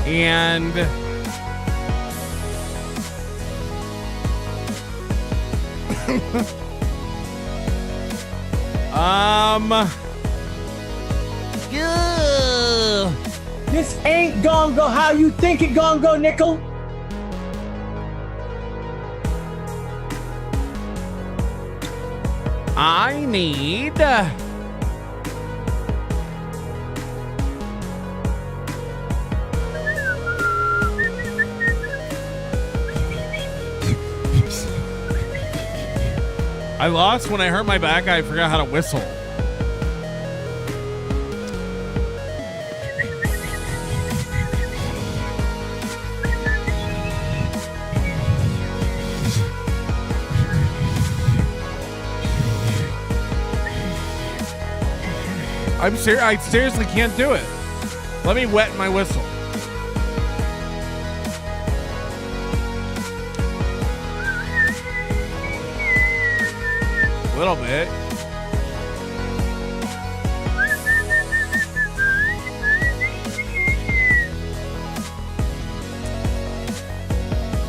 And this ain't gon' go how you think it gon' go, nickel. I need I lost when I hurt my back. I forgot how to whistle. I'm serious. I seriously can't do it. Let me wet my whistle. A little bit.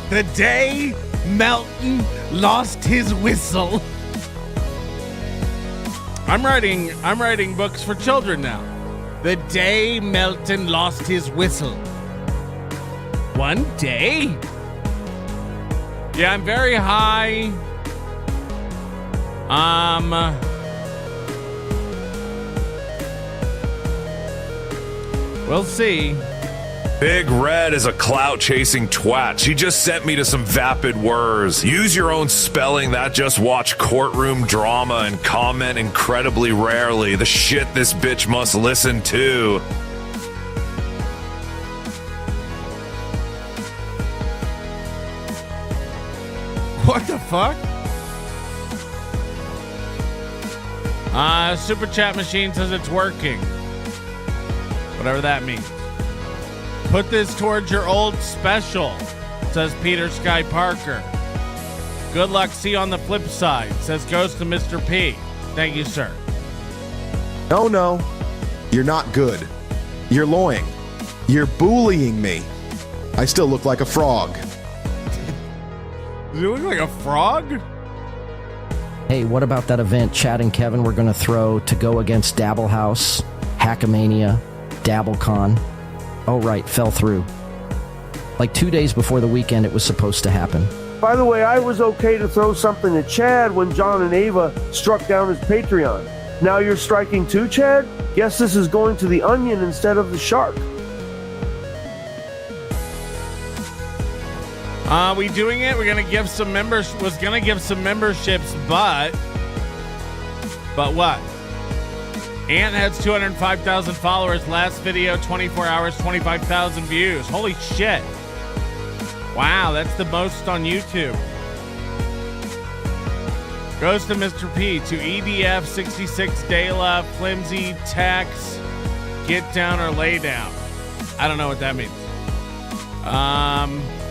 The day Melton lost his whistle. I'm writing books for children now. The day Melton lost his whistle. One day? Yeah, I'm very high. We'll see. Big Red is a clout-chasing twat. She just sent me to some vapid words. Use your own spelling, that just watch courtroom drama and comment incredibly rarely. The shit this bitch must listen to. What the fuck? Super Chat Machine says it's working. Whatever that means. Put this towards your old special, says Peter Sky Parker. Good luck, see you on the flip side, says Ghost to Mr. P. Thank you, sir. No, you're not good. You're lying. You're bullying me. I still look like a frog. Does he look like a frog? Hey, what about that event Chad and Kevin were going to throw to go against Dabble House, Hackamania, DabbleCon. Oh, right, fell through. Like 2 days before the weekend it was supposed to happen. By the way, I was okay to throw something at Chad when John and Ava struck down his Patreon. Now you're striking too, Chad? Guess this is going to the onion instead of the shark. We doing it? We're gonna give some members. Was gonna give some memberships, but what? Ant has 205,000 followers. Last video, 24 hours, 25,000 views. Holy shit! Wow, that's the most on YouTube. Goes to Mr. P, to EDF, 66 Dela, Flimsy, Tax, Get Down or Lay Down. I don't know what that means.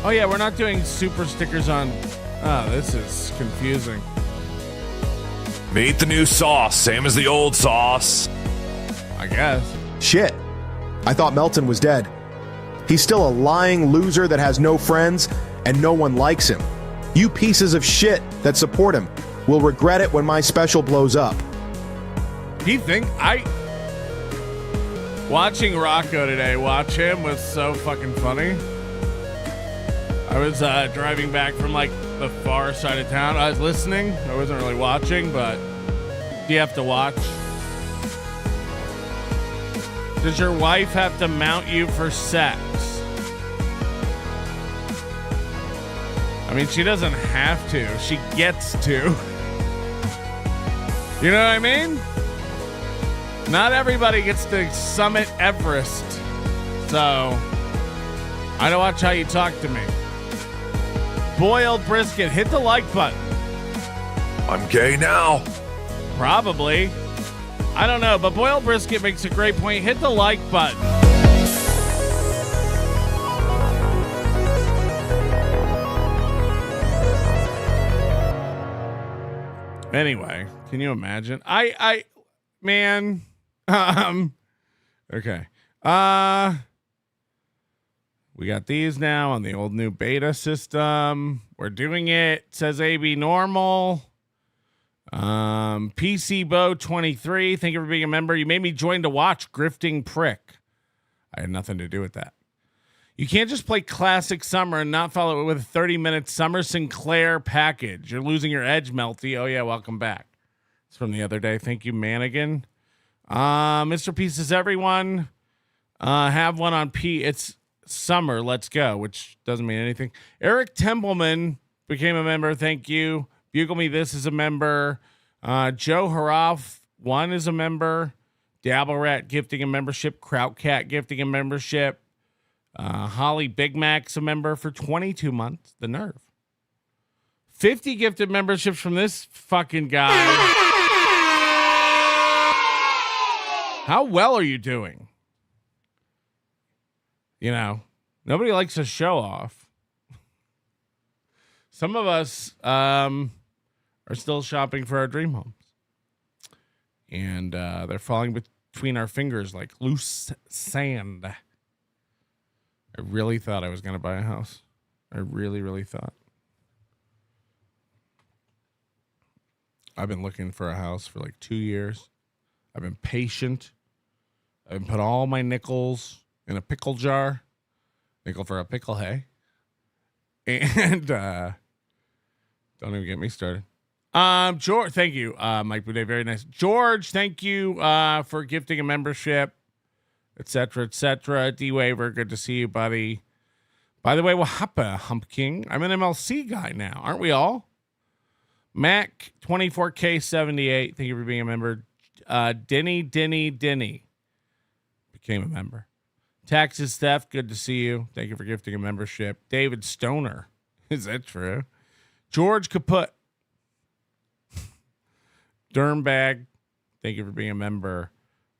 Oh yeah, we're not doing super stickers on. Oh, this is confusing. Meet the new sauce, same as the old sauce. I guess. Shit. I thought Melton was dead. He's still a lying loser that has no friends and no one likes him. You pieces of shit that support him will regret it when my special blows up. Watching Rocco today, watch him was so fucking funny. I was driving back from like the far side of town. I was listening. I wasn't really watching, but you have to watch. Does your wife have to mount you for sex? I mean, she doesn't have to. She gets to. You know what I mean? Not everybody gets to summit Everest. So, I don't watch how you talk to me. Boiled brisket, hit the like button. I'm gay now. Probably. I don't know, but boiled brisket makes a great point. Hit the like button. Anyway, can you imagine? Man. Okay. We got these now on the old new beta system. We're doing it. Says AB normal. PC Bo 23. Thank you for being a member. You made me join to watch Grifting Prick. I had nothing to do with that. You can't just play classic summer and not follow it with a 30-minute Summer Sinclair package. You're losing your edge, Melty. Oh yeah, welcome back. It's from the other day. Thank you, Manigan. Mr. P says everyone have one on P. It's summer. Let's go, which doesn't mean anything. Eric Templeman became a member. Thank you. Bugle Me This is a member. Joe Haraff 1 is a member. Dabble Rat gifting a membership. Krautcat gifting a membership. Holly Big Mac's a member for 22 months. The nerve. 50 gifted memberships from this fucking guy. How well are you doing? You know, nobody likes to show off. Some of us are still shopping for our dream homes. And they're falling between our fingers like loose sand. I really thought I was going to buy a house. I really, really thought. I've been looking for a house for like 2 years. I've been patient. I've been put all my nickels in a pickle jar. Nickel for a pickle, hey. And don't even get me started. George, thank you. Mike Boudet, very nice. George, thank you for gifting a membership, etc., etc. D-Waver, good to see you, buddy. By the way, Wahapa, Hump King. I'm an MLC guy now, aren't we all? Mac 24K78, thank you for being a member. Denny became a member. Taxes Theft, good to see you. Thank you for gifting a membership. David Stoner, is that true? George Kaput. Dermbag, thank you for being a member.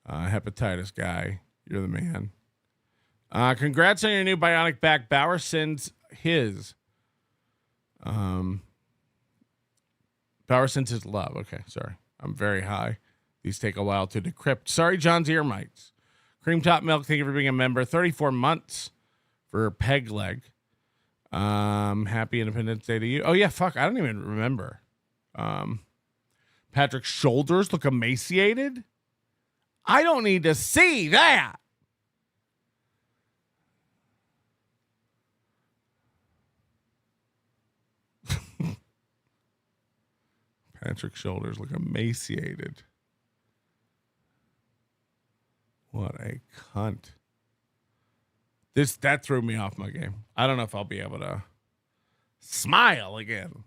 Hepatitis Guy, you're the man. Congrats on your new bionic back. Bauer sends his. Bauer sends his love. Okay, sorry. I'm very high. These take a while to decrypt. Sorry, John's ear mites. Cream Top Milk, thank you for being a member. 34 months for Peg Leg. Happy Independence Day to you. Oh, yeah, fuck. I don't even remember. Patrick's shoulders look emaciated. I don't need to see that. Patrick's shoulders look emaciated. What a cunt. That threw me off my game. I don't know if I'll be able to smile again.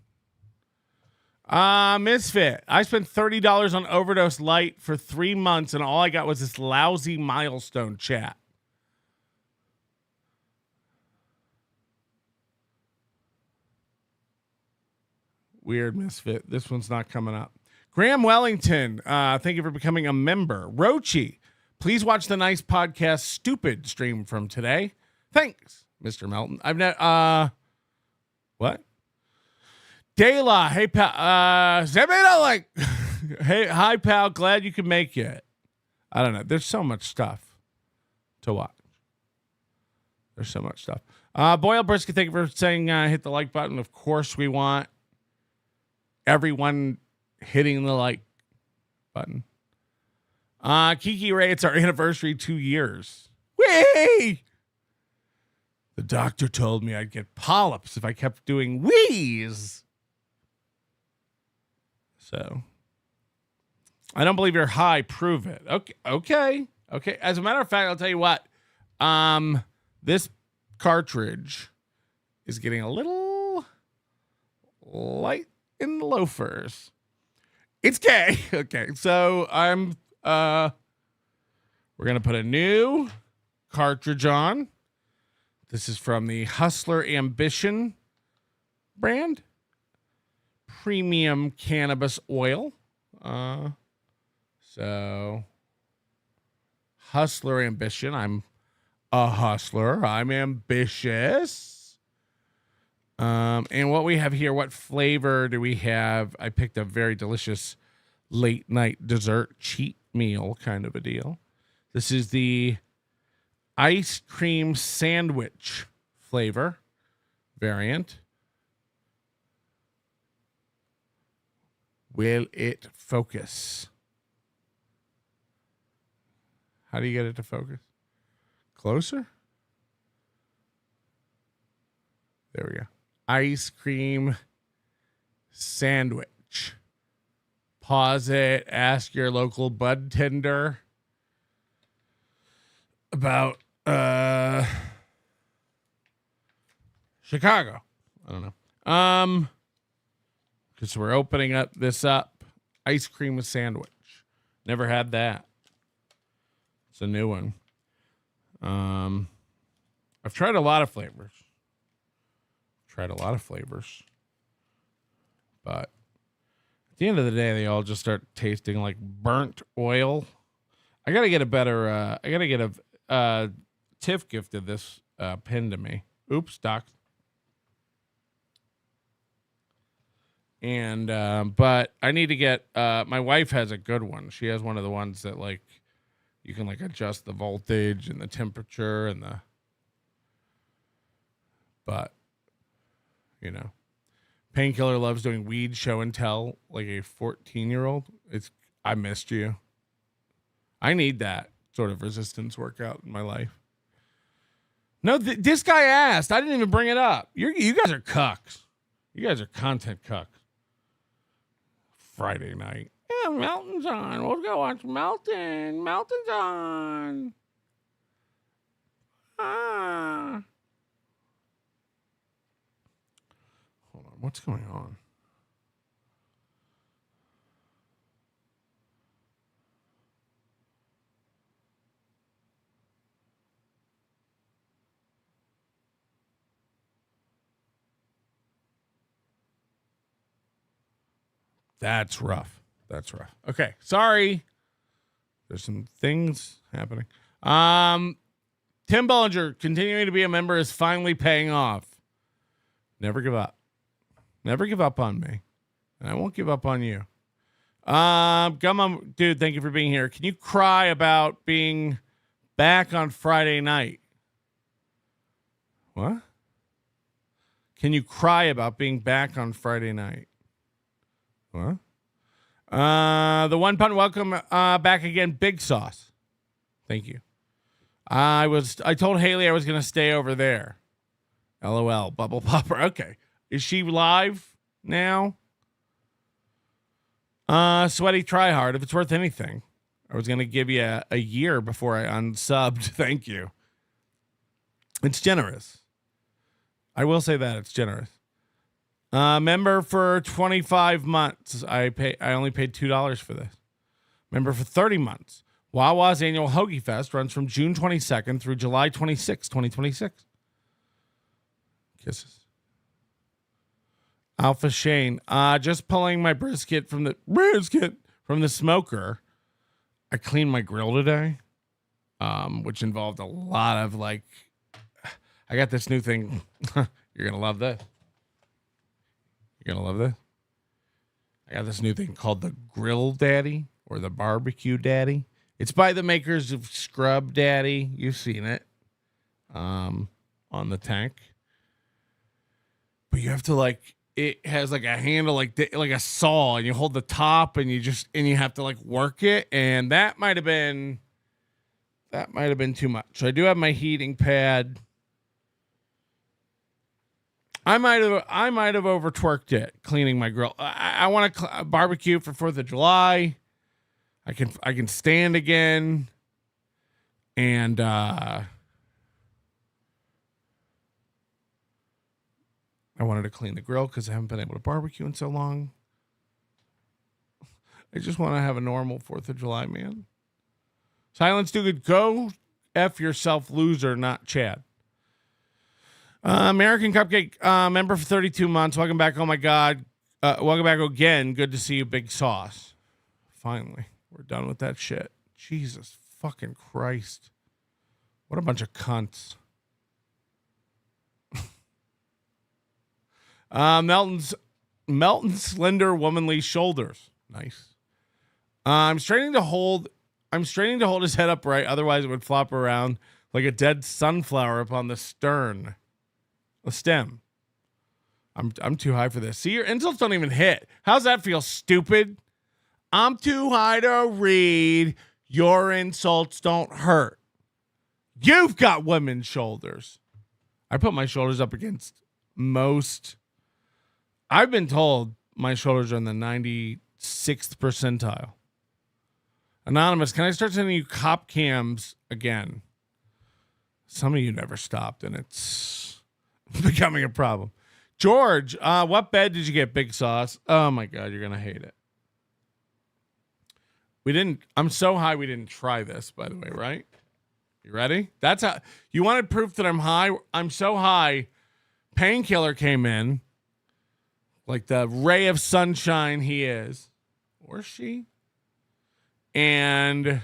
Misfit. I spent $30 on Overdose Light for 3 months, and all I got was this lousy milestone chat. Weird, Misfit. This one's not coming up. Graham Wellington, thank you for becoming a member. Rochi, please watch the Nice Podcast Stupid stream from today. Thanks, Mr. Melton. I've never, what? Dayla, hey, pal, like, hey, hi, pal, glad you could make it. I don't know. There's so much stuff to watch. There's so much stuff. Boyle Brisket, thank you for saying hit the like button. Of course, we want everyone hitting the like button. Kiki Ray, it's our anniversary, 2 years. Whee! The doctor told me I'd get polyps if I kept doing wheeze. So, I don't believe you're high. Prove it. Okay. As a matter of fact, I'll tell you what. This cartridge is getting a little light in the loafers. It's gay. Okay, so we're gonna put a new cartridge on. This is from the Hustler Ambition brand. Premium cannabis oil. So Hustler Ambition. I'm a hustler. I'm ambitious. And what we have here, what flavor do we have? I picked a very delicious late night dessert cheat meal kind of a deal. This is the ice cream sandwich flavor variant. Will it focus? How do you get it to focus? Closer? There we go. Ice cream sandwich. Pause it. Ask your local bud tender about Chicago. I don't know. Because we're opening this up. Ice cream sandwich. Never had that. It's a new one. I've tried a lot of flavors. But at the end of the day, they all just start tasting like burnt oil. I gotta get a better. I gotta get a Tiff gifted this pin to me. Oops, Doc. And but I need to get. My wife has a good one. She has one of the ones that like you can like adjust the voltage and the temperature and the. But you know, Painkiller loves doing weed show and tell like a 14-year-old. I missed you. I need that sort of resistance workout in my life. No, this guy asked. I didn't even bring it up. You guys are cucks. You guys are content cucks. Friday night. Yeah, Melton's on. We'll go watch Melton. Melton's on. Hold on. What's going on? That's rough. Okay, sorry. There's some things happening. Tim Bollinger, continuing to be a member is finally paying off. Never give up. Never give up on me. And I won't give up on you. Gumma, dude, thank you for being here. Can you cry about being back on Friday night? What? Can you cry about being back on Friday night? What? The one pun, welcome back again, Big Sauce. Thank you. I told Haley I was gonna stay over there. LOL, Bubble Popper. Okay. Is she live now? Sweaty Tryhard, if it's worth anything. I was going to give you a year before I unsubbed. Thank you. It's generous. I will say that it's generous. Member for 25 months. I only paid $2 for this. Member for 30 months. Wawa's annual Hoagie Fest runs from June 22nd through July 26, 2026. Kisses. Alpha Shane. Just pulling my brisket from the smoker. I cleaned my grill today, which involved a lot of I got this new thing. You're going to love this. You're going to love this. I got this new thing called the Grill Daddy or the Barbecue Daddy. It's by the makers of Scrub Daddy. You've seen it on the tank. But you have to it has a handle like a saw, and you hold the top and you have to work it, and that might have been too much. So I do have my heating pad. I might have over twerked it cleaning my grill. I want to barbecue for 4th of July. I can stand again, and I wanted to clean the grill because I haven't been able to barbecue in so long. I just want to have a normal 4th of July, man. Silence Do Good. Go F yourself, loser, not Chad. American Cupcake, member for 32 months. Welcome back. Oh, my God. Welcome back again. Good to see you, Big Sauce. Finally, we're done with that shit. Jesus fucking Christ. What a bunch of cunts. Melton's slender womanly shoulders. Nice. I'm straining to hold his head upright, otherwise it would flop around like a dead sunflower upon the stem. I'm too high for this. See, your insults don't even hit. How's that feel, stupid? I'm too high to read. Your insults don't hurt. You've got women's shoulders. I put my shoulders up against most. I've been told my shoulders are in the 96th percentile. Anonymous, can I start sending you cop cams again? Some of you never stopped, and it's becoming a problem. George, what bed did you get, Big Sauce? Oh, my God, you're going to hate it. I'm so high we didn't try this, by the way, right? You ready? That's how, you wanted proof that I'm high? I'm so high. Painkiller came in. Like the ray of sunshine he is. Or she. And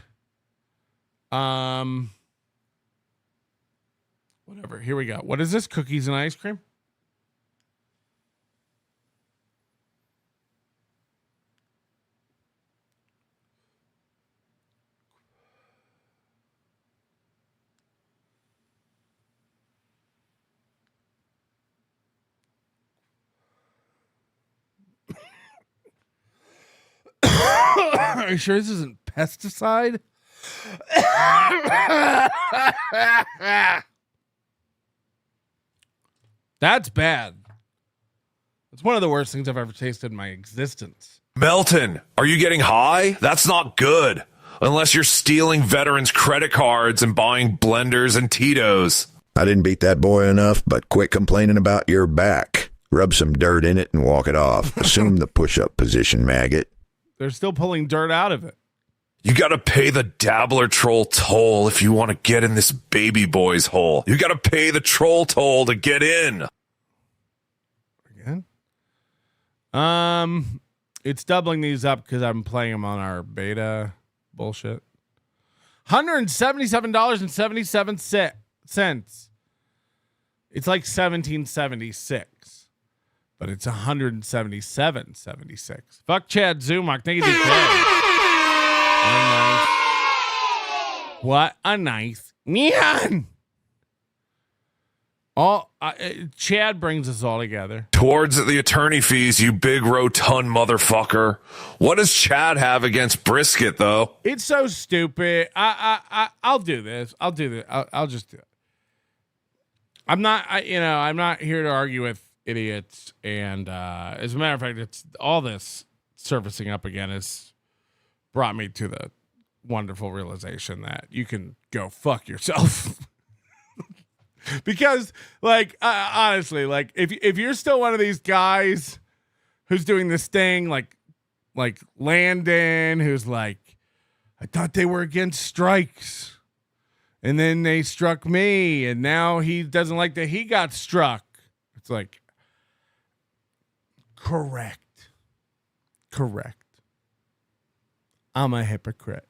whatever. Here we go. What is this? Cookies and ice cream? Are you sure this isn't pesticide? That's bad. It's one of the worst things I've ever tasted in my existence. Melton, are you getting high? That's not good. Unless you're stealing veterans' credit cards and buying blenders and Tito's. I didn't beat that boy enough, but quit complaining about your back. Rub some dirt in it and walk it off. Assume the push-up position, maggot. They're still pulling dirt out of it. You gotta pay the Dabbler Troll toll if you want to get in this baby boy's hole. You gotta pay the troll toll to get in. Again? It's doubling these up because I'm playing them on our beta bullshit. $177.77. It's like $17.76. But it's $177.76. Fuck Chad Zumock. Thank you, nice. What a nice man. Chad brings us all together. Towards the attorney fees, you big rotund motherfucker. What does Chad have against brisket, though? It's so stupid. I'll do this. I'll just do it. I'm not here to argue with idiots, and as a matter of fact, it's all this surfacing up again has brought me to the wonderful realization that you can go fuck yourself. Because, like, honestly, like, if you're still one of these guys who's doing this thing, like Landon, who's like, I thought they were against strikes, and then they struck me, and now he doesn't like that he got struck. It's like, correct. I'm a hypocrite,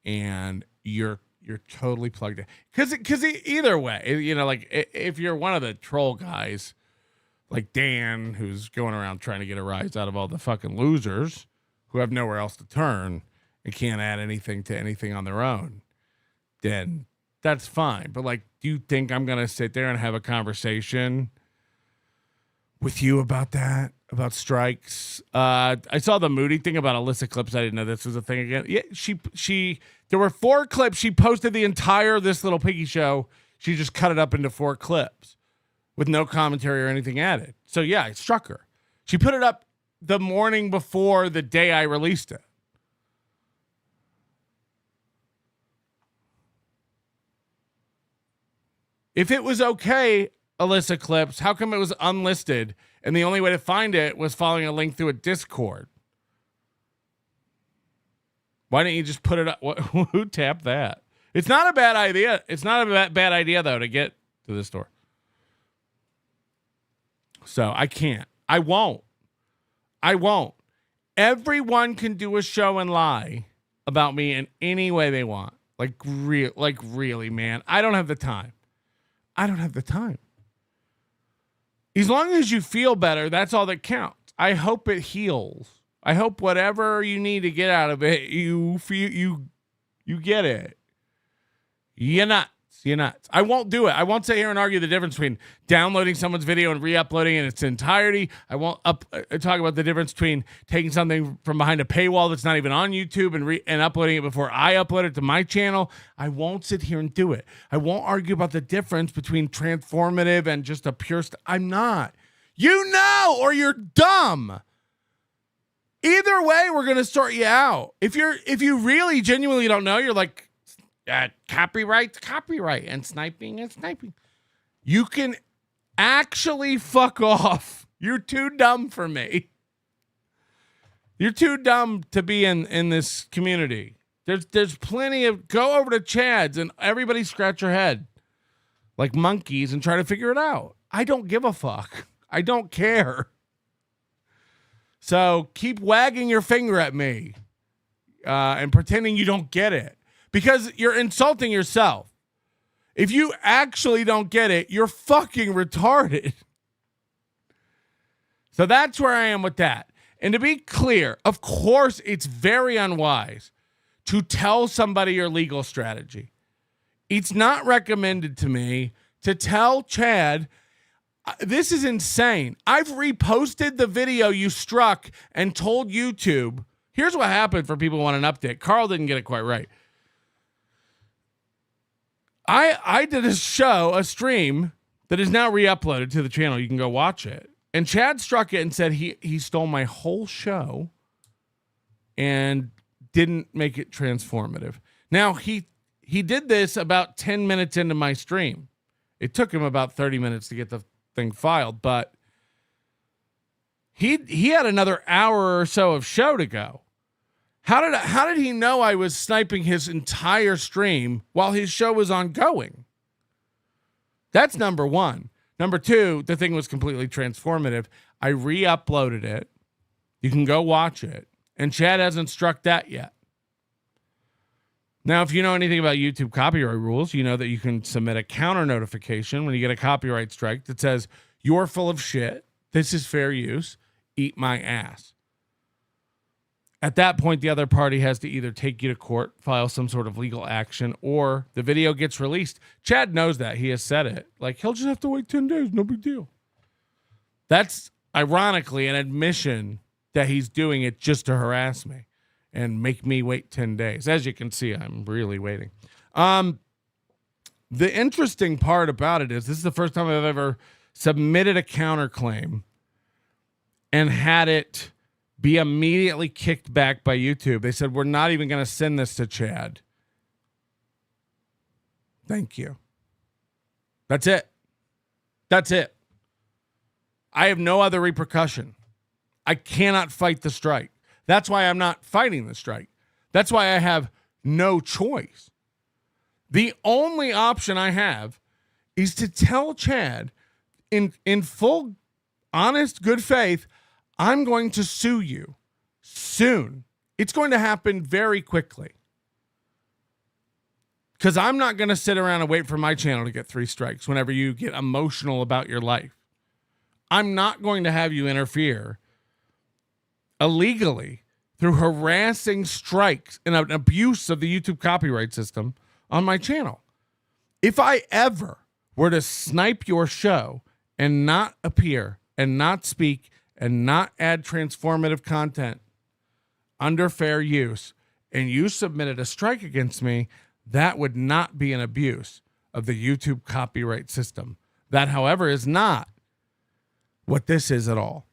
and you're totally plugged in. Because either way, you know, like if you're one of the troll guys like Dan, who's going around trying to get a rise out of all the fucking losers who have nowhere else to turn and can't add anything to anything on their own, then that's fine. But like, do you think I'm going to sit there and have a conversation with you about that? About strikes? I saw the Moody thing about Alyssa clips. I didn't know this was a thing again. Yeah, she there were 4 clips. She posted the entire This Little Piggy Show. She just cut it up into 4 clips with no commentary or anything added. So yeah, it struck her. She put it up the morning before the day I released it. If it was okay, Alyssa clips, how come it was unlisted and the only way to find it was following a link through a Discord? Why didn't you just put it up? Who tapped that? It's not a bad idea. It's not a bad idea, though, to get to the store. So I can't. I won't. Everyone can do a show and lie about me in any way they want. Like really, man. I don't have the time. As long as you feel better, that's all that counts. I hope it heals. I hope whatever you need to get out of it, you feel you get it. You're nuts. I won't do it. I won't sit here and argue the difference between downloading someone's video and re-uploading it in its entirety. I won't talk about the difference between taking something from behind a paywall that's not even on YouTube and uploading it before I upload it to my channel. I won't sit here and do it. I won't argue about the difference between transformative and just a pure I'm not. You know, or you're dumb. Either way, we're going to sort you out. If you really genuinely don't know, you're like, copyright's copyright and sniping is sniping. You can actually fuck off. You're too dumb for me. You're too dumb to be in this community. There's plenty of, go over to Chad's and everybody scratch your head like monkeys and try to figure it out. I don't give a fuck. I don't care. So keep wagging your finger at me and pretending you don't get it. Because you're insulting yourself. If you actually don't get it, you're fucking retarded. So that's where I am with that. And to be clear, of course, it's very unwise to tell somebody your legal strategy. It's not recommended to me to tell Chad, this is insane. I've reposted the video you struck and told YouTube. Here's what happened for people who want an update. Carl didn't get it quite right. I did a stream that is now re-uploaded to the channel. You can go watch it. And Chad struck it and said he stole my whole show and didn't make it transformative. Now, he did this about 10 minutes into my stream. It took him about 30 minutes to get the thing filed, but he had another hour or so of show to go. How did he know I was sniping his entire stream while his show was ongoing? That's number one. Number two, the thing was completely transformative. I re-uploaded it. You can go watch it. And Chad hasn't struck that yet. Now, if you know anything about YouTube copyright rules, you know that you can submit a counter notification when you get a copyright strike that says, you're full of shit. This is fair use. Eat my ass. At that point, the other party has to either take you to court, file some sort of legal action, or the video gets released. Chad knows that. He has said it. Like, he'll just have to wait 10 days. No big deal. That's, ironically, an admission that he's doing it just to harass me and make me wait 10 days. As you can see, I'm really waiting. The interesting part about it is this is the first time I've ever submitted a counterclaim and had it be immediately kicked back by YouTube. They said, we're not even going to send this to Chad. Thank you. That's it. That's it. I have no other repercussion. I cannot fight the strike. That's why I'm not fighting the strike. That's why I have no choice. The only option I have is to tell Chad in full, honest, good faith, I'm going to sue you soon. It's going to happen very quickly. Because I'm not going to sit around and wait for my channel to get 3 strikes whenever you get emotional about your life. I'm not going to have you interfere illegally through harassing strikes and an abuse of the YouTube copyright system on my channel. If I ever were to snipe your show and not appear and not speak and not add transformative content under fair use, and you submitted a strike against me, that would not be an abuse of the YouTube copyright system. That, however, is not what this is at all.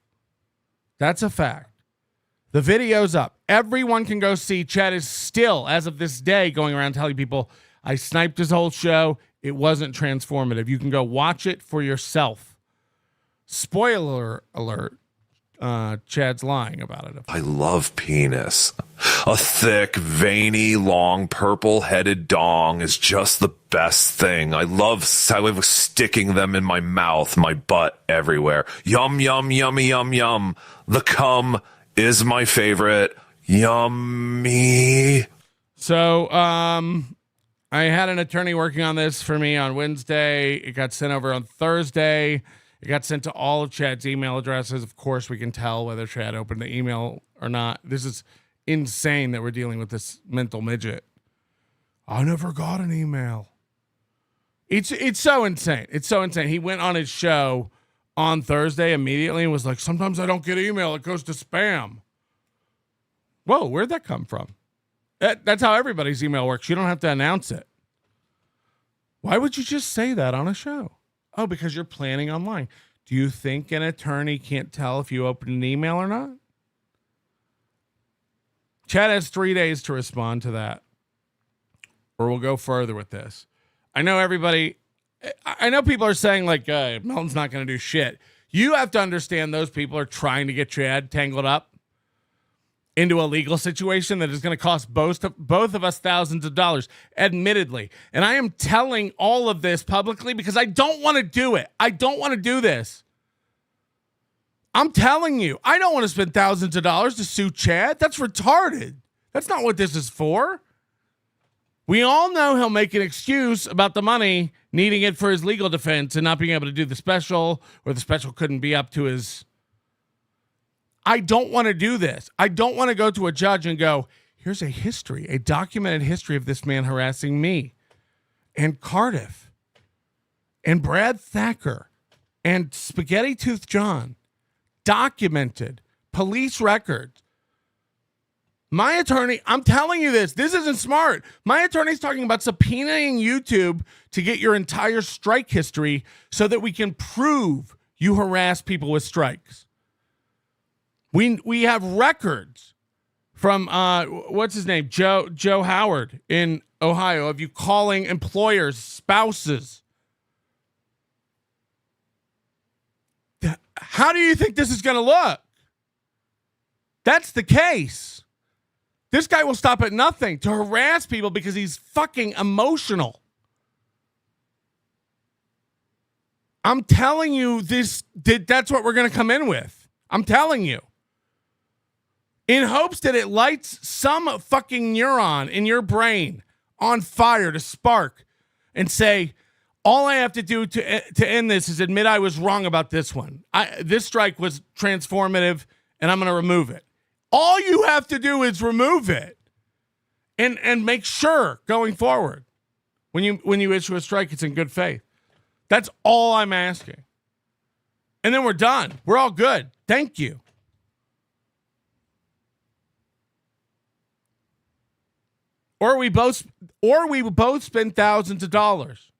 That's a fact. The video's up. Everyone can go see. Chad is still, as of this day, going around telling people, I sniped his whole show. It wasn't transformative. You can go watch it for yourself. Spoiler alert. Chad's lying about it. I love penis. A thick, veiny, long, purple-headed dong is just the best thing. I love sticking them in my mouth, my butt, everywhere. Yum, yum, yummy, yum, yum. The cum is my favorite. Yummy. So, I had an attorney working on this for me on Wednesday. It got sent over on Thursday. It got sent to all of Chad's email addresses. Of course, we can tell whether Chad opened the email or not. This is insane that we're dealing with this mental midget. I never got an email. It's so insane. It's so insane. He went on his show on Thursday immediately and was like, sometimes I don't get email. It goes to spam. Whoa, where'd that come from? That's how everybody's email works. You don't have to announce it. Why would you just say that on a show? Oh, because you're planning online. Do you think an attorney can't tell if you open an email or not? Chad has 3 days to respond to that, or we'll go further with this. I know people are saying like, Melton's not going to do shit. You have to understand those people are trying to get Chad tangled up into a legal situation that is going to cost both of us thousands of dollars, admittedly. And I am telling all of this publicly because I don't want to do it. I don't want to do this. I'm telling you, I don't want to spend thousands of dollars to sue Chad. That's retarded. That's not what this is for. We all know he'll make an excuse about the money, needing it for his legal defense and not being able to do the special, or the special couldn't be up to his... I don't want to do this. I don't want to go to a judge and go, here's a history, a documented history of this man harassing me and Cardiff and Brad Thacker and Spaghetti Tooth John. Documented. Police records. My attorney, I'm telling you this isn't smart. My attorney's talking about subpoenaing YouTube to get your entire strike history so that we can prove you harass people with strikes. We have records from what's his name, Joe Howard in Ohio, of you calling employers spouses. How do you think this is going to look? That's the case. This guy will stop at nothing to harass people because he's fucking emotional. I'm telling you that's what we're going to come in with. I'm telling you. In hopes that it lights some fucking neuron in your brain on fire to spark and say, all I have to do to end this is admit I was wrong about this one. This strike was transformative and I'm going to remove it. All you have to do is remove it and make sure going forward when you issue a strike, it's in good faith. That's all I'm asking. And then we're done. We're all good. Thank you. Or we both spend thousands of dollars.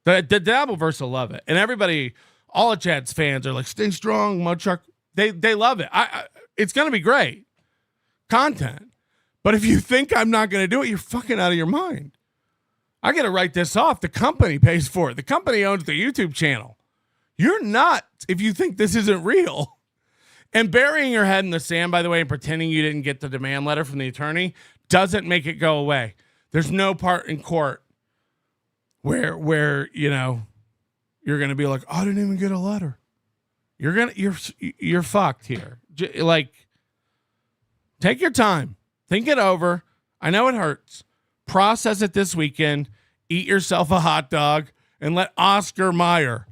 The Dabbleverse will love it, and everybody, all of Chad's fans are like, "Stay strong, Mudchuck." They love it. it's going to be great content. But if you think I'm not going to do it, you're fucking out of your mind. I got to write this off. The company pays for it. The company owns the YouTube channel. You're not if you think this isn't real. And burying your head in the sand, by the way, and pretending you didn't get the demand letter from the attorney doesn't make it go away. There's no part in court where you know, you're going to be like, I didn't even get a letter. You're fucked here. Like, take your time. Think it over. I know it hurts. Process it this weekend. Eat yourself a hot dog and let Oscar Mayer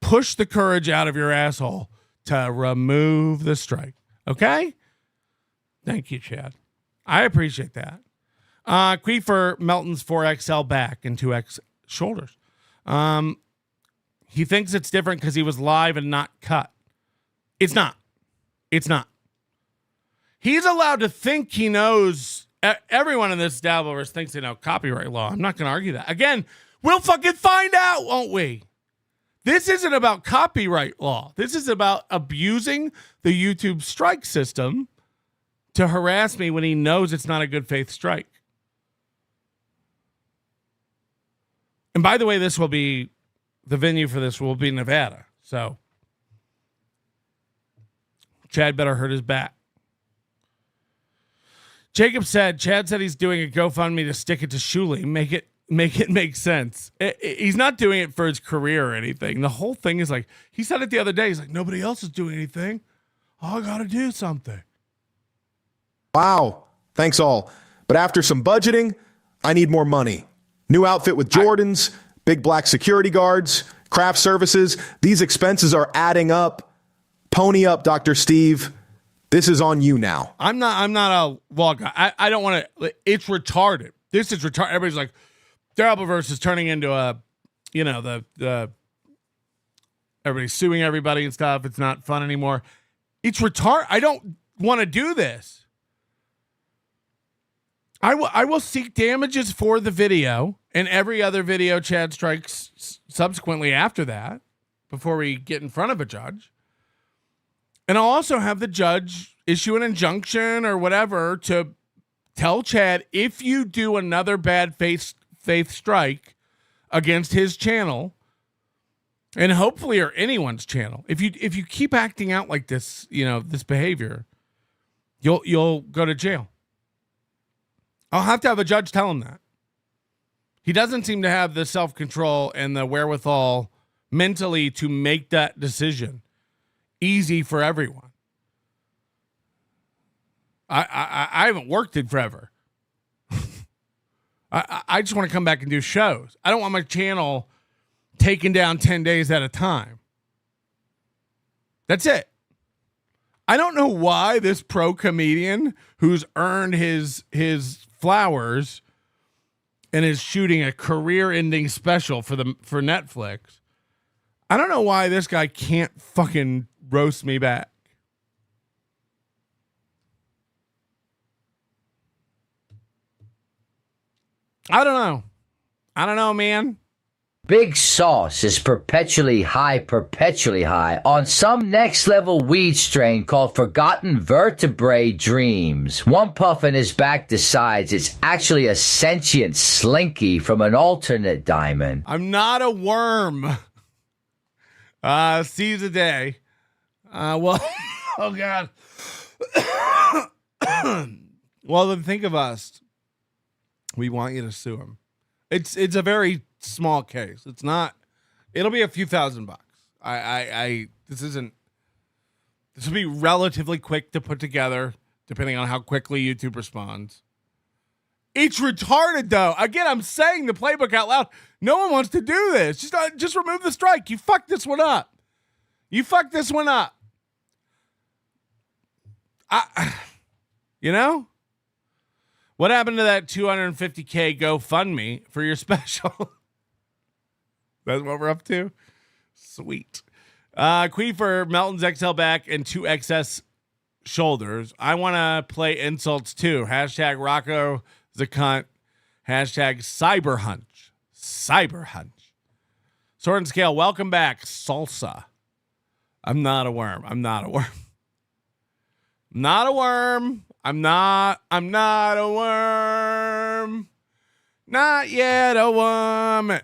push the courage out of your asshole to remove the strike. Okay? Thank you, Chad. I appreciate that. Queefer Melton's 4XL back and 2X shoulders. He thinks it's different because he was live and not cut. It's not. It's not. He's allowed to think he knows. Everyone in this Dabbleverse thinks they know copyright law. I'm not going to argue that. Again, we'll fucking find out, won't we? This isn't about copyright law. This is about abusing the YouTube strike system to harass me when he knows it's not a good faith strike. And by the way, the venue for this will be Nevada. So Chad better hurt his back. Jacob said, Chad said he's doing a GoFundMe to stick it to Shuley. Make it make sense. He's not doing it for his career or anything. The whole thing is like, he said it the other day. He's like, nobody else is doing anything. I got to do something. Wow. Thanks all. But after some budgeting, I need more money. New outfit with Jordans, big black security guards, craft services. These expenses are adding up. Pony up, Dr. Steve. This is on you now. I'm not a wall guy. I don't want to. It's retarded. This is retarded. Everybody's like, Dabbleverse is turning into a, you know, the everybody's suing everybody and stuff. It's not fun anymore. It's retarded. I don't want to do this. I will seek damages for the video and every other video Chad strikes subsequently after that, before we get in front of a judge. And I'll also have the judge issue an injunction or whatever to tell Chad, if you do another bad faith strike against his channel, and hopefully or anyone's channel, if you keep acting out like this, you know, this behavior, you'll go to jail. I'll have to have a judge tell him that. He doesn't seem to have the self-control and the wherewithal mentally to make that decision easy for everyone. I haven't worked in forever. I just want to come back and do shows. I don't want my channel taken down 10 days at a time. That's it. I don't know why this pro comedian who's earned his flowers and is shooting a career-ending special for Netflix. I don't know why this guy can't fucking roast me back. I don't know, man. Big Sauce is perpetually high on some next level weed strain called Forgotten Vertebrae Dreams. One puff and his back decides it's actually a sentient slinky from an alternate diamond. I'm not a worm. Seize the day. Well, oh God. Well, then think of us. We want you to sue him. It's a very small case. It's not. It'll be a few $1,000. This will be relatively quick to put together, depending on how quickly YouTube responds. It's retarded, though. Again, I'm saying the playbook out loud. No one wants to do this. Just remove the strike. You fucked this one up. You know? What happened to that $250K GoFundMe for your special? That's what we're up to? Sweet. Queefer, Melton's XL back and 2XS shoulders. I want to play insults too. Hashtag Rocco the cunt. Hashtag Cyberhunch. Sword and Scale, welcome back. Salsa. I'm not a worm. Not a worm. I'm not a worm. Not yet a worm.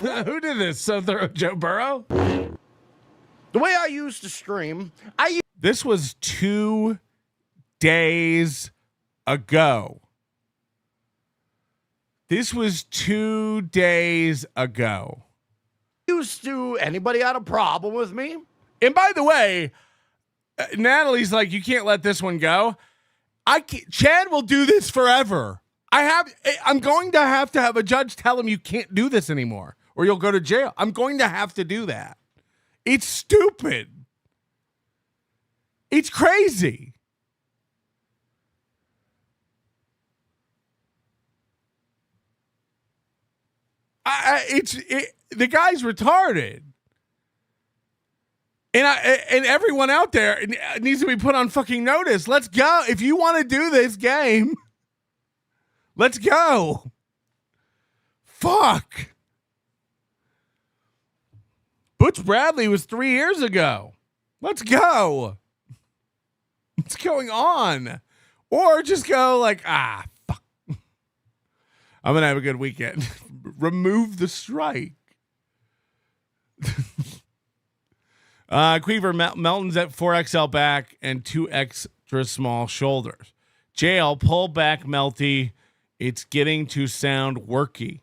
Who did this? Joe Burrow? The way I used to stream, This was 2 days ago. This was 2 days ago. used to, anybody had a problem with me? And by the way, Natalie's like, you can't let this one go. Chad will do this forever. I'm going to have a judge tell him you can't do this anymore or you'll go to jail. I'm going to have to do that. It's stupid. It's crazy. The guy's retarded. And everyone out there needs to be put on fucking notice. Let's go. If you want to do this game, let's go. Fuck. Butch Bradley was 3 years ago. Let's go. What's going on? Or just go like, fuck. I'm going to have a good weekend. Remove the strike. Queever Melton's at 4XL back and 2 extra small shoulders. Jail, pull back, Melty. It's getting to sound worky.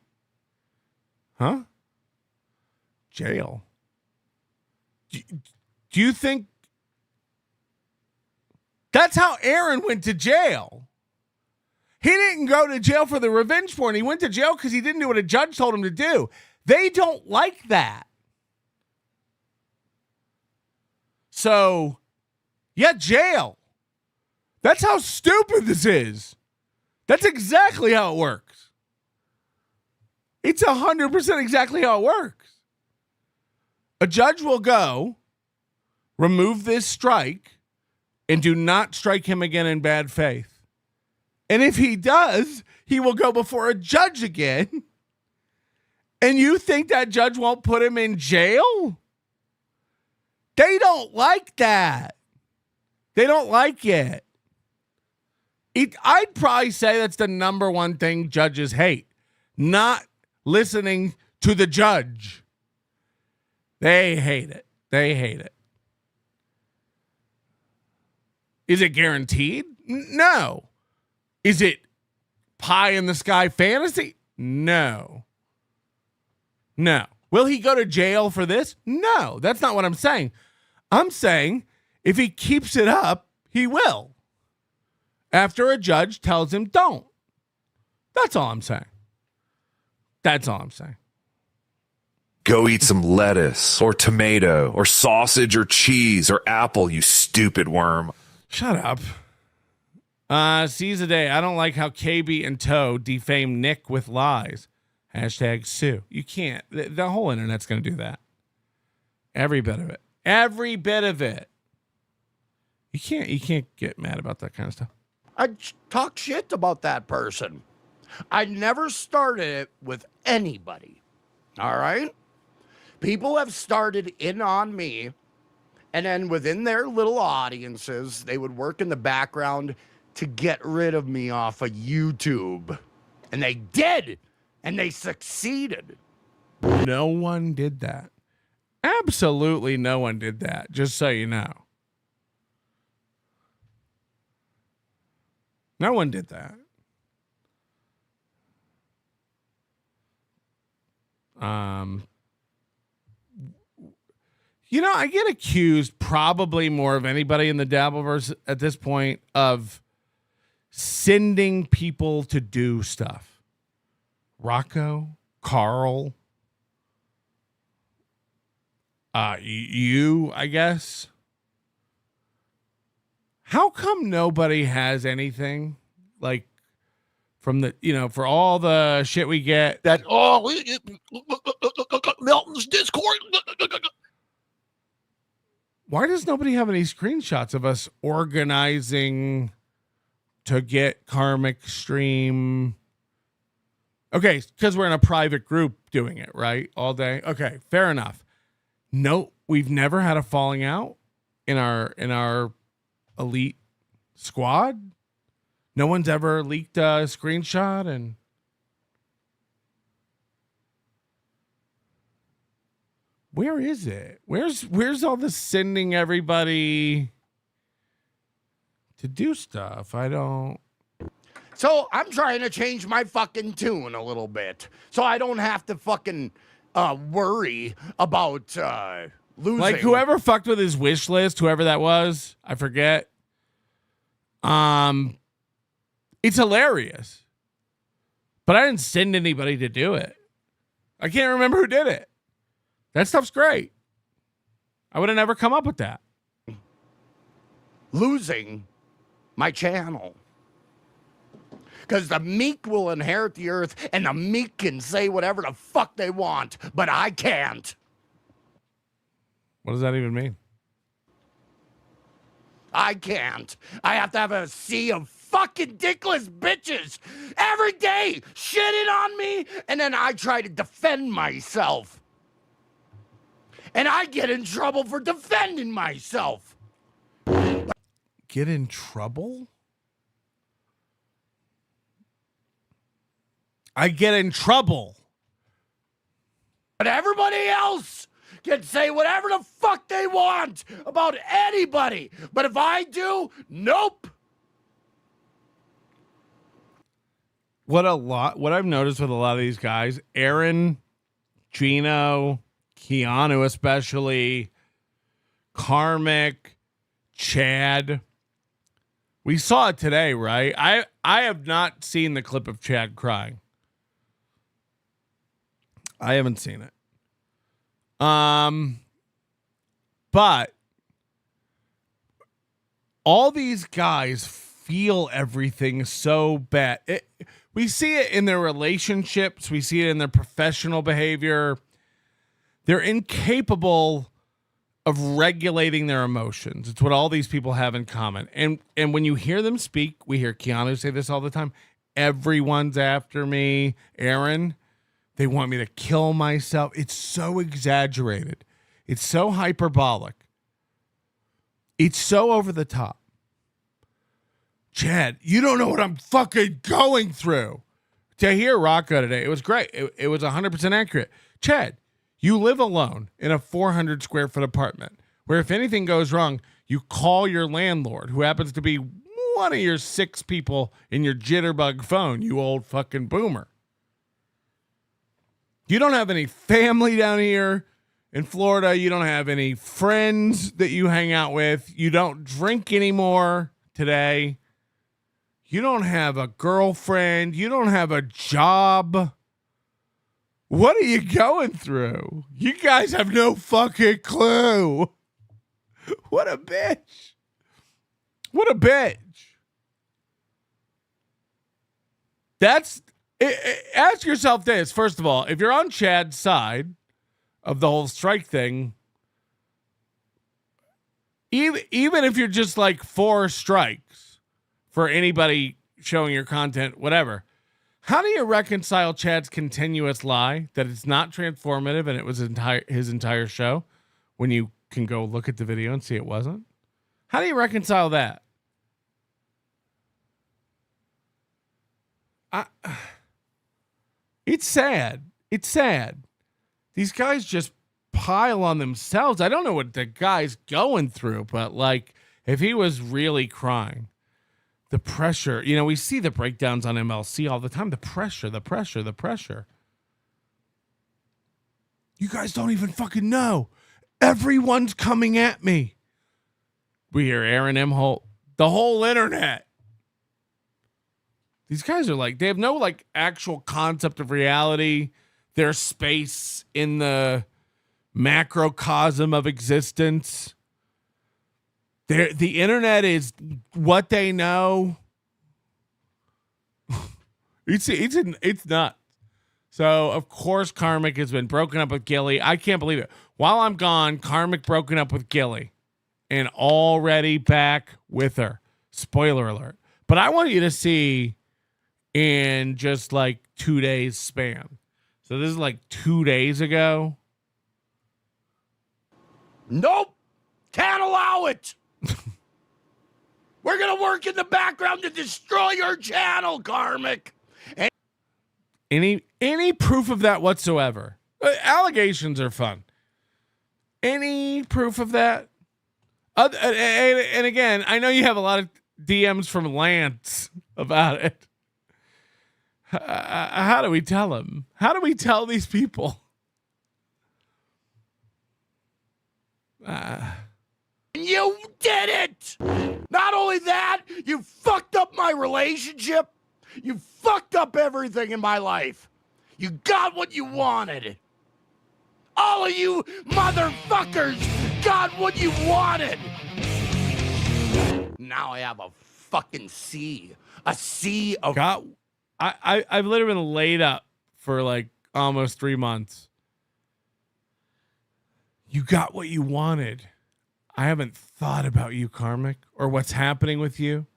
Huh? Jail. Do you think that's how Aaron went to jail? He didn't go to jail for the revenge porn. He went to jail because he didn't do what a judge told him to do. They don't like that. So, yeah, jail. That's how stupid this is. That's exactly how it works. It's 100% exactly how it works. A judge will go, remove this strike, and do not strike him again in bad faith. And if he does, he will go before a judge again. And you think that judge won't put him in jail? They don't like that. They don't like it. I'd probably say that's the number one thing judges hate. Not listening to the judge. They hate it. They hate it. Is it guaranteed? No. Is it pie in the sky fantasy? No. No. Will he go to jail for this? No, that's not what I'm saying. I'm saying if he keeps it up, he will. After a judge tells him don't. That's all I'm saying. That's all I'm saying. Go eat some lettuce or tomato or sausage or cheese or apple, you stupid worm. Shut up. Seize a day. I don't like how KB and Toe defame Nick with lies. Hashtag sue. You can't. The whole internet's going to do that. Every bit of it. Every bit of it. You can't get mad about that kind of stuff. I talk shit about that person. I never started it with anybody. All right? People have started in on me, and then within their little audiences, they would work in the background to get rid of me off of YouTube. And they did. And they succeeded. No one did that. Absolutely no one did that, just so you know. No one did that. I get accused probably more of anybody in the Dabbleverse at this point of sending people to do stuff. Rocco, Carl, you, I guess. How come nobody has anything like from the, for all the shit we get that, Milton's Discord. Why does nobody have any screenshots of us organizing to get Karmic stream? Okay, because we're in a private group doing it, right? All day. Okay, fair enough. No, we've never had a falling out. in our elite squad. No one's ever leaked a screenshot, and where is it? Where's all this sending everybody to do stuff? I don't. So I'm trying to change my fucking tune a little bit, so I don't have to fucking worry about losing. Like whoever fucked with his wish list, whoever that was, I forget. It's hilarious, but I didn't send anybody to do it. I can't remember who did it. That stuff's great. I would have never come up with that. Losing my channel. Because the meek will inherit the earth, and the meek can say whatever the fuck they want, but I can't. What does that even mean? I can't. I have to have a sea of fucking dickless bitches every day shitting on me, and then I try to defend myself. And I get in trouble for defending myself. Get in trouble? I get in trouble. But everybody else can say whatever the fuck they want about anybody. But if I do, nope. What I've noticed with a lot of these guys, Aaron, Gino, Keanu especially, Karmic, Chad. We saw it today, right? I have not seen the clip of Chad crying. I haven't seen it. But all these guys feel everything so bad. We see it in their relationships. We see it in their professional behavior. They're incapable of regulating their emotions. It's what all these people have in common. And when you hear them speak, we hear Keanu say this all the time. Everyone's after me. Aaron, they want me to kill myself. It's so exaggerated. It's so hyperbolic. It's so over the top. Chad, you don't know what I'm fucking going through. To hear Rocco today, it was great. It was 100% accurate. Chad, you live alone in a 400 square foot apartment where if anything goes wrong, you call your landlord, who happens to be one of your 6 people in your jitterbug phone, you old fucking boomer. You don't have any family down here in Florida. You don't have any friends that you hang out with. You don't drink anymore today. You don't have a girlfriend. You don't have a job. What are you going through? You guys have no fucking clue. What a bitch. What a bitch. Ask yourself this. First of all, if you're on Chad's side of the whole strike thing, even if you're just like 4 strikes for anybody showing your content, whatever, how do you reconcile Chad's continuous lie that it's not transformative and it was his entire show when you can go look at the video and see it wasn't? How do you reconcile that? It's sad. It's sad. These guys just pile on themselves. I don't know what the guy's going through, but like if he was really crying, the pressure, we see the breakdowns on MLC all the time. The pressure. You guys don't even fucking know. Everyone's coming at me. We hear Aaron M. Holt, the whole internet. These guys are like, they have no like actual concept of reality, their space in the macrocosm of existence. The internet is what they know. It's nuts. So, of course, Karmic has been broken up with Gilly. I can't believe it. While I'm gone, Karmic broken up with Gilly and already back with her. Spoiler alert. But I want you to see in just like 2 days span. So this is like 2 days ago. Nope. Can't allow it. We're going to work in the background to destroy your channel, Karmic. And any proof of that whatsoever? Allegations are fun. Any proof of that? And again, I know you have a lot of DMs from Lance about it. How do we tell him? How do we tell these people? You did it! Not only that, you fucked up my relationship. You fucked up everything in my life. You got what you wanted. All of you motherfuckers got what you wanted. Now I have a fucking sea. A sea of... I've literally been laid up for like almost 3 months. You got what you wanted. I haven't thought about you, Karmic, or what's happening with you.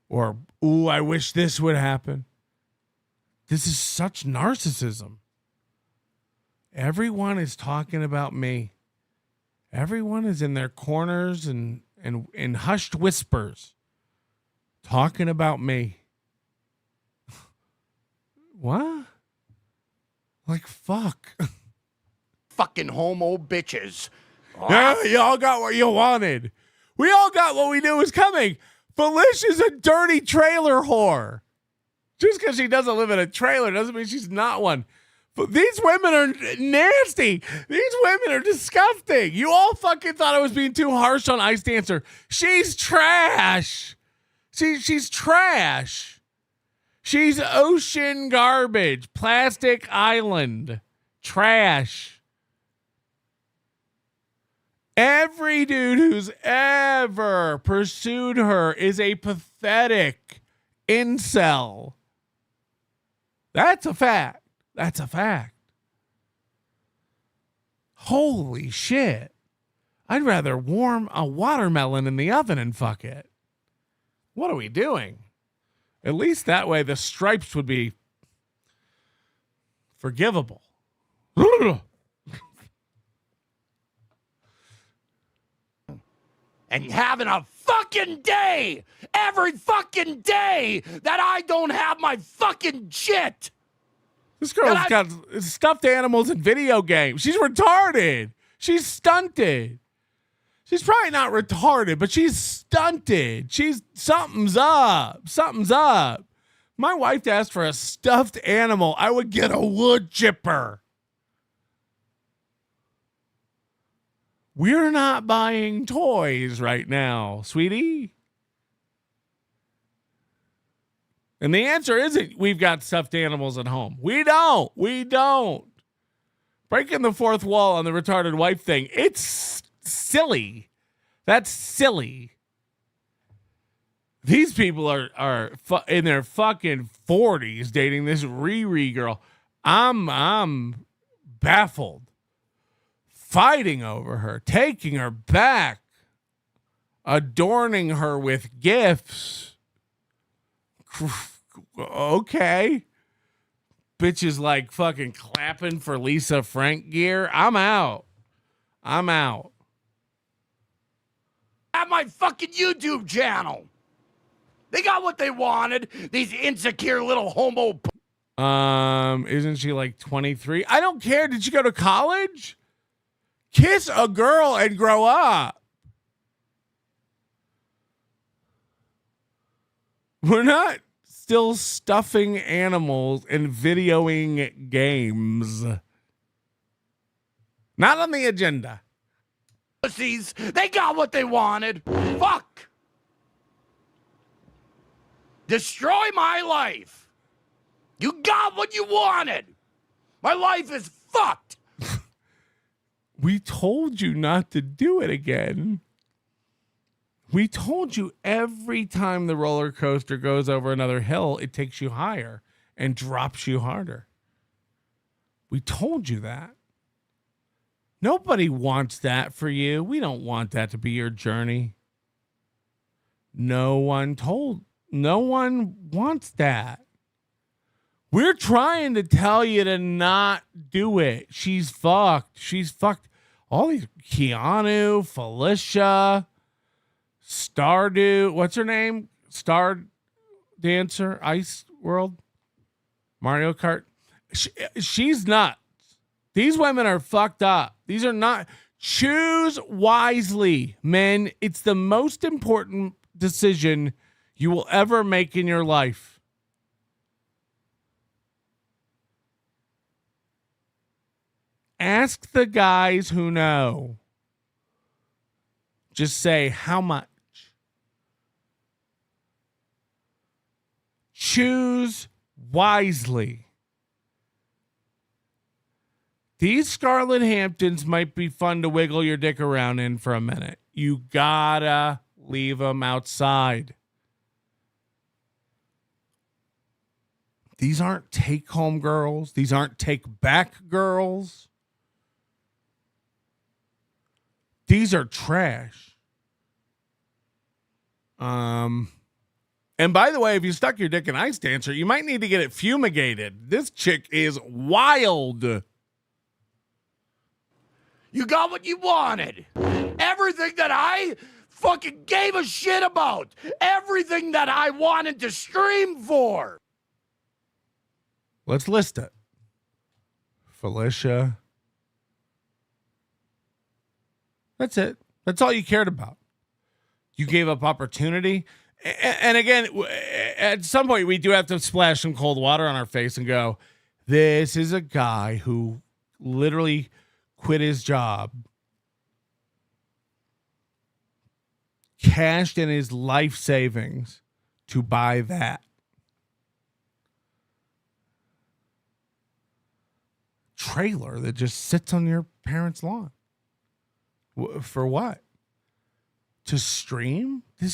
Or, ooh, I wish this would happen. This is such narcissism. Everyone is talking about me. Everyone is in their corners and in hushed whispers talking about me. What? Like, fuck. Fucking homo bitches. Yeah, you all got what you wanted. We all got what we knew was coming. Felicia's a dirty trailer whore. Just because she doesn't live in a trailer doesn't mean she's not one. But these women are nasty. These women are disgusting. You all fucking thought I was being too harsh on Ice Dancer. She's trash. She's trash. She's ocean garbage. Plastic island. Trash. Every dude who's ever pursued her is a pathetic incel. That's a fact. That's a fact. Holy shit. I'd rather warm a watermelon in the oven and fuck it. What are we doing? At least that way the stripes would be forgivable. And having a fucking day every fucking day that I don't have my fucking shit. This girl's got stuffed animals in video games. She's retarded. She's stunted. She's probably not retarded, but she's stunted. Something's up. Something's up. My wife asked for a stuffed animal. I would get a wood chipper. We're not buying toys right now, sweetie. And the answer isn't we've got stuffed animals at home. We don't. Breaking the fourth wall on the retarded wife thing. It's silly. That's silly. These people are in their fucking 40s dating this Riri girl. I'm baffled. Fighting over her, taking her back, adorning her with gifts. Okay. Bitches like fucking clapping for Lisa Frank gear. I'm out. At my fucking YouTube channel. They got what they wanted. These insecure little homo. Isn't she like 23? I don't care. Did she go to college? Kiss a girl and grow up. We're not still stuffing animals and videoing games. Not on the agenda. They got what they wanted. Fuck. Destroy my life. You got what you wanted. My life is fucked. We told you not to do it again. We told you every time the roller coaster goes over another hill, it takes you higher and drops you harder. We told you that. Nobody wants that for you. We don't want that to be your journey. No one wants that. We're trying to tell you to not do it. She's fucked. all these Keanu, Felicia, Stardew, what's her name? Star Dancer, Ice World, Mario Kart. She's nuts. These women are fucked up. These are not. Choose wisely, men. It's the most important decision you will ever make in your life. Ask the guys who know. Just say, how much? Choose wisely. These Scarlet Hamptons might be fun to wiggle your dick around in for a minute. You gotta leave them outside. These aren't take-home girls. These aren't take-back girls. These are trash. And by the way, if you stuck your dick in Ice Dancer, you might need to get it fumigated. This chick is wild. You got what you wanted. Everything that I fucking gave a shit about. Everything that I wanted to stream for. Let's list it. Felicia. That's it. That's all you cared about. You gave up opportunity. And again, at some point, we do have to splash some cold water on our face and go, this is a guy who literally quit his job, cashed in his life savings to buy that. Trailer that just sits on your parents' lawn. For what? To stream? The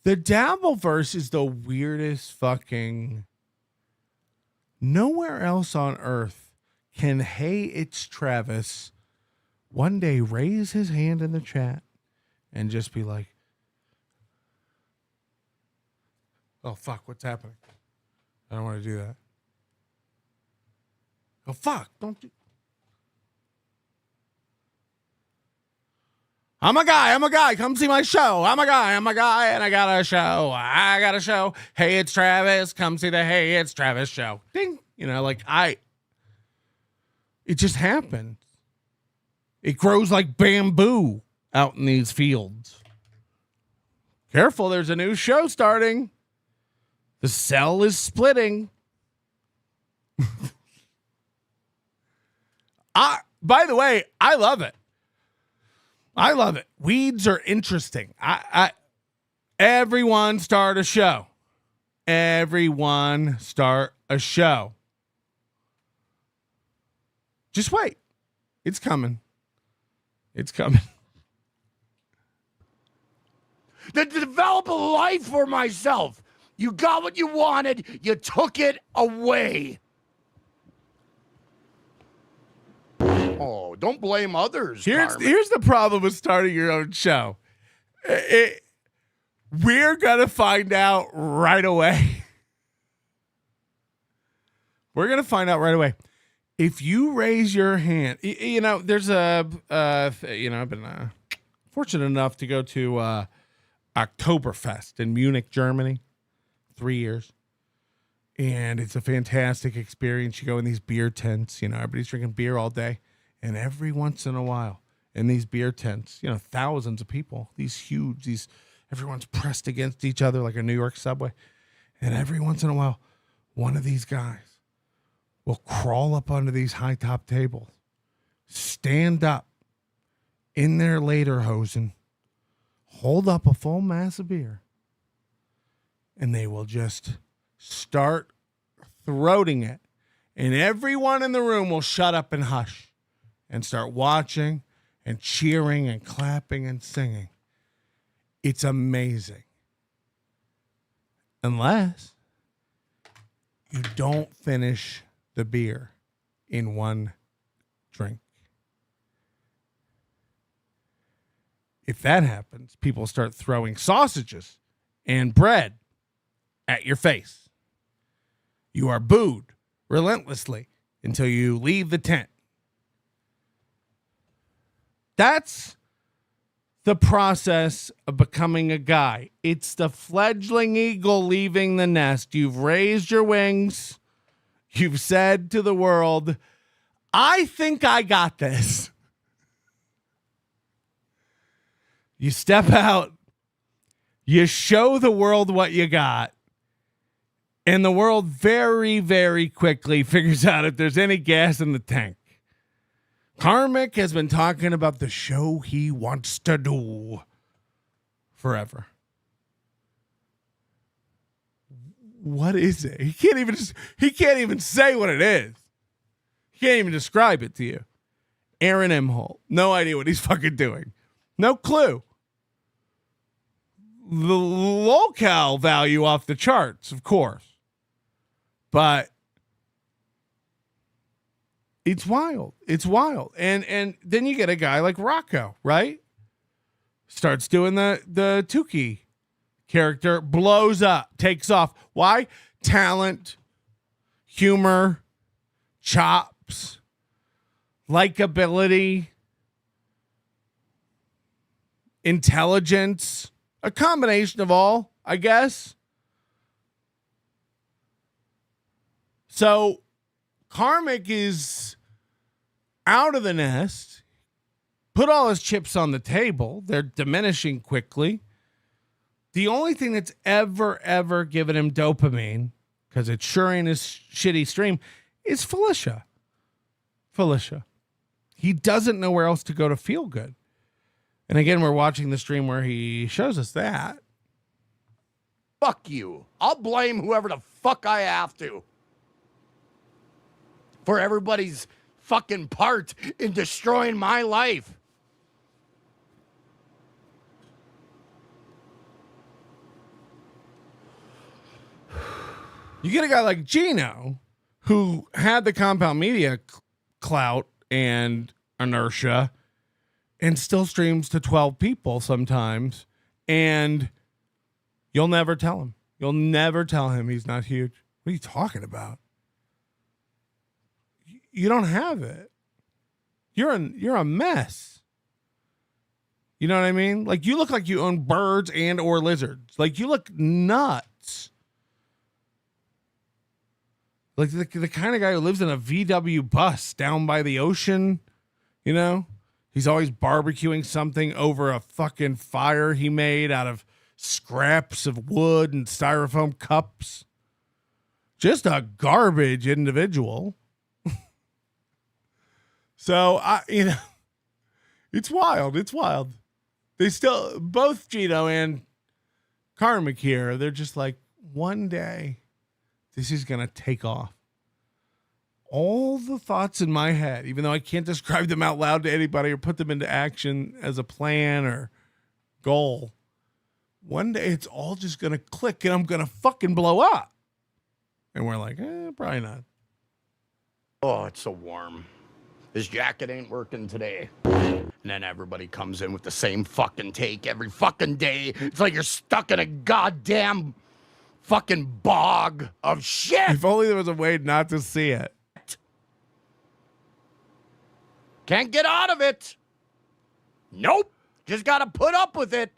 Dabbleverse is the weirdest fucking. Nowhere else on earth can Hey It's Travis one day raise his hand in the chat and just be like, oh fuck, what's happening? I don't want to do that. Oh fuck, don't do. I'm a guy. Come see my show. I'm a guy, and I got a show. Hey, it's Travis. Come see the Hey, it's Travis show. Ding. You know, it just happens. It grows like bamboo out in these fields. Careful, there's a new show starting. The cell is splitting. By the way, I love it. Weeds are interesting. Everyone start a show. Just wait. It's coming. To develop a life for myself. You got what you wanted. You took it away. Oh, don't blame others. Here's the problem with starting your own show. We're going to find out right away. If you raise your hand, there's I've been fortunate enough to go to Oktoberfest in Munich, Germany, 3 years. And it's a fantastic experience. You go in these beer tents, everybody's drinking beer all day. And every once in a while, in these beer tents, thousands of people, everyone's pressed against each other like a New York subway. And every once in a while, one of these guys will crawl up onto these high top tables, stand up in their lederhosen, hold up a full mass of beer, and they will just start throating it. And everyone in the room will shut up and hush and start watching and cheering and clapping and singing. It's amazing. Unless you don't finish the beer in one drink. If that happens, people start throwing sausages and bread at your face. You are booed relentlessly until you leave the tent. That's the process of becoming a guy. It's the fledgling eagle leaving the nest. You've raised your wings. You've said to the world, I think I got this. You step out. You show the world what you got. And the world very, very quickly figures out if there's any gas in the tank. Karmic has been talking about the show he wants to do forever. What is it? He can't even say what it is. He can't even describe it to you. Aaron M. Holt. No idea what he's fucking doing. No clue. The locale value off the charts, of course. But it's wild. It's wild. And then you get a guy like Rocco, right? Starts doing the Tukey character, blows up, takes off. Why? Talent, humor, chops, likability, intelligence, a combination of all, I guess. So Karmic is out of the nest, put all his chips on the table. They're diminishing quickly. The only thing that's ever given him dopamine, because it's sure in his shitty stream, is Felicia. He doesn't know where else to go to feel good. And again, we're watching the stream where he shows us that. Fuck you. I'll blame whoever the fuck I have to for everybody's fucking part in destroying my life. You get a guy like Gino, who had the compound media clout and inertia, and still streams to 12 people sometimes, and you'll never tell him. You'll never tell him he's not huge. What are you talking about? You don't have it. You're a mess. You know what I mean? Like, you look like you own birds and or lizards. Like, you look nuts. Like the kind of guy who lives in a VW bus down by the ocean, you know? He's always barbecuing something over a fucking fire he made out of scraps of wood and styrofoam cups. Just a garbage individual. So, it's wild. It's wild. They still, both Gino and Karmic here, they're just like, one day this is going to take off. All the thoughts in my head, even though I can't describe them out loud to anybody or put them into action as a plan or goal, one day it's all just going to click and I'm going to fucking blow up. And we're like, probably not. Oh, it's so warm. This jacket ain't working today. And then everybody comes in with the same fucking take every fucking day. It's like you're stuck in a goddamn fucking bog of shit. If only there was a way not to see it. Can't get out of it. Nope. Just gotta put up with it.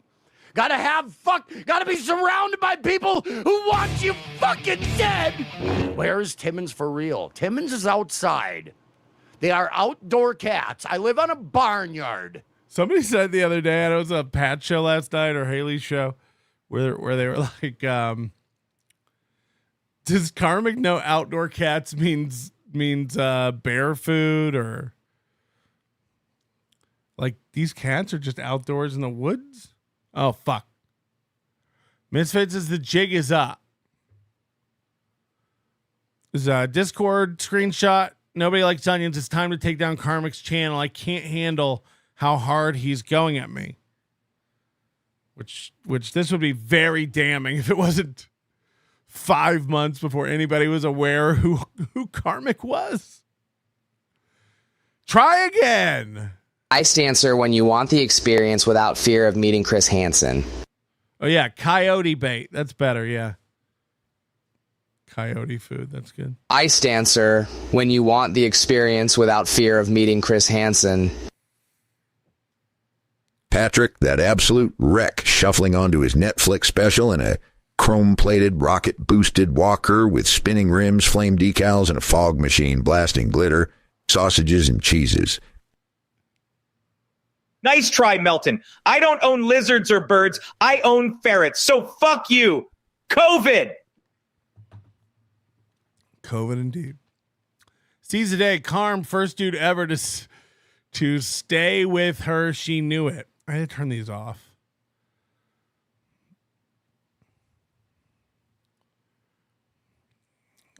Gotta be surrounded by people who want you fucking dead. Where's Timmons for real? Timmons is outside. They are outdoor cats. I live on a barnyard. Somebody said the other day, it was a Pat show last night or Haley's show, where they were like, does Karmic know outdoor cats means bear food, or like these cats are just outdoors in the woods? Oh, fuck. Misfits says the jig is up. There's a Discord screenshot. Nobody likes onions. It's time to take down Karmic's channel. I can't handle how hard he's going at me. Which this would be very damning if it wasn't 5 months before anybody was aware who Karmic was. Try again. Ice dancer when you want the experience without fear of meeting Chris Hansen. Oh yeah, coyote bait. That's better, yeah. Coyote food, that's good. Ice dancer when you want the experience without fear of meeting Chris Hansen. Patrick, that absolute wreck, shuffling onto his Netflix special in a chrome-plated, rocket-boosted walker with spinning rims, flame decals, and a fog machine blasting glitter, sausages, and cheeses. Nice try, Melton. I don't own lizards or birds. I own ferrets. So fuck you. COVID. COVID indeed. Sees the day. Carm, first dude ever to stay with her. She knew it. I had to turn these off.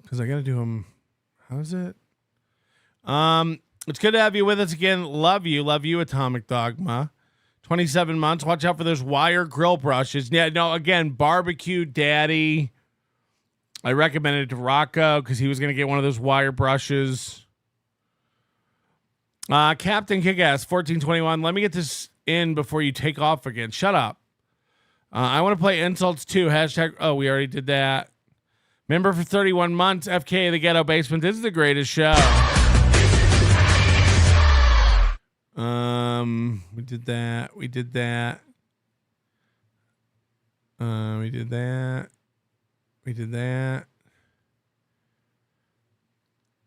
Because I got to do them. How's it? It's good to have you with us again. Love you, Atomic Dogma. 27 months. Watch out for those wire grill brushes. Yeah, no, again, Barbecue Daddy. I recommended it to Rocco because he was going to get one of those wire brushes. Captain Kickass 1421. Let me get this in before you take off again. Shut up. I want to play Insults too. Hashtag. Oh, we already did that. Member for 31 months. FK the Ghetto Basement. This is the greatest show. We did that. We did that. We did that. We did that.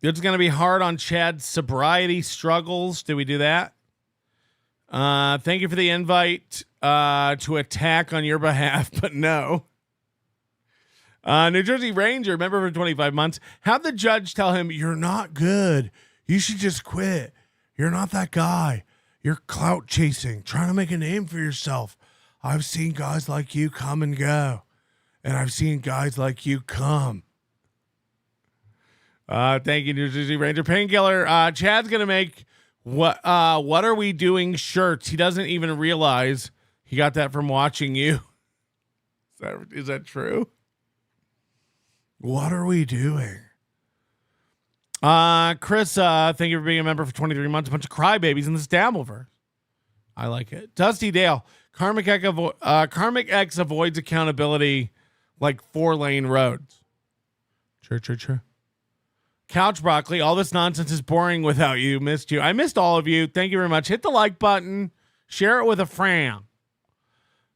It's going to be hard on Chad's sobriety struggles. Did we do that? Thank you for the invite to attack on your behalf, but no. New Jersey Ranger, member for 25 months. Have the judge tell him, you're not good. You should just quit. You're not that guy. You're clout chasing, trying to make a name for yourself. I've seen guys like you come and go. And I've seen guys like you come. Thank you, New Jersey Ranger. Painkiller. Chad's going to make what are we doing shirts. He doesn't even realize he got that from watching you. Is that true? What are we doing? Chris, thank you for being a member for 23 months. A bunch of crybabies in this Dabbleverse. I like it. Dusty Dale. KarmicX avoids accountability like 4-lane roads. True. Couch Broccoli. All this nonsense is boring without you. Missed you. I missed all of you. Thank you very much. Hit the like button. Share it with a friend.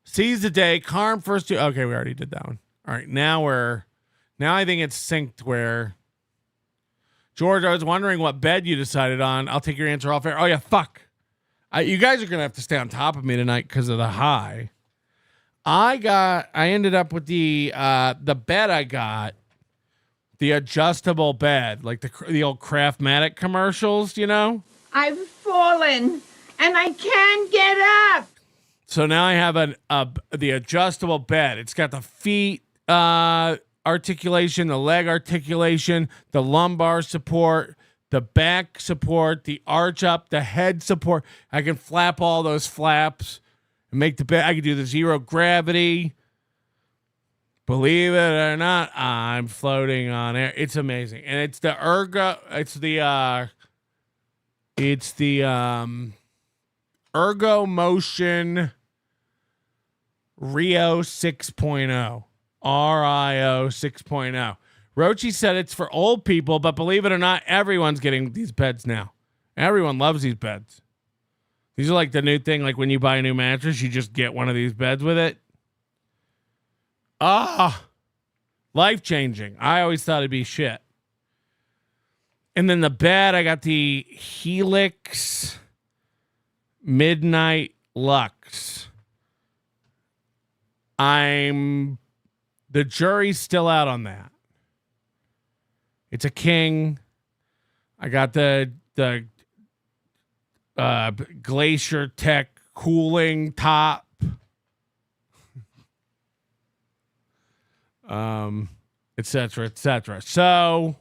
Seize the day. Carm first two. Okay, we already did that one. All right, now I think it's synced where George, I was wondering what bed you decided on. I'll take your answer off air. Oh yeah, fuck. You guys are gonna have to stay on top of me tonight because of the high. I ended up with the bed I got, the adjustable bed, like the old Craftmatic commercials, you know? I've fallen and I can't get up. So now I have the adjustable bed. It's got the feet articulation, the leg articulation, the lumbar support, the back support, the arch up, the head support. I can flap all those flaps and make the bed. I can do the zero gravity. Believe it or not, I'm floating on air. It's amazing. And it's the Ergo Motion Rio 6.0. RIO 6.0. Rochi said it's for old people, but believe it or not, everyone's getting these beds now. Everyone loves these beds. These are like the new thing. Like when you buy a new mattress, you just get one of these beds with it. Life-changing. I always thought it'd be shit. And then the bed, I got the Helix Midnight Lux. The jury's still out on that. It's a king. I got the Glacier Tech cooling top. Et cetera, et cetera. So,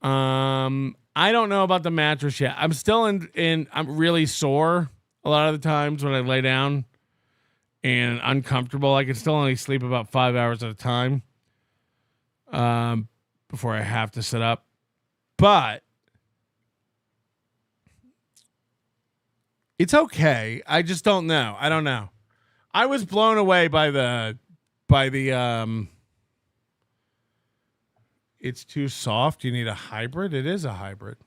I don't know about the mattress yet. I'm still I'm really sore a lot of the times when I lay down and uncomfortable. I can still only sleep about 5 hours at a time, before I have to sit up. But it's okay. I just don't know. I don't know. I was blown away by the it's too soft. You need a hybrid. It is a hybrid.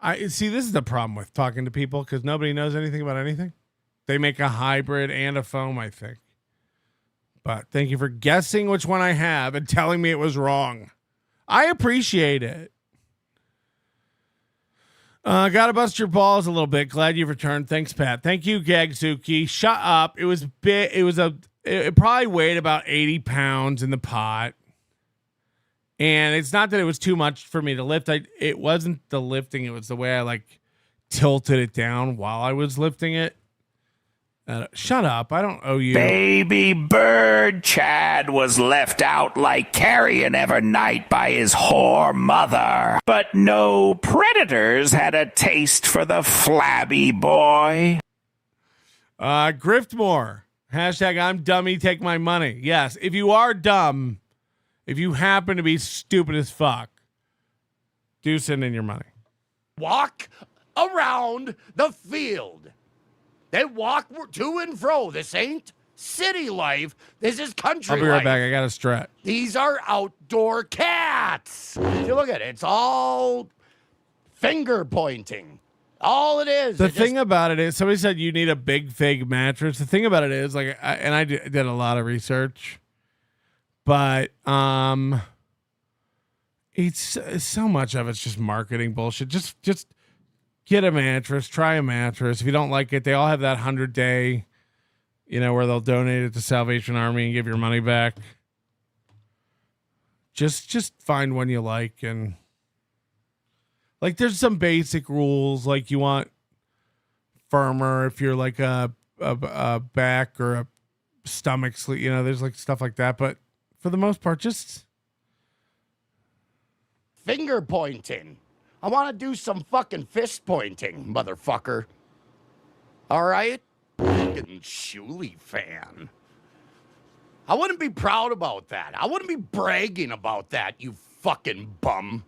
I see. This is the problem with talking to people because nobody knows anything about anything. They make a hybrid and a foam, I think. But thank you for guessing which one I have and telling me it was wrong. I appreciate it. Gotta bust your balls a little bit. Glad you've returned. Thanks, Pat. Thank you, Gagzuki. Shut up. It was big. It probably weighed about 80 pounds in the pot. And it's not that it was too much for me to lift. It wasn't the lifting. It was the way I like tilted it down while I was lifting it. Shut up. I don't owe you. Baby bird Chad was left out like carrion every night by his whore mother. But no predators had a taste for the flabby boy. Griftmore. Hashtag I'm dummy, take my money. Yes, if you are dumb, if you happen to be stupid as fuck, do send in your money. Walk around the field. They walk to and fro. This ain't city life. This is country life. I'll be right back. I got to stretch. These are outdoor cats. You look at it. It's all finger pointing. All it is. The thing about it is, somebody said you need a big fig mattress. The thing about it is, like, I did a lot of research, but it's so much of it's just marketing bullshit. Just get a mattress, try a mattress. If you don't like it, they all have that 100-day, where they'll donate it to Salvation Army and give your money back. Just find one you like, and like there's some basic rules, like you want firmer if you're like a back or a stomach sleep, there's like stuff like that, but for the most part, just finger pointing. I want to do some fucking fist pointing, motherfucker. All right? Fucking Shuley fan. I wouldn't be proud about that. I wouldn't be bragging about that, you fucking bum.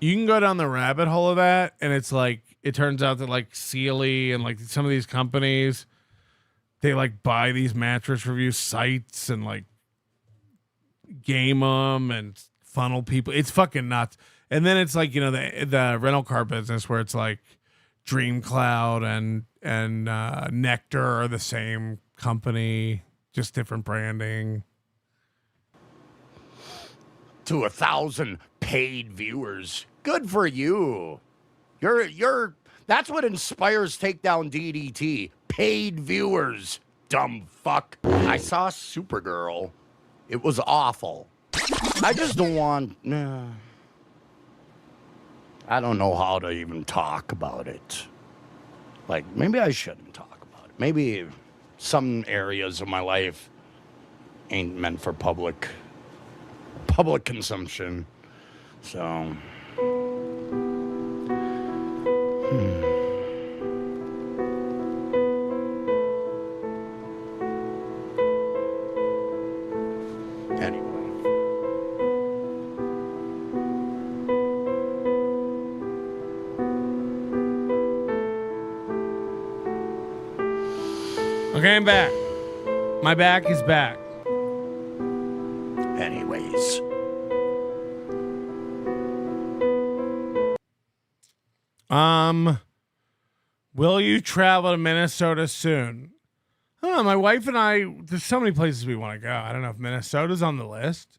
You can go down the rabbit hole of that, and it's like, it turns out that like Sealy and like some of these companies, they like buy these mattress review sites and like game them and funnel people. It's fucking nuts. And then it's like, the rental car business where it's like Dream Cloud and Nectar are the same company, just different branding. To 1,000 paid viewers. Good for you. You're that's what inspires Takedown DDT. Paid viewers. Dumb fuck. I saw Supergirl. It was awful. I just don't want... I don't know how to even talk about it. Like, maybe I shouldn't talk about it. Maybe some areas of my life ain't meant for public consumption. So... Anyway. Okay, I'm back. My back is back. Anyways. Will you travel to Minnesota soon? I don't know. My wife and I, there's so many places we want to go. I don't know if Minnesota's on the list.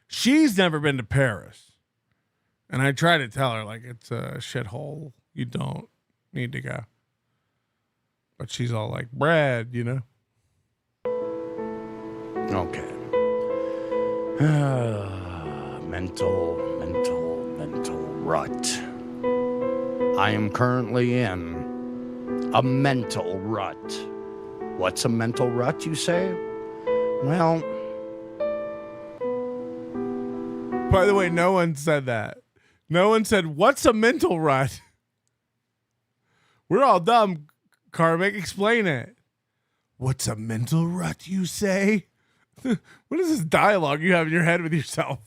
She's never been to Paris. And I try to tell her, like, it's a shithole. You don't need to go. But she's all like, Brad, Okay. Mental rut. I am currently in a mental rut. What's a mental rut, you say? Well... By the way, no one said that. No one said, what's a mental rut? We're all dumb. Karmic, explain it. What's a mental rut, you say? What is this dialogue you have in your head with yourself?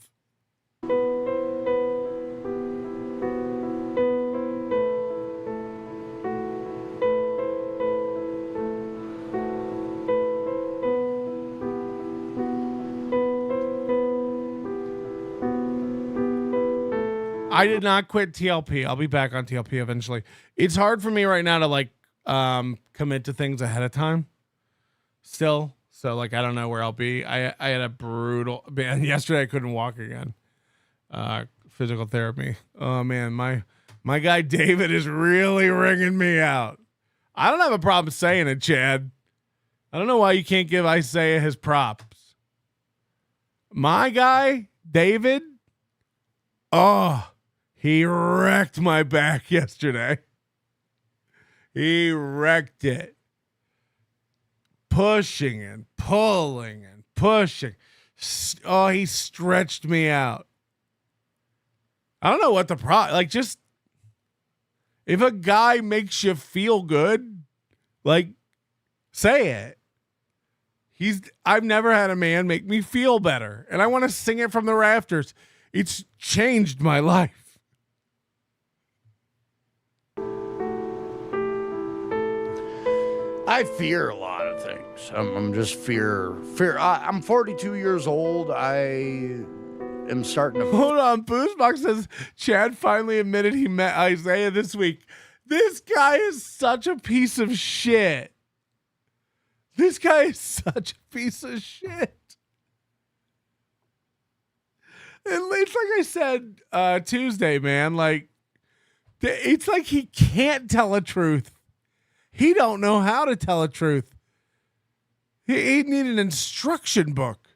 I did not quit TLP. I'll be back on TLP eventually. It's hard for me right now to like commit to things ahead of time still. So like, I don't know where I'll be. I had a brutal, man, yesterday I couldn't walk again. Physical therapy. Oh man, my guy David is really ringing me out. I don't have a problem saying it, Chad. I don't know why you can't give Isaiah his props. My guy, David, he wrecked my back yesterday. He wrecked it. Pushing and pulling and pushing. Oh, he stretched me out. I don't know what the problem, like, just if a guy makes you feel good, like, say it. I've never had a man make me feel better, and I want to sing it from the rafters. It's changed my life. I fear a lot of things. I'm just fear. I'm 42 years old. I am starting to. Hold on. Boozbox says Chad finally admitted he met Isaiah this week. This guy is such a piece of shit. This guy is such a piece of shit. And it's like I said Tuesday, man. Like, it's like he can't tell a truth. He don't know how to tell a truth. He need an instruction book.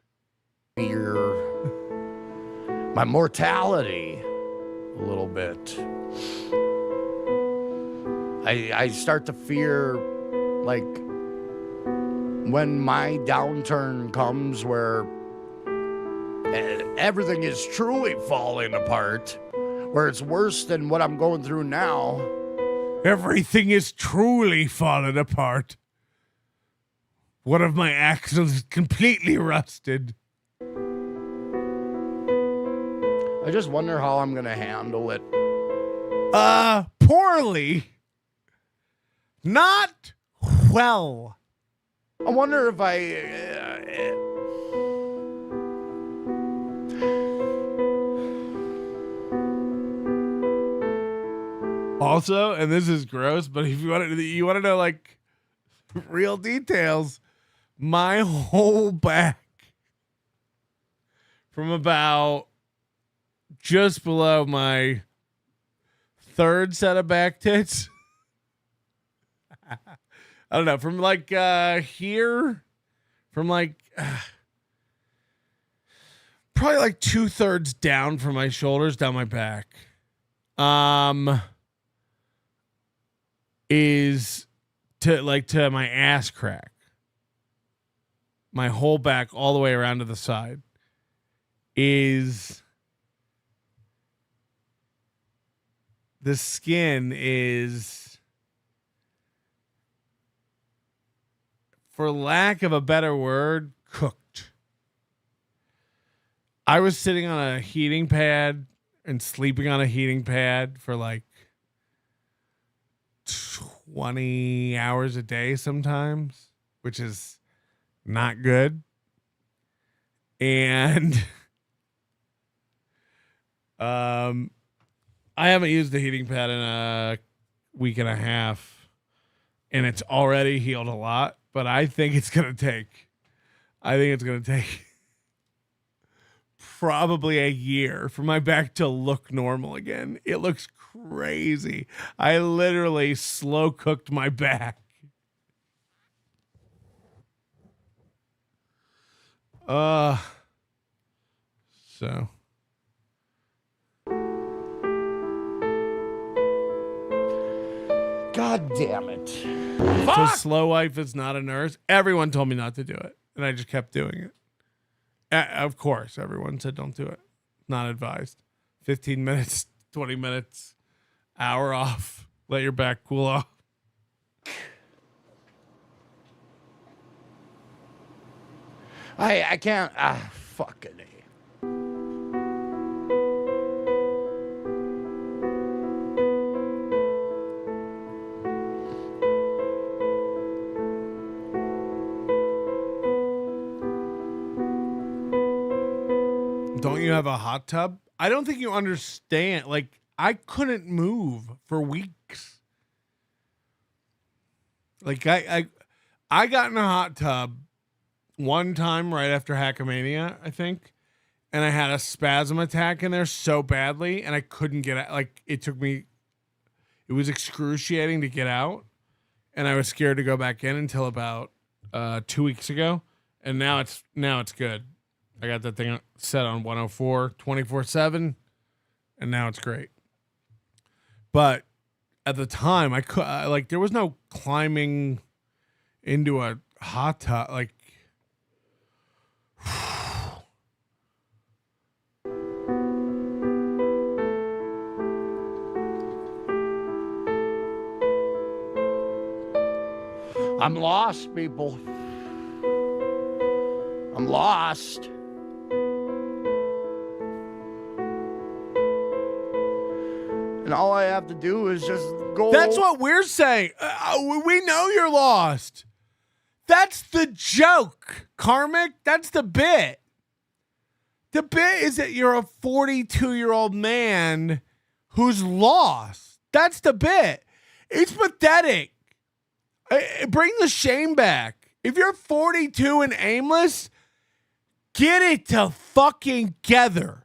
Fear my mortality a little bit. I start to fear, like, when my downturn comes where everything is truly falling apart, where it's worse than what I'm going through now. Everything is truly falling apart. One of my axles is completely rusted. I just wonder how I'm going to handle it. Poorly. Not well. I wonder if Also, and this is gross, but if you want to know like real details, my whole back from about just below my third set of back tits. I don't know, from like here, from like probably like 2/3 down from my shoulders down my back. Is to my ass crack. My whole back all the way around to the side is the skin is, for lack of a better word, cooked. I was sitting on a heating pad and sleeping on a heating pad for like 20 hours a day sometimes, which is not good. And I haven't used the heating pad in a week and a half, and it's already healed a lot, but I think it's going to take probably a year for my back to look normal again. It looks crazy. I literally slow cooked my back. So God damn it. So Slow Wife is not a nurse. Everyone told me not to do it, and I just kept doing it. Of course, everyone said don't do it. Not advised. 15 minutes, 20 minutes, hour off. Let your back cool off. I can't. Fucking A. Don't you have a hot tub? I don't think you understand. Like, I couldn't move for weeks. Like, I got in a hot tub one time right after Hackamania, I think, and I had a spasm attack in there so badly, and I couldn't get out. Like, it was excruciating to get out, and I was scared to go back in until about 2 weeks ago, and now it's good. I got that thing set on 104 24/7, and now it's great. But at the time, there was no climbing into a hot tub. Like, I'm lost, people. I'm lost. And all I have to do is just go. That's what we're saying. We know you're lost. That's the joke, Karmic. That's the bit. The bit is that you're a 42-year-old man who's lost. That's the bit. It's pathetic. Bring the shame back. If you're 42 and aimless, get it to fucking together.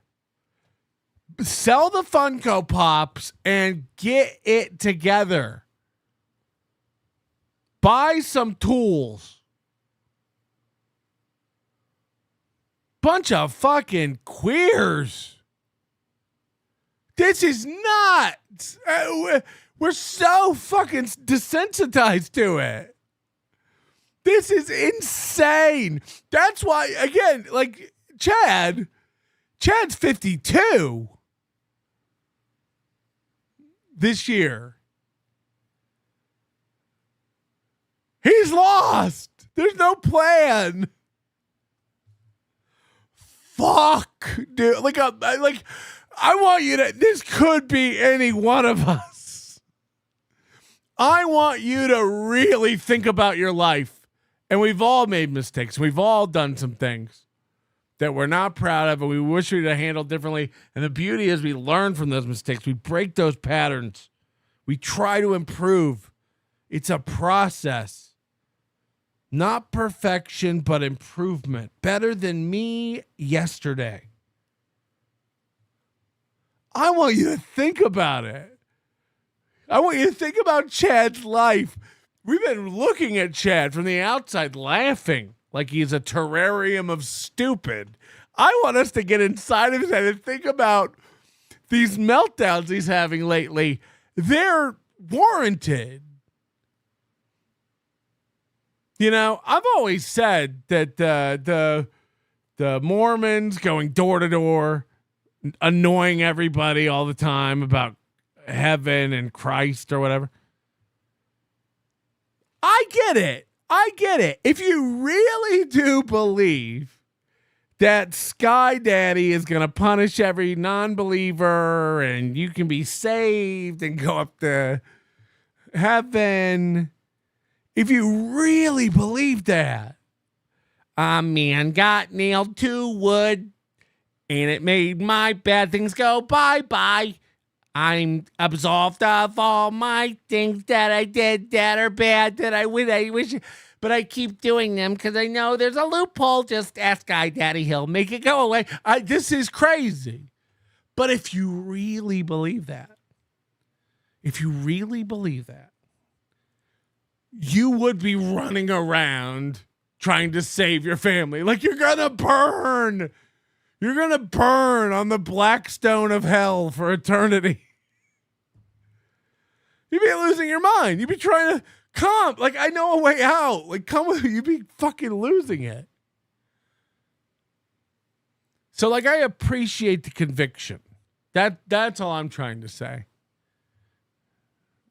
Sell the Funko Pops and get it together. Buy some tools. Bunch of fucking queers. This is nuts. We're so fucking desensitized to it. This is insane. That's why, again, like, Chad's 52 this year. He's lost. There's no plan. Fuck, dude. Like, I want you to, this could be any one of us. I want you to really think about your life. And we've all made mistakes. We've all done some things that we're not proud of and we wish we'd have handled differently. And the beauty is we learn from those mistakes. We break those patterns. We try to improve. It's a process. Not perfection, but improvement. Better than me yesterday. I want you to think about it. I want you to think about Chad's life. We've been looking at Chad from the outside, laughing like he's a terrarium of stupid. I want us to get inside of his head and think about these meltdowns he's having lately. They're warranted. You know, I've always said that the Mormons going door to door, annoying everybody all the time about heaven and Christ or whatever. I get it. If you really do believe that Sky Daddy is going to punish every non-believer and you can be saved and go up to heaven, if you really believe that, a man got nailed to wood and it made my bad things go bye-bye. I'm absolved of all my things that I did that are bad, that I wish, but I keep doing them because I know there's a loophole. Just ask Guy Daddy, he'll make it go away. This is crazy. But if you really believe that, you would be running around trying to save your family. Like, you're going to burn. You're going to burn on the black stone of hell for eternity. You'd be losing your mind. You'd be trying to come. Like, I know a way out. Like, come with me. You'd be fucking losing it. So, like, I appreciate the conviction. That's all I'm trying to say.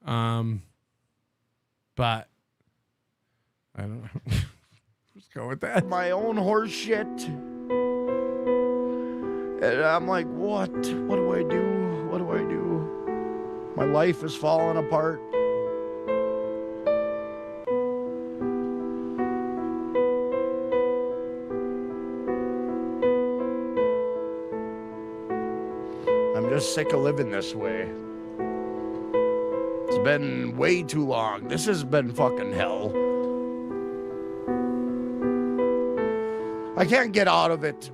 But I don't know. Just go with that. My own horse shit. And I'm like, what? What do I do? What do I do? My life is falling apart. just sick of living this way. It's been way too long. This has been fucking hell. I can't get out of it.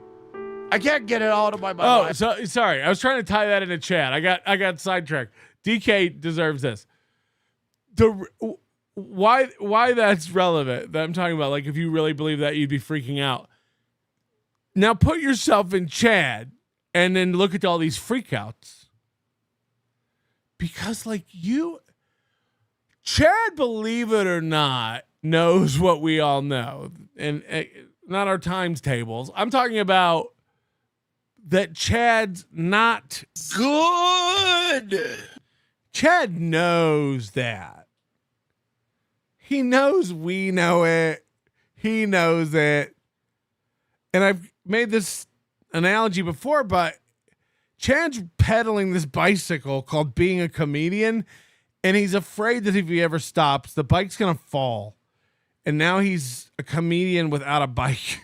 I can't get it out of my mind. Oh, so sorry. I was trying to tie that into chat. I got sidetracked. DK deserves this. Why that's relevant that I'm talking about, like if you really believe that, you'd be freaking out. Now put yourself in Chad and then look at all these freakouts. Because like Chad, believe it or not, knows what we all know. And not our times tables. I'm talking about that Chad's not good. Chad knows that. He knows we know it. He knows it. And I've made this analogy before, but Chad's pedaling this bicycle called being a comedian, and he's afraid that if he ever stops, the bike's going to fall. And now he's a comedian without a bike.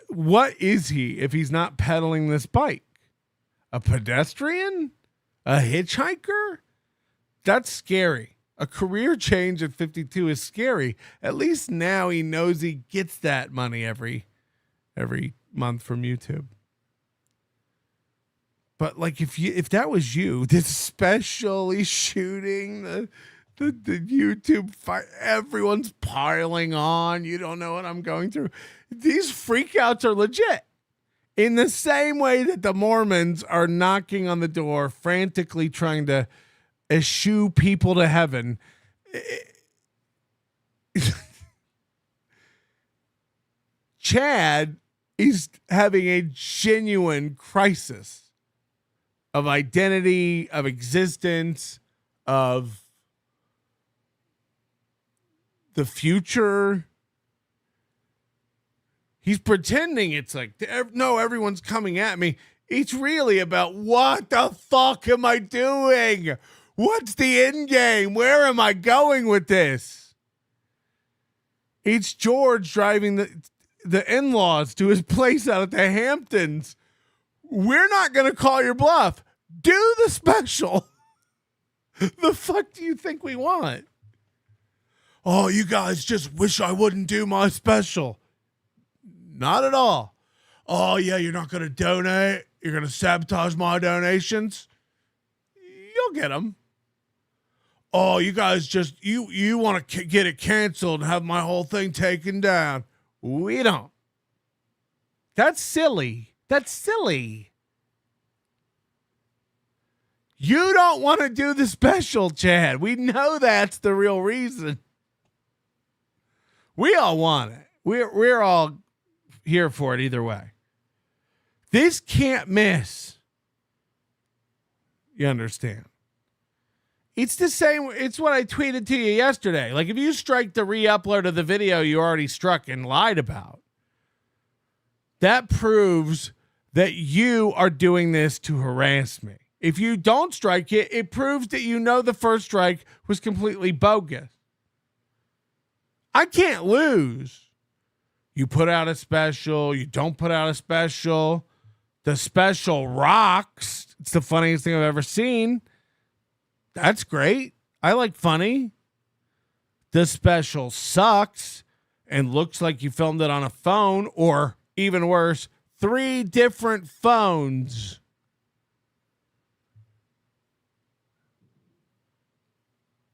What is he if he's not pedaling this bike? A pedestrian? A hitchhiker? That's scary. A career change at 52 is scary. At least now he knows he gets that money every month from YouTube. But like if that was you, especially shooting the YouTube fight, everyone's piling on. You don't know what I'm going through. These freakouts are legit. In the same way that the Mormons are knocking on the door, frantically trying to eschew people to heaven. Chad is having a genuine crisis of identity, of existence, of the future. He's pretending it's like, no, everyone's coming at me. It's really about what the fuck am I doing? What's the end game? Where am I going with this? It's George driving the in-laws to his place out at the Hamptons. We're not going to call your bluff. Do the special. The fuck do you think we want? Oh, you guys just wish I wouldn't do my special. Not at all. Oh, yeah, you're not going to donate? You're going to sabotage my donations? You'll get them. Oh, you guys just, you want to get it canceled and have my whole thing taken down. We don't. That's silly. That's silly. You don't want to do the special, Chad. We know that's the real reason. We all want it. We're all here for it either way. This can't miss. You understand? It's the same. It's what I tweeted to you yesterday. Like if you strike the re-upload of the video you already struck and lied about, that proves that you are doing this to harass me. If you don't strike it, it proves that you know the first strike was completely bogus. I can't lose. You put out a special, you don't put out a special. The special rocks. It's the funniest thing I've ever seen. That's great. I like funny. The special sucks and looks like you filmed it on a phone, or even worse, 3 different phones.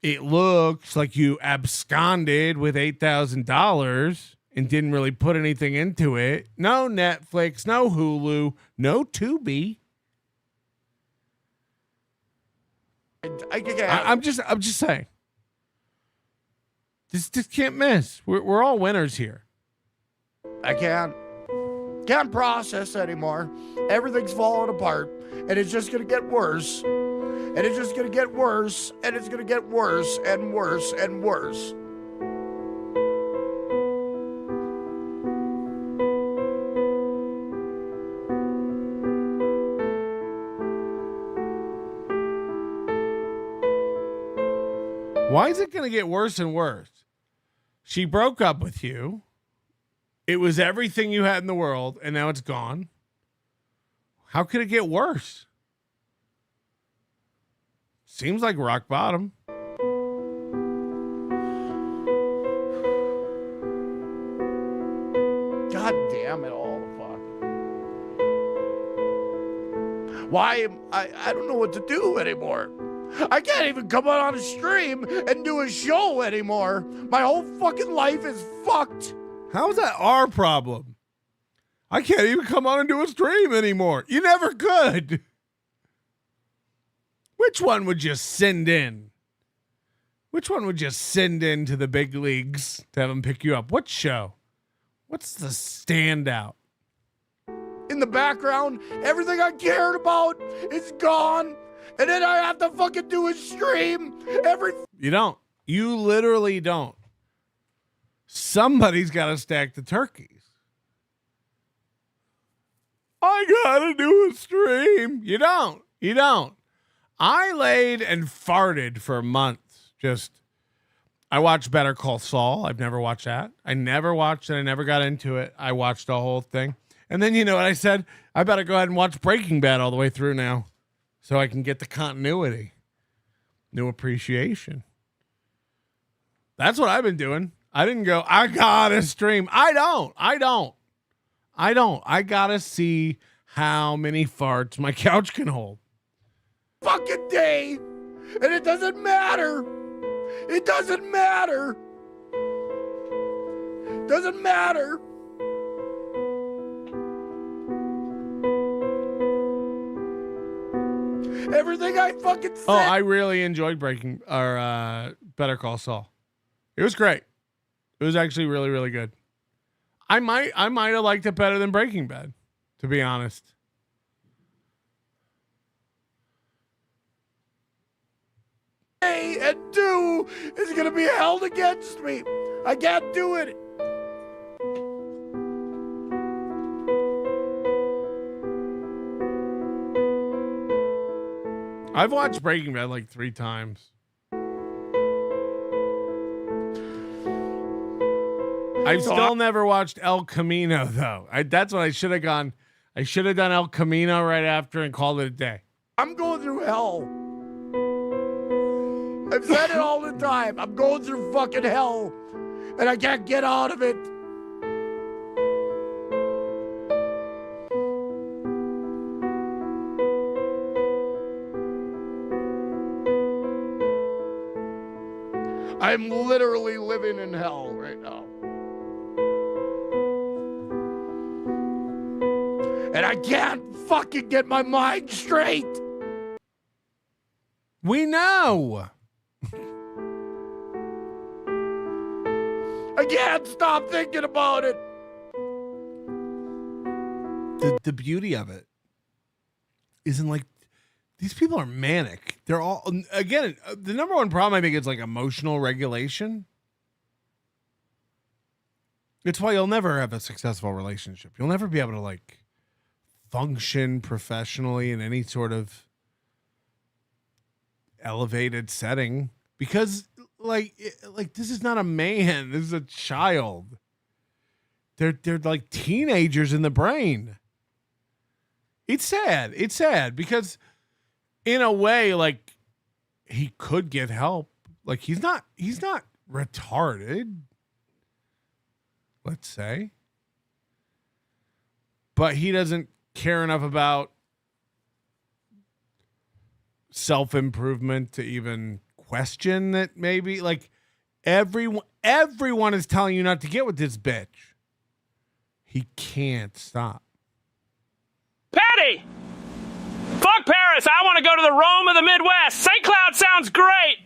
It looks like you absconded with $8,000 and didn't really put anything into it. No Netflix, no Hulu, no Tubi. I'm just saying. This can't miss. We're all winners here. I can't process anymore. Everything's falling apart, and it's just gonna get worse. And it's just gonna get worse, and it's gonna get worse and worse and worse. Why is it going to get worse and worse? She broke up with you. It was everything you had in the world, and now it's gone. How could it get worse? Seems like rock bottom. God damn it all, fuck. Why I don't know what to do anymore. I can't even come out on a stream and do a show anymore. My whole fucking life is fucked. How is that our problem? I can't even come on and do a stream anymore. You never could. Which one would you send in? Which one would you send in to the big leagues to have them pick you up? What show? What's the standout? In the background, everything I cared about is gone. And then I have to fucking do a stream every... You don't. You literally don't. Somebody's got to stack the turkeys. I gotta do a stream. You don't. You don't. I laid and farted for months. I watched Better Call Saul. I've never watched that. I never watched it. I never got into it. I watched the whole thing. And then you know what I said? I better go ahead and watch Breaking Bad all the way through now so I can get the continuity. New appreciation. That's what I've been doing. I didn't go, I gotta stream. I don't. I gotta see how many farts my couch can hold. Fucking day. And it doesn't matter. It doesn't matter. Doesn't matter. Everything I fucking said. Oh, I really enjoyed Better Call Saul. It was great. It was actually really, really good. I might have liked it better than Breaking Bad, to be honest. A and 2 is going to be held against me. I can't do it. I've watched Breaking Bad like 3 times. I've still never watched El Camino, though. That's what I should have gone. I should have done El Camino right after and called it a day. I'm going through hell. I've said it all the time. I'm going through fucking hell, and I can't get out of it. I'm literally living in hell right now. And I can't fucking get my mind straight. We know. I can't stop thinking about it. The beauty of it isn't like these people are manic. They're all, again, the number one problem I think is like emotional regulation. It's why you'll never have a successful relationship. You'll never be able to like function professionally in any sort of elevated setting because like this is not a man. This is a child. They're like teenagers in the brain. It's sad. It's sad because in a way, like he could get help. Like he's not retarded, let's say. But he doesn't care enough about self-improvement to even question that maybe like everyone is telling you not to get with this bitch. He can't stop. Patty! Fuck Paris! I want to go to the Rome of the Midwest! St. Cloud sounds great!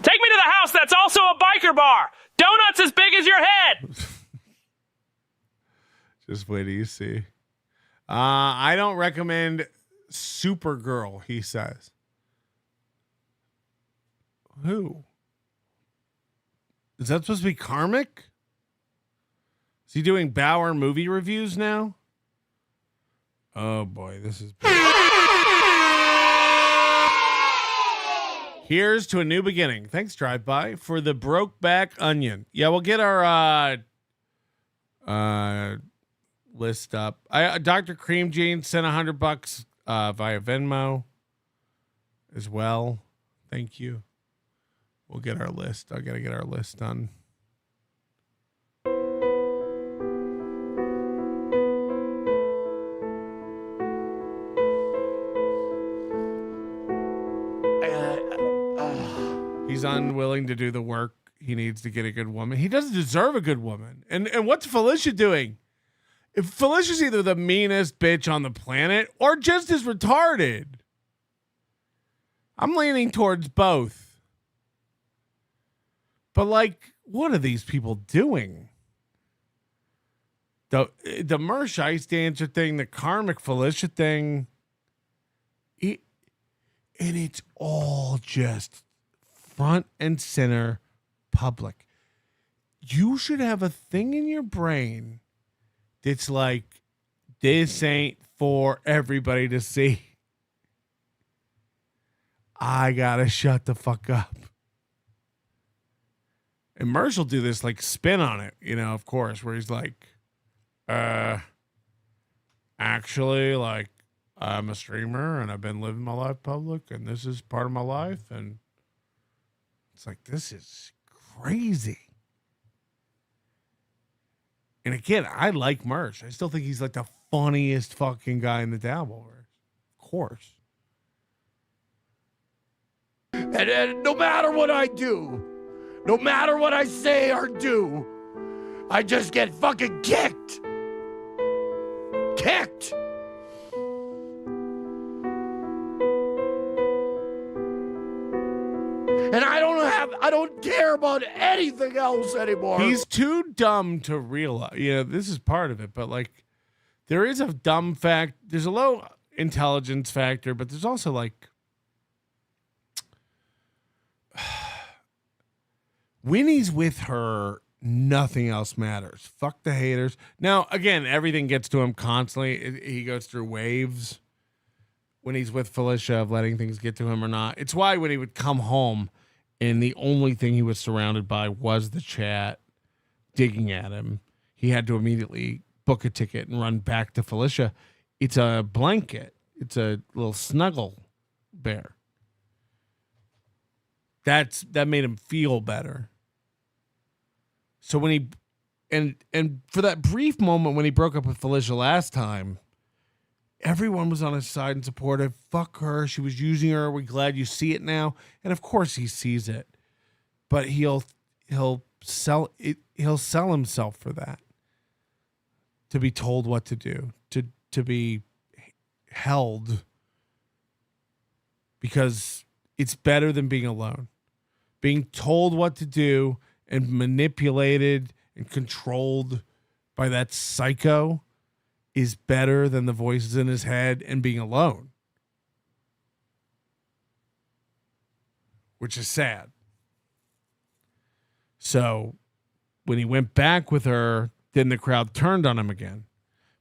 Take me to the house that's also a biker bar! Donuts as big as your head! Just wait till you see. I don't recommend Supergirl, he says. Who? Is that supposed to be Karmic? Is he doing Bauer movie reviews now? Oh boy, this is Here's to a new beginning. Thanks, Drive By, for the Brokeback Onion. Yeah, we'll get our list up. Dr. Cream Jeans sent $100 via Venmo as well. Thank you. We'll get our list. I got to get our list done. He's unwilling to do the work. He needs to get a good woman. He doesn't deserve a good woman. And what's Felicia doing? If Felicia's either the meanest bitch on the planet or just as retarded. I'm leaning towards both. But like, what are these people doing? The Mersh Ice Dancer thing, the Karmic Felicia thing. And it's all just front and center public. You should have a thing in your brain that's like, this ain't for everybody to see. I gotta shut the fuck up. And Mersh will do this like spin on it, of course, where he's like, actually, like, I'm a streamer and I've been living my life public and this is part of my life. And it's like, this is crazy. And again, I like Mersh. I still think he's like the funniest fucking guy in the Dabbleverse. Of course. And no matter what I do, no matter what I say or do, I just get fucking kicked. Kicked. And I don't care about anything else anymore. He's too dumb to realize, this is part of it, but like there is a dumb fact. There's a low intelligence factor, but there's also like, when he's with her, nothing else matters. Fuck the haters. Now, again, everything gets to him constantly. He goes through waves when he's with Felicia of letting things get to him or not. It's why when he would come home and the only thing he was surrounded by was the chat digging at him, he had to immediately book a ticket and run back to Felicia. It's a blanket. It's a little snuggle bear. That made him feel better. So when he and for that brief moment when he broke up with Felicia last time, everyone was on his side and supportive. Fuck her. She was using her. We're glad you see it now. And of course he sees it. But he'll sell himself for that. To be told what to do. To be held. Because it's better than being alone. Being told what to do and manipulated and controlled by that psycho is better than the voices in his head and being alone. Which is sad. So when he went back with her, then the crowd turned on him again.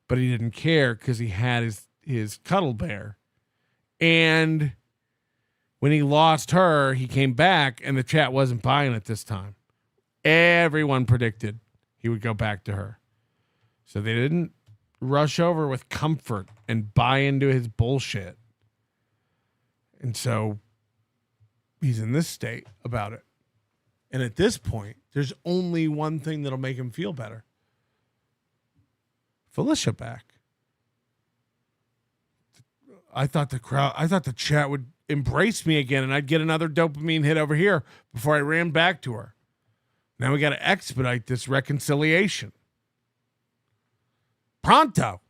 But he didn't care because he had his cuddle bear. And when he lost her, he came back and the chat wasn't buying it this time. Everyone predicted he would go back to her. So they didn't rush over with comfort and buy into his bullshit. And so he's in this state about it. And at this point, there's only one thing that'll make him feel better. Felicia back. I thought the chat would embrace me again and I'd get another dopamine hit over here before I ran back to her. Now we got to expedite this reconciliation. Pronto.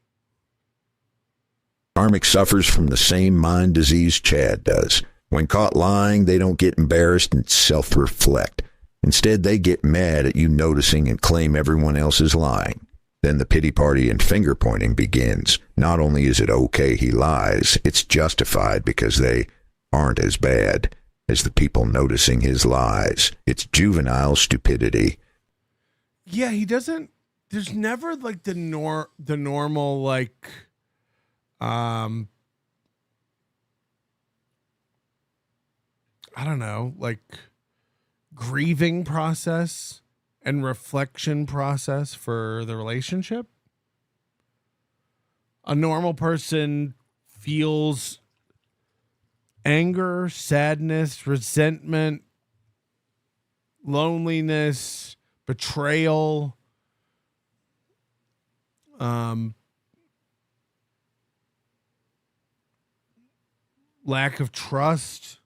Karmic suffers from the same mind disease Chad does. When caught lying, they don't get embarrassed and self-reflect. Instead, they get mad at you noticing and claim everyone else is lying. Then the pity party and finger pointing begins. Not only is it okay he lies, it's justified because they aren't as bad as the people noticing his lies. It's juvenile stupidity. Yeah, he doesn't. There's never like the normal like I don't know, like grieving process and reflection process for the relationship. A normal person feels anger, sadness, resentment, loneliness, betrayal, lack of trust,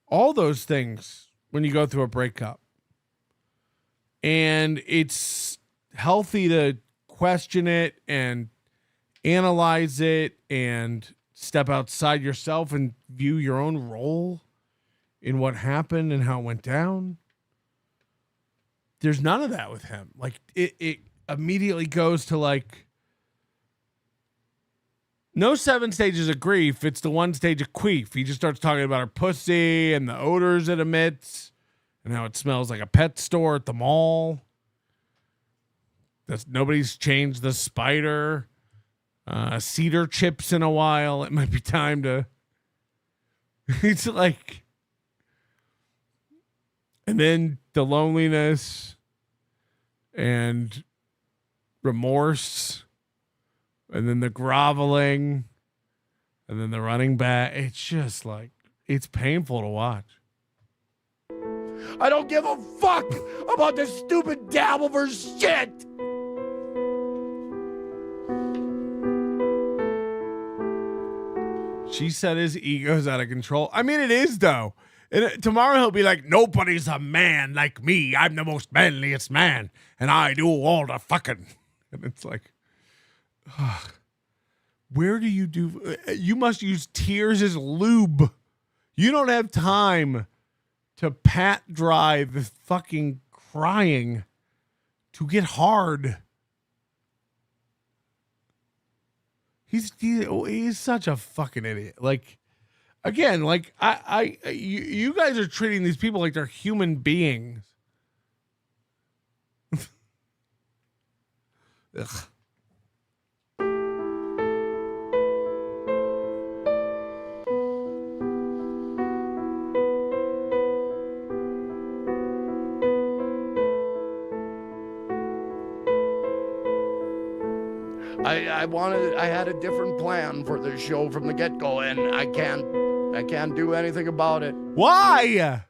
all those things when you go through a breakup. And it's healthy to question it and analyze it and step outside yourself and view your own role in what happened and how it went down. There's none of that with him. Like it immediately goes to like, no 7 stages of grief. It's the 1 stage of queef. He just starts talking about her pussy and the odors it emits and how it smells like a pet store at the mall. Nobody's changed the spider, cedar chips in a while. It might be time to. It's like, and then the loneliness and remorse. And then the groveling, and then the running back. It's just like, it's painful to watch. I don't give a fuck about this stupid Dabbleverse shit. She said his ego's out of control. I mean, it is, though. And tomorrow he'll be like, nobody's a man like me. I'm the most manliest man, and I do all the fucking. And it's like, where do you do? You must use tears as lube. You don't have time to pat dry the fucking crying to get hard. He's such a fucking idiot. Like, again, like you guys are treating these people like they're human beings. Ugh. I had a different plan for this show from the get-go, and I can't do anything about it. Why?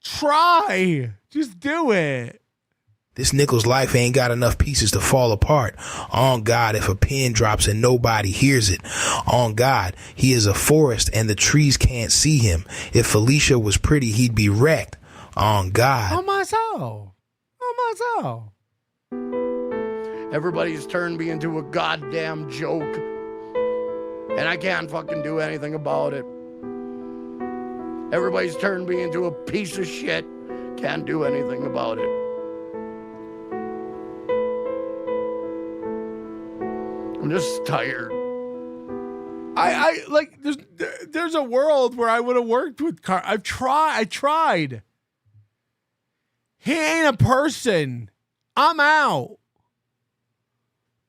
Try. Just do it. This nickel's life ain't got enough pieces to fall apart. On God, if a pin drops and nobody hears it. On God, he is a forest and the trees can't see him. If Felicia was pretty, he'd be wrecked. On God. On my soul. On my soul. Everybody's turned me into a goddamn joke, and I can't fucking do anything about it. Everybody's turned me into a piece of shit. Can't do anything about it. I'm just tired. I like there's a world where I would have worked with I tried. He ain't a person. I'm out.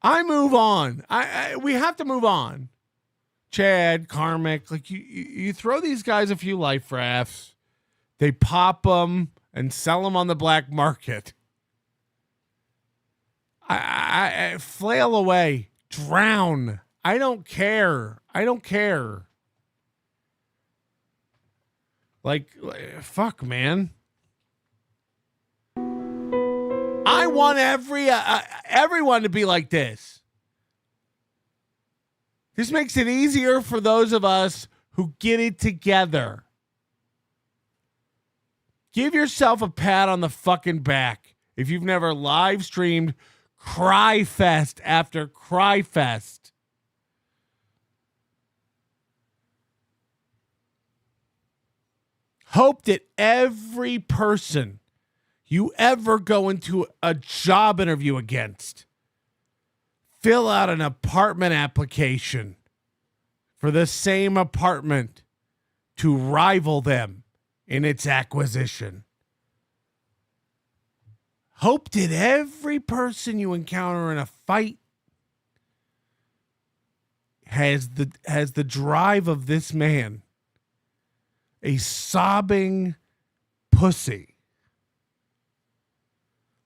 I move on. We have to move on. Chad, Karmic, like you throw these guys a few life rafts, they pop them and sell them on the black market. I flail away, drown. I don't care. Like, fuck, man. I want everyone to be like this. This makes it easier for those of us who get it together. Give yourself a pat on the fucking back if you've never live streamed Cry Fest after Cry Fest. Hope that every person you ever go into a job interview against, fill out an apartment application for the same apartment to rival them in its acquisition. Hope that every person you encounter in a fight has the drive of this man, a sobbing pussy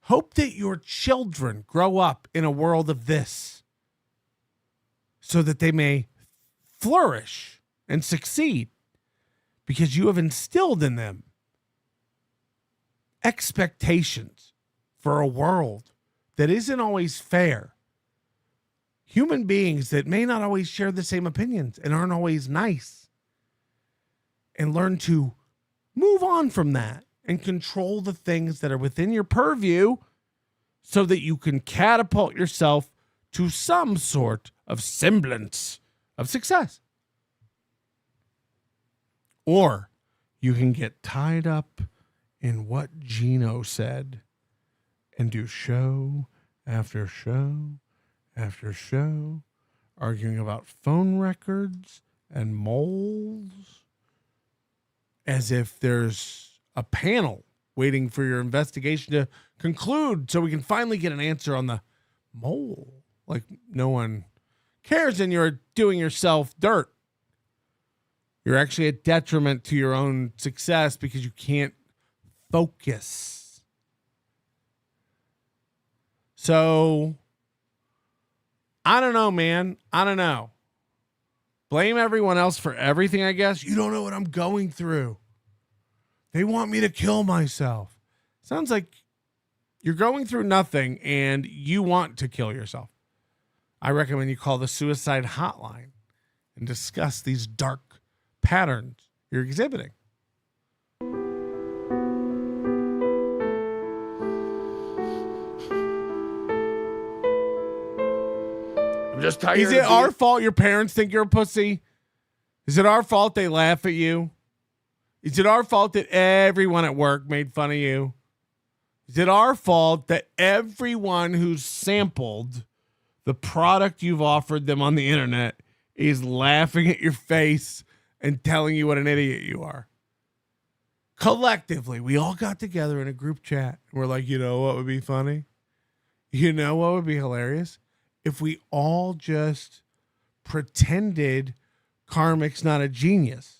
Hope that your children grow up in a world of this so that they may flourish and succeed because you have instilled in them expectations for a world that isn't always fair. Human beings that may not always share the same opinions and aren't always nice. And learn to move on from that and control the things that are within your purview so that you can catapult yourself to some sort of semblance of success. Or you can get tied up in what Gino said and do show after show after show, arguing about phone records and moles as if there's a panel waiting for your investigation to conclude so we can finally get an answer on the mole. Like no one cares and you're doing yourself dirt. You're actually a detriment to your own success because you can't focus. So, I don't know, man. I don't know. Blame everyone else for everything, I guess. You don't know what I'm going through. They want me to kill myself. Sounds like you're going through nothing and you want to kill yourself. I recommend you call the suicide hotline and discuss these dark patterns you're exhibiting. I'm just tired. Is it our fault your parents think you're a pussy? Is it our fault they laugh at you? Is it our fault that everyone at work made fun of you? Is it our fault that everyone who's sampled the product you've offered them on the internet is laughing at your face and telling you what an idiot you are? Collectively, we all got together in a group chat. We're like, you know what would be funny? You know what would be hilarious? If we all just pretended Karmic's not a genius.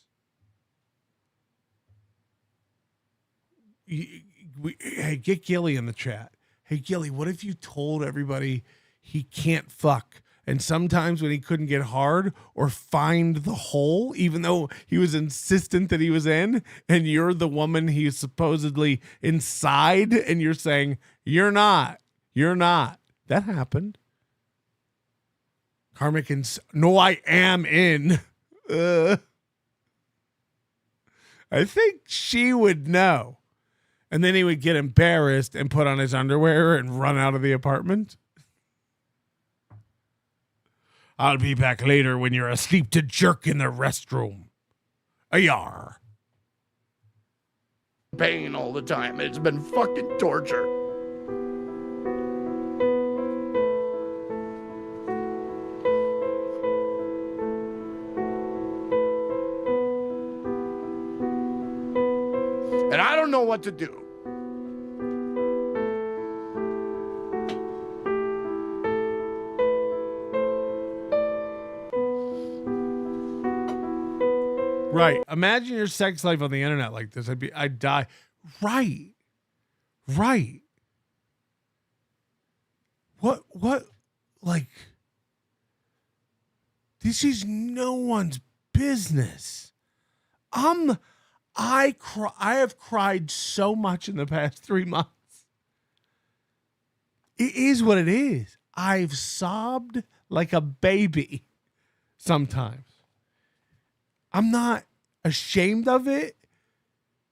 Hey, get Gilly in the chat. Hey, Gilly, what if you told everybody he can't fuck? And sometimes when he couldn't get hard or find the hole, even though he was insistent that he was in, and you're the woman he's supposedly inside, and you're saying, you're not. That happened. Karmic and no, I am in. I think she would know. And then he would get embarrassed and put on his underwear and run out of the apartment. I'll be back later when you're asleep to jerk in the restroom. Ayar. Pain all the time. It's been fucking torture. And I don't know what to do. Right. Imagine your sex life on the internet like this. I'd die. Right. What, like, this is no one's business. I have cried so much in the past 3 months. It is what it is. I've sobbed like a baby sometimes. I'm not ashamed of it,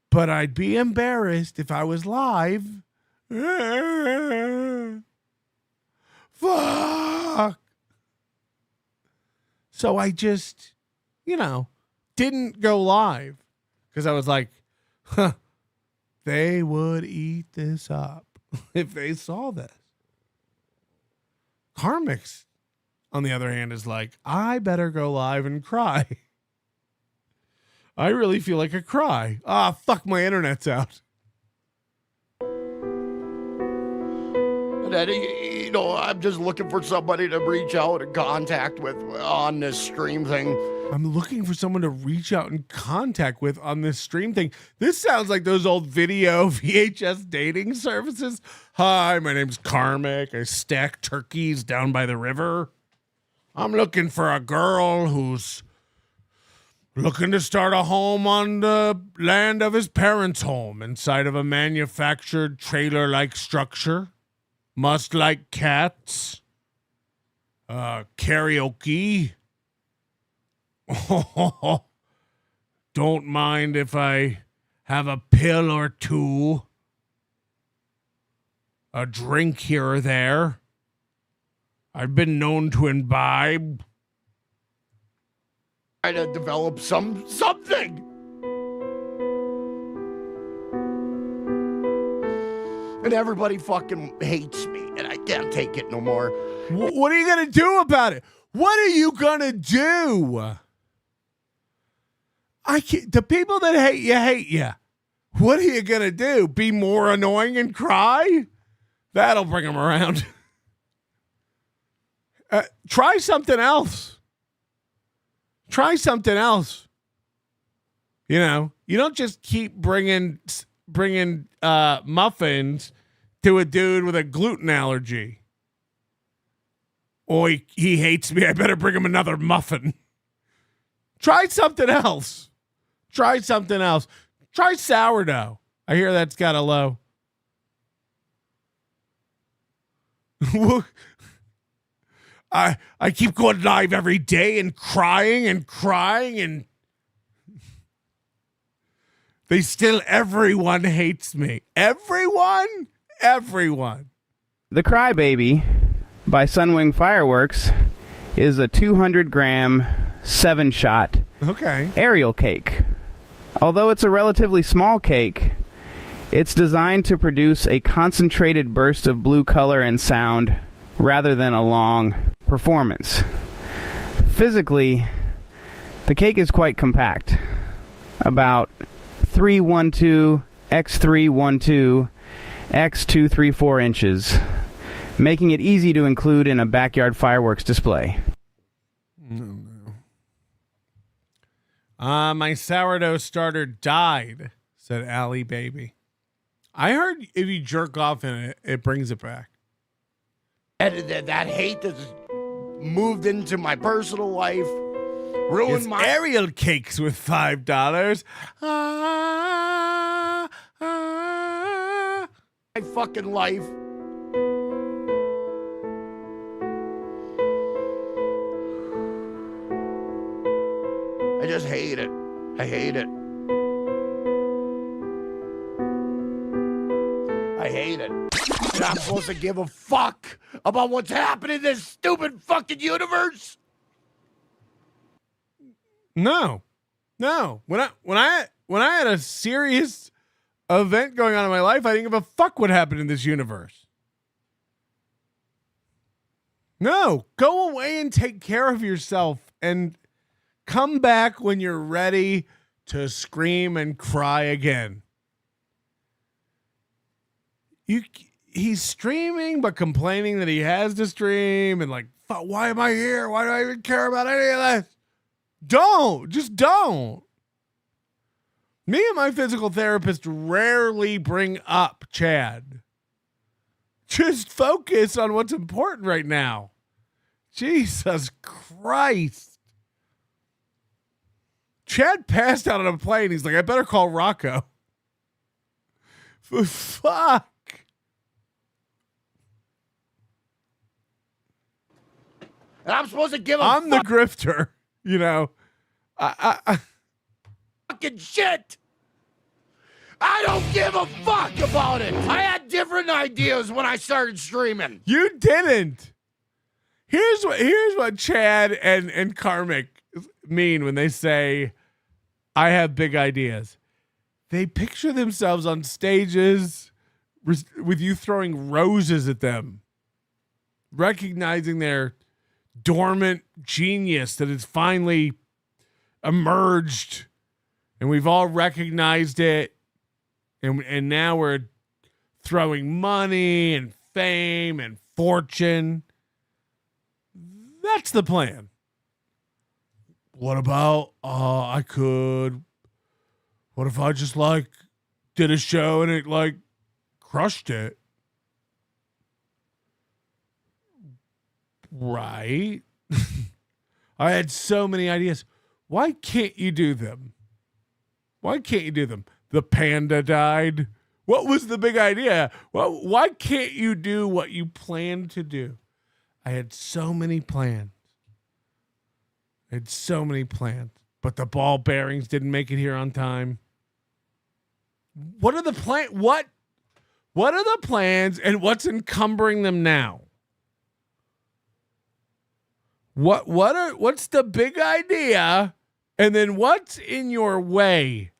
but I'd be embarrassed if I was live. Fuck. So I just, didn't go live because I was like, they would eat this up if they saw this. Karmic's, on the other hand, is like, I better go live and cry. I really feel like a cry. Fuck, my internet's out. And then, I'm just looking for somebody to reach out and contact with on this stream thing. I'm looking for someone to reach out and contact with on this stream thing. This sounds like those old video VHS dating services. Hi, my name's Karmic. I stack turkeys down by the river. I'm looking for a girl who's looking to start a home on the land of his parents' home inside of a manufactured trailer-like structure. Must like cats. Karaoke. Don't mind if I have a pill or two. A drink here or there. I've been known to imbibe. Try to develop something. And everybody fucking hates me, and I can't take it no more. What are you gonna do about it? What are you gonna do? The people that hate you. What are you gonna do? Be more annoying and cry? That'll bring them around. Try something else. Try something else. You know, you don't just keep bringing muffins to a dude with a gluten allergy. Oh, he hates me. I better bring him another muffin. Try something else. Try something else. Try sourdough. I hear that's got a low. I keep going live every day and crying and they still, everyone hates me. Everyone. The Crybaby by Sunwing Fireworks is a 200-gram 7-shot aerial cake. Although it's a relatively small cake, it's designed to produce a concentrated burst of blue color and sound rather than a long performance. Physically, the cake is quite compact, about 312 x 312 x 234 inches, making it easy to include in a backyard fireworks display. My sourdough starter died, said Allie Baby. I heard if you jerk off in it, it brings it back. That hate that's moved into my personal life, ruined it's my aerial cakes with $5. My fucking life. I just hate it. I hate it. I hate it. And I'm supposed to give a fuck about what's happening in this stupid fucking universe? No. When I had a serious event going on in my life, I didn't give a fuck what happened in this universe. No, go away and take care of yourself and come back when you're ready to scream and cry again. He's streaming but complaining that he has to stream and like, why am I here? Why do I even care about any of this? Don't. Me and my physical therapist rarely bring up Chad. Just focus on what's important right now. Jesus Christ. Chad passed out on a plane. He's like, I better call Rocco. Fuck. And I'm supposed to give a I'm the grifter, you know. Fucking shit. I don't give a fuck about it. I had different ideas when I started streaming. You didn't. Here's what Chad and Karmic mean when they say, I have big ideas. They picture themselves on stages with you throwing roses at them, recognizing their dormant genius that has finally emerged, and we've all recognized it, and now we're throwing money and fame and fortune. That's the plan. what about what if I just like did a show and it like crushed it? Right. I had so many ideas. Why can't you do them? Why can't you do them? The panda died. What was the big idea? Well, why can't you do what you planned to do? I had so many plans. But the ball bearings didn't make it here on time. What are the plans and what's encumbering them now? What's the big idea? And then what's in your way?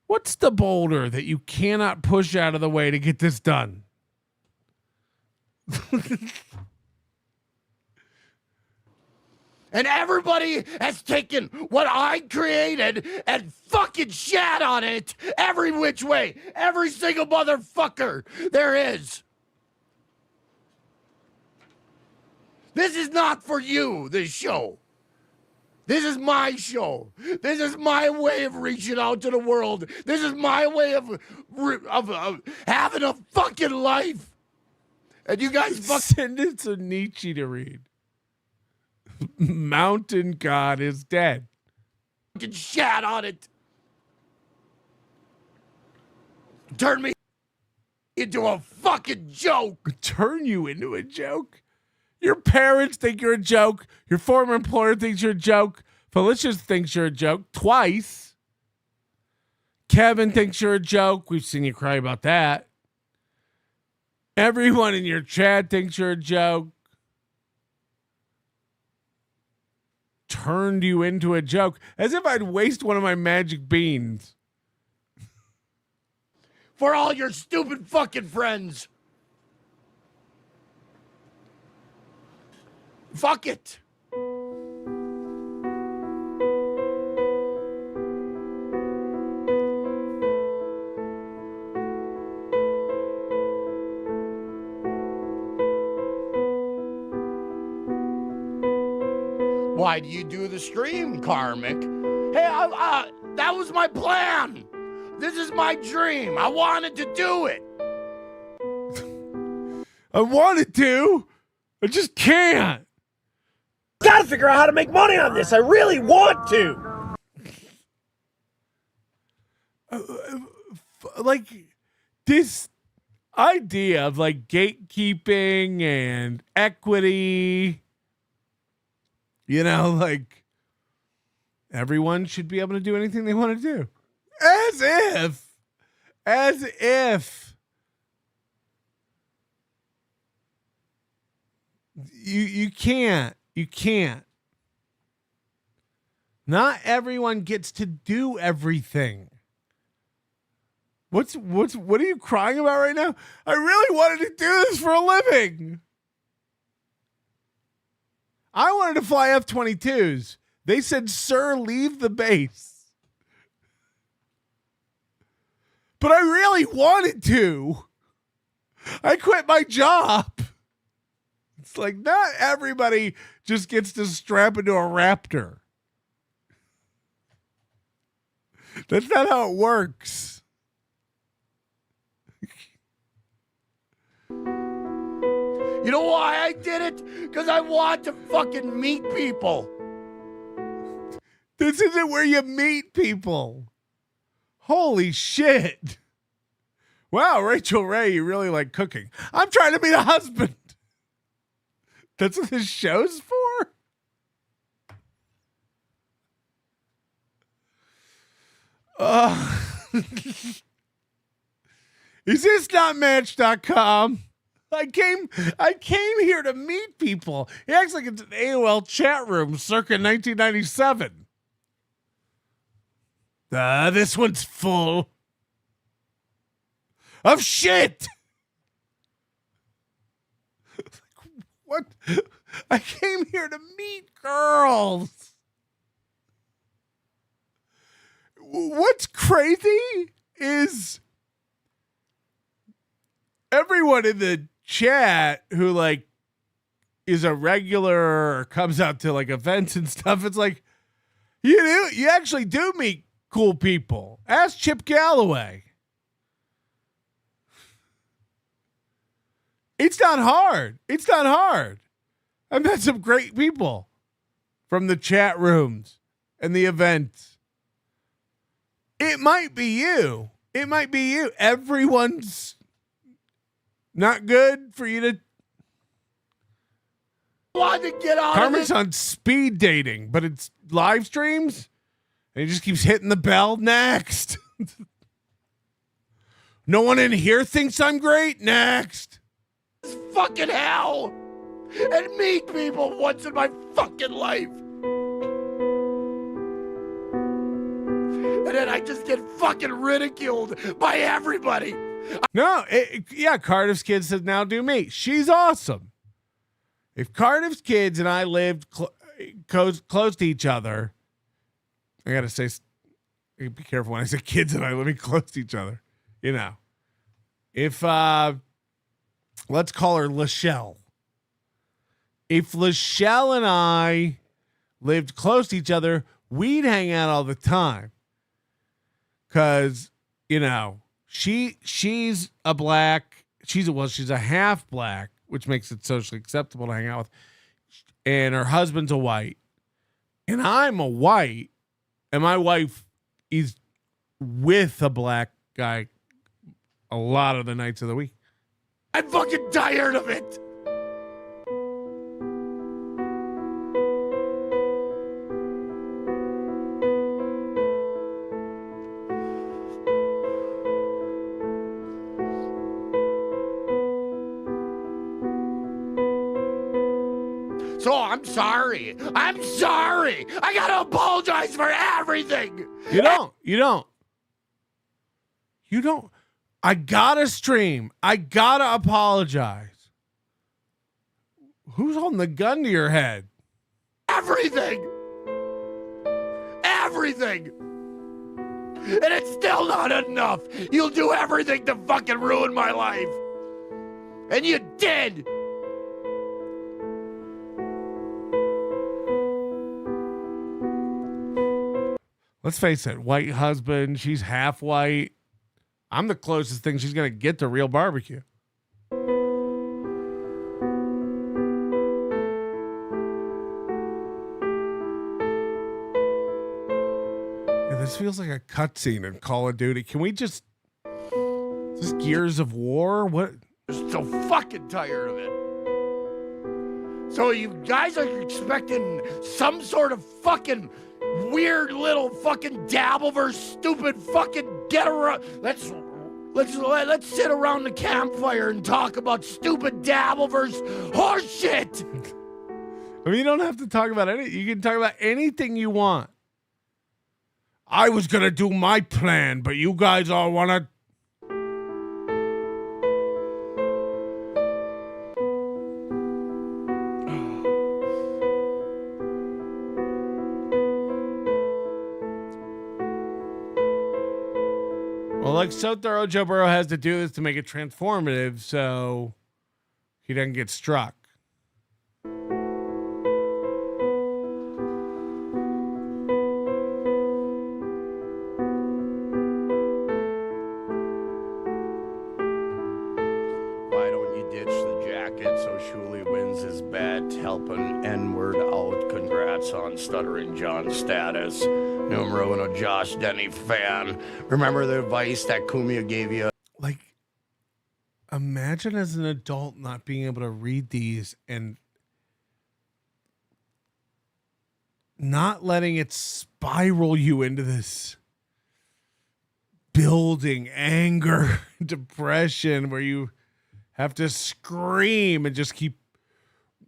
What's the boulder that you cannot push out of the way to get this done? And everybody has taken what I created and fucking shat on it every which way. Every single motherfucker there is. This is not for you, this show. This is my show. This is my way of reaching out to the world. This is my way of having a fucking life. And you guys send it to Nietzsche to read. Mountain God is dead. Fucking shat on it. Turn me into a fucking joke. Turn you into a joke? Your parents think you're a joke. Your former employer thinks you're a joke. Felicia thinks you're a joke twice. Kevin thinks you're a joke. We've seen you cry about that. Everyone in your chat thinks you're a joke. Turned you into a joke. As if I'd waste one of my magic beans. For all your stupid fucking friends. Fuck it. Why do you do the stream, Karmic? Hey, that was my plan. This is my dream. I wanted to do it. I wanted to. I just can't. Gotta figure out how to make money on this. I really want to. Like this idea of like gatekeeping and equity, you know, like everyone should be able to do anything they want to do. As if you can't. You can't. Not everyone gets to do everything. What are you crying about right now? I really wanted to do this for a living. I wanted to fly F-22s. They said, "Sir, leave the base." But I really wanted to. I quit my job. It's like not everybody just gets to strap into a Raptor. That's not how it works. You know why I did it? Because I want to fucking meet people. This isn't where you meet people. Holy shit. Wow, Rachel Ray, you really like cooking. I'm trying to meet a husband. That's what this show's for? Is this not Match.com? I came here to meet people. It acts like it's an AOL chat room circa 1997. This one's full of shit. What? I came here to meet girls. What's crazy is everyone in the chat who like is a regular or comes out to like events and stuff, it's like you actually do meet cool people. Ask Chip Galloway. It's not hard. I've met some great people from the chat rooms and the events. It might be you. Everyone's not good for you to. Want to get on Karmic's on speed dating, but it's live streams, and he just keeps hitting the bell. Next. No one in here thinks I'm great. Next. It's fucking hell. And meet people once in my fucking life. And then I just get fucking ridiculed by everybody. No, Cardiff's kids said now do me. She's awesome. If Cardiff's kids and I lived close to each other, I gotta say, be careful when I say kids and I living close to each other. You know, if let's call her Lachelle. If Lachelle and I lived close to each other, we'd hang out all the time. Cause, you know, she's a black, she's a half black, which makes it socially acceptable to hang out with. And her husband's a white. And I'm a white. And my wife is with a black guy a lot of the nights of the week. I'm fucking tired of it. So I'm sorry. I gotta apologize for everything. You don't. I gotta stream. I gotta apologize. Who's holding the gun to your head? Everything. And it's still not enough. You'll do everything to fucking ruin my life. And you did. Let's face it, white husband, she's half white. I'm the closest thing she's going to get to real barbecue. Yeah, this feels like a cutscene in Call of Duty. Can we just... Is this Gears of War? What? I'm so fucking tired of it. So you guys are expecting some sort of fucking weird little fucking Dabbleverse stupid fucking get around. Let's sit around the campfire and talk about stupid Dabbleverse horseshit. I mean, you don't have to talk about anything. You can talk about anything you want. I was gonna do my plan, but you guys all wanna. Well, like so thorough, Joe Burrow has to do this to make it transformative so he doesn't get struck. Why don't you ditch the jacket so Shuley wins his bet? Helping N-word out. Congrats on Stuttering John's status. Numero uno Josh Denny fan. Remember the advice that Kumia gave you? Like, imagine as an adult not being able to read these and not letting it spiral you into this building anger, depression, where you have to scream and just keep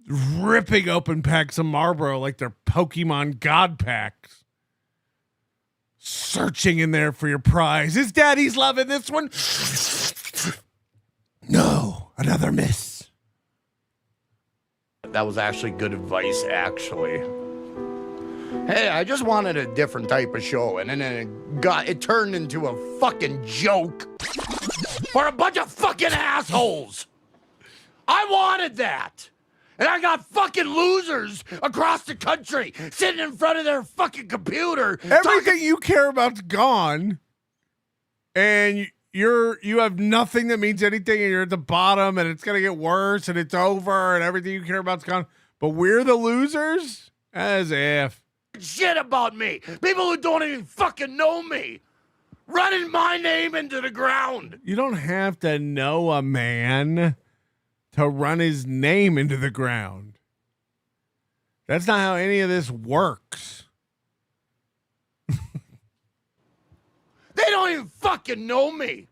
ripping open packs of Marlboro like they're Pokemon God packs. Searching in there for your prize. Is Daddy's loving this one? No, another miss. That was actually good advice, actually. Hey, I just wanted a different type of show, and then it turned into a fucking joke for a bunch of fucking assholes. I wanted that. And I got fucking losers across the country sitting in front of their fucking computer. Everything you care about's gone, and you have nothing that means anything, and you're at the bottom, and it's gonna get worse, and it's over, and everything you care about's gone. But we're the losers? As if. Shit about me. People who don't even fucking know me. Running my name into the ground. You don't have to know a man to run his name into the ground. That's not how any of this works. They don't even fucking know me.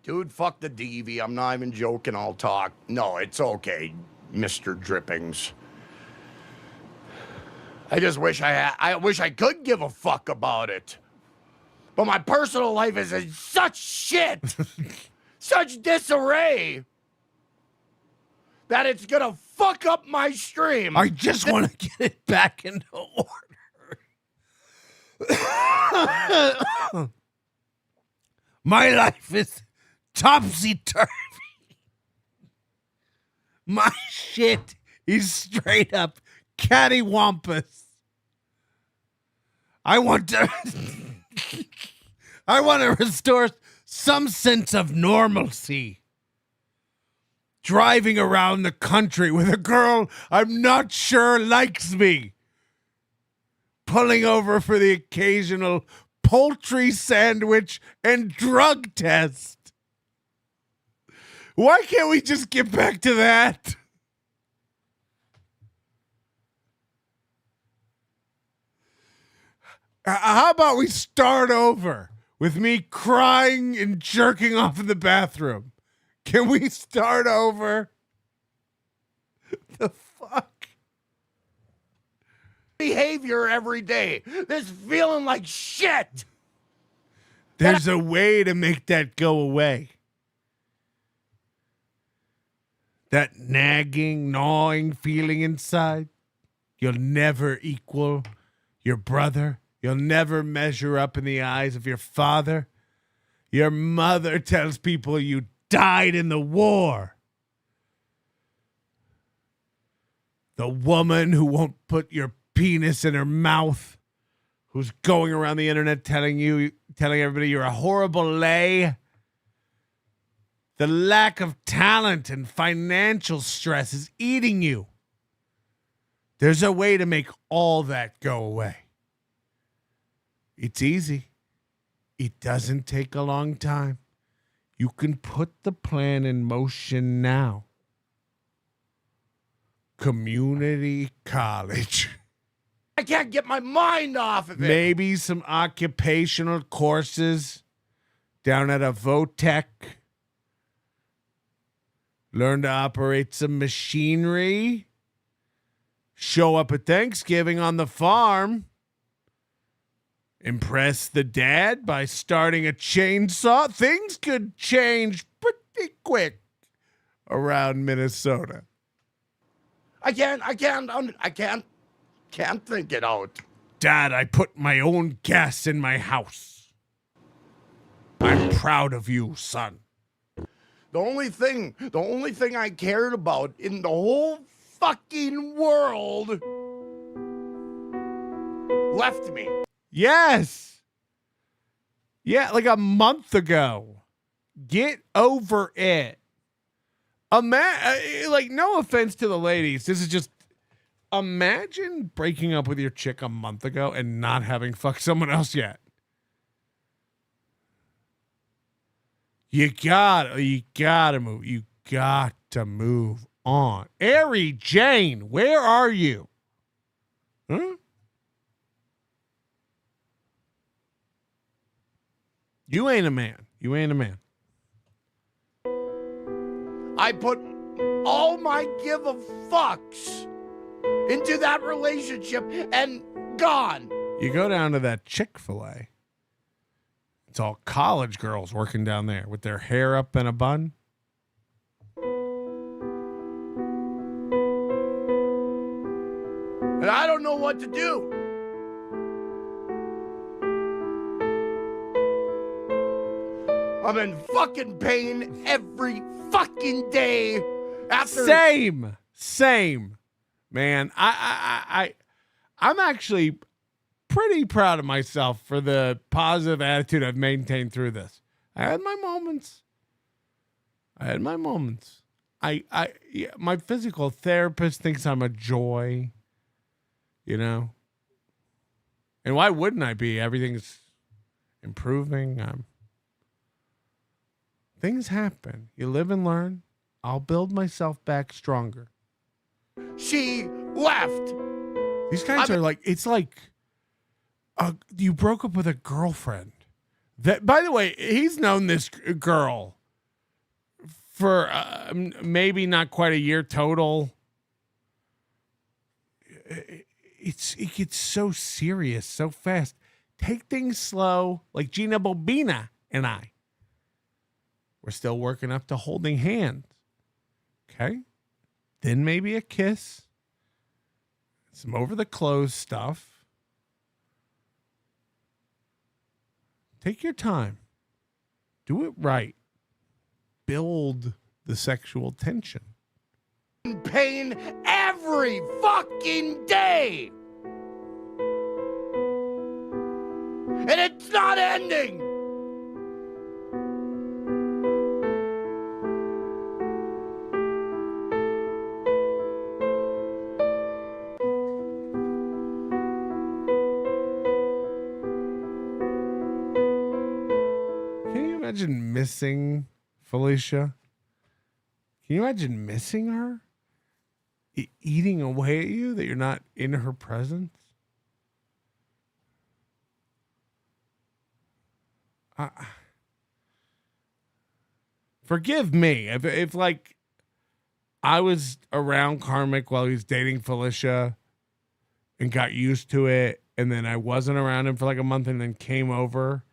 Dude, fuck the DV. I'm not even joking. I'll talk. No, it's okay, Mr. Drippings. I just wish I wish I could give a fuck about it. But my personal life is in such shit, such disarray, that it's gonna fuck up my stream. I just want to get it back into order. My life is topsy-turvy. My shit is straight up cattywampus. I want to restore some sense of normalcy. Driving around the country with a girl I'm not sure likes me. Pulling over for the occasional poultry sandwich and drug test. Why can't we just get back to that? How about we start over with me crying and jerking off in the bathroom? Can we start over? The fuck? Behavior every day. This feeling like shit. There's a way to make that go away. That nagging, gnawing feeling inside. You'll never equal your brother. You'll never measure up in the eyes of your father. Your mother tells people you died in the war. The woman who won't put your penis in her mouth, who's going around the internet telling everybody you're a horrible lay. The lack of talent and financial stress is eating you. There's a way to make all that go away. It's easy. It doesn't take a long time. You can put the plan in motion now. Community college. I can't get my mind off of it. Maybe some occupational courses down at a Votech. Learn to operate some machinery. Show up at Thanksgiving on the farm. Impress the dad by starting a chainsaw. Things could change pretty quick around Minnesota. I can't think it out. Dad, I put my own gas in my house. I'm proud of you, son. The only thing I cared about in the whole fucking world left me. Yes. Yeah, like a month ago. Get over it. Like, no offense to the ladies. This is just, imagine breaking up with your chick a month ago and not having fucked someone else yet. You gotta move. You got to move on. Ari Jane, where are you? Huh? You ain't a man. You ain't a man. I put all my give a fucks into that relationship and gone. You go down to that Chick-fil-A. It's all college girls working down there with their hair up in a bun. And I don't know what to do. I'm in fucking pain every fucking day. After Same. Same, man. I'm actually pretty proud of myself for the positive attitude I've maintained through this. I had my moments. My physical therapist thinks I'm a joy, you know. And why wouldn't I be? Everything's improving. Things happen. You live and learn. I'll build myself back stronger. She left. These guys are like, it's like you broke up with a girlfriend. That, by the way, he's known this girl for maybe not quite a year total. It gets so serious so fast. Take things slow, like Gina Bobina and I. We're still working up to holding hands. Okay? Then maybe a kiss. Some over the clothes stuff. Take your time. Do it right. Build the sexual tension. Pain every fucking day. And it's not ending. Can you imagine missing Felicia? Can you imagine missing her? Eating away at you that you're not in her presence? Forgive me if like I was around Karmic while he was dating Felicia and got used to it, and then I wasn't around him for like a month and then came over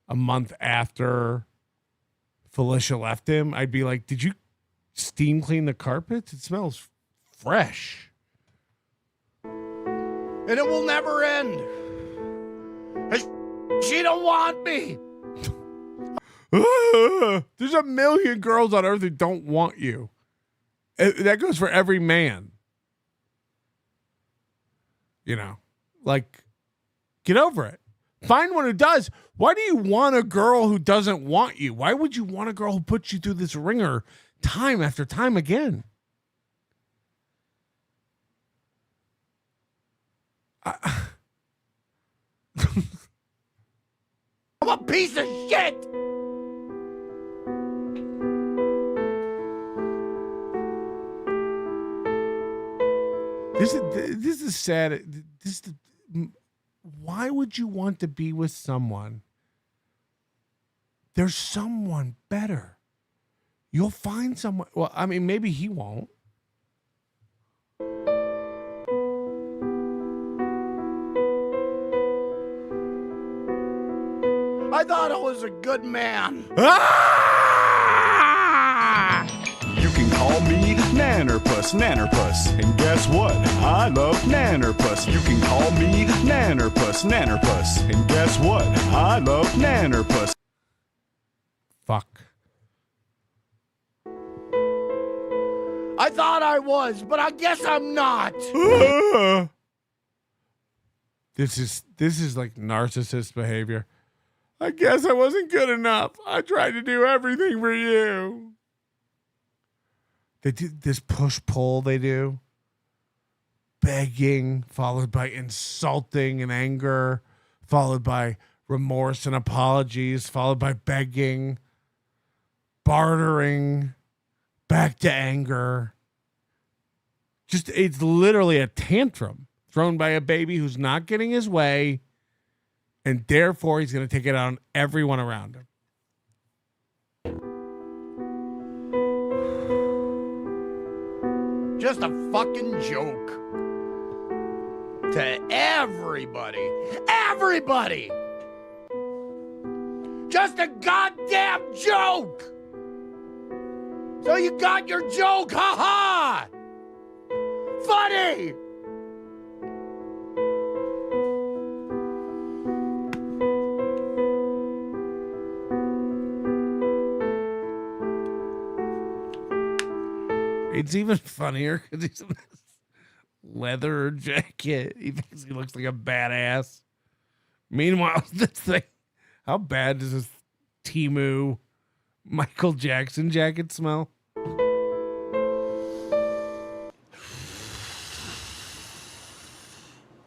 a month after Felicia left him. I'd be like, did you steam clean the carpets? It smells fresh. And it will never end. She don't want me. There's a million girls on earth who don't want you. That goes for every man. You know, like, get over it. Find one who does. Why do you want a girl who doesn't want you? Why would you want a girl who puts you through this ringer time after time again? I'm a piece of shit. This is sad. Why would you want to be with someone? There's someone better. You'll find someone. Well, I mean, maybe he won't. I thought I was a good man. You can call me Nannerpuss. And guess what? I love Nannerpuss. You can call me Nannerpuss. And guess what? I love Nannerpuss. Fuck. I thought I was, but I guess I'm not. This is like narcissist behavior. I guess I wasn't good enough. I tried to do everything for you. They do this push-pull they do. Begging, followed by insulting and anger, followed by remorse and apologies, followed by begging, bartering, back to anger. Just, it's literally a tantrum thrown by a baby who's not getting his way, and therefore he's going to take it out on everyone around him. Just a fucking joke. To everybody. Everybody! Just a goddamn joke! So you got your joke, ha-ha! Funny! It's even funnier because he's in this leather jacket. He thinks he looks like a badass. Meanwhile, this thing, how bad does this Temu Michael Jackson jacket smell?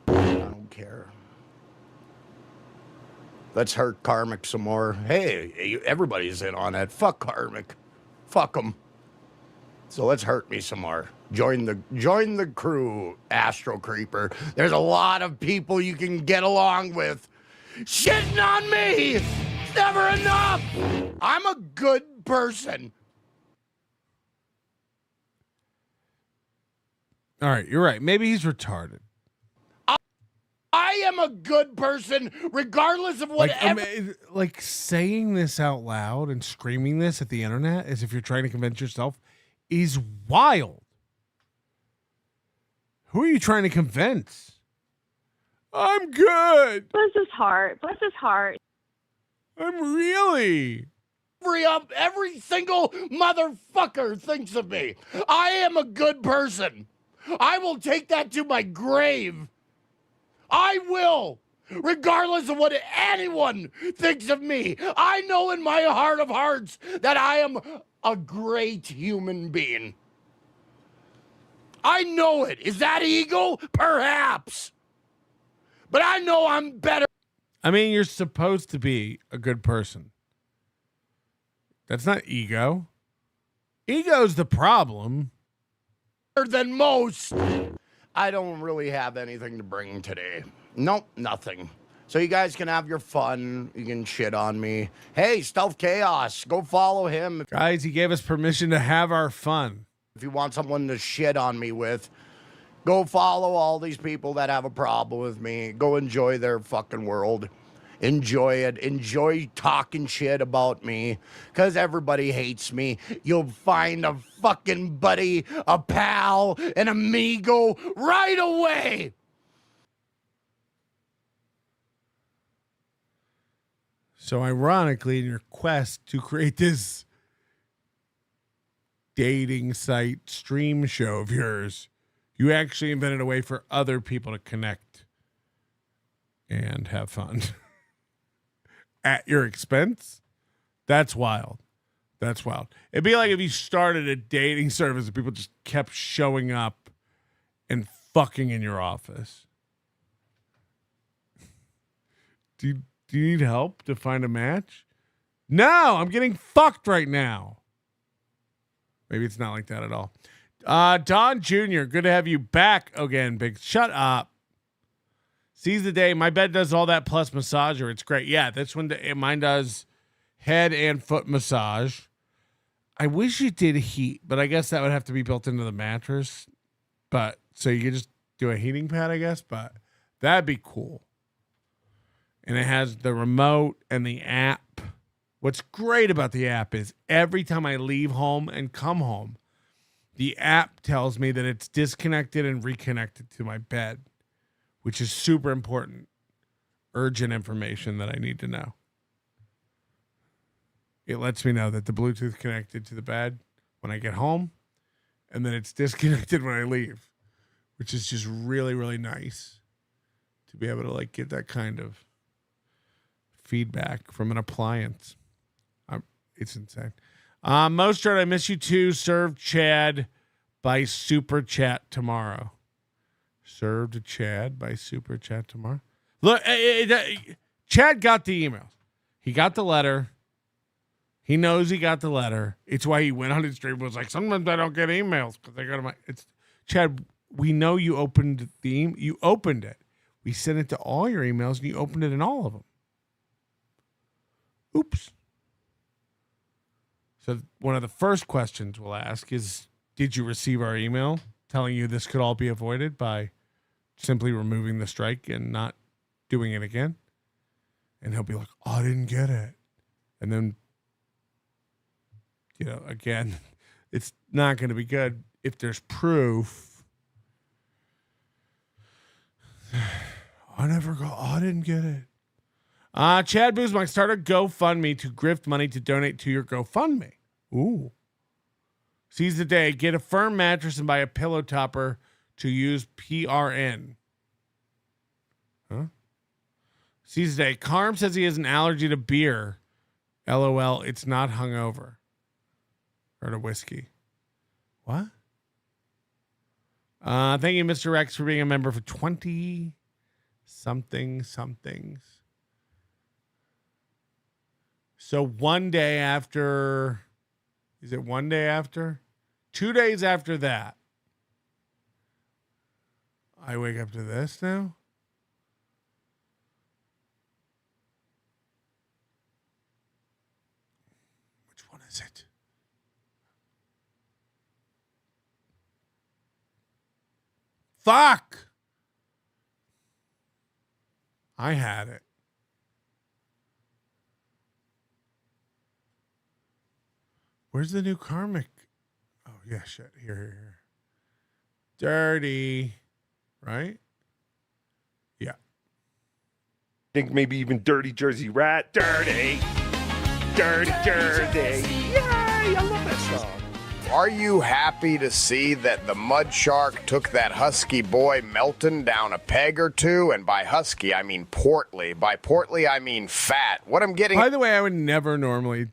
I don't care. Let's hurt Karmic some more. Hey, everybody's in on it. Fuck Karmic. Fuck him. So let's hurt me some more. Join the crew, Astro Creeper. There's a lot of people you can get along with. Shitting on me! It's never enough! I'm a good person. All right, you're right. Maybe he's retarded. I am a good person, regardless of whatever. Like saying this out loud and screaming this at the internet as if you're trying to convince yourself is wild. Who are you trying to convince? I'm good. Bless his heart. Bless his heart. I'm really. Every single motherfucker thinks of me. I am a good person. I will take that to my grave. I will, regardless of what anyone thinks of me. I know in my heart of hearts that I am a great human being. I know it. Is that ego? Perhaps. But I know I'm better. I mean, you're supposed to be a good person. That's not ego. Ego's the problem. Than most. I don't really have anything to bring today. Nope, nothing. So you guys can have your fun. You can shit on me. Hey, Stealth Chaos, go follow him. Guys, he gave us permission to have our fun. If you want someone to shit on me with, go follow all these people that have a problem with me. Go enjoy their fucking world. Enjoy it. Enjoy talking shit about me. Because everybody hates me. You'll find a fucking buddy, a pal, an amigo right away. So ironically, in your quest to create this dating site stream show of yours, you actually invented a way for other people to connect and have fun at your expense. That's wild. That's wild. It'd be like if you started a dating service and people just kept showing up and fucking in your office. Do you need help to find a match? No, I'm getting fucked right now. Maybe it's not like that at all. Don Jr., good to have you back again, Big. Shut up. Seize the day. My bed does all that plus massager. It's great. Yeah, that's when mine does head and foot massage. I wish it did heat, but I guess that would have to be built into the mattress. But so you could just do a heating pad, I guess, but that'd be cool. And it has the remote and the app. What's great about the app is every time I leave home and come home, the app tells me that it's disconnected and reconnected to my bed, which is super important, urgent information that I need to know. It lets me know that the Bluetooth connected to the bed when I get home, and then it's disconnected when I leave, which is just really, really nice to be able to like get that kind of feedback from an appliance. It's insane. Mostert, I miss you too. Serve Chad by Super Chat tomorrow. Serve to Chad by Super Chat tomorrow. Look, Chad got the emails. He got the letter. He knows he got the letter. It's why he went on his stream and was like, sometimes I don't get emails because I go to my. It's Chad. We know you opened you opened it. We sent it to all your emails and you opened it in all of them. Oops. So one of the first questions we'll ask is, did you receive our email telling you this could all be avoided by simply removing the strike and not doing it again? And he'll be like, oh, I didn't get it. And then, again, it's not going to be good if there's proof. I didn't get it. Chad Boozmark, start a GoFundMe to grift money to donate to your GoFundMe. Ooh. Seize the day. Get a firm mattress and buy a pillow topper to use PRN. Huh? Seize the day. Carm says he has an allergy to beer. LOL, it's not hungover. Or to whiskey. What? Thank you, Mr. Rex, for being a member for 20 somethings. So one day after, is it one day after? 2 days after that, I wake up to this now. Which one is it? Fuck! I had it. Where's the new Karmic? Oh, yeah, shit. Here. Dirty. Right? Yeah. Think maybe even Dirty Jersey Rat. Dirty Jersey. Yay! I love that song. Are you happy to see that the Mud Shark took that husky boy Melton down a peg or two? And by husky, I mean portly. By portly, I mean fat. What I'm getting... By the way, I would never normally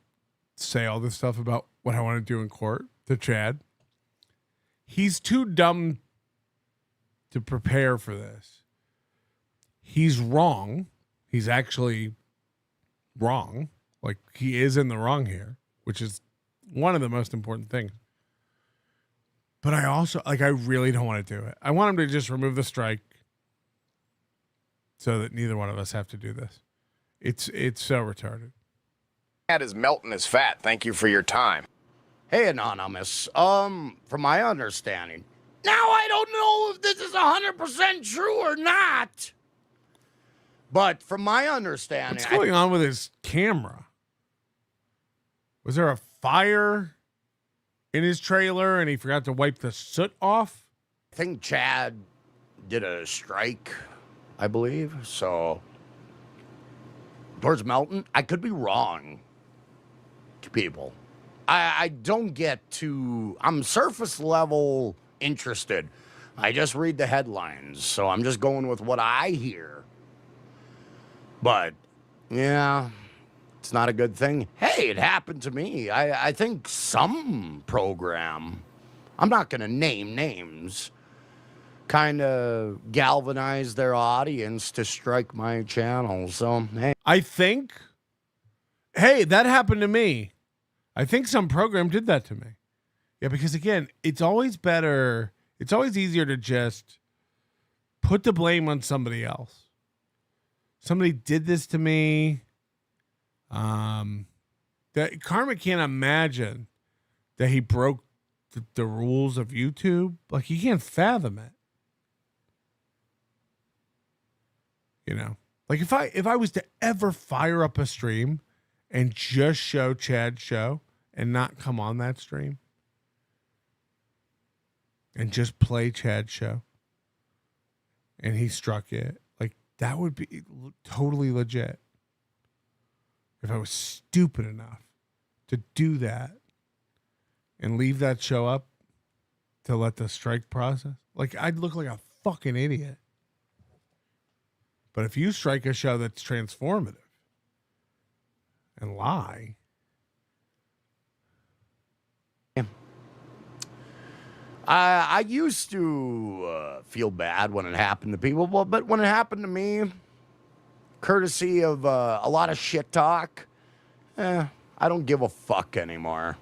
say all this stuff about what I want to do in court to Chad. He's too dumb to prepare for this. He's wrong. He's actually wrong. Like, he is in the wrong here, which is one of the most important things. But I also, I really don't want to do it. I want him to just remove the strike so that neither one of us have to do this. It's so retarded. Fat is Melton is fat. Thank you for your time. Hey, Anonymous. From my understanding, now I don't know if this is 100% true or not, but from my understanding... What's going on with his camera? Was there a fire in his trailer and he forgot to wipe the soot off? I think Chad did a strike, I believe. So, towards Melton, I could be wrong to people. I don't get to... I'm surface level interested. I just read the headlines, so I'm just going with what I hear. But, yeah... It's not a good thing. Hey, it happened to me. I think some program, I'm not going to name names, kind of galvanized their audience to strike my channel. So, hey. I think, hey, that happened to me. I think some program did that to me. Yeah, because again, it's always better. It's always easier to just put the blame on somebody else. Somebody did this to me. That Karma can't imagine that he broke the rules of YouTube. Like, he can't fathom it. You know, like if I was to ever fire up a stream and just show Chad's show and not come on that stream and just play Chad's show and he struck it, like, that would be totally legit. If I was stupid enough to do that and leave that show up to let the strike process, like, I'd look like a fucking idiot. But if you strike a show that's transformative and lie. I used to feel bad when it happened to people, but when it happened to me, courtesy of a lot of shit talk, I don't give a fuck anymore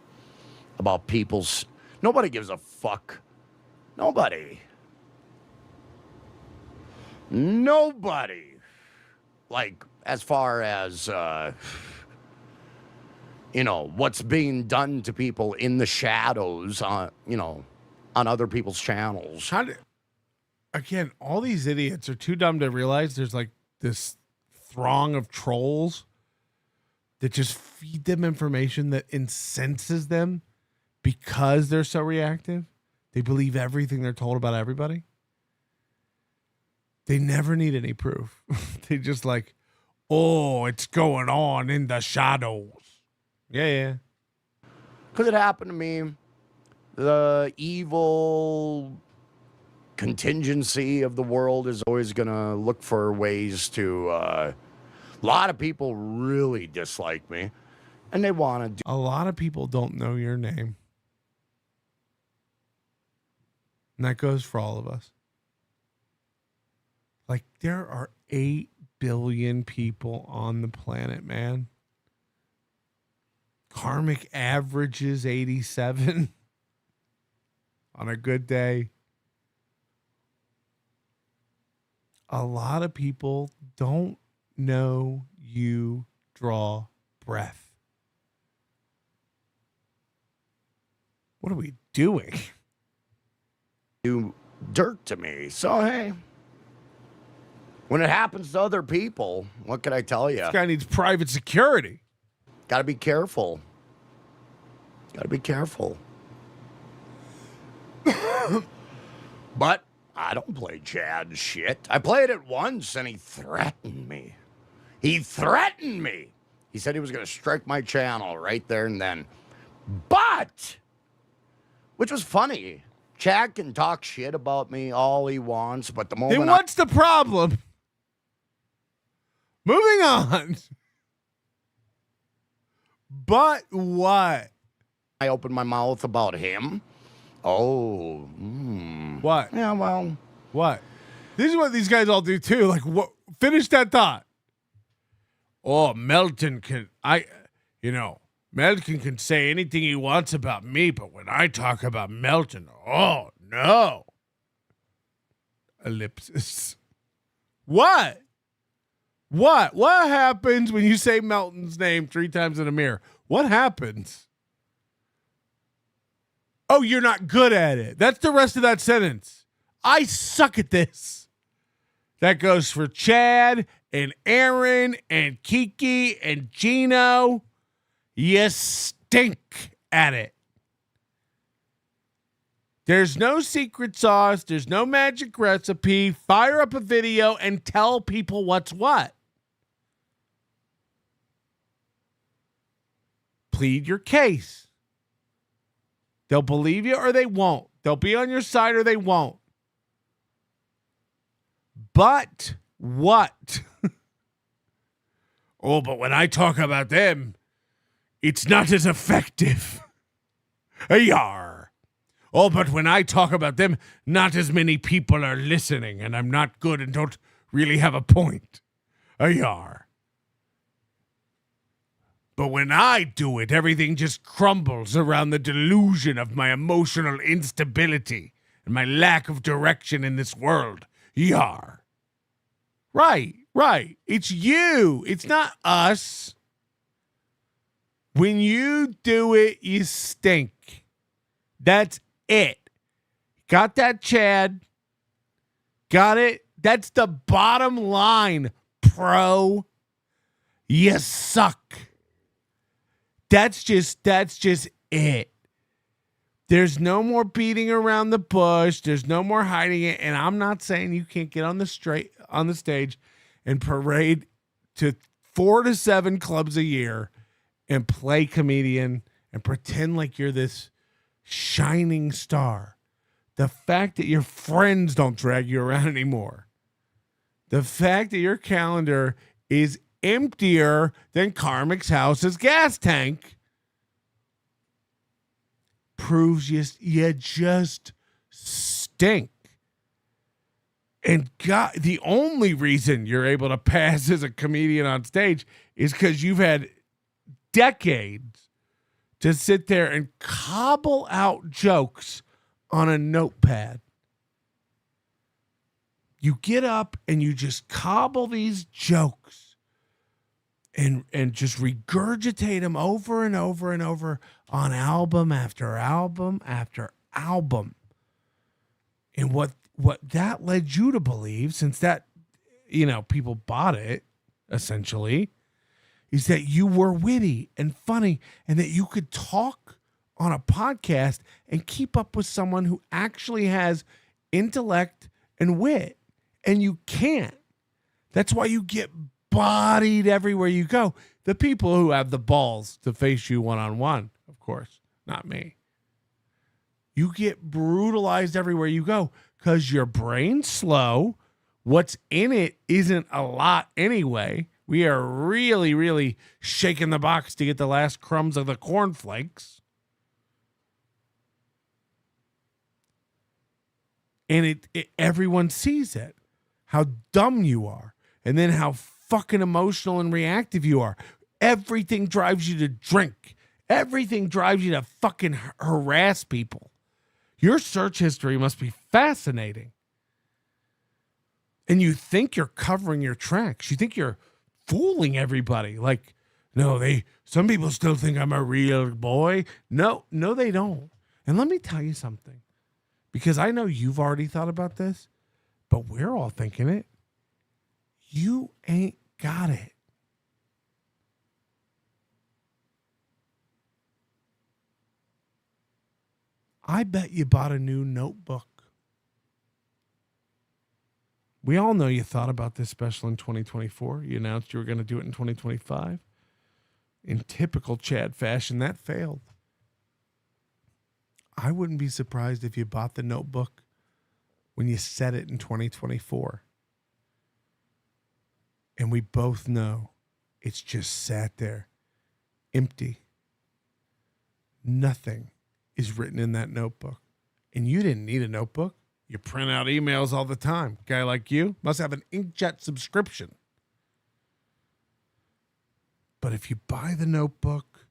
about people's... Nobody gives a fuck. Nobody. Like, as far as, what's being done to people in the shadows, on other people's channels. Again, all these idiots are too dumb to realize there's, like, this throng of trolls that just feed them information that incenses them because they're so reactive. They believe everything they're told about everybody. They never need any proof. They just like, oh, it's going on in the shadows. Yeah. Because it happened to me the evil contingency of the world is always going to look for ways to. A lot of people really dislike me, and they want to do. A lot of people don't know your name. And that goes for all of us. Like, there are 8 billion people on the planet, man. Karmic averages 87 on a good day. A lot of people don't know you draw breath. What are we doing? Do dirt to me. So, hey, when it happens to other people, what can I tell you? This guy needs private security. Got to be careful. Got to be careful. But I don't play Chad shit. I played it once and he threatened me. He threatened me. He said he was going to strike my channel right there and then. But, which was funny. Chad can talk shit about me all he wants, but the moment. Then what's the problem? Moving on. But what? I opened my mouth about him. Oh. What? Yeah, well. What? This is what these guys all do too. Like, what? Finish that thought. Oh, Melton can. Melton can say anything he wants about me, but when I talk about Melton, oh, no. Ellipsis. What? What happens when you say Melton's name 3 times in a mirror? What happens? Oh, you're not good at it. That's the rest of that sentence. I suck at this. That goes for Chad and Aaron and Kiki and Gino. You stink at it. There's no secret sauce. There's no magic recipe. Fire up a video and tell people what's what. Plead your case. They'll believe you or they won't. They'll be on your side or they won't. But what? Oh, but when I talk about them, it's not as effective. Yar. Oh, but when I talk about them, not as many people are listening, and I'm not good and don't really have a point. Yar. But when I do it, everything just crumbles around the delusion of my emotional instability and my lack of direction in this world. Yar. Right. It's you. It's not us. When you do it, you stink. That's it. Got that, Chad? Got it? That's the bottom line, pro. You suck. That's just it. There's no more beating around the bush. There's no more hiding it. And I'm not saying you can't get on the stage and parade to 4 to 7 clubs a year and play comedian and pretend like you're this shining star. The fact that your friends don't drag you around anymore. The fact that your calendar is emptier than KarmicX house's gas tank proves you just stink. And God, the only reason you're able to pass as a comedian on stage is because you've had decades to sit there and cobble out jokes on a notepad. You get up and you just cobble these jokes and just regurgitate them over and over and over on album after album after album. And what that led you to believe, since that, people bought it, essentially, is that you were witty and funny and that you could talk on a podcast and keep up with someone who actually has intellect and wit. And you can't. That's why you get bodied everywhere you go. The people who have the balls to face you one-on-one, of course, not me. You get brutalized everywhere you go because your brain's slow. What's in it isn't a lot anyway. We are really, really shaking the box to get the last crumbs of the cornflakes. And everyone sees it, how dumb you are, and then how fucking emotional and reactive you are. Everything drives you to drink. Everything drives you to fucking harass people. Your search history must be fascinating. And you think you're covering your tracks. You think you're fooling everybody. Like, no, some people still think I'm a real boy. No, they don't. And let me tell you something. Because I know you've already thought about this, but we're all thinking it. You ain't got it. I bet you bought a new notebook. We all know you thought about this special in 2024. You announced you were going to do it in 2025. In typical Chad fashion, that failed. I wouldn't be surprised if you bought the notebook when you said it in 2024. And we both know it's just sat there, empty. Nothing is written in that notebook. And you didn't need a notebook. You print out emails all the time. Guy like you must have an inkjet subscription. But if you buy the notebook,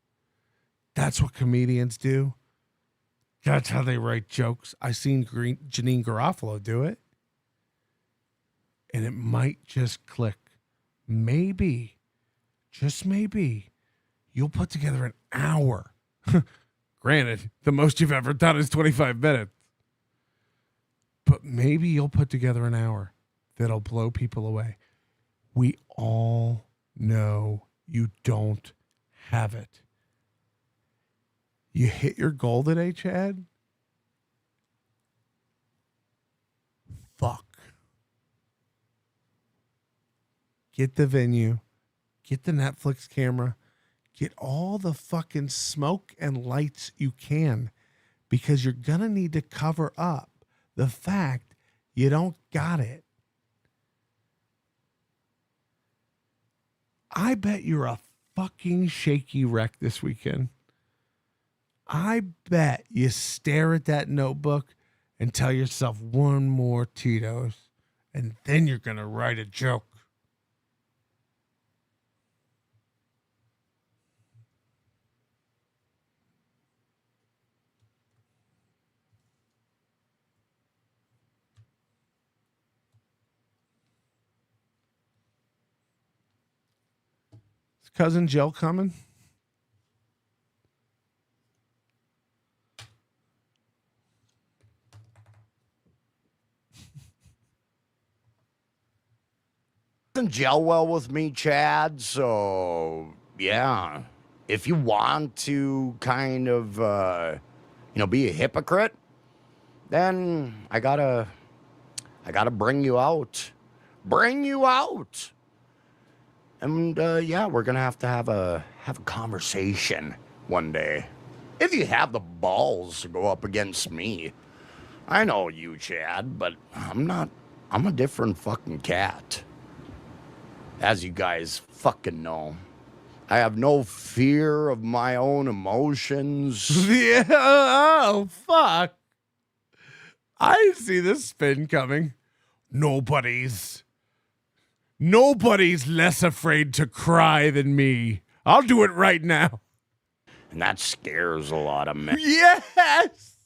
that's what comedians do. That's how they write jokes. I seen Janine Garofalo do it. And it might just click. Maybe, just maybe, you'll put together an hour. Granted, the most you've ever done is 25 minutes. But maybe you'll put together an hour that'll blow people away. We all know you don't have it. You hit your goal today, Chad? Fuck. Get the venue. Get the Netflix camera. Get all the fucking smoke and lights you can, because you're going to need to cover up the fact you don't got it. I bet you're a fucking shaky wreck this weekend. I bet you stare at that notebook and tell yourself one more Tito's, and then you're going to write a joke. Is Cousin Jill coming? Doesn't gel well with me, Chad. So yeah, if you want to kind of be a hypocrite, then I gotta bring you out, and yeah, we're gonna have to have a conversation one day. If you have the balls to go up against me. I know you, Chad, but I'm a different fucking cat. As you guys fucking know, I have no fear of my own emotions. Yeah, oh, fuck. I see this spin coming. Nobody's less afraid to cry than me. I'll do it right now. And that scares a lot of men. Yes.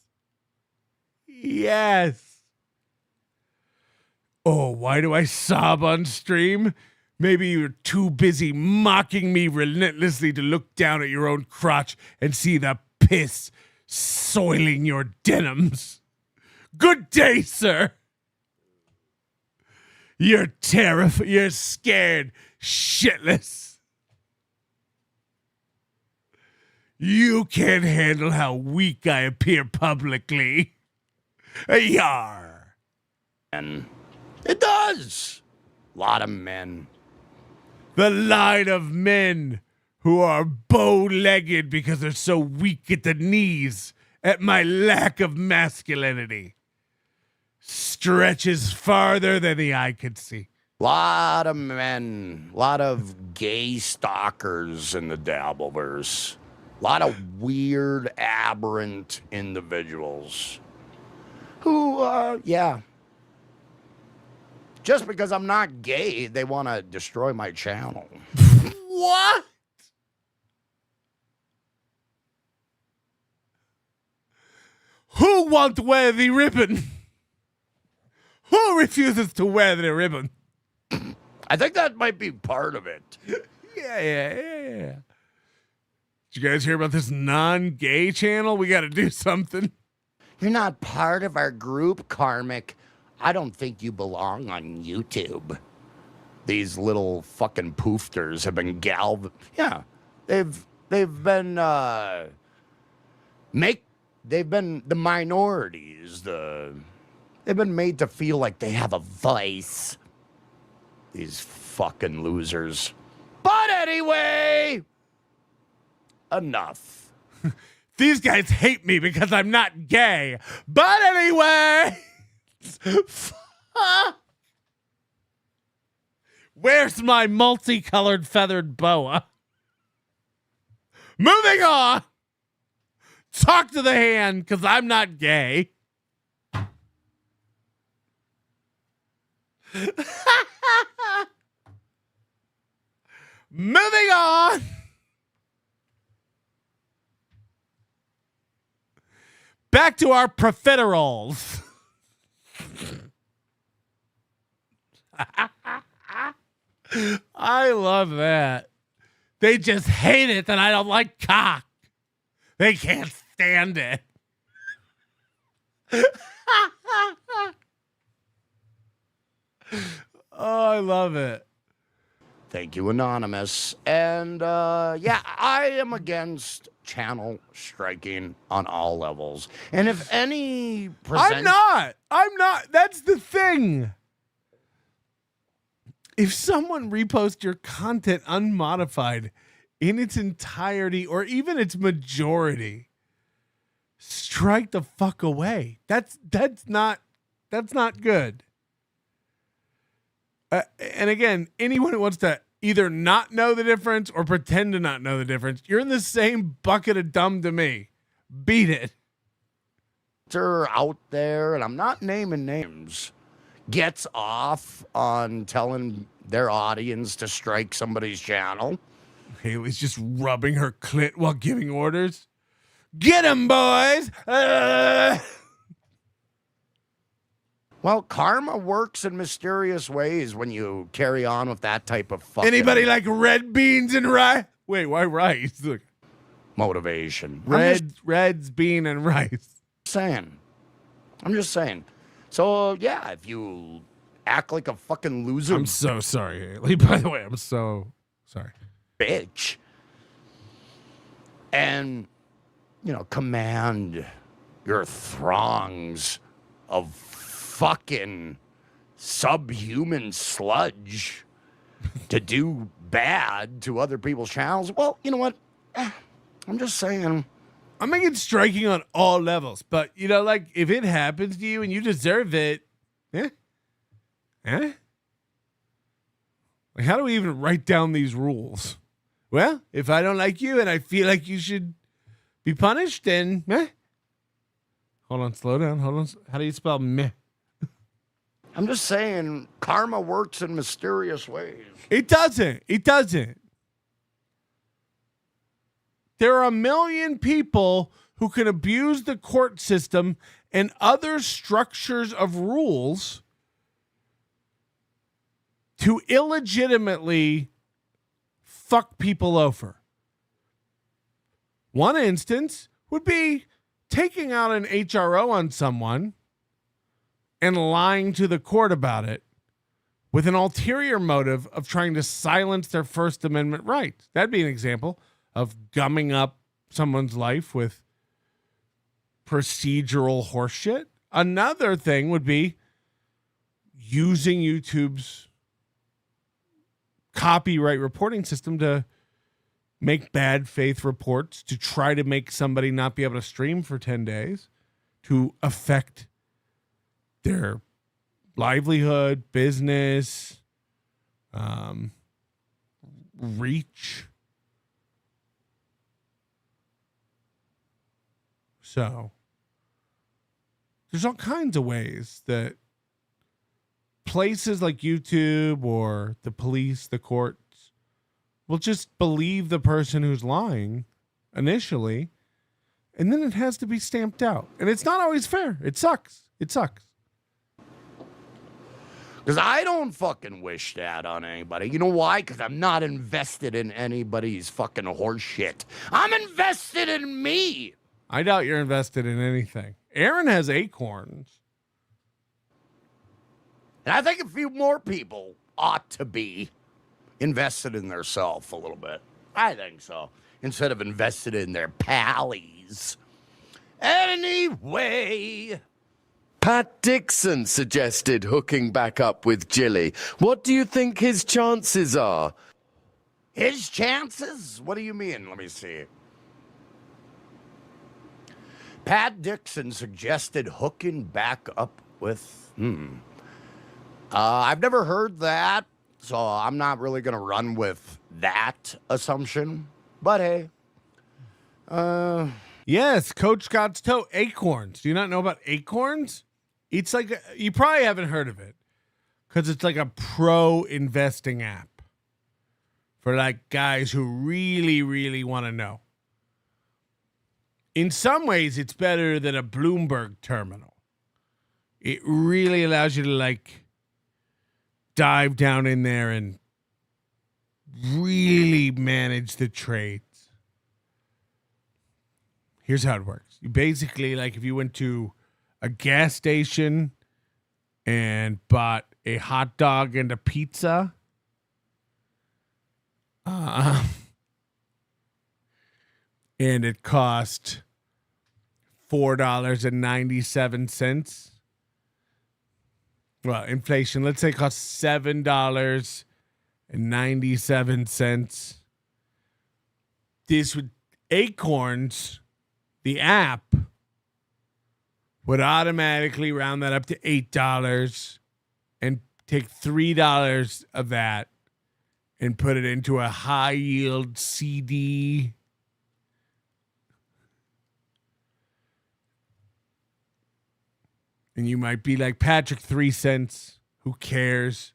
Oh, why do I sob on stream? Maybe you're too busy mocking me relentlessly to look down at your own crotch and see the piss soiling your denims. Good day, sir. You're terrified. You're scared shitless. You can't handle how weak I appear publicly. Yar. And it does. A lot of men. The line of men who are bow-legged because they're so weak at the knees at my lack of masculinity. Stretches farther than the eye could see. Lot of men, lot of gay stalkers in the Dabbleverse. Lot of weird, aberrant individuals who, just because I'm not gay, they want to destroy my channel. What? Who won't wear the ribbon? Who refuses to wear the ribbon? I think that might be part of it. Yeah. Did you guys hear about this non-gay channel? We got to do something. You're not part of our group, Karmic. I don't think you belong on YouTube. These little fucking poofters have been they've been the minorities. They've been made to feel like they have a voice. These fucking losers. But anyway, enough. These guys hate me because I'm not gay. But anyway, where's my multicolored feathered boa? Moving on. Talk to the hand because I'm not gay. Moving on. Back to our profiteroles. I love that. They just hate it that I don't like cock. They can't stand it. Oh, I love it. Thank you, Anonymous. And I am against channel striking on all levels. And if any I'm not. That's the thing. If someone reposts your content unmodified in its entirety or even its majority, strike the fuck away. That's not good. And again, anyone who wants to either not know the difference or pretend to not know the difference, you're in the same bucket of dumb to me. Beat it. They're out there, and I'm not naming names, gets off on telling their audience to strike somebody's channel. Haley's just rubbing her clit while giving orders. Get 'em, boys! Well, karma works in mysterious ways when you carry on with that type of fucking... Anybody like red beans and rice? Wait, why rice? Look. Motivation. Reds, bean, and rice. I'm just saying. So, yeah, if you act like a fucking loser... I'm so sorry, Haley. By the way, I'm so sorry. Bitch. And, command your throngs of fucking subhuman sludge to do bad to other people's channels. Well, you know what? I'm just saying. I'm against striking on all levels, but if it happens to you and you deserve it, Like, how do we even write down these rules? Well, if I don't like you and I feel like you should be punished, then Hold on, slow down. Hold on. How do you spell meh? I'm just saying, karma works in mysterious ways. It doesn't. There are a million people who can abuse the court system and other structures of rules to illegitimately fuck people over. One instance would be taking out an HRO on someone and lying to the court about it with an ulterior motive of trying to silence their First Amendment rights. That'd be an example of gumming up someone's life with procedural horseshit. Another thing would be using YouTube's copyright reporting system to make bad faith reports to try to make somebody not be able to stream for 10 days to affect their livelihood, business, reach. So there's all kinds of ways that places like YouTube or the police, the courts, will just believe the person who's lying initially, and then it has to be stamped out. And it's not always fair. It sucks. It sucks. Because I don't fucking wish that on anybody. You know why? Because I'm not invested in anybody's fucking horse shit. I'm invested in me. I doubt you're invested in anything. Aaron has Acorns. And I think a few more people ought to be invested in their self a little bit. I think so. Instead of invested in their pallies. Anyway. Pat Dixon suggested hooking back up with Jilly. What do you think his chances are? His chances? What do you mean? Let me see. Pat Dixon suggested hooking back up with... I've never heard that, so I'm not really going to run with that assumption. But hey. Yes, Coach Scott's toe. Acorns. Do you not know about Acorns? It's like, you probably haven't heard of it because it's like a pro investing app for like guys who really, really want to know. In some ways, it's better than a Bloomberg terminal. It really allows you to like dive down in there and really manage the trades. Here's how it works. You basically, like if you went to a gas station and bought a hot dog and a pizza, and it cost $4.97. Well, inflation, let's say it costs $7.97. This would, Acorns, the app, would automatically round that up to $8 and take $3 of that and put it into a high yield CD. And you might be like, Patrick, 3 cents. Who cares?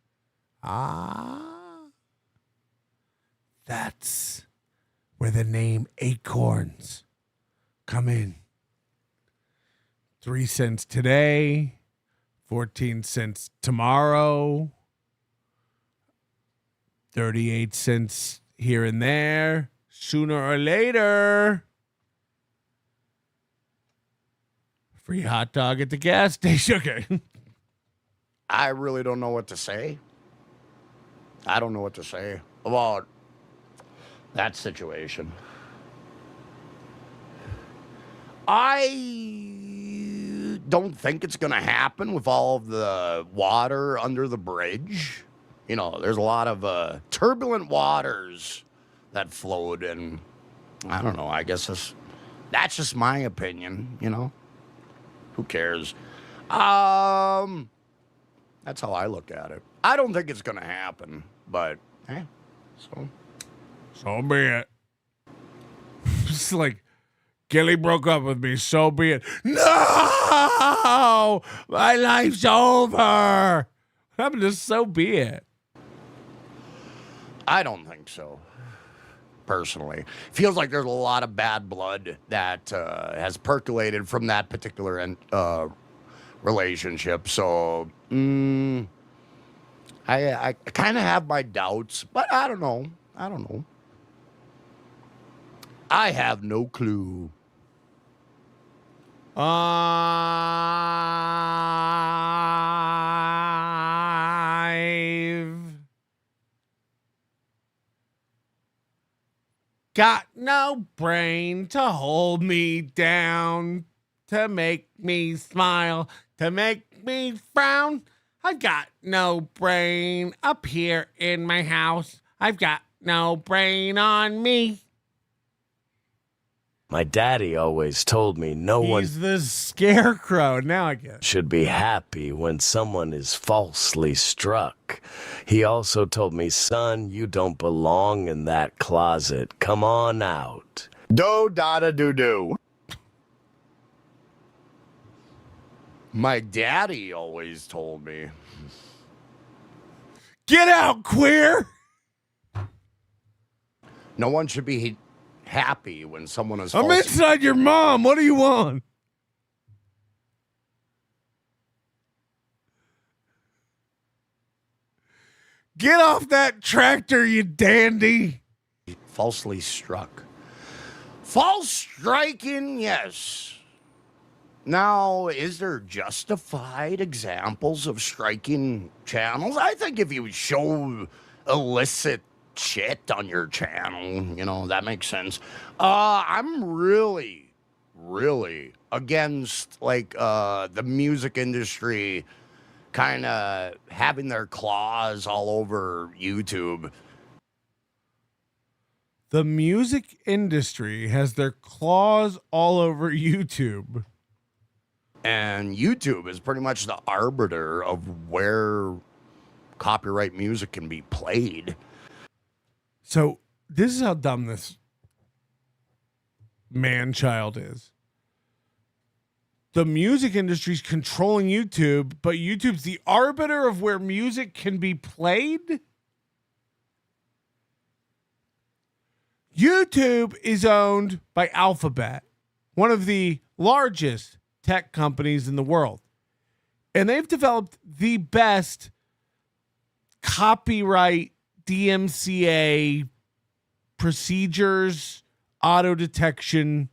That's where the name Acorns come in. 3 cents today, 14 cents tomorrow, 38 cents here and there. Sooner or later, free hot dog at the gas station. Okay. I really don't know what to say. I don't know what to say about that situation. I don't think it's going to happen with all of the water under the bridge. You know, there's a lot of turbulent waters that flowed, and I don't know. I guess that's just my opinion, you know. Who cares? That's how I look at it. I don't think it's going to happen, but hey, so be it. It's like, Gilly broke up with me, so be it. No! My life's over! What happened to so be it? I don't think so. Personally, feels like there's a lot of bad blood that has percolated from that particular relationship. So I kind of have my doubts, but I don't know. I have no clue. I've got no brain to hold me down, to make me smile, to make me frown. I've got no brain up here in my house. I've got no brain on me. My daddy always told me He's the scarecrow. Now I get it. should be happy when someone is falsely struck. He also told me, son, you don't belong in that closet. Come on out. Do-da-da-do-do. My daddy always told me. Get out, queer! No one should be happy when someone is I'm inside your mom. What do you want? Get off that tractor, you dandy. Falsely struck. False striking, yes. Now, is there justified examples of striking channels? I think if you show illicit shit on your channel, that makes sense. I'm really against the music industry kind of having their claws all over YouTube. The music industry has their claws all over YouTube. And YouTube is pretty much the arbiter of where copyright music can be played. So this is how dumb this man-child is. The music industry's controlling YouTube, but YouTube's the arbiter of where music can be played? YouTube is owned by Alphabet, one of the largest tech companies in the world. And they've developed the best copyright DMCA procedures, auto detection,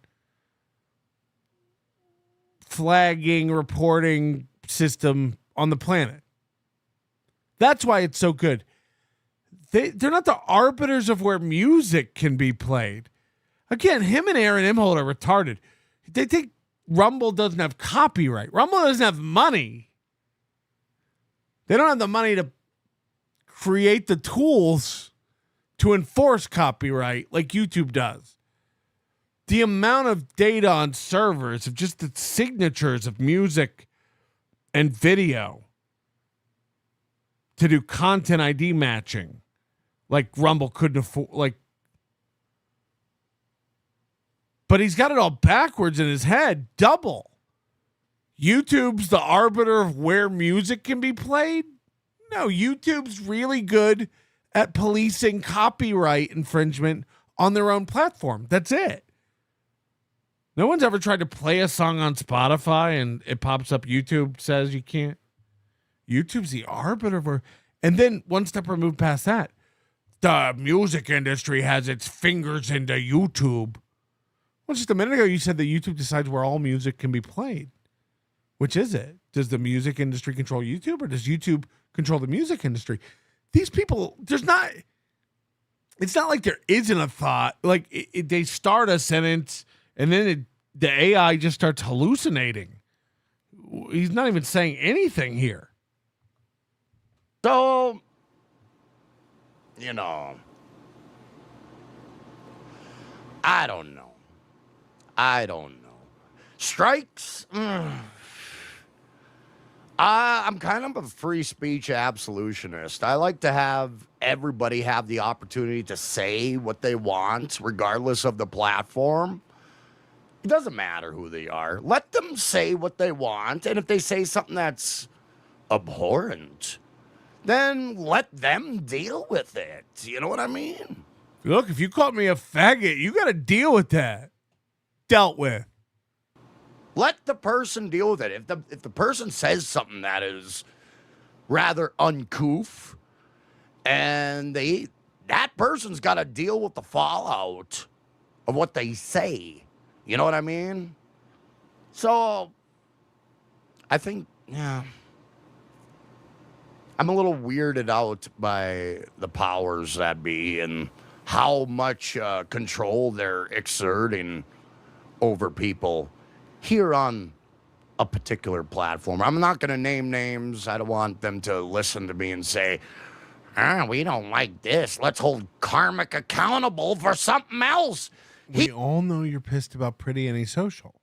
flagging, reporting system on the planet. That's why it's so good. They're not the arbiters of where music can be played. Again, him and Aaron Imholt are retarded. They think Rumble doesn't have copyright. Rumble doesn't have money. They don't have the money to create the tools to enforce copyright like YouTube does. The amount of data on servers of just the signatures of music and video to do content ID matching like Rumble couldn't afford, but he's got it all backwards in his head, double. YouTube's the arbiter of where music can be played? No, YouTube's really good at policing copyright infringement on their own platform. That's it. No one's ever tried to play a song on Spotify and it pops up YouTube says you can't. YouTube's the arbiter of where, and then one step removed past that, the music industry has its fingers into YouTube. Well, just a minute ago, you said that YouTube decides where all music can be played. Which is it? Does the music industry control YouTube or does YouTube control the music industry? These people, it's not like there isn't a thought. They start a sentence and then the AI just starts hallucinating. He's not even saying anything here. So, I don't know. Strikes? I'm kind of a free speech absolutionist. I like to have everybody have the opportunity to say what they want, regardless of the platform. It doesn't matter who they are. Let them say what they want, and if they say something that's abhorrent, then let them deal with it. You know what I mean? Look, if you called me a faggot, you got to deal with that. Dealt with. Let the person deal with it. If the person says something that is rather uncouth, and that person's got to deal with the fallout of what they say. You know what I mean? So, I think, I'm a little weirded out by the powers that be and how much control they're exerting over people here on a particular platform. I'm not going to name names. I don't want them to listen to me and say, we don't like this. Let's hold Karmic accountable for something else. We all know you're pissed about Pretty Antisocial.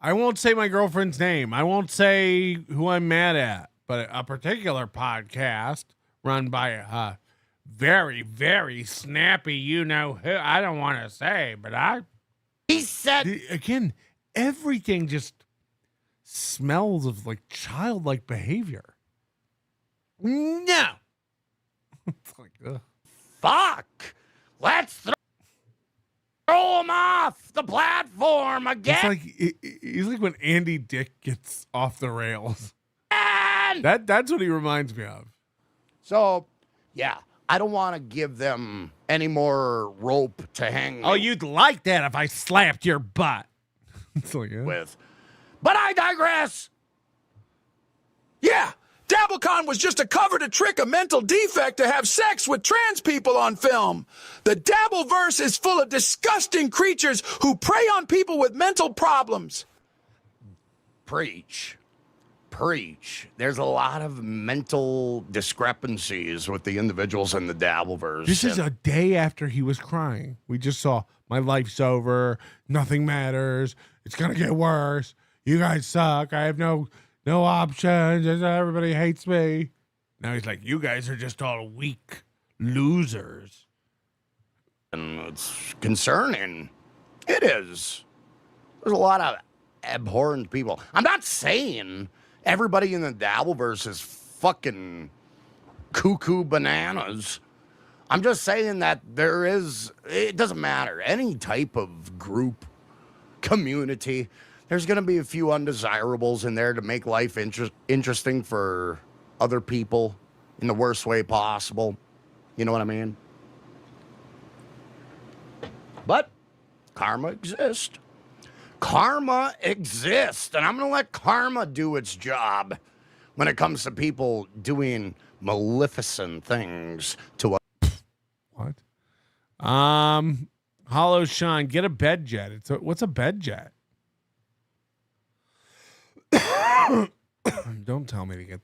I won't say my girlfriend's name. I won't say who I'm mad at, but a particular podcast run by a very, very snappy, you know who. I don't want to say, but he said again, everything just smells of like childlike behavior. No. It's like, ugh. Fuck. Let's throw him off the platform again. He's like when Andy Dick gets off the rails. That's what he reminds me of. So, yeah, I don't want to give them any more rope to hang. Oh, you'd like that if I slapped your butt. It's like, yeah. With. But I digress. Yeah, DabbleCon was just a cover to trick a mental defect to have sex with trans people on film. The Dabbleverse is full of disgusting creatures who prey on people with mental problems. Preach. There's a lot of mental discrepancies with the individuals in the Dabbleverse. This is a day after he was crying. We just saw, my life's over. Nothing matters. It's going to get worse. You guys suck. I have no options. Everybody hates me. Now he's like, you guys are just all weak losers. And it's concerning. It is. There's a lot of abhorrent people. I'm not saying everybody in the Dabbleverse is fucking cuckoo bananas. I'm just saying that it doesn't matter. Any type of group, community, there's going to be a few undesirables in there to make life interesting for other people in the worst way possible. You know what I mean? But karma exists. Karma exists, and I'm going to let karma do its job when it comes to people doing maleficent things to us. What? Hollow Sean, get a bed jet. What's a bed jet? Don't tell me to get.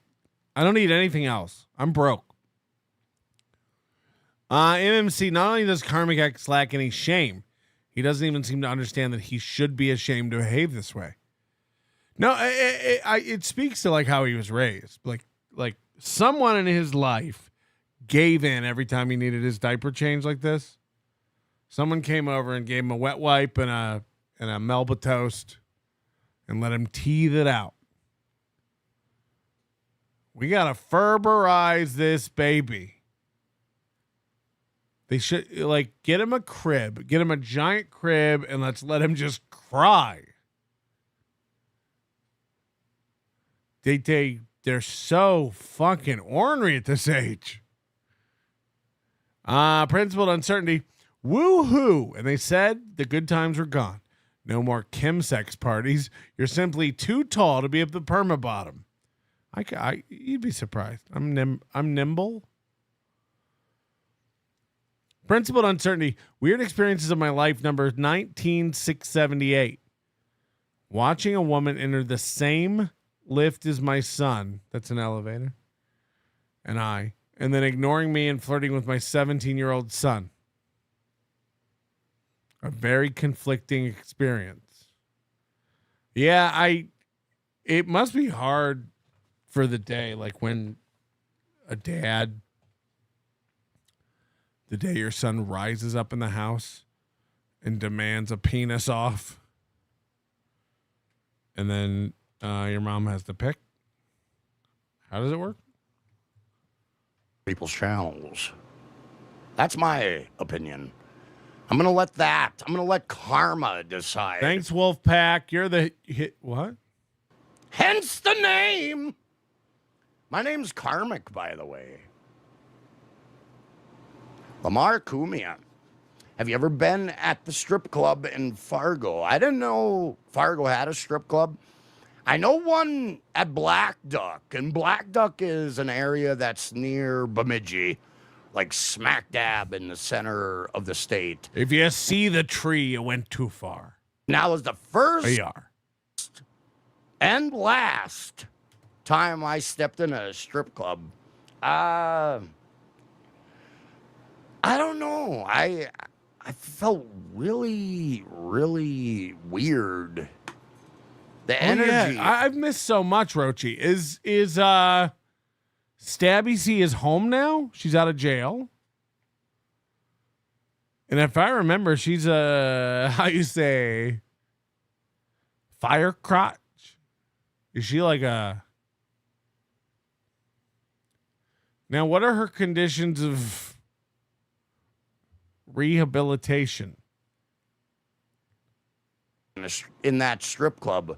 I don't need anything else. I'm broke. MMC, not only does KarmicX lack any shame, he doesn't even seem to understand that he should be ashamed to behave this way. No, it speaks to like how he was raised. Like someone in his life gave in every time he needed his diaper changed like this. Someone came over and gave him a wet wipe and a Melba toast and let him teeth it out. We got to Ferberize this baby. They should get him a crib, get him a giant crib, and let's let him just cry. They're so fucking ornery at this age. Principled uncertainty. Woo-hoo. And they said the good times were gone. No more chemsex parties. You're simply too tall to be at the perma bottom. You'd be surprised. I'm nimble. Principled uncertainty. Weird experiences of my life, number 19678. Watching a woman enter the same lift as my son. That's an elevator. And then ignoring me and flirting with my 17-year-old son. A very conflicting experience. Yeah, it must be hard for the day, like when a dad, the day your son rises up in the house and demands a penis off, and then your mom has to pick. How does it work? People's channels. That's my opinion. I'm going to let karma decide. Thanks, Wolfpack. You're the hit. What? Hence the name. My name's Karmic, by the way. Lamar Kumia. Have you ever been at the strip club in Fargo? I didn't know Fargo had a strip club. I know one at Black Duck, and Black Duck is an area that's near Bemidji, like smack dab in the center of the state. If you see the tree, you went too far. Now was the first and last time I stepped in a strip club. I I don't know. I felt really, really weird. The energy. Yeah. I've missed so much, Rochi. Is Stabby C is home now? She's out of jail. And if I remember, she's a, how you say, fire crotch? Is she like a... Now, what are her conditions of rehabilitation? In that strip club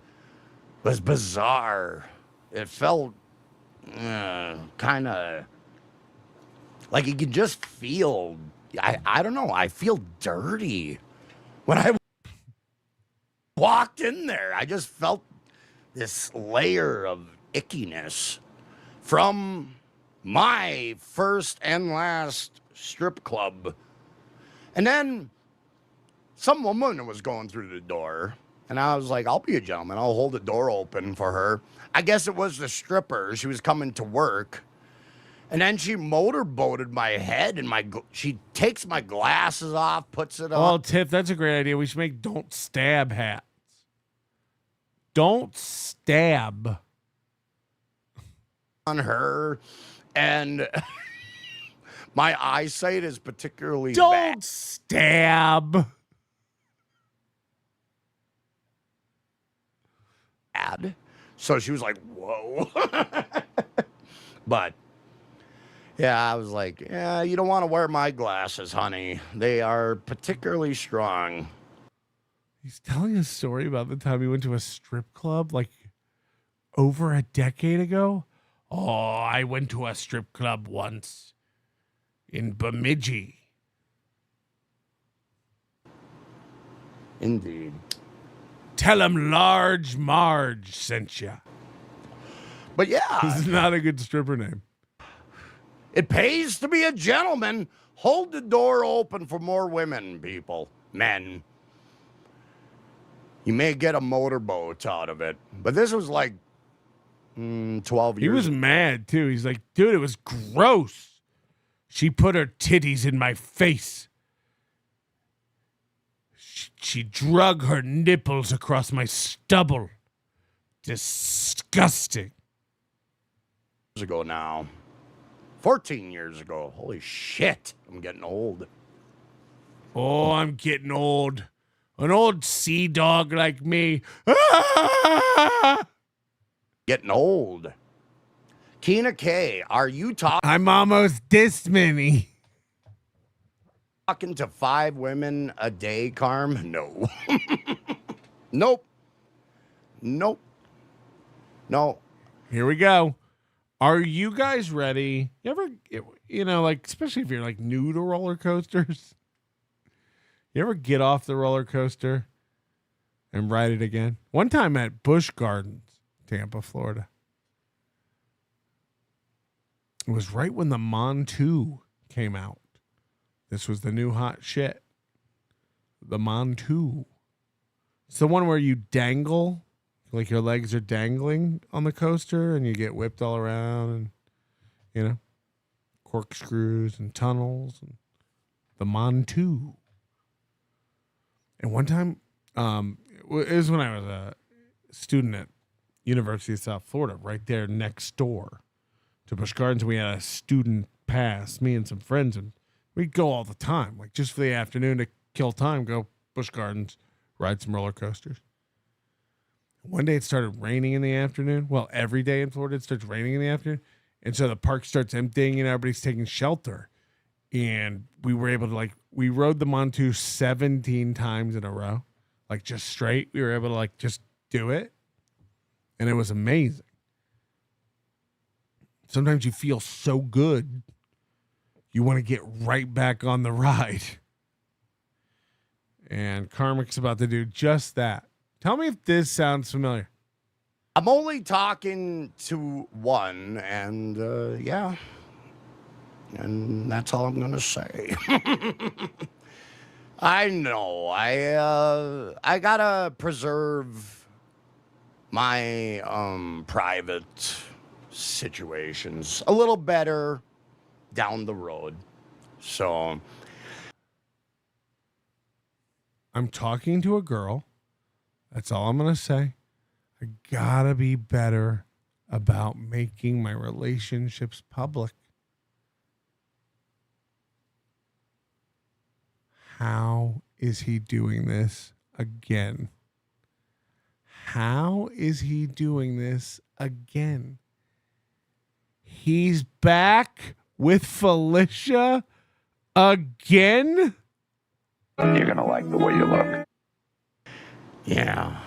was bizarre. It felt kind of like you could just feel... I don't know. I feel dirty when I walked in there. I just felt this layer of ickiness from my first and last strip club. And then some woman was going through the door, and I was like, I'll be a gentleman. I'll hold the door open for her. I guess it was the stripper. She was coming to work. And then she motorboated my head, and she takes my glasses off, puts it on. Well, Tiff, that's a great idea. We should make Don't Stab hats. Don't stab. On her, and my eyesight is particularly Don't stab. Bad. So she was like, whoa. But... yeah, I was like, yeah, you don't want to wear my glasses, honey. They are particularly strong. He's telling a story about the time he went to a strip club like over a decade ago. Oh, I went to a strip club once in Bemidji. Indeed. Tell him Large Marge sent you. But yeah. This is not a good stripper name. It pays to be a gentleman. Hold the door open for more women, people. Men. You may get a motorboat out of it. But this was like 12 years He was ago. mad, too. He's like, dude, it was gross. She put her titties in my face. She drug her nipples across my stubble. Disgusting. Years ago now. 14 years ago. Holy shit. I'm getting old. Oh, I'm getting old. An old sea dog like me. Getting old. Keena K, are you I'm almost this many. Talking to 5 women a day, Carm? No. Nope. Nope. No. Here we go. Are you guys ready? You ever, like, especially if you're like new to roller coasters, you ever get off the roller coaster and ride it again? One time at Busch Gardens, Tampa, Florida. It was right when the Montu came out. This was the new hot shit. The Montu. It's the one where you dangle. Like your legs are dangling on the coaster and you get whipped all around and, corkscrews and tunnels and the Montu. And one time, it was when I was a student at University of South Florida, right there next door to Busch Gardens. We had a student pass, me and some friends, and we'd go all the time, like just for the afternoon to kill time, go Busch Gardens, ride some roller coasters. One day it started raining in the afternoon. Well, every day in Florida it starts raining in the afternoon. And so the park starts emptying and everybody's taking shelter. And we were able to, we rode the Montu 17 times in a row. Like, just straight. We were able to, just do it. And it was amazing. Sometimes you feel so good, you want to get right back on the ride. And KarmicX about to do just that. Tell me if this sounds familiar. I'm only talking to one, and yeah. And that's all I'm going to say. I know. I got to preserve my private situations a little better down the road. So I'm talking to a girl. That's all I'm going to say. I gotta be better about making my relationships public. How is he doing this again? How is he doing this again? He's back with Felicia again? You're going to like the way you look. yeah.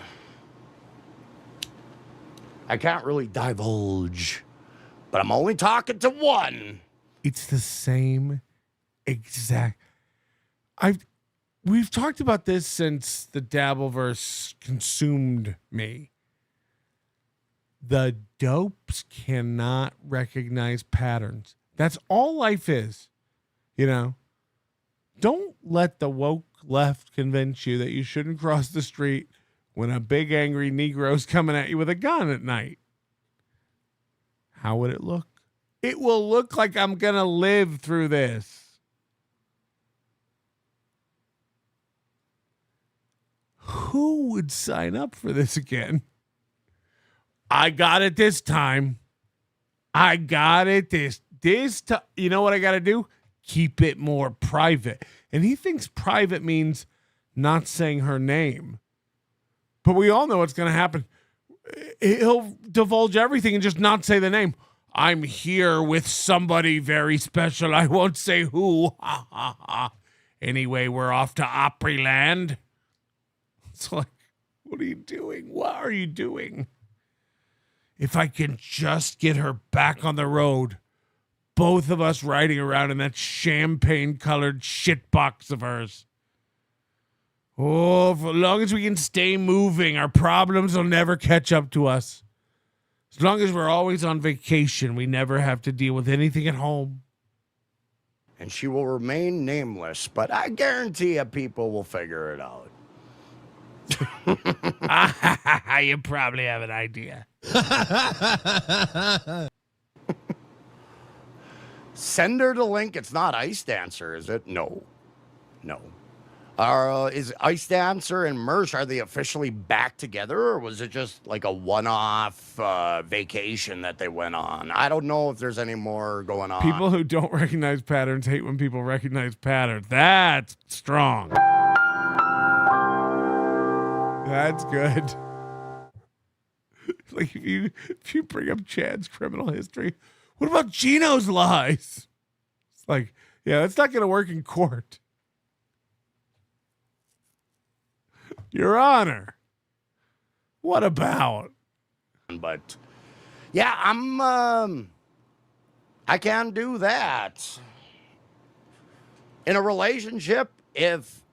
I can't really divulge, but I'm only talking to one. It's the same exact. We've talked about this since the Dabbleverse consumed me. The dopes cannot recognize patterns. That's all life is. You know, don't let the woke left convince you that you shouldn't cross the street when a big angry Negro's coming at you with a gun at night. How would it look? It will look like I'm going to live through this. Who would sign up for this again? I got it this time. I got it this time. You know what I got to do? Keep it more private. And he thinks private means not saying her name. But we all know what's going to happen. He'll divulge everything and just not say the name. I'm here with somebody very special. I won't say who. Ha, ha, ha. Anyway, we're off to Opryland. It's like, what are you doing? What are you doing? If I can just get her back on the road, both of us riding around in that champagne-colored shitbox of hers. Oh, for as long as we can stay moving, our problems will never catch up to us. As long as we're always on vacation, we never have to deal with anything at home. And she will remain nameless, but I guarantee you people will figure it out. You probably have an idea. Send her the link. It's not Ice Dancer, is it? No. Is Ice Dancer and Mersh, are they officially back together, or was it just like a one-off vacation that they went on? I don't know if there's any more going on. People who don't recognize patterns hate when people recognize patterns. That's strong. That's good. Like if you bring up Chad's criminal history, what about Gino's lies? It's like, yeah, that's not going to work in court. Your Honor. What about? But yeah, I can't do that. In a relationship, if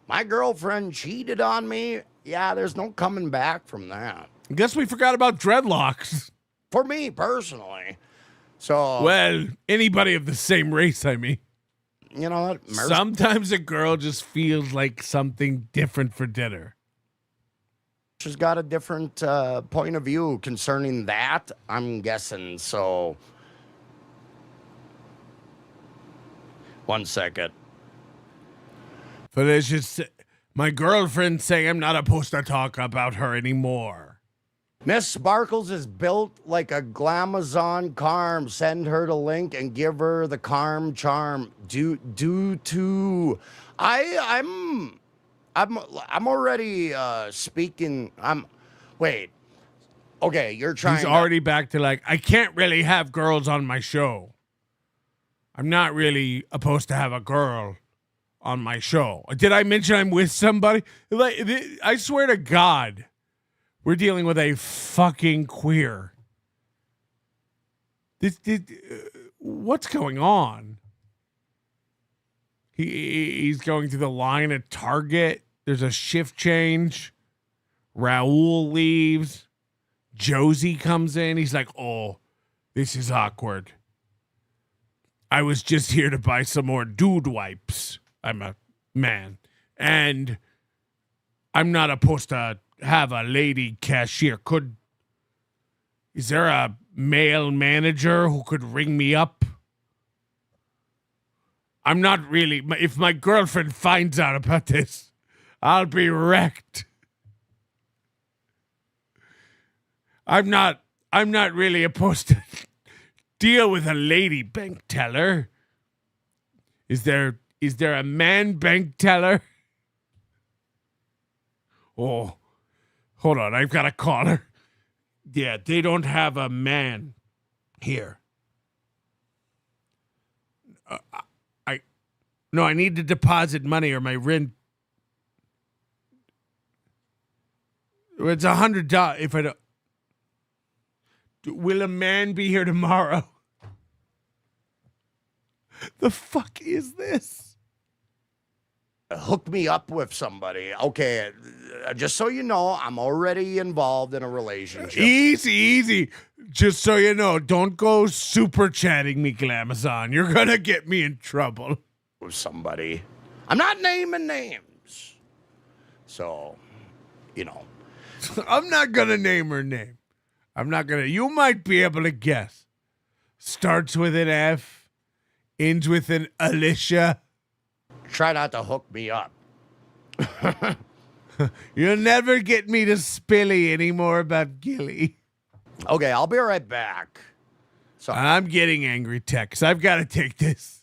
my girlfriend cheated on me, yeah, there's no coming back from that. I guess we forgot about dreadlocks. For me personally. So well, anybody of the same race, I mean. You know what? Sometimes a girl just feels like something different for dinner. She's got a different point of view concerning that, I'm guessing. So, one second. Felicia, my girlfriend saying I'm not supposed to talk about her anymore. Miss Sparkles is built like a glamazon Carm. Send her the link and give her the Carm charm. I'm already speaking. Wait. Okay, you're trying. He's already back to like, I can't really have girls on my show. I'm not really supposed to have a girl on my show. Did I mention I'm with somebody? Like, I swear to God. We're dealing with a fucking queer. What's going on? He's going through the line at Target. There's a shift change. Raul leaves. Josie comes in. He's like, oh, this is awkward. I was just here to buy some more dude wipes. I'm a man. And I'm not supposed to have a lady cashier. Is there a male manager who could ring me up? I'm not really. If my girlfriend finds out about this, I'll be wrecked. I'm not really opposed to deal with a lady bank teller. Is there a man bank teller? Oh, hold on. I've got a caller. Yeah, they don't have a man here. I need to deposit money or my rent. It's $100 if I don't. Will a man be here tomorrow? The fuck is this? Hook me up with somebody. Okay, just so you know, I'm already involved in a relationship. Easy. Just so you know, don't go super chatting me, Glamazon. You're gonna get me in trouble. With somebody. I'm not naming names. So, you know. I'm not gonna name her name. You might be able to guess. Starts with an F, ends with an Alicia. Try not to hook me up. You'll never get me to spilly anymore about Gilly. Okay, I'll be right back. Sorry. I'm getting angry, Tex. I've got to take this.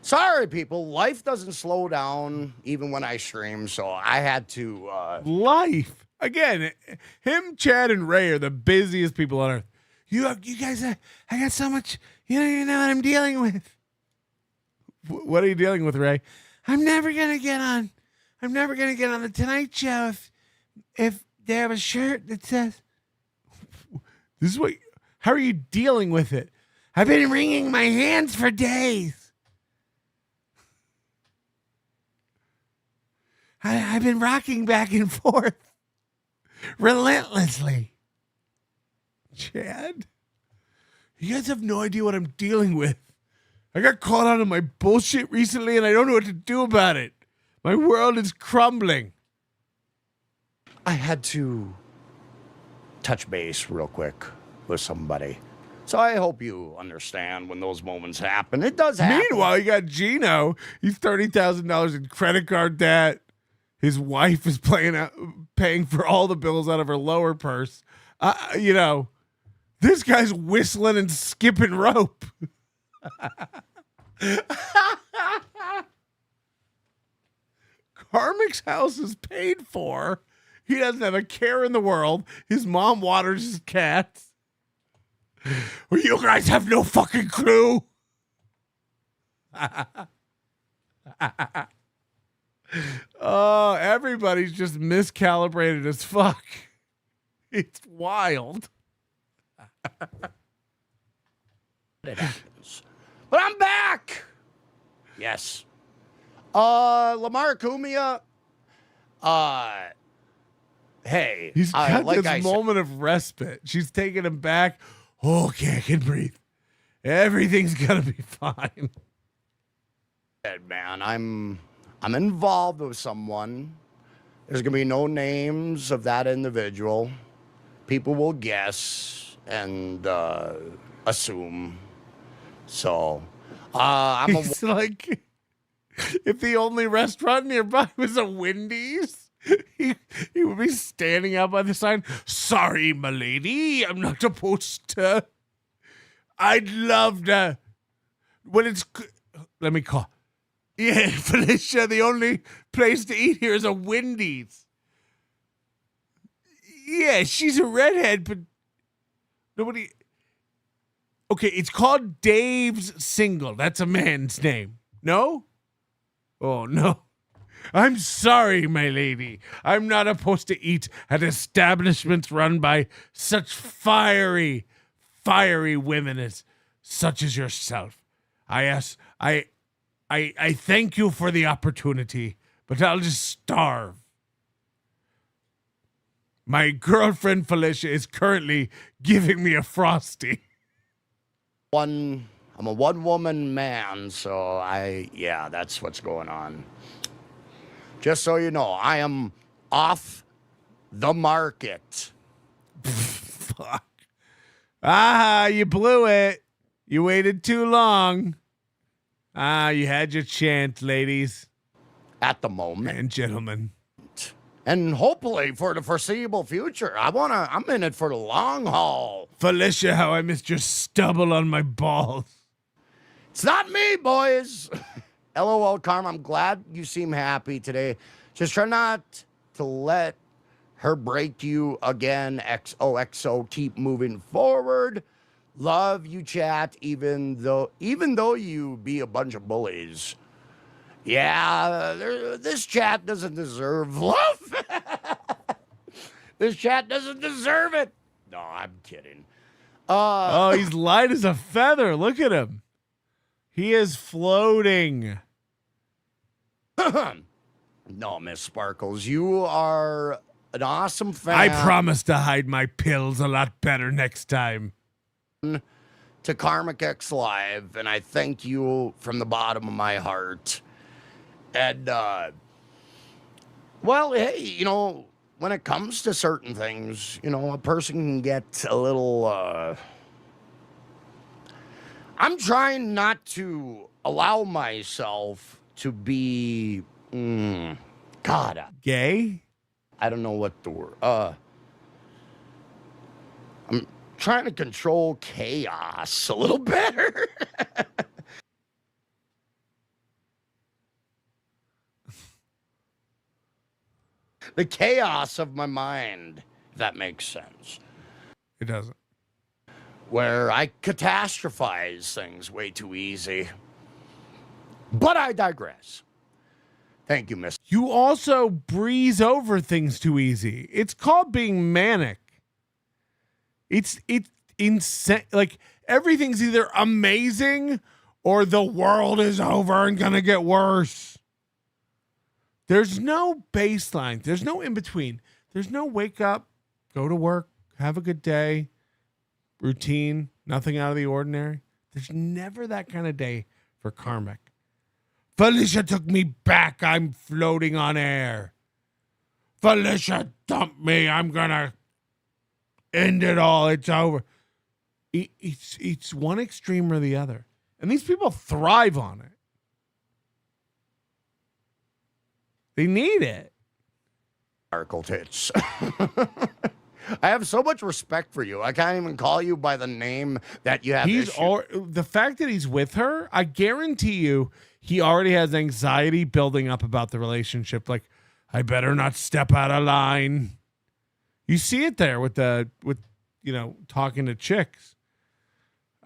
Sorry, people. Life doesn't slow down even when I stream, so I had to... Life? Again, him, Chad, and Ray are the busiest people on earth. You guys, I got so much... You don't even know what I'm dealing with. What are you dealing with, Ray? I'm never going to get on the Tonight Show if they have a shirt that says... This is what... How are you dealing with it? I've been wringing my hands for days. I've been rocking back and forth relentlessly. Chad, you guys have no idea what I'm dealing with. I got caught out of my bullshit recently and I don't know what to do about it. My world is crumbling. I had to touch base real quick with somebody. So I hope you understand when those moments happen. It does happen. Meanwhile, you got Gino. He's $30,000 in credit card debt. His wife is paying for all the bills out of her lower purse. This guy's whistling and skipping rope. KarmicX house is paid for. He doesn't have a care in the world. His mom waters his cats. You guys have no fucking clue. Oh, everybody's just miscalibrated as fuck. It's wild. It happens. But I'm back. Yes. Lamar Cumia. Hey. He's got this moment of respite. She's taking him back. Okay, I can breathe. Everything's gonna be fine. Man, I'm involved with someone. There's going to be no names of that individual. People will guess and assume. So, It's like if the only restaurant nearby was a Wendy's, he would be standing out by the sign. Sorry, my lady, I'm not supposed to. I'd love to. Let me call. Yeah, Felicia, the only place to eat here is a Wendy's. Yeah, she's a redhead, but nobody... Okay, it's called Dave's Single. That's a man's name. No? Oh, no. I'm sorry, my lady. I'm not supposed to eat at establishments run by such fiery women as such as yourself. I thank you for the opportunity, but I'll just starve. My girlfriend Felicia is currently giving me a Frosty. I'm a one-woman man, so that's what's going on. Just so you know, I am off the market. Fuck. You blew it. You waited too long. You had your chance, ladies. At the moment. And gentlemen. And hopefully for the foreseeable future. I'm in it for the long haul. Felicia, how I missed your stubble on my balls. It's not me, boys. LOL, Carm, I'm glad you seem happy today. Just try not to let her break you again. XOXO, keep moving forward. Love you, chat, even though you be a bunch of bullies. Yeah, this chat doesn't deserve love. This chat doesn't deserve it. No, I'm kidding. He's light as a feather. Look at him. He is floating. No, Miss Sparkles, you are an awesome fan. I promise to hide my pills a lot better next time. To KarmicX Live, and I thank you from the bottom of my heart. And, well, hey, you know, when it comes to certain things, you know, a person can get a little, I'm trying not to allow myself to be, gay? I don't know what the word, I'm trying to control chaos a little better. The chaos of my mind, if that makes sense. It doesn't. Where I catastrophize things way too easy. But I digress. Thank you, Miss. You also breeze over things too easy. It's called being manic. It's insane. Like, everything's either amazing or the world is over and gonna get worse. There's no baseline. There's no in between. There's no wake up, go to work, have a good day, routine, nothing out of the ordinary. There's never that kind of day for Karmic. Felicia took me back. I'm floating on air. Felicia dumped me. I'm gonna end it all. It's over. It's one extreme or the other. And these people thrive on it. They need it. Sparkle tits. I have so much respect for you. I can't even call you by the name that you have. The fact that he's with her, I guarantee you, he already has anxiety building up about the relationship. Like, I better not step out of line. You see it there with talking to chicks.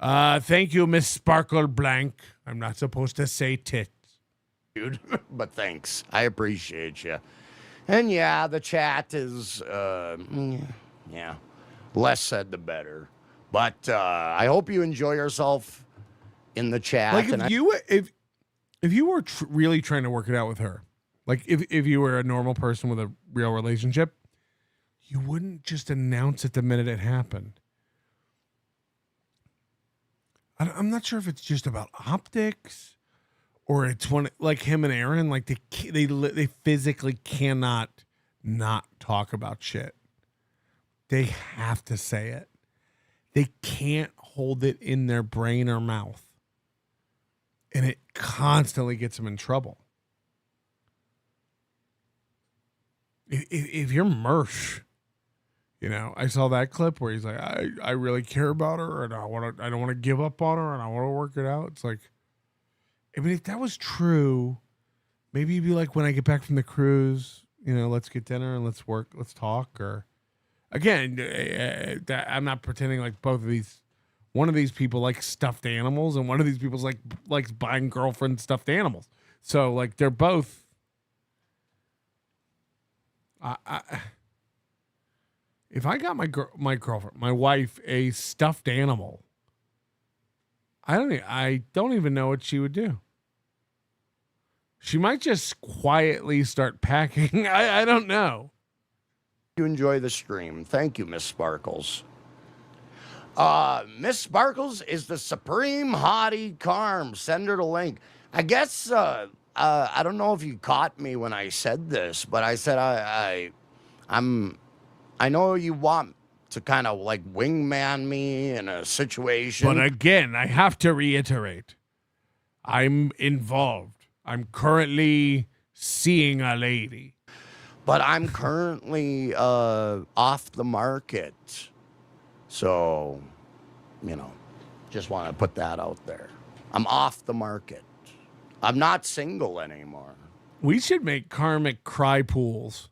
Thank you, Miss Sparkle Blank. I'm not supposed to say tits. Dude, but thanks. I appreciate you. And yeah, the chat is, less said the better. But I hope you enjoy yourself in the chat. Like, if you were really trying to work it out with her, like if you were a normal person with a real relationship, you wouldn't just announce it the minute it happened. I'm not sure if it's just about optics. Or it's one like him and Aaron, like they physically cannot not talk about shit. They have to say it. They can't hold it in their brain or mouth. And it constantly gets them in trouble. If you're Mersh, you know, I saw that clip where he's like, I really care about her and I don't want to give up on her and I want to work it out. It's like, I mean, if that was true, maybe you'd be like, when I get back from the cruise, you know, let's get dinner and let's work, let's talk. Or again, I'm not pretending like one of these people likes stuffed animals and one of these people likes buying girlfriend stuffed animals. So like they're both. If I got my girlfriend, my wife, a stuffed animal, I don't even know what she would do. She might just quietly start packing. I don't know. You enjoy the stream. Thank you, Miss Sparkles. Miss Sparkles is the supreme hottie Carm. Send her the link. I guess I don't know if you caught me when I said this, but I said I know you want to kind of like wingman me in a situation. But again, I have to reiterate, I'm involved. I'm currently seeing a lady. But I'm currently off the market. So, just want to put that out there. I'm off the market. I'm not single anymore. We should make karmic cry pools.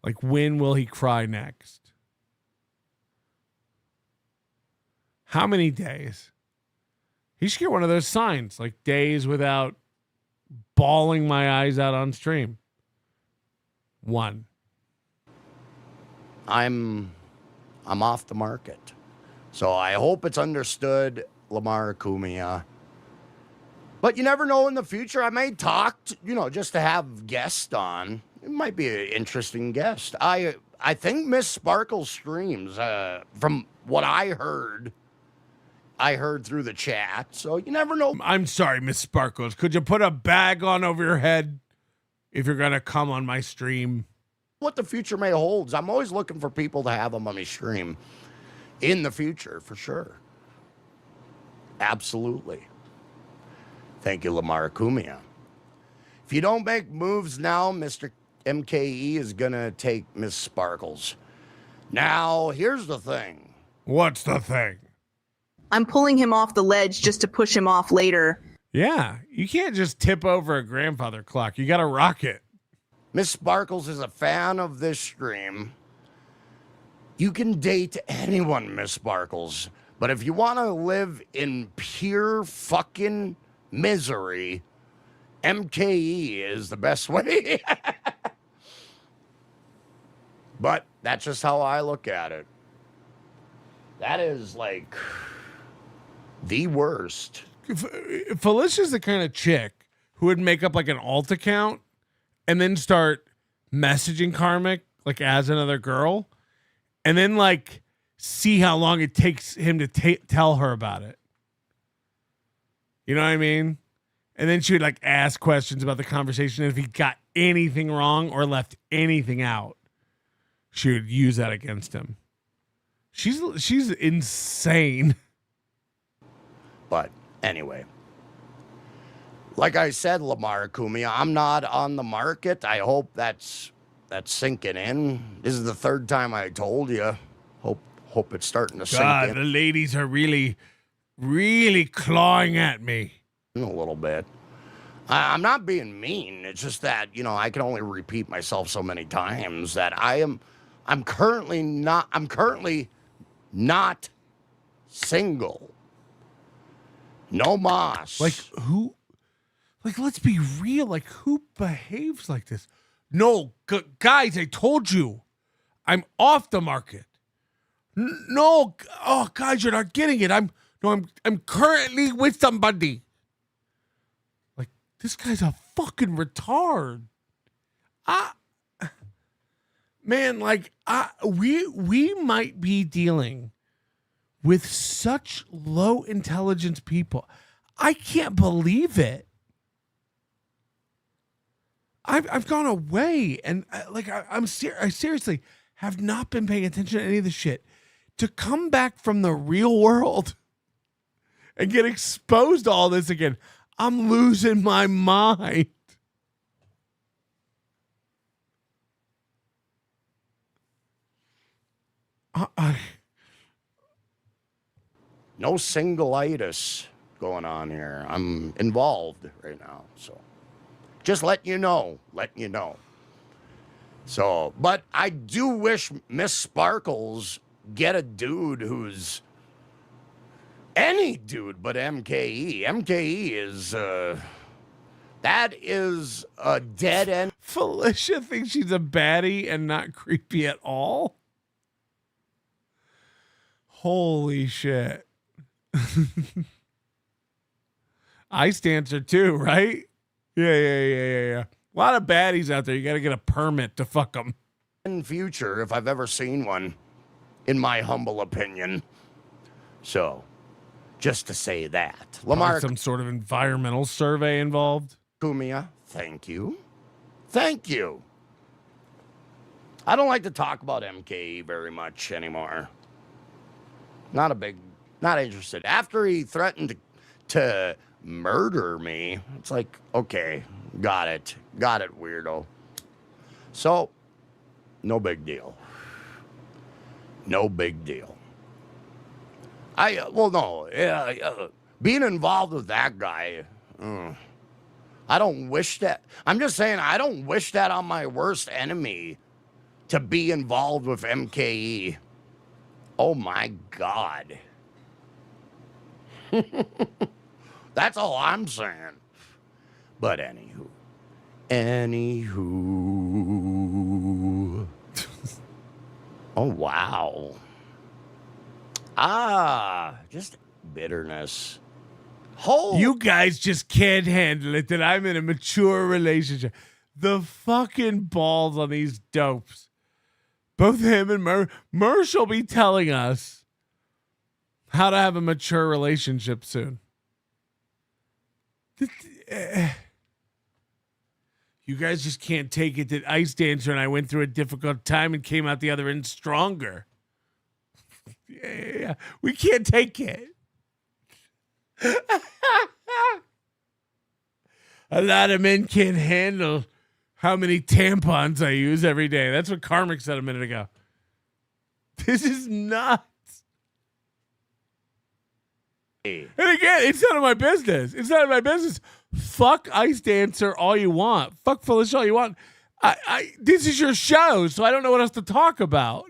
Like, when will he cry next? How many days? He should get one of those signs, like days without bawling my eyes out on stream. 1. I'm off the market. So I hope it's understood, Lamar Cumia. But you never know in the future. I may talk, just to have guests on. It might be an interesting guest. I think Miss Sparkle streams, from what I heard through the chat. So you never know. I'm sorry, Miss Sparkles. Could you put a bag on over your head if you're going to come on my stream? What the future may hold. I'm always looking for people to have them on my stream in the future, for sure. Absolutely. Thank you, Lamar Cumia. If you don't make moves now, Mr. MKE is going to take Miss Sparkles. Now, here's the thing. What's the thing? I'm pulling him off the ledge just to push him off later. Yeah, you can't just tip over a grandfather clock. You got to rock it. Miss Sparkles is a fan of this stream. You can date anyone, Miss Sparkles. But if you want to live in pure fucking misery, MKE is the best way. But that's just how I look at it. That is like the worst. Felicia's the kind of chick who would make up like an alt account and then start messaging Karmic like as another girl, and then like see how long it takes him to tell her about it. You know what I mean? And then she would like ask questions about the conversation. And if he got anything wrong or left anything out, she would use that against him. She's insane. But anyway, like I said, Lamar Cumia, I'm not on the market. I hope that's sinking in. This is the third time I told you. Hope it's starting to sink in. The ladies are really, really clawing at me. A little bit. I'm not being mean. It's just that, I can only repeat myself so many times that I'm currently not single. No mas. Like who? Like, let's be real. Like, who behaves like this? No, guys, I told you, I'm off the market. No, oh, guys, you're not getting it. I'm currently with somebody. Like, this guy's a fucking retard. Man, like, we might be dealing with such low intelligence people. I can't believe it. I've gone away and I seriously have not been paying attention to any of this shit. To come back from the real world and get exposed to all this again, I'm losing my mind. No single-itis going on here. I'm involved right now, so just letting you know. So, but I do wish Miss Sparkles get a dude who's any dude but MKE. MKE is that is a dead end. Felicia thinks she's a baddie and not creepy at all. Holy shit. I stance her too, right? Yeah. A lot of baddies out there. You got to get a permit to fuck them. In future, if I've ever seen one, in my humble opinion. So, just to say that. Lamar, some sort of environmental survey involved. Cumia, thank you. Thank you. I don't like to talk about MKE very much anymore. Not interested. After he threatened to murder me. It's like, okay, got it, weirdo. So, no big deal. No big deal. Being involved with that guy, I don't wish that. I'm just saying, I don't wish that on my worst enemy, to be involved with MKE. Oh my God. That's all I'm saying. But anywho. Oh, wow. Just bitterness. You guys just can't handle it that I'm in a mature relationship. The fucking balls on these dopes. Both him and Mersh will be telling us how to have a mature relationship soon. You guys just can't take it that Ice Dancer and I went through a difficult time and came out the other end stronger. Yeah. We can't take it. A lot of men can't handle how many tampons I use every day. That's what Karmic said a minute ago. This is nuts. And again, it's none of my business. It's none of my business. Fuck Ice Dancer all you want. Fuck Felicia all you want. This is your show, so I don't know what else to talk about.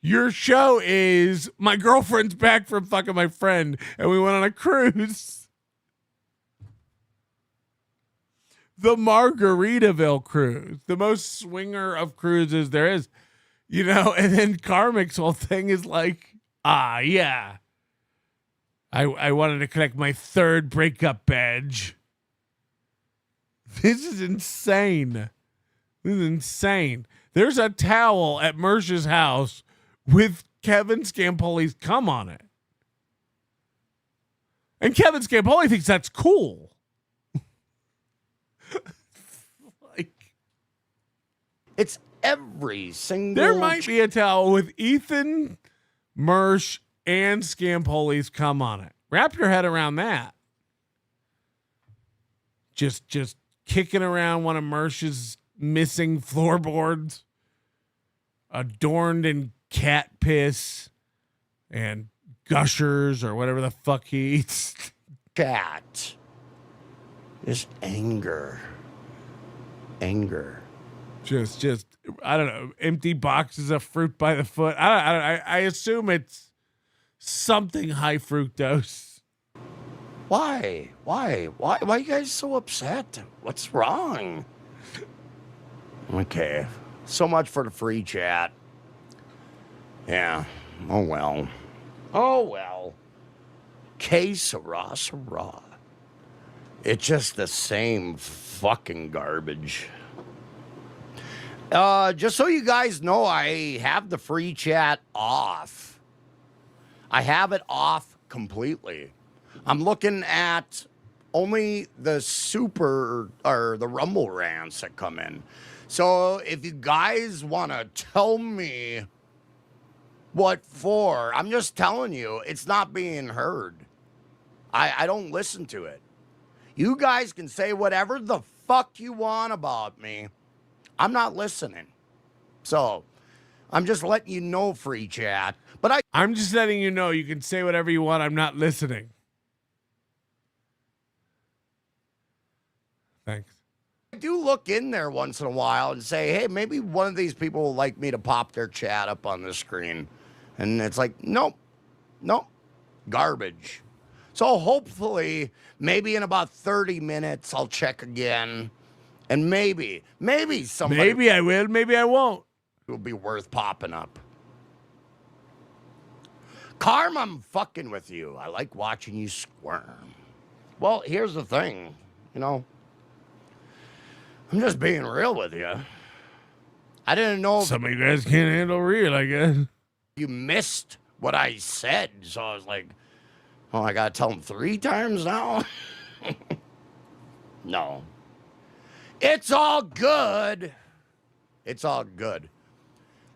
Your show is my girlfriend's back from fucking my friend, and we went on a cruise. The Margaritaville cruise, the most swinger of cruises there is, you know. And then Karmic's whole thing is like, yeah, I wanted to collect my third breakup badge. This is insane. This is insane. There's a towel at Mersh's house with Kevin Scampoli's cum on it. And Kevin Scampoli thinks that's cool. Like, it's every single... There might be a towel with Ethan, Mersh, and Scampoli's cum on it. Wrap your head around that. Just kicking around one of Mersh's missing floorboards, adorned in cat piss and gushers or whatever the fuck he eats. Chat. Just anger. Just I don't know, empty boxes of fruit by the foot. I assume it's something high fructose. Why are you guys so upset? What's wrong? Okay, so much for the free chat. Yeah, oh well. Que sera. It's just the same fucking garbage. Just so you guys know, I have the free chat off. I have it off completely. I'm looking at only the the Rumble rants that come in. So if you guys want to tell me what for, I'm just telling you, it's not being heard. I don't listen to it. You guys can say whatever the fuck you want about me. I'm not listening. So I'm just letting you know, free chat. But I'm just letting you know you can say whatever you want. I'm not listening. Thanks. I do look in there once in a while and say, hey, maybe one of these people would like me to pop their chat up on the screen. And it's like, nope, garbage. So hopefully, maybe in about 30 minutes, I'll check again. And maybe somebody... Maybe I will, maybe I won't. Will be worth popping up. Karm, I'm fucking with you. I like watching you squirm. Well, here's the thing, you know. I'm just being real with you. I didn't know... Some of you guys can't handle real, I guess. You missed what I said, so I was like, oh, I gotta tell him 3 times now? No. It's all good. It's all good.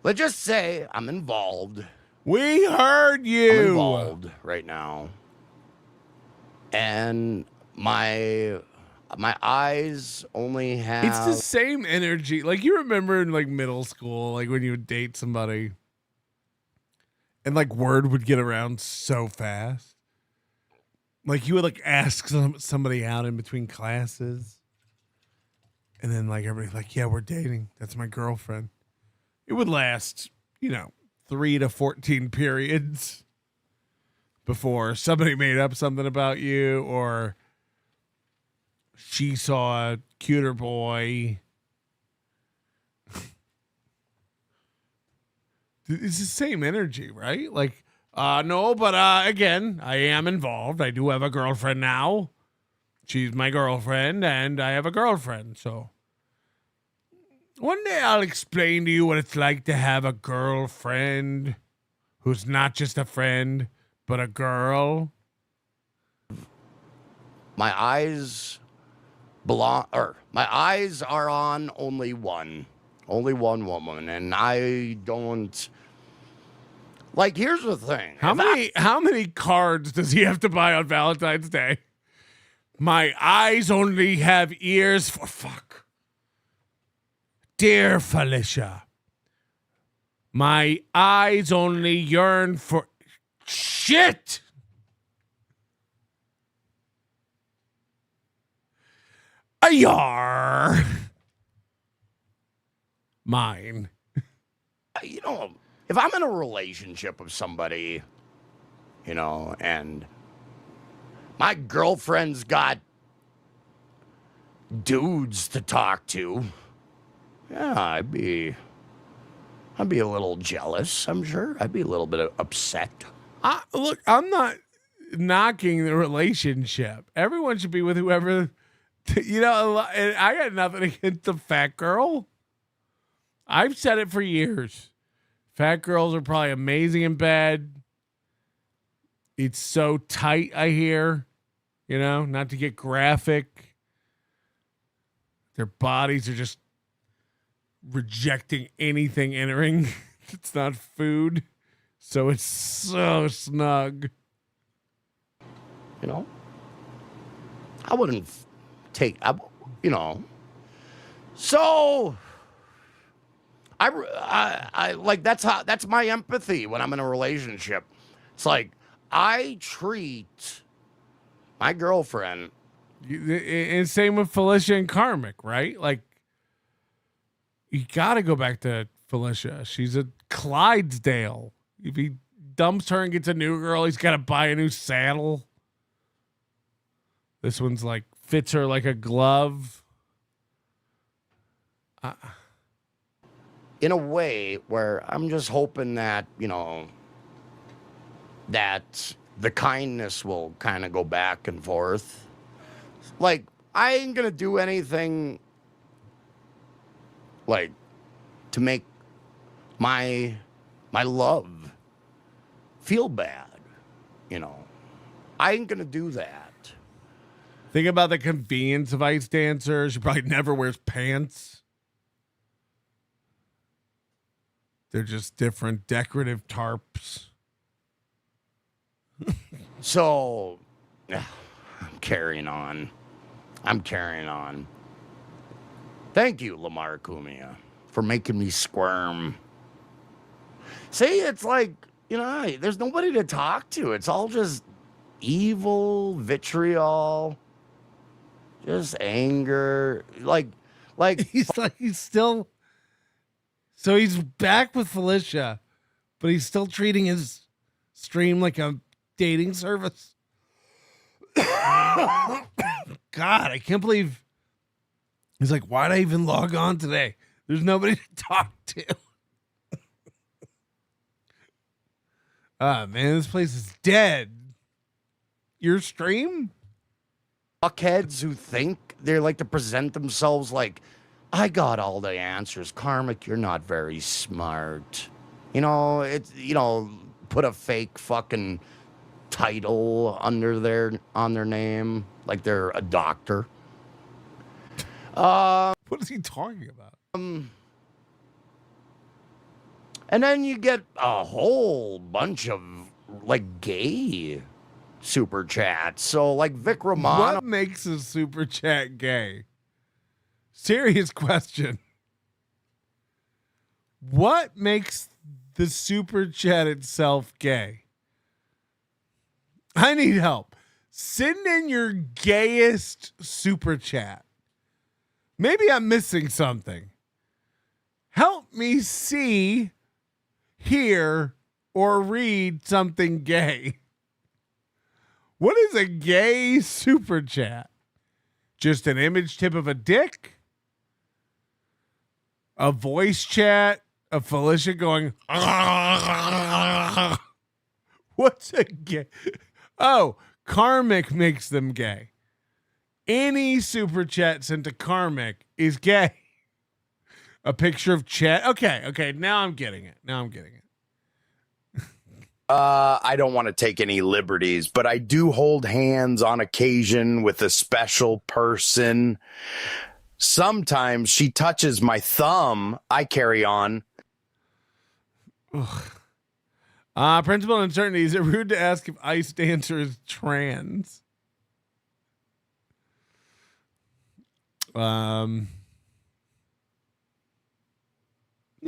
Let's just say I'm involved. We heard you. I'm involved right now. and my eyes only have. It's the same energy. Like, you remember in like middle school, like when you would date somebody and like word would get around so fast. Like, you would like ask somebody out in between classes. And then like everybody's like, yeah, we're dating. That's my girlfriend. It would last, 3 to 14 periods before somebody made up something about you, or she saw a cuter boy. It's the same energy, right? Like, no, but again, I am involved. I do have a girlfriend now. She's my girlfriend, and I have a girlfriend. So one day I'll explain to you what it's like to have a girlfriend who's not just a friend, but a girl. My eyes my eyes are on only one woman, and I don't like. Here's the thing: how many cards does he have to buy on Valentine's Day? My eyes only have ears for fuck. Dear Felicia, my eyes only yearn for shit. A yar. Mine. If I'm in a relationship with somebody, and my girlfriend's got dudes to talk to, yeah, I'd be a little jealous, I'm sure. I'd be a little bit upset. Look, I'm not knocking the relationship. Everyone should be with whoever, and I got nothing against the fat girl. I've said it for years. Fat girls are probably amazing in bed. It's so tight, I hear, not to get graphic. Their bodies are just rejecting anything entering. It's not food. So it's so snug. I wouldn't take, so I like, that's my empathy when I'm in a relationship. It's like, I treat my girlfriend. And same with Felicia and Karmic, right? Like, you got to go back to Felicia. She's a Clydesdale. If he dumps her and gets a new girl, he's got to buy a new saddle. This one's like, fits her like a glove. In a way where I'm just hoping that, that the kindness will kind of go back and forth. Like, I ain't going to do anything like to make my love feel bad, I ain't going to do that. Think about the convenience of ice dancers. She probably never wears pants. They're just different decorative tarps. So, I'm carrying on. Thank you, Lamar Cumia, for making me squirm. See, it's like, there's nobody to talk to. It's all just evil, vitriol, just anger. Like he's still. So he's back with Felicia, but he's still treating his stream like a dating service. God, I can't believe. He's like, why'd I even log on today? There's nobody to talk to. Man, this place is dead. Your stream? Fuckheads who think they like to present themselves like, I got all the answers. Karmic, you're not very smart. It's, put a fake fucking title on their name, like they're a doctor. What is he talking about? And then you get a whole bunch of like gay super chats. So, like Vic Romano. What makes a super chat gay? Serious question. What makes the super chat itself gay? I need help. Send in your gayest super chat. Maybe I'm missing something. Help me see, hear, or read something gay. What is a gay super chat? Just an image tip of a dick? A voice chat of Felicia going, what's a gay? Oh, Karmic makes them gay. Any super chat sent to Karmic is gay. A picture of chat. Okay. Now I'm getting it. I don't want to take any liberties, but I do hold hands on occasion with a special person. Sometimes she touches my thumb. I carry on. Principal uncertainty. Is it rude to ask if Ice Dancer is trans? No,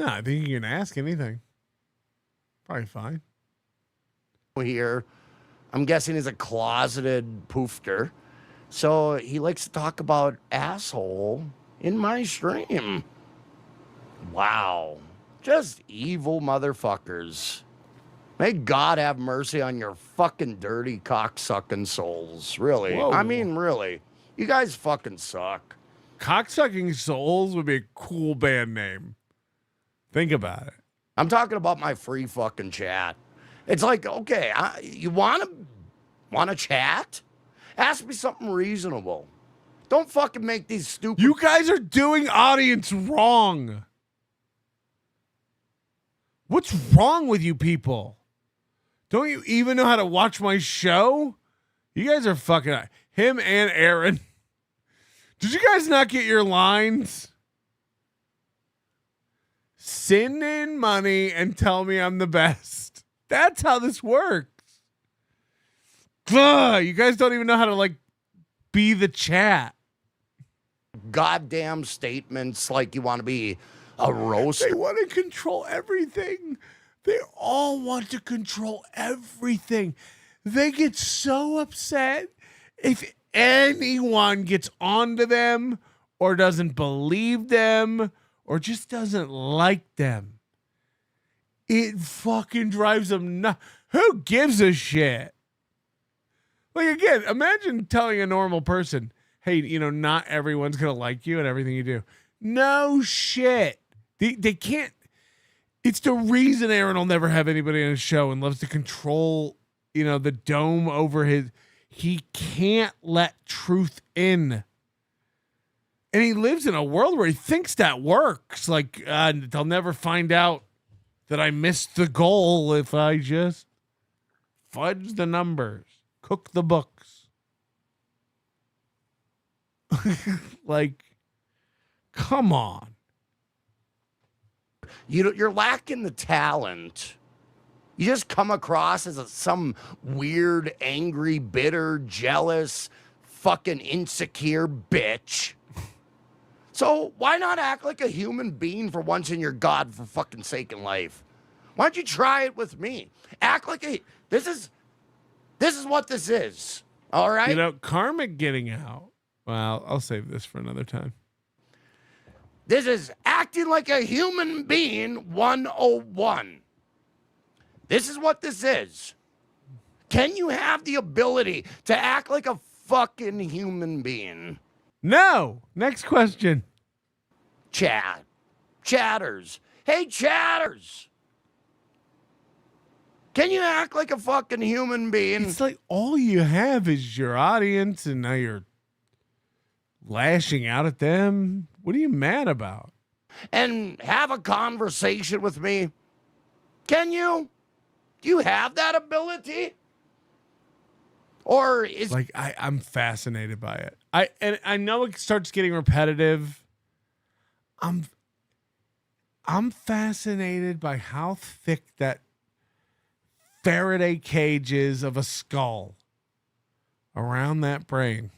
I think you can ask anything. Probably fine. Here, I'm guessing he's a closeted poofter. So he likes to talk about asshole in my stream. Wow. Just evil motherfuckers. May God have mercy on your fucking dirty cocksucking souls. Really. Whoa. I mean, really. You guys fucking suck. Cocksucking Souls would be a cool band name. Think about it. I'm talking about my free fucking chat. It's like, okay, you want to chat? Ask me something reasonable. Don't fucking make these stupid. You guys are doing audience wrong. What's wrong with you people? Don't you even know how to watch my show? You guys are fucking him and Aaron. Did you guys not get your lines? Send in money and tell me I'm the best. That's how this works. Ugh, you guys don't even know how to be the chat. Goddamn statements like you want to be a roaster. They want to control everything. They all want to control everything. They get so upset if anyone gets onto them or doesn't believe them or just doesn't like them. It fucking drives them nuts. Who gives a shit? Like, again, imagine telling a normal person, hey, not everyone's going to like you and everything you do. No shit. They can't. It's the reason Aaron will never have anybody on his show and loves to control, the dome over his. He can't let truth in. And he lives in a world where he thinks that works. Like, they'll never find out that I missed the goal if I just fudge the numbers, cook the books. Come on. You're lacking the talent. You just come across as some weird, angry, bitter, jealous, fucking insecure bitch. So why not act like a human being for once in your God for fucking sake in life? Why don't you try it with me? Act like this is what this is. All right? Karmic getting out. Well, I'll save this for another time. This is acting like a human being 101. This is what this is. Can you have the ability to act like a fucking human being? No. Next question. Chatters. Hey, chatters. Can you act like a fucking human being? It's like all you have is your audience, and now you're lashing out at them. What are you mad about? And have a conversation with me. Can you? Do you have that ability? Or is I'm fascinated by it. I know it starts getting repetitive. I'm fascinated by how thick that Faraday cage is of a skull. around that brain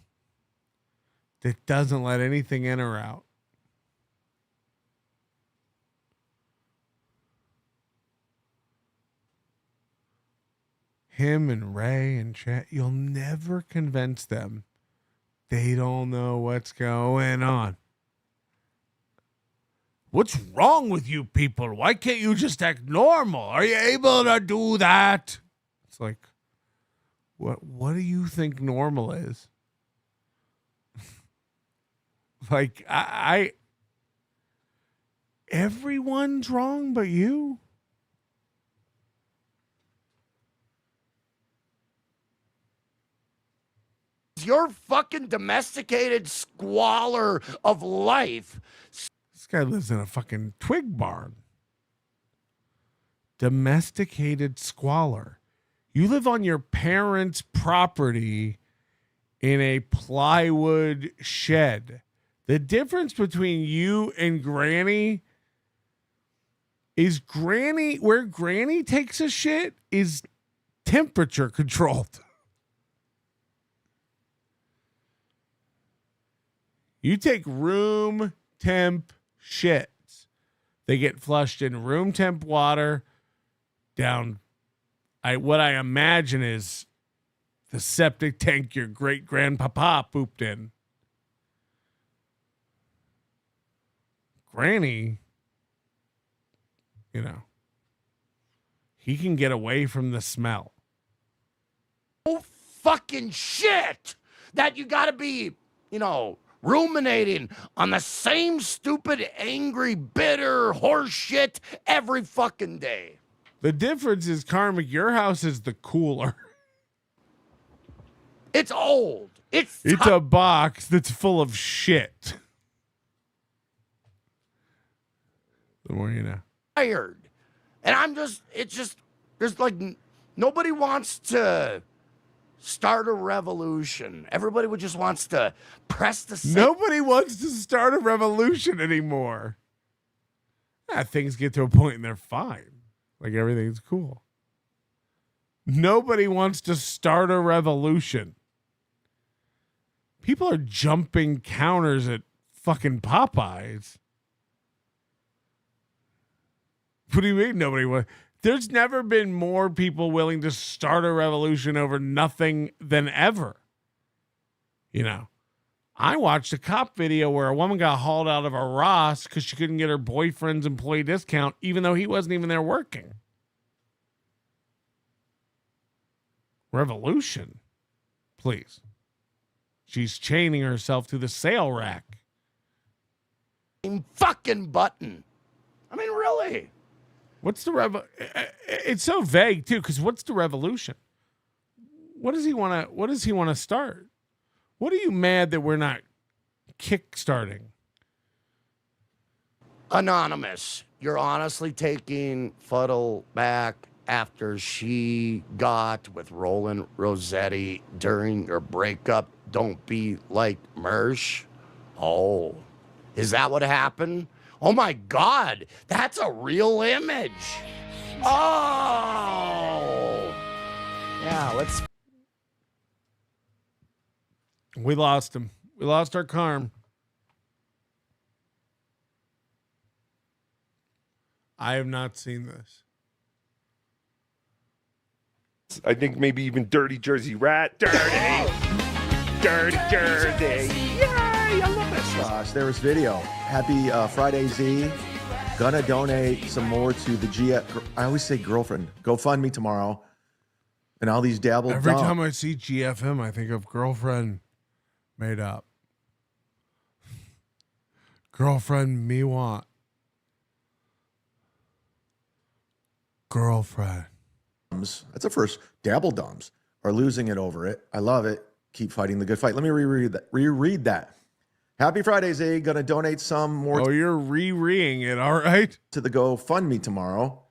that doesn't let anything in or out. Him and Ray and Chat, you'll never convince them. They don't know what's going on. What's wrong with you people? Why can't you just act normal? Are you able to do that? It's like, what do you think normal is? Like, I everyone's wrong but you. Your fucking domesticated squalor of life. This guy lives in a fucking twig barn. Domesticated squalor. You live on your parents' property in a plywood shed. The difference between you and Granny is where Granny takes a shit is temperature controlled. You take room temp shits. They get flushed in room temp water down. What I imagine is the septic tank your great grandpapa pooped in. Granny, he can get away from the smell. Oh, fucking shit that you gotta be, ruminating on the same stupid, angry, bitter horse shit every fucking day. The difference is, Karmic, your house is the cooler. It's old. It's a box that's full of shit. The more you know. Tired. And there's like, nobody wants to start a revolution. Everybody just wants to press the same. Nobody wants to start a revolution anymore. Things get to a point and they're fine. Like everything's cool. Nobody wants to start a revolution. People are jumping counters at fucking Popeyes. What do you mean nobody wants? There's never been more people willing to start a revolution over nothing than ever. I watched a cop video where a woman got hauled out of a Ross because she couldn't get her boyfriend's employee discount, even though he wasn't even there working. Revolution. Please. She's chaining herself to the sale rack. Fucking button. I mean, really? What's the It's so vague too, because what's the revolution? What does he want to start? What are you mad that we're not kick-starting? Anonymous, you're honestly taking Fuddle back after she got with Roland Rossetti during your breakup. Don't be like Mersh. Oh, is that what happened? Oh my God, that's a real image. Oh, yeah, let's. We lost him. We lost our Karm. I have not seen this. I think maybe even Dirty Jersey Rat. Dirty Jersey. Yay, I love that song. Gosh, there was video. Happy Friday, Z. Gonna donate some more to the I always say girlfriend. GoFundMe tomorrow. And all these dabble. Every time I see GFM, I think of girlfriend made up. Girlfriend me want. Girlfriend. That's a first. Dabble Dumbs are losing it over it. I love it. Keep fighting the good fight. Let me reread that. Happy Friday, Z. Gonna donate some more. Oh, you're rereading it. All right. To the GoFundMe tomorrow.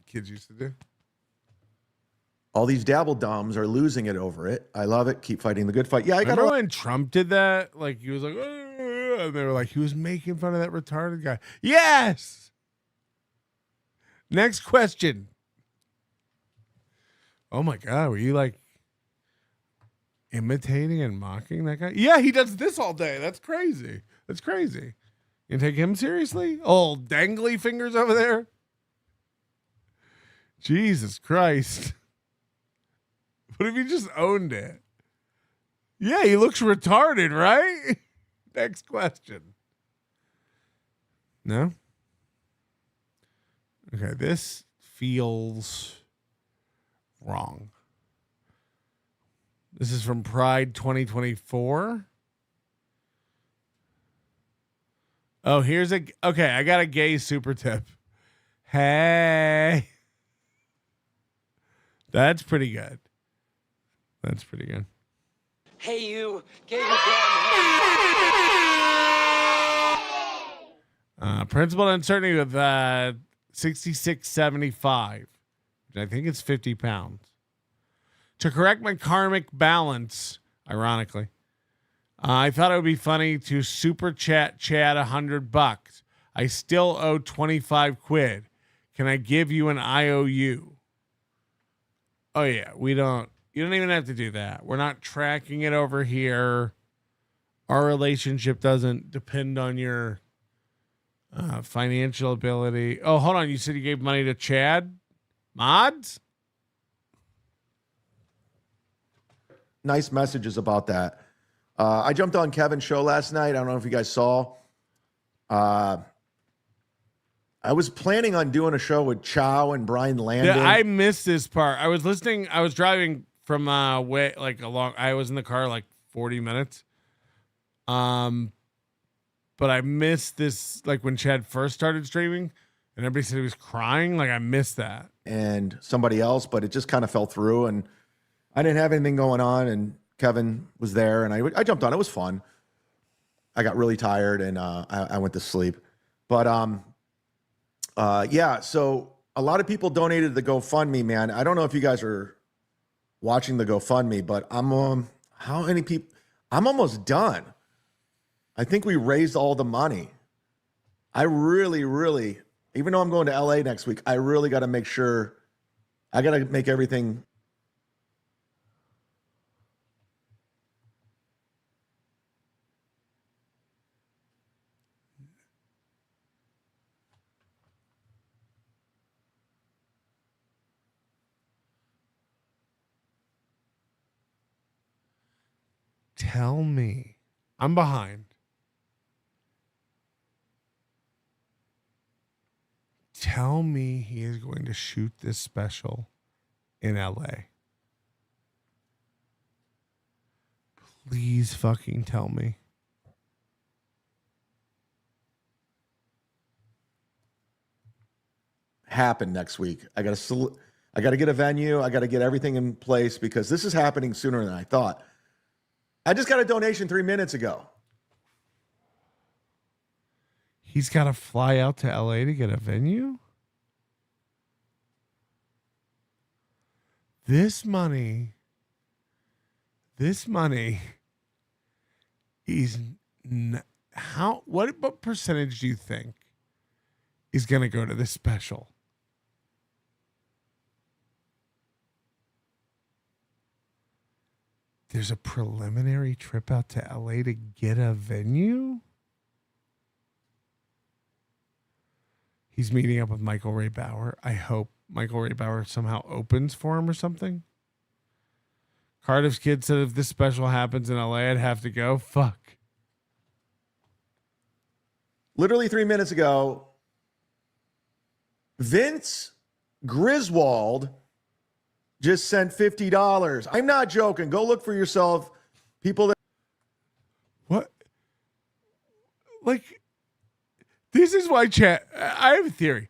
Kids used to do. All these dabble dumbs are losing it over it. I love it. Keep fighting the good fight. Yeah, I got. Remember when Trump did that? Like he was like, and they were like, he was making fun of that retarded guy. Yes. Next question. Oh my God, were you like imitating and mocking that guy? Yeah, he does this all day. That's crazy. That's crazy. You take him seriously? Old dangly fingers over there? Jesus Christ. What if he just owned it? Yeah, he looks retarded, right? Next question. No? Okay, this feels wrong. This is from Pride 2024. Oh, okay, I got a gay super tip. Hey. That's pretty good. That's pretty good. Hey, you. Get your damn head. Principal uncertainty with 66.75, which I think it's 50 pounds. To correct my karmic balance, ironically, I thought it would be funny to super chat Chad $100. I still owe 25 quid. Can I give you an IOU? Oh yeah, you don't even have to do that. We're not tracking it over here. Our relationship doesn't depend on your financial ability. Oh, hold on. You said you gave money to Chad? Mods? Nice messages about that. I jumped on Kevin's show last night. I don't know if you guys saw. I was planning on doing a show with Chow and Brian Landon. Yeah, I missed this part. I was listening. I was driving from I was in the car like 40 minutes. But I missed this, like when Chad first started streaming and everybody said he was crying. Like I missed that. And somebody else, but it just kind of fell through and I didn't have anything going on and Kevin was there and I jumped on. It was fun. I got really tired and I went to sleep. But yeah, so a lot of people donated to the GoFundMe, man. I don't know if you guys are watching the GoFundMe, but how many people? I'm almost done. I think we raised all the money. I really, really, even though I'm going to LA next week, I really got to make sure I got to make everything. Tell me. I'm behind. Tell me he is going to shoot this special in LA. Please fucking tell me. Happen next week. I got to get a venue. I got to get everything in place because this is happening sooner than I thought. I just got a donation 3 minutes ago. He's got to fly out to LA to get a venue? This money is what percentage do you think is going to go to this special? There's a preliminary trip out to LA to get a venue? He's meeting up with Michael Ray Bauer. I hope Michael Ray Bauer somehow opens for him or something. Cardiff's kid said if this special happens in LA, I'd have to go. Fuck. Literally 3 minutes ago, Vince Griswold just sent $50. I'm not joking. Go look for yourself. People that. What? Like, this is why Chad. I have a theory.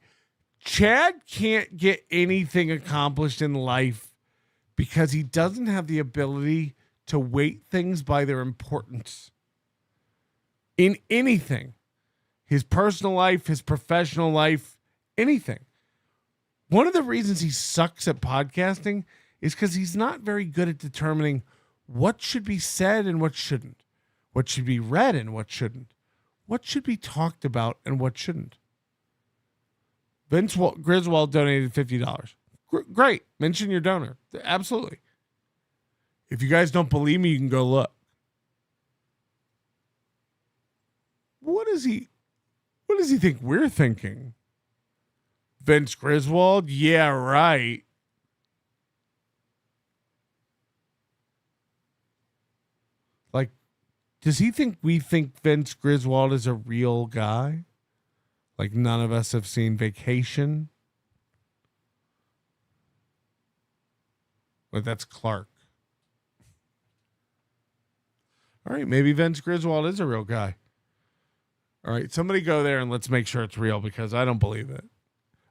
Chad can't get anything accomplished in life because he doesn't have the ability to weight things by their importance. In anything. His personal life, his professional life, anything. One of the reasons he sucks at podcasting is because he's not very good at determining what should be said and what shouldn't, what should be read and what shouldn't, what should be talked about and what shouldn't. Vince Griswold donated $50. Great. Mention your donor. Absolutely. If you guys don't believe me, you can go look. What does he think we're thinking? Vince Griswold? Yeah, right. Like, does he think we think Vince Griswold is a real guy? Like, none of us have seen Vacation? But that's Clark. All right, maybe Vince Griswold is a real guy. All right, somebody go there and let's make sure it's real because I don't believe it.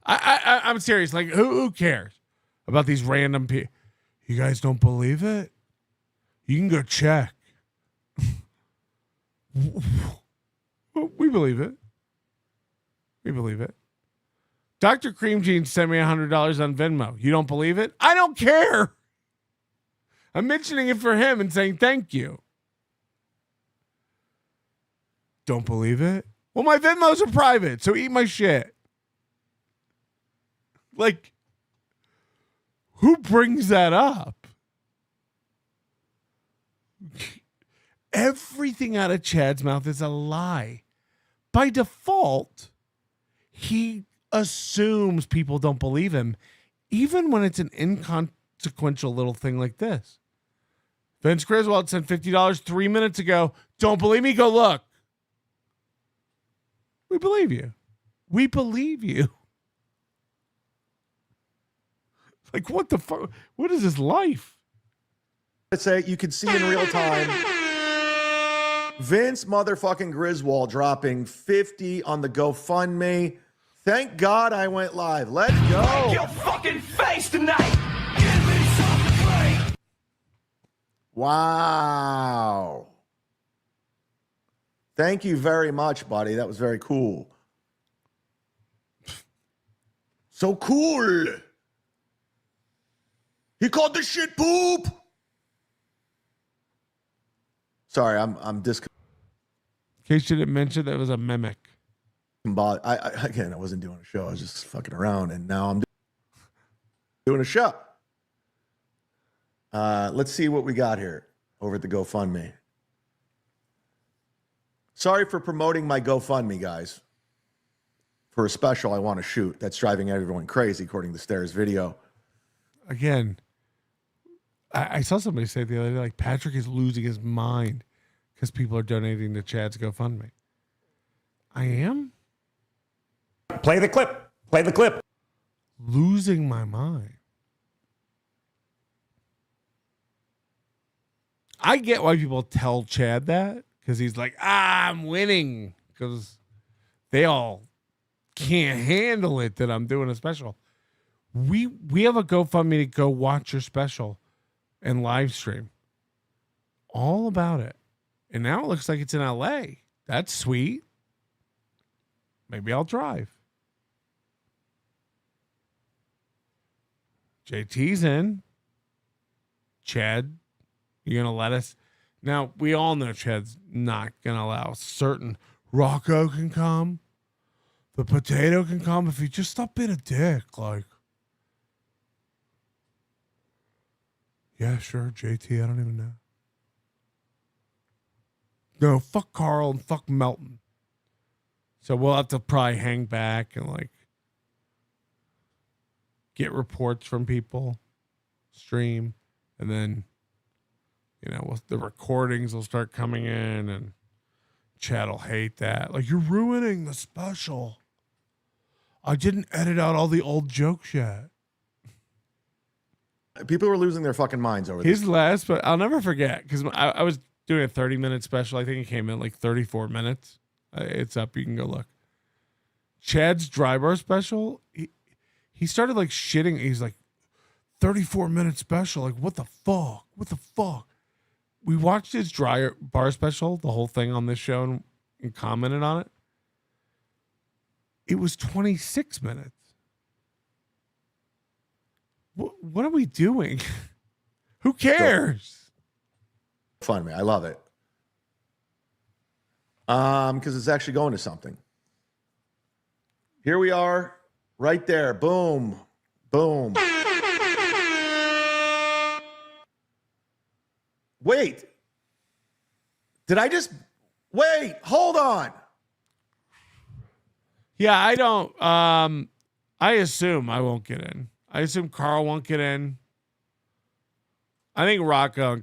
I'm serious. Like, who cares about these random people? You guys don't believe it? You can go check. We believe it. We believe it. Dr. Cream Jeans sent me $100 on Venmo. You don't believe it? I don't care. I'm mentioning it for him and saying thank you. Don't believe it? Well, my Venmos are private, so eat my shit. Like, who brings that up? Everything out of Chad's mouth is a lie. By default, he assumes people don't believe him, even when it's an inconsequential little thing like this. Vince Griswold sent $50 3 minutes ago. Don't believe me? Go look. We believe you. We believe you. Like, what the fuck? What is this life? Let's say you can see in real time Vince motherfucking Griswold dropping 50 on the GoFundMe. Thank God I went live. Let's go. Break your fucking face tonight. Give me something great. Wow. Thank you very much, buddy. That was very cool. So cool. He called this shit poop. Sorry, I'm In case you didn't mention, that was a mimic. I wasn't doing a show. I was just fucking around, and now I'm doing a show. Let's see what we got here over at the GoFundMe. Sorry for promoting my GoFundMe, guys. For a special I want to shoot that's driving everyone crazy, according to Stairs video. Again, I saw somebody say the other day, like, Patrick is losing his mind because people are donating to Chad's GoFundMe. I am? Play the clip. Play the clip. Losing my mind. I get why people tell Chad that, because he's like, I'm winning, because they all can't handle it that I'm doing a special. We have a GoFundMe to go watch your special and live stream. All about it. And now it looks like it's in LA. That's sweet. Maybe I'll drive. JT's in. Chad, you going to let us? Now, we all know Chad's not going to allow certain. Rocco can come. The potato can come if you just stop being a dick. Like, yeah, sure, JT, I don't even know. No, fuck Carl and fuck Melton. So we'll have to probably hang back and, like, get reports from people, stream, and then, you know, the recordings will start coming in, and Chad will hate that. Like, you're ruining the special. I didn't edit out all the old jokes yet. People were losing their fucking minds over His this. last, but I'll never forget, because I was doing a 30-minute special. I think it came in like 34 minutes. It's up. You can go look. Chad's dry bar special, he started like shitting. He's like, 34-minute special. Like, what the fuck? What the fuck? We watched his dry bar special, the whole thing on this show, and commented on it. It was 26 minutes. What are we doing? Who cares? Fun me. I love it. Because it's actually going to something. Here we are, right there. Boom. Boom. Wait. Did I just wait? Hold on. Yeah, I don't. I assume I won't get in. I assume Carl won't get in. I think Rocco,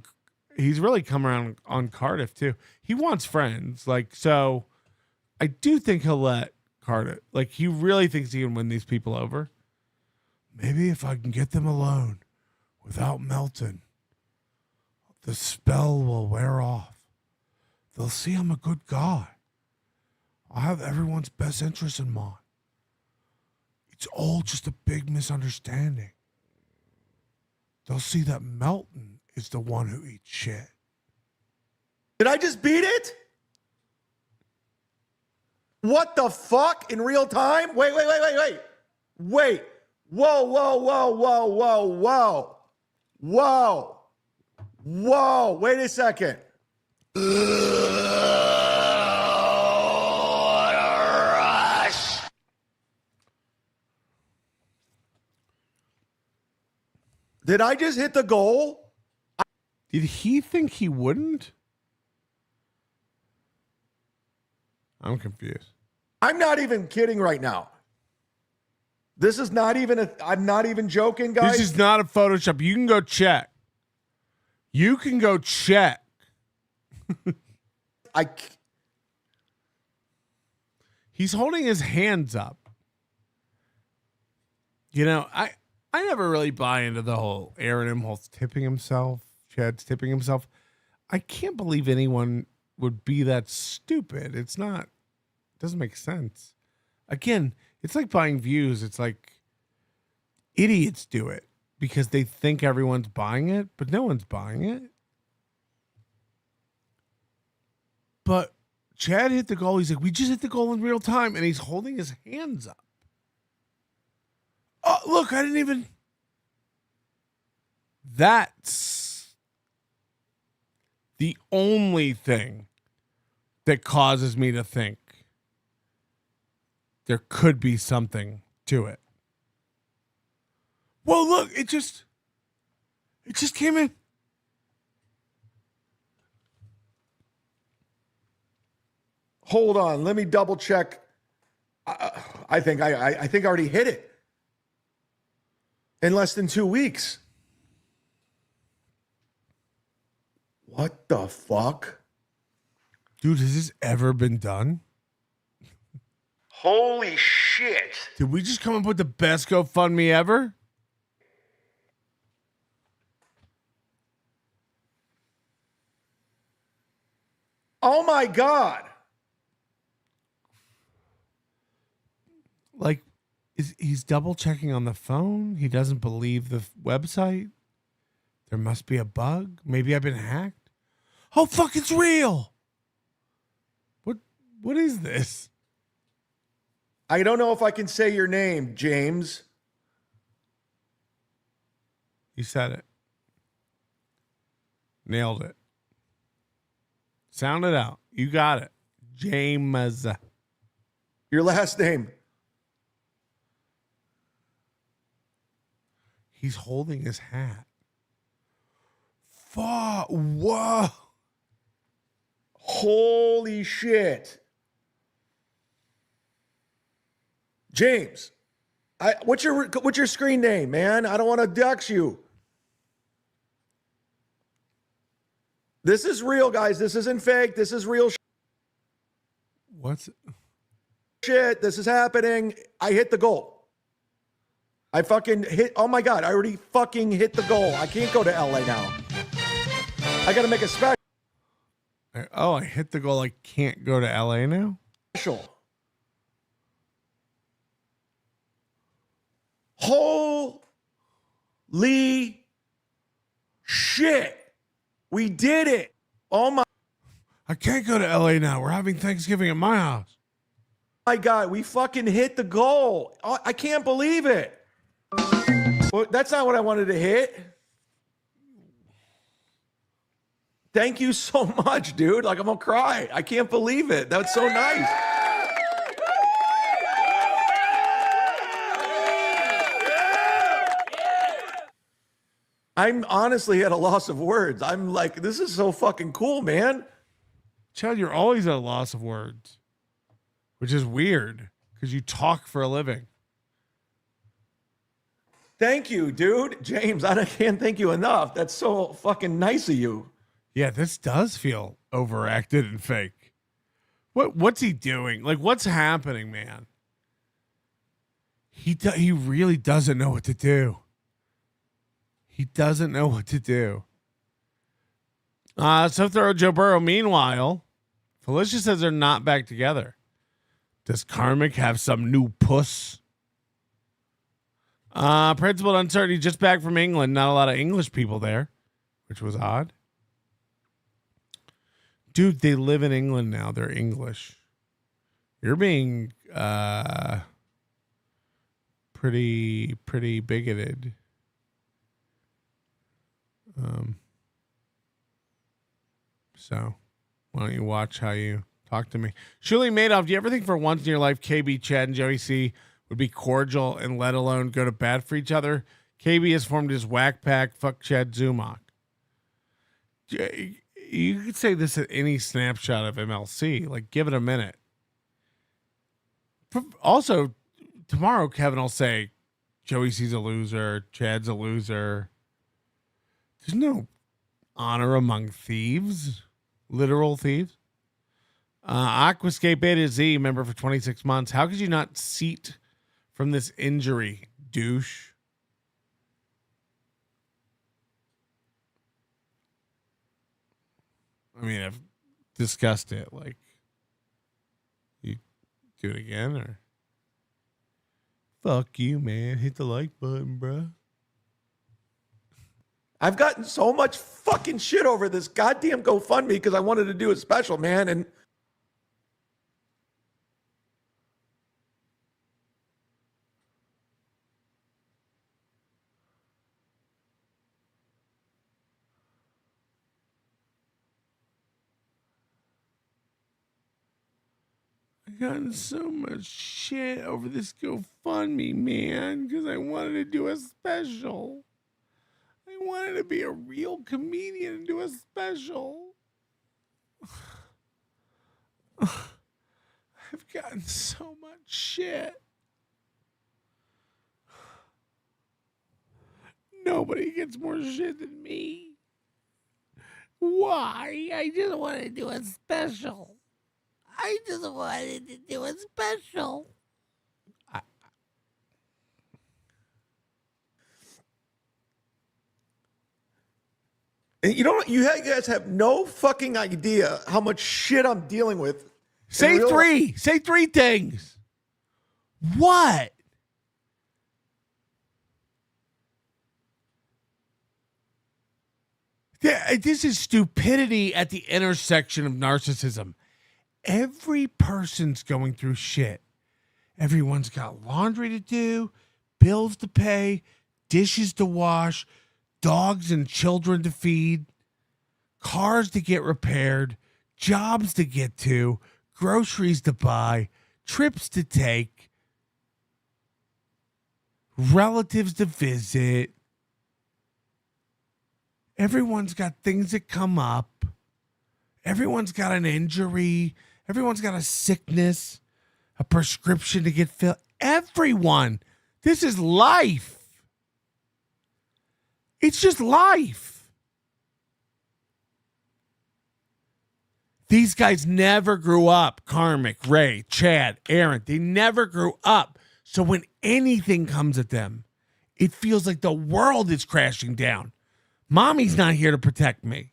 he's really come around on Cardiff too. He wants friends, like, so. I do think he'll let Cardiff. Like, he really thinks he can win these people over. Maybe if I can get them alone without Melton, the spell will wear off. They'll see I'm a good guy. I have everyone's best interest in mind. It's all just a big misunderstanding. They'll see that Melton is the one who eats shit. Did I just beat it? What the fuck? In real time? Wait. Wait. Whoa. Wait a second. Did I just hit the goal? Did he think he wouldn't? I'm confused. I'm not even kidding right now. This is not even I'm not even joking, guys. This is not a Photoshop. You can go check. He's holding his hands up. You know, I never really buy into the whole Aaron Imholtz tipping himself, Chad's tipping himself. I can't believe anyone would be that stupid. It doesn't make sense. Again, it's like buying views. It's like idiots do it because they think everyone's buying it, but no one's buying it. But Chad hit the goal. He's like, we just hit the goal in real time. And he's holding his hands up. Oh, look, I didn't even. That's the only thing that causes me to think there could be something to it. Whoa, look, it just came in. Hold on, let me double check. I think I already hit it in less than 2 weeks. What the fuck? Dude, has this ever been done? Holy shit. Did we just come up with the best GoFundMe ever? Oh my God. Like, he's double checking on the phone. He doesn't believe the website. There must be a bug. Maybe I've been hacked. Oh, fuck, it's real. What is this? I don't know if I can say your name, James. You said it. Nailed it. Sound it out. You got it. James. Your last name. He's holding his hat. Fuck. Whoa. Holy shit. James, what's your screen name, man? I don't want to dox you. This is real, guys. This isn't fake. This is real What's shit. This is happening. I hit the goal. I fucking hit. Oh my God. I already fucking hit the goal. I can't go to LA now. I got to make a special. Oh, I hit the goal. I can't go to LA now? Holy shit. We did it. Oh my. I can't go to LA now. We're having Thanksgiving at my house. My God, we fucking hit the goal. Oh, I can't believe it. Well, that's not what I wanted to hit. Thank you so much, dude. Like, I'm gonna cry. I can't believe it. That's so nice. I'm honestly at a loss of words. I'm like, this is so fucking cool, man. Chad, you're always at a loss of words, which is weird because you talk for a living. Thank you, dude. James, I can't thank you enough. That's so fucking nice of you. Yeah, this does feel overacted and fake. What's he doing? Like, what's happening, man? He really doesn't know what to do. He doesn't know what to do. So throw Joe Burrow. Meanwhile, Felicia says they're not back together. Does Karmic have some new puss? Principal uncertainty, just back from England. Not a lot of English people there, which was odd. Dude, they live in England now. They're English. You're being pretty bigoted. So why don't you watch how you talk to me? Shuli Madoff, do you ever think for once in your life KB, Chad, and Joey C would be cordial and let alone go to bat for each other? KB has formed his whack pack, fuck Chad Zumock. You could say this at any snapshot of MLC. Like, give it a minute. Also, tomorrow Kevin will say Joey C's a loser, Chad's a loser. There's no honor among thieves, literal thieves. Aquascape A to Z, member for 26 months. How could you not seat from this injury, douche? I mean, I've discussed it. Like, you do it again, or fuck you, man. Hit the like button, bro. I've gotten so much fucking shit over this goddamn GoFundMe because I wanted to do a special, man, and I've gotten so much shit over this GoFundMe, man, because I wanted to do a special. I wanted to be a real comedian and do a special. I've gotten so much shit. Nobody gets more shit than me. Why? I just wanted to do a special. I just wanted to do a special. you don't. You guys have no fucking idea how much shit I'm dealing with. Say three. Say three things. What? Yeah, this is stupidity at the intersection of narcissism. Every person's going through shit. Everyone's got laundry to do, bills to pay, dishes to wash, dogs and children to feed, cars to get repaired, jobs to get to, groceries to buy, trips to take, relatives to visit. Everyone's got things that come up. Everyone's got an injury. Everyone's got a sickness, a prescription to get filled. Everyone. This is life. It's just life. These guys never grew up. Karmic, Ray, Chad, Aaron. They never grew up. So when anything comes at them, it feels like the world is crashing down. Mommy's not here to protect me.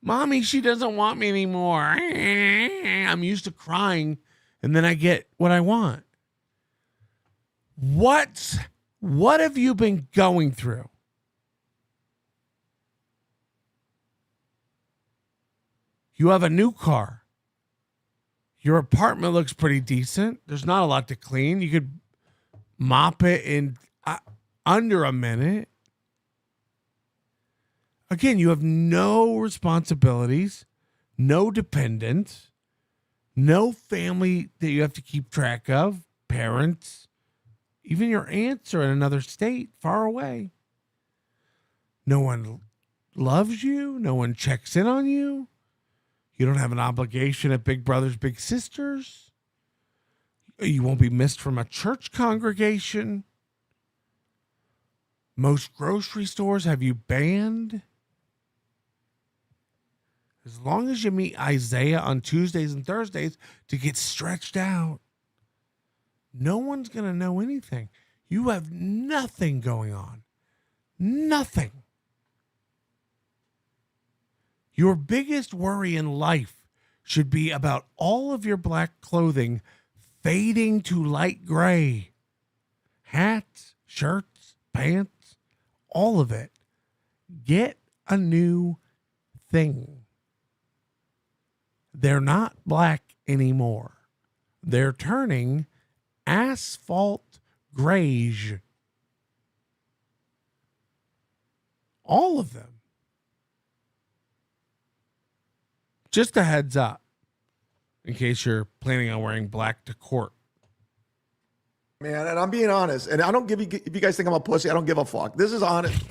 Mommy, she doesn't want me anymore. I'm used to crying, and then I get what I want. What have you been going through? You have a new car. Your apartment looks pretty decent. There's not a lot to clean. You could mop it in under a minute. Again, you have no responsibilities, no dependents, no family that you have to keep track of, parents. Even your aunts are in another state, far away. No one loves you. No one checks in on you. You don't have an obligation at Big Brothers Big Sisters. You won't be missed from a church congregation. Most grocery stores have you banned. As long as you meet Isaiah on Tuesdays and Thursdays to get stretched out, no one's going to know anything. You have nothing going on. Nothing. Your biggest worry in life should be about all of your black clothing fading to light gray. Hats, shirts, pants, all of it. Get a new thing. They're not black anymore. They're turning asphalt grayish. All of them. Just a heads up, in case you're planning on wearing black to court. Man, and I'm being honest, and I don't give you, if you guys think I'm a pussy, I don't give a fuck. This is honest.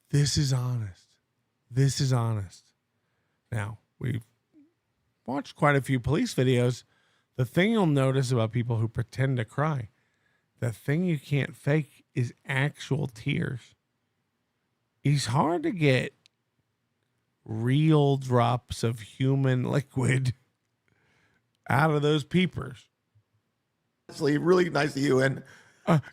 This is honest. This is honest. Now, we've watched quite a few police videos. The thing you'll notice about people who pretend to cry, the thing you can't fake is actual tears. It's hard to get real drops of human liquid out of those peepers. Honestly, really nice to you. And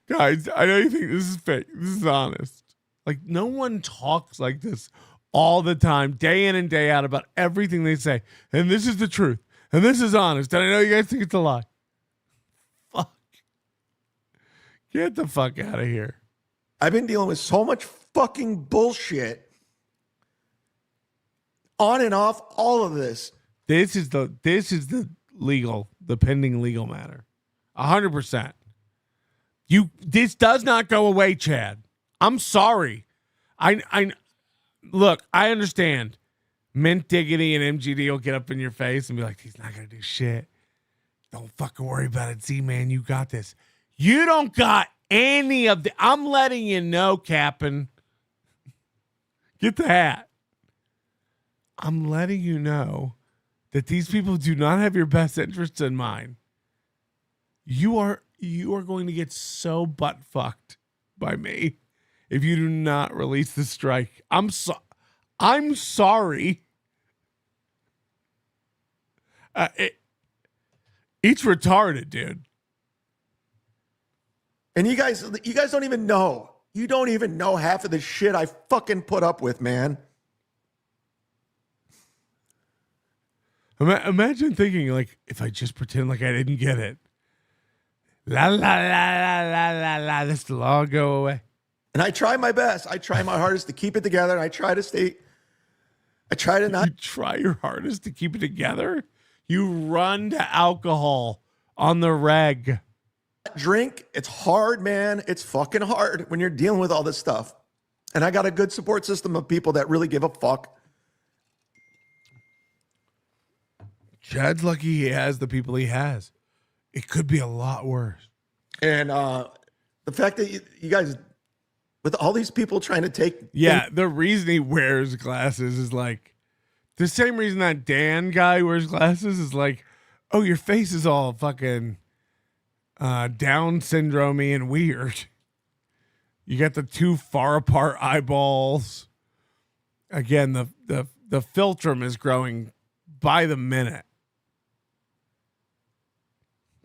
guys, I know you think this is fake. This is honest. Like, no one talks like this all the time, day in and day out, about everything they say. And this is the truth. And this is honest. And I know you guys think it's a lie. Fuck. Get the fuck out of here. I've been dealing with so much fucking bullshit on and off all of this. This is the pending legal matter. 100%. This does not go away, Chad. I'm sorry. I look, I understand. Mint Diggity and MGD will get up in your face and be like, he's not going to do shit. Don't fucking worry about it. Z-Man, you got this. You don't got any of the... I'm letting you know, Captain. Get the hat. I'm letting you know that these people do not have your best interests in mind. You are going to get so butt fucked by me if you do not release the strike. I'm sorry. It's retarded, dude. And you guys don't even know. You don't even know half of the shit I fucking put up with, man. Imagine thinking, like, if I just pretend like I didn't get it. La, la, la, la, la, la, la. This will all go away. And I try my best. I try my hardest to keep it together. I try to not. You try your hardest to keep it together? You run to alcohol on the reg. Drink. It's hard, man. It's fucking hard when you're dealing with all this stuff. And I got a good support system of people that really give a fuck. Chad's lucky he has the people he has. It could be a lot worse. And the fact that you guys, with all these people trying to take... Yeah, the reason he wears glasses is like... The same reason that Dan guy wears glasses is like, oh, your face is all fucking Down syndrome-y and weird. You got the two far apart eyeballs. Again, the philtrum is growing by the minute.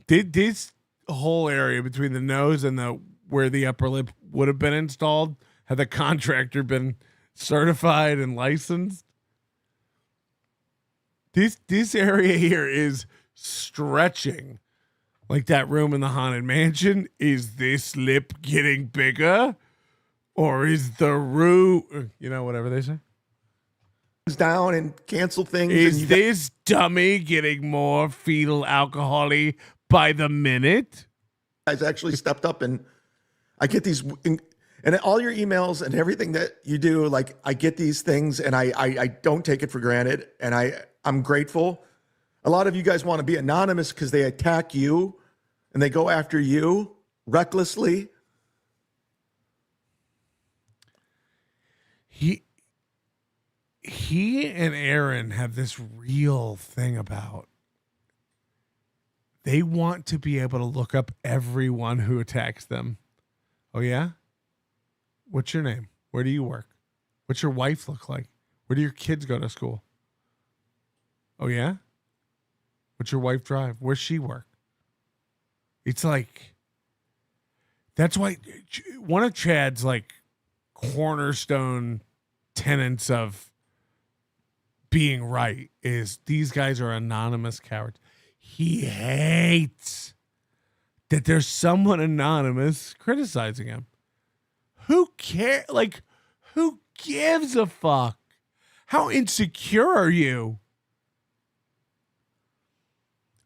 Did this whole area between the nose and where the upper lip would have been installed, had the contractor been certified and licensed? This area here is stretching like that room in the Haunted Mansion. Is this lip getting bigger? Or is the root, whatever they say? Down and cancel things. Is this dummy getting more fetal alcohol-y by the minute? Guys actually stepped up, and I get these, and all your emails and everything that you do, like I get these things and I don't take it for granted. And I'm grateful A lot of you guys want to be anonymous because they attack you and they go after you recklessly. He and Aaron have this real thing about they want to be able to look up everyone who attacks them. Oh, yeah? What's your name? Where do you work? What's your wife look like? Where do your kids go to school? Oh, yeah? What's your wife drive? Where's she work? It's like, that's why one of Chad's like cornerstone tenets of being right is these guys are anonymous cowards. He hates that there's someone anonymous criticizing him. Who cares? Like, who gives a fuck? How insecure are you?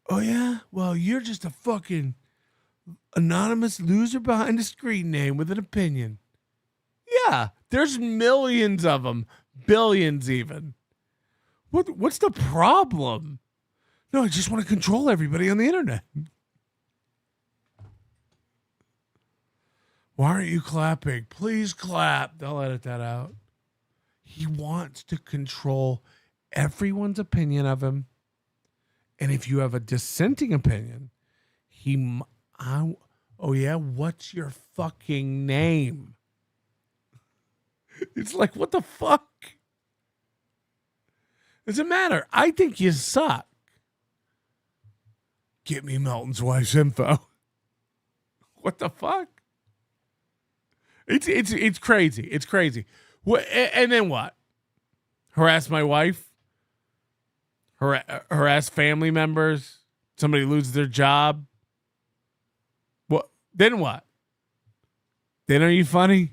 Oh, yeah? Well, you're just a fucking anonymous loser behind a screen name with an opinion. Yeah, there's millions of them. Billions even. What's the problem? No, I just want to control everybody on the internet. Why aren't you clapping? Please clap. They'll edit that out. He wants to control everyone's opinion of him. And if you have a dissenting opinion, oh yeah, what's your fucking name? It's like, what the fuck? Doesn't matter. I think you suck. Get me Melton's wife's info. What the fuck? It's crazy. It's crazy. And then what? Harass my wife? Harass family members? Somebody loses their job? What? Then what? Then are you funny?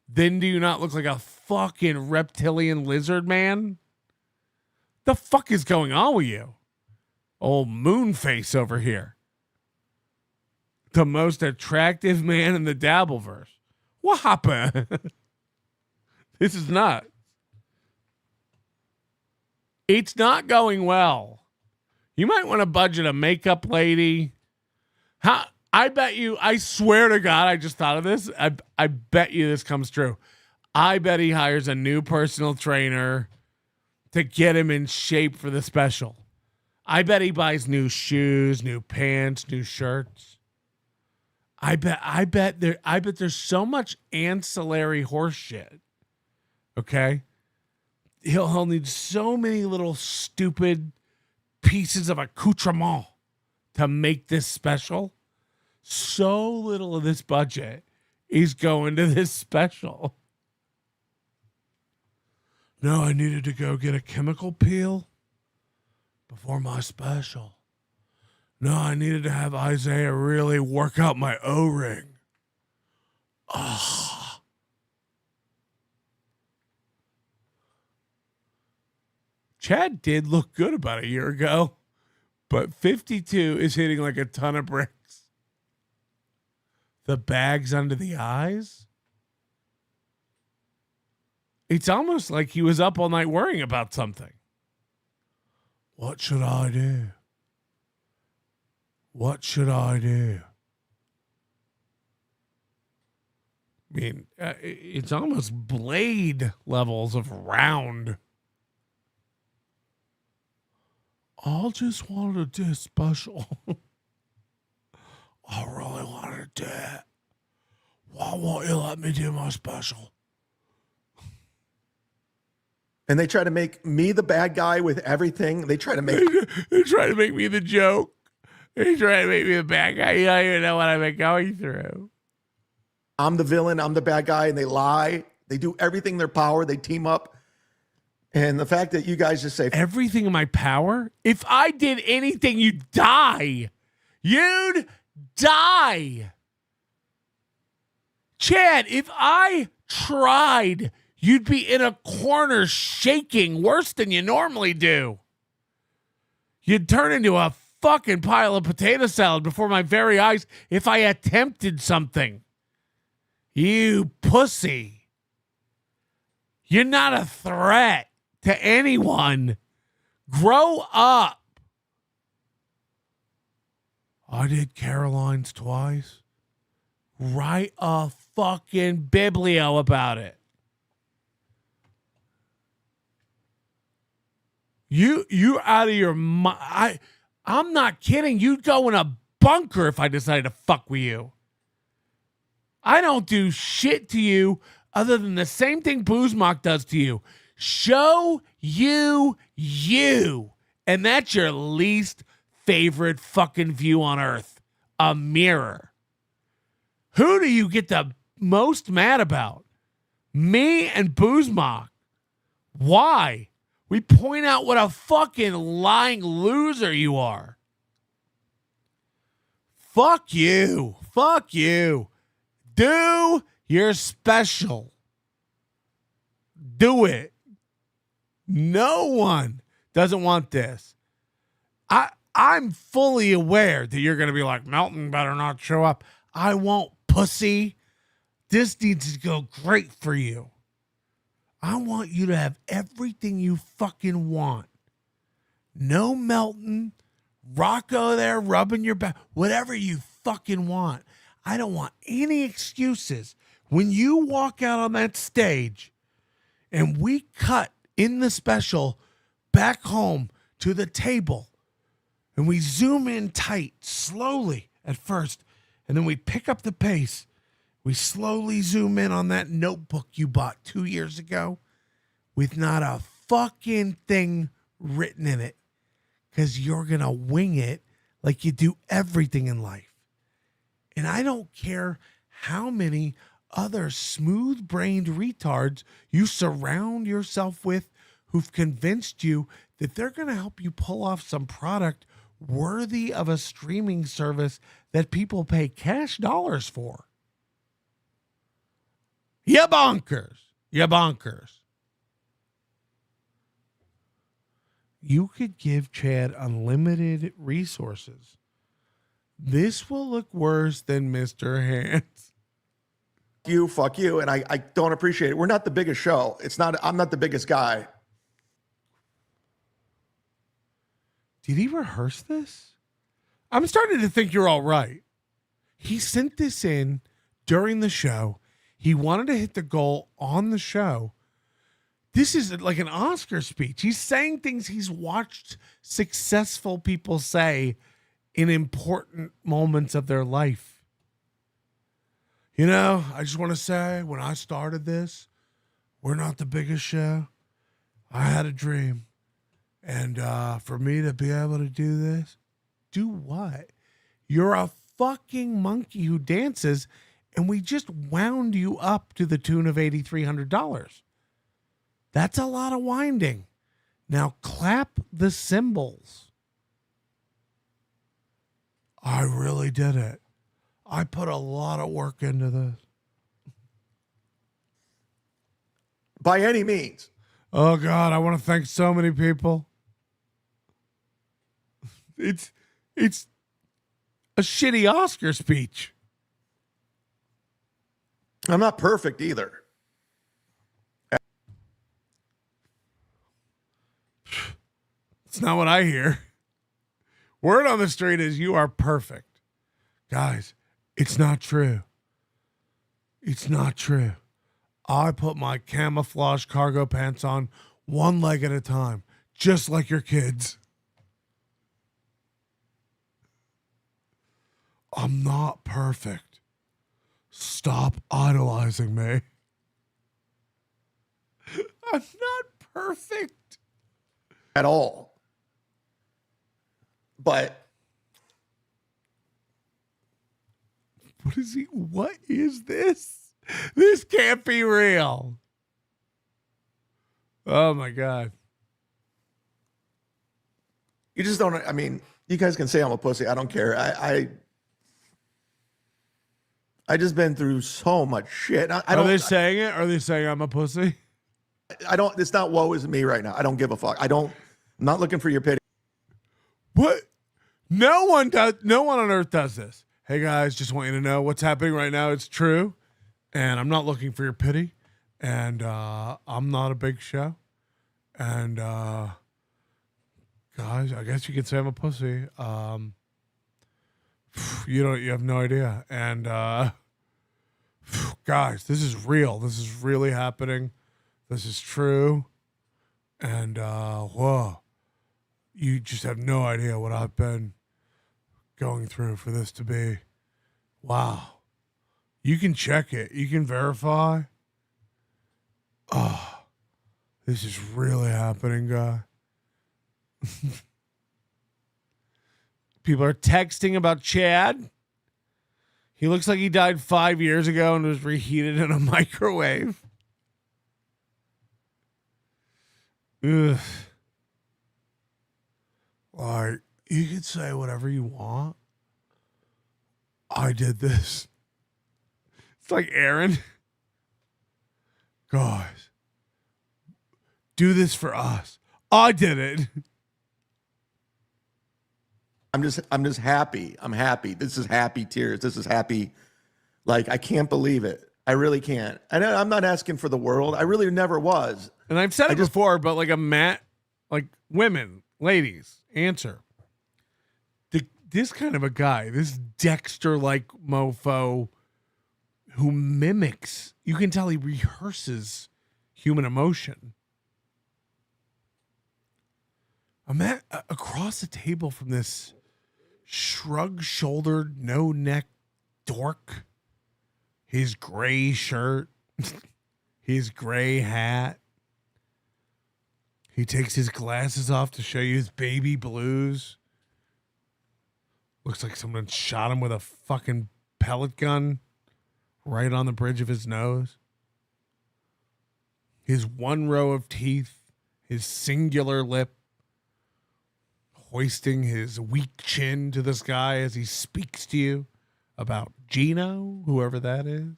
Then do you not look like a fucking reptilian lizard man? The fuck is going on with you? Old moon face over here. The most attractive man in the Dabbleverse. What happened? This is nuts. It's not going well. You might want to budget a makeup lady. I bet you, I swear to God, I just thought of this. I bet you this comes true. I bet he hires a new personal trainer to get him in shape for the special. I bet he buys new shoes, new pants, new shirts. I bet there's so much ancillary horse shit. Okay? He'll need so many little stupid pieces of accoutrement to make this special. So little of this budget is going to this special. No, I needed to go get a chemical peel before my special. No, I needed to have Isaiah really work out my O-ring. Ah. Chad did look good about a year ago, but 52 is hitting like a ton of bricks. The bags under the eyes. It's almost like he was up all night worrying about something. What should I do? What should I do? I mean, it's almost Blade levels of round. I just wanted to do special. I really wanted to do it. Why won't you let me do my special? And they try to make me the bad guy with everything. They try to make me the joke. They try to make me the bad guy. You don't even know what I've been going through. I'm the villain. I'm the bad guy. And they lie. They do everything in their power. They team up. And the fact that you guys just say everything in my power. If I did anything, you'd die. You'd die. Chad, if I tried, you'd be in a corner shaking worse than you normally do. You'd turn into a fucking pile of potato salad before my very eyes if I attempted something. You pussy. You're not a threat to anyone. Grow up. I did Caroline's twice. Write a fucking biblio about it. You out of your mind. I'm not kidding. You'd go in a bunker if I decided to fuck with you. I don't do shit to you other than the same thing Zumock does to you. Show you. And that's your least favorite fucking view on earth. A mirror. Who do you get the most mad about? Me and Zumock. Why? We point out what a fucking lying loser you are. Fuck you. Fuck you. Do your special. Do it. No one doesn't want this. I'm fully aware that you're going to be like, Melton better not show up. I won't, pussy. This needs to go great for you. I want you to have everything you fucking want. No Melton. Rocco there rubbing your back. Whatever you fucking want. I don't want any excuses. When you walk out on that stage and we cut in the special back home to the table and we zoom in tight, slowly at first, and then we pick up the pace. We slowly zoom in on that notebook you bought 2 years ago with not a fucking thing written in it because you're going to wing it like you do everything in life. And I don't care how many other smooth-brained retards you surround yourself with who've convinced you that they're going to help you pull off some product worthy of a streaming service that people pay cash dollars for. You bonkers. You bonkers. You could give Chad unlimited resources. This will look worse than Mr. Hands. Fuck you, and I don't appreciate it. We're not the biggest show. I'm not the biggest guy. Did he rehearse this? I'm starting to think you're all right. He sent this in during the show. He wanted to hit the goal on the show. This is like an Oscar speech. He's saying things he's watched successful people say in important moments of their life. You know, I just want to say, when I started this, we're not the biggest show. I had a dream. And for me to be able to do this, do what? You're a fucking monkey who dances, and we just wound you up to the tune of $8,300. That's a lot of winding. Now clap the cymbals. I really did it. I put a lot of work into this. By any means. Oh, God, I want to thank so many people. It's a shitty Oscar speech. I'm not perfect either. It's not what I hear. Word on the street is you are perfect. Guys, it's not true. It's not true. I put my camouflage cargo pants on one leg at a time, just like your kids. I'm not perfect. Stop idolizing me. I'm not perfect. At all. But what is this? This can't be real. Oh my God. You just don't, I mean, you guys can say I'm a pussy. I don't care. I just been through so much shit. Are they saying it? Are they saying I'm a pussy? It's not woe is me right now. I don't give a fuck. I'm not looking for your pity. What? No one on earth does this. Hey guys, just want you to know what's happening right now. It's true. And I'm not looking for your pity. And I'm not a big show. And guys, I guess you could say I'm a pussy. You have no idea. And guys, this is real. This is really happening. This is true. And whoa, you just have no idea what I've been going through for this to be. Wow. You can check it. You can verify. Oh, this is really happening, guy. People are texting about Chad. He looks like he died 5 years ago and was reheated in a microwave. Ugh. Like, you could say whatever you want. I did this. It's like, Aaron, guys, do this for us. I did it. I'm just happy. I'm happy. This is happy tears. This is happy. Like, I can't believe it. I really can't. And I'm not asking for the world. I really never was. And I've said it before, but like like women, ladies, answer. This kind of a guy, this Dexter-like mofo who mimics, you can tell he rehearses human emotion. I'm across the table from this shrug-shouldered, no-neck dork. His gray shirt, his gray hat. He takes his glasses off to show you his baby blues. Looks like someone shot him with a fucking pellet gun right on the bridge of his nose. His one row of teeth, his singular lip, hoisting his weak chin to the sky as he speaks to you about Gino, whoever that is.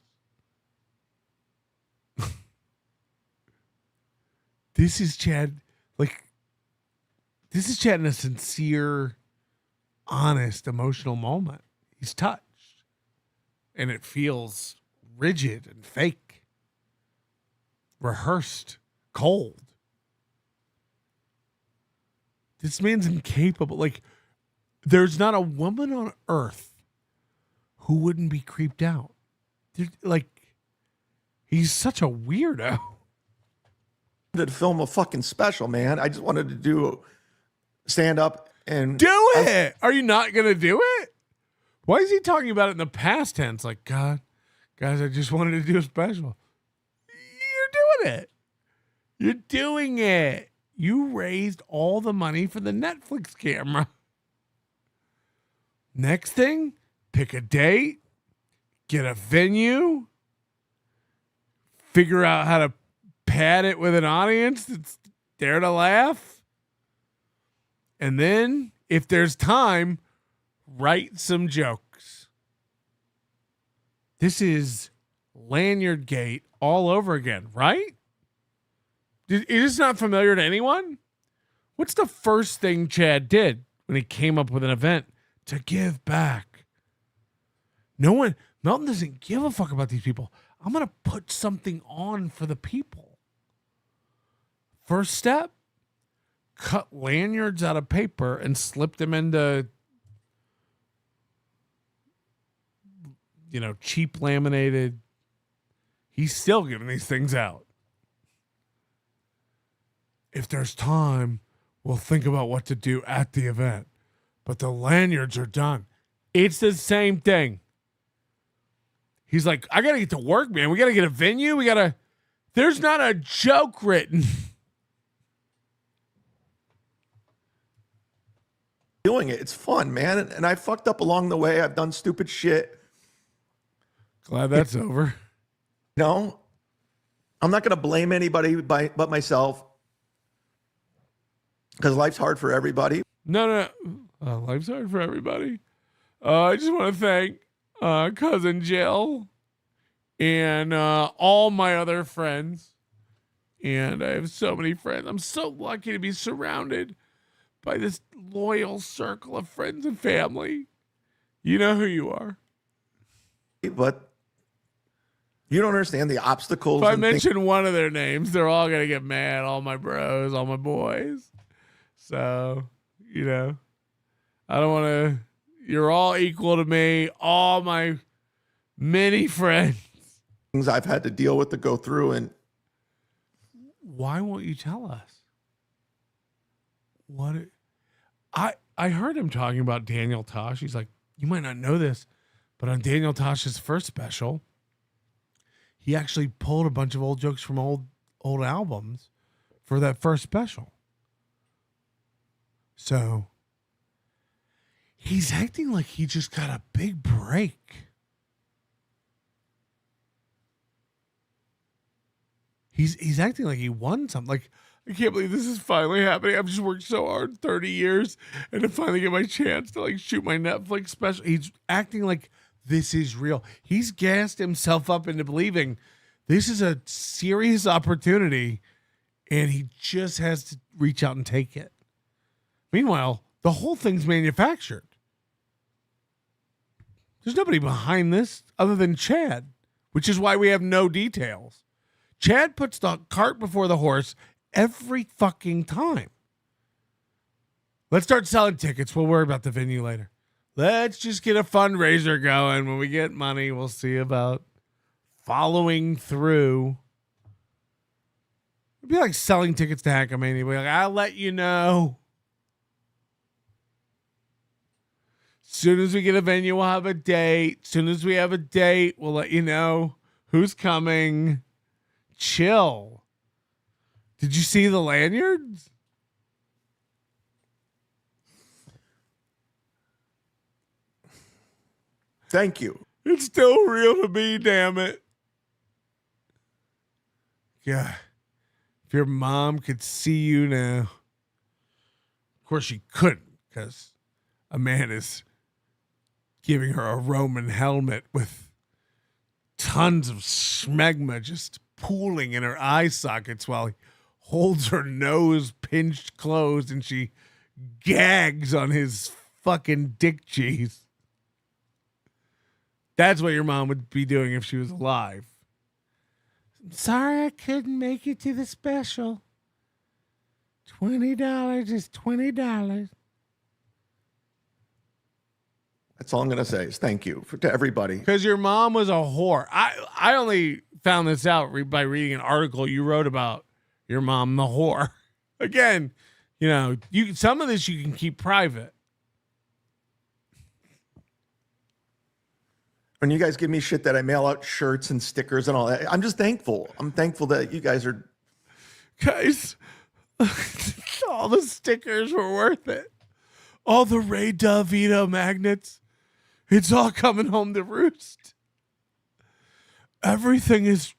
This is Chad, this is Chad in a sincere, honest, emotional moment. He's touched. And it feels rigid and fake. Rehearsed. Cold. This man's incapable. Like, there's not a woman on earth who wouldn't be creeped out. Like, he's such a weirdo. To film a fucking special, man. I just wanted to do stand up and do it. Are you not going to do it? Why is he talking about it in the past tense? Like, God, guys, I just wanted to do a special. You're doing it. You're doing it. You raised all the money for the Netflix camera. Next thing, pick a date, get a venue, figure out how to pad it with an audience that's there to laugh. And then, if there's time, write some jokes. This is Lanyard Gate all over again, right? Is this not familiar to anyone? What's the first thing Chad did when he came up with an event to give back? Melton doesn't give a fuck about these people. I'm going to put something on for the people. First step, cut lanyards out of paper and slip them into, cheap laminated. He's still giving these things out. If there's time, we'll think about what to do at the event. But the lanyards are done. It's the same thing. He's like, I got to get to work, man. We got to get a venue. There's not a joke written. Doing it. It's fun, man. And I fucked up along the way. I've done stupid shit. Glad that's over. No, I'm not going to blame anybody but myself. Because life's hard for everybody. No. Life's hard for everybody. I just want to thank Cousin Jill and all my other friends. And I have so many friends. I'm so lucky to be surrounded by this loyal circle of friends and family. You know who you are. But you don't understand the obstacles. If I mention one of their names, they're all going to get mad. All my bros, all my boys. So, I don't want to, You're all equal to me. All my many friends. Things I've had to deal with to go through. And why won't you tell us? What? I heard him talking about Daniel Tosh. He's like, you might not know this, but on Daniel Tosh's first special, he actually pulled a bunch of old jokes from old albums for that first special. So he's acting like he just got a big break. He's acting like he won something. Like, I can't believe this is finally happening. I've just worked so hard 30 years and to finally get my chance to like shoot my Netflix special. He's acting like this is real. He's gassed himself up into believing this is a serious opportunity and he just has to reach out and take it. Meanwhile, the whole thing's manufactured. There's nobody behind this other than Chad, which is why we have no details. Chad puts the cart before the horse every fucking time. Let's start selling tickets. We'll worry about the venue later. Let's just get a fundraiser going. When we get money, we'll see about following through. It'd be like selling tickets to Hackamania. Like, I'll let you know. As soon as we get a venue, we'll have a date. As soon as we have a date, we'll let you know who's coming. Chill. Did you see the lanyards? Thank you. It's still real to me, damn it. Yeah. If your mom could see you now. Of course she couldn't, because a man is giving her a Roman helmet with tons of smegma just pooling in her eye sockets while he holds her nose pinched closed and she gags on his fucking dick cheese. That's what your mom would be doing if she was alive. I'm sorry I couldn't make it to the special. $20 is $20. That's all I'm going to say is thank you to everybody. Because your mom was a whore. I only found this out by reading an article you wrote about your mom, the whore. Again, you know, some of this you can keep private. When you guys give me shit that I mail out shirts and stickers and all that, I'm just thankful. I'm thankful that you guys are. Guys, all the stickers were worth it. All the Ray DeVito magnets. It's all coming home to roost. Everything is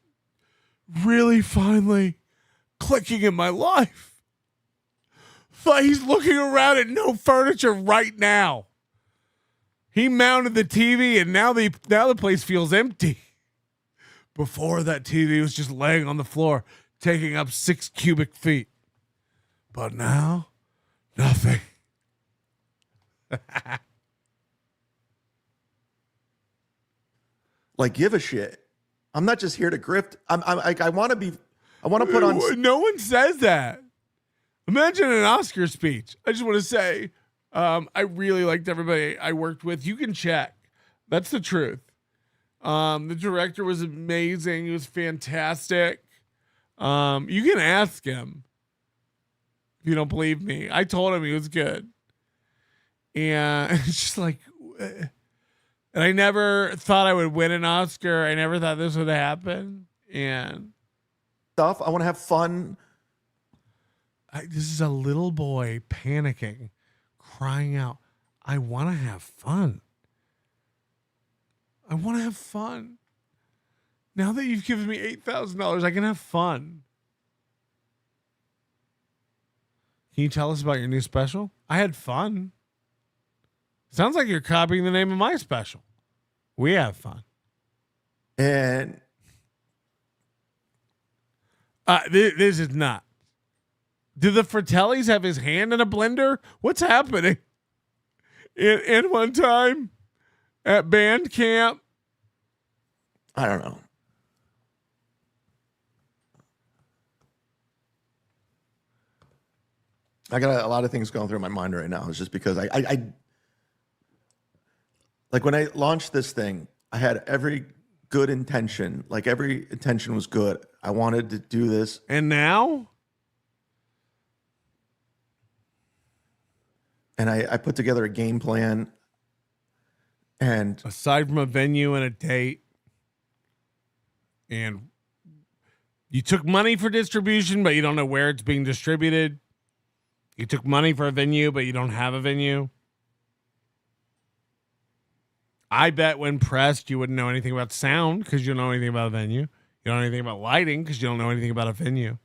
really finally clicking in my life. But he's looking around at no furniture right now. He mounted the TV and now the place feels empty. Before, that TV was just laying on the floor, taking up 6 cubic feet. But now, nothing. Like, give a shit. I'm not just here to grift. I want to put on. No one says that. Imagine an Oscar speech. I just want to say, I really liked everybody I worked with. You can check. That's the truth. The director was amazing. He was fantastic. You can ask him if you don't believe me. I told him he was good. And it's just like, and I never thought I would win an Oscar. I never thought this would happen. And stuff. I want to have fun. This is a little boy panicking, crying out, I want to have fun. I want to have fun. Now that you've given me $8,000, I can have fun. Can you tell us about your new special? I had fun. Sounds like you're copying the name of my special. We have fun. And this is not. Do the Fratellis have his hand in a blender? What's happening? In one time at band camp? I don't know. I got a lot of things going through my mind right now. It's just because I Like when I launched this thing, I had every good intention. Like every intention was good. I wanted to do this. And now? And I put together a game plan. And aside from a venue and a date, and you took money for distribution, but you don't know where it's being distributed. You took money for a venue, but you don't have a venue. I bet when pressed, you wouldn't know anything about sound because you don't know anything about a venue. You don't know anything about lighting because you don't know anything about a venue.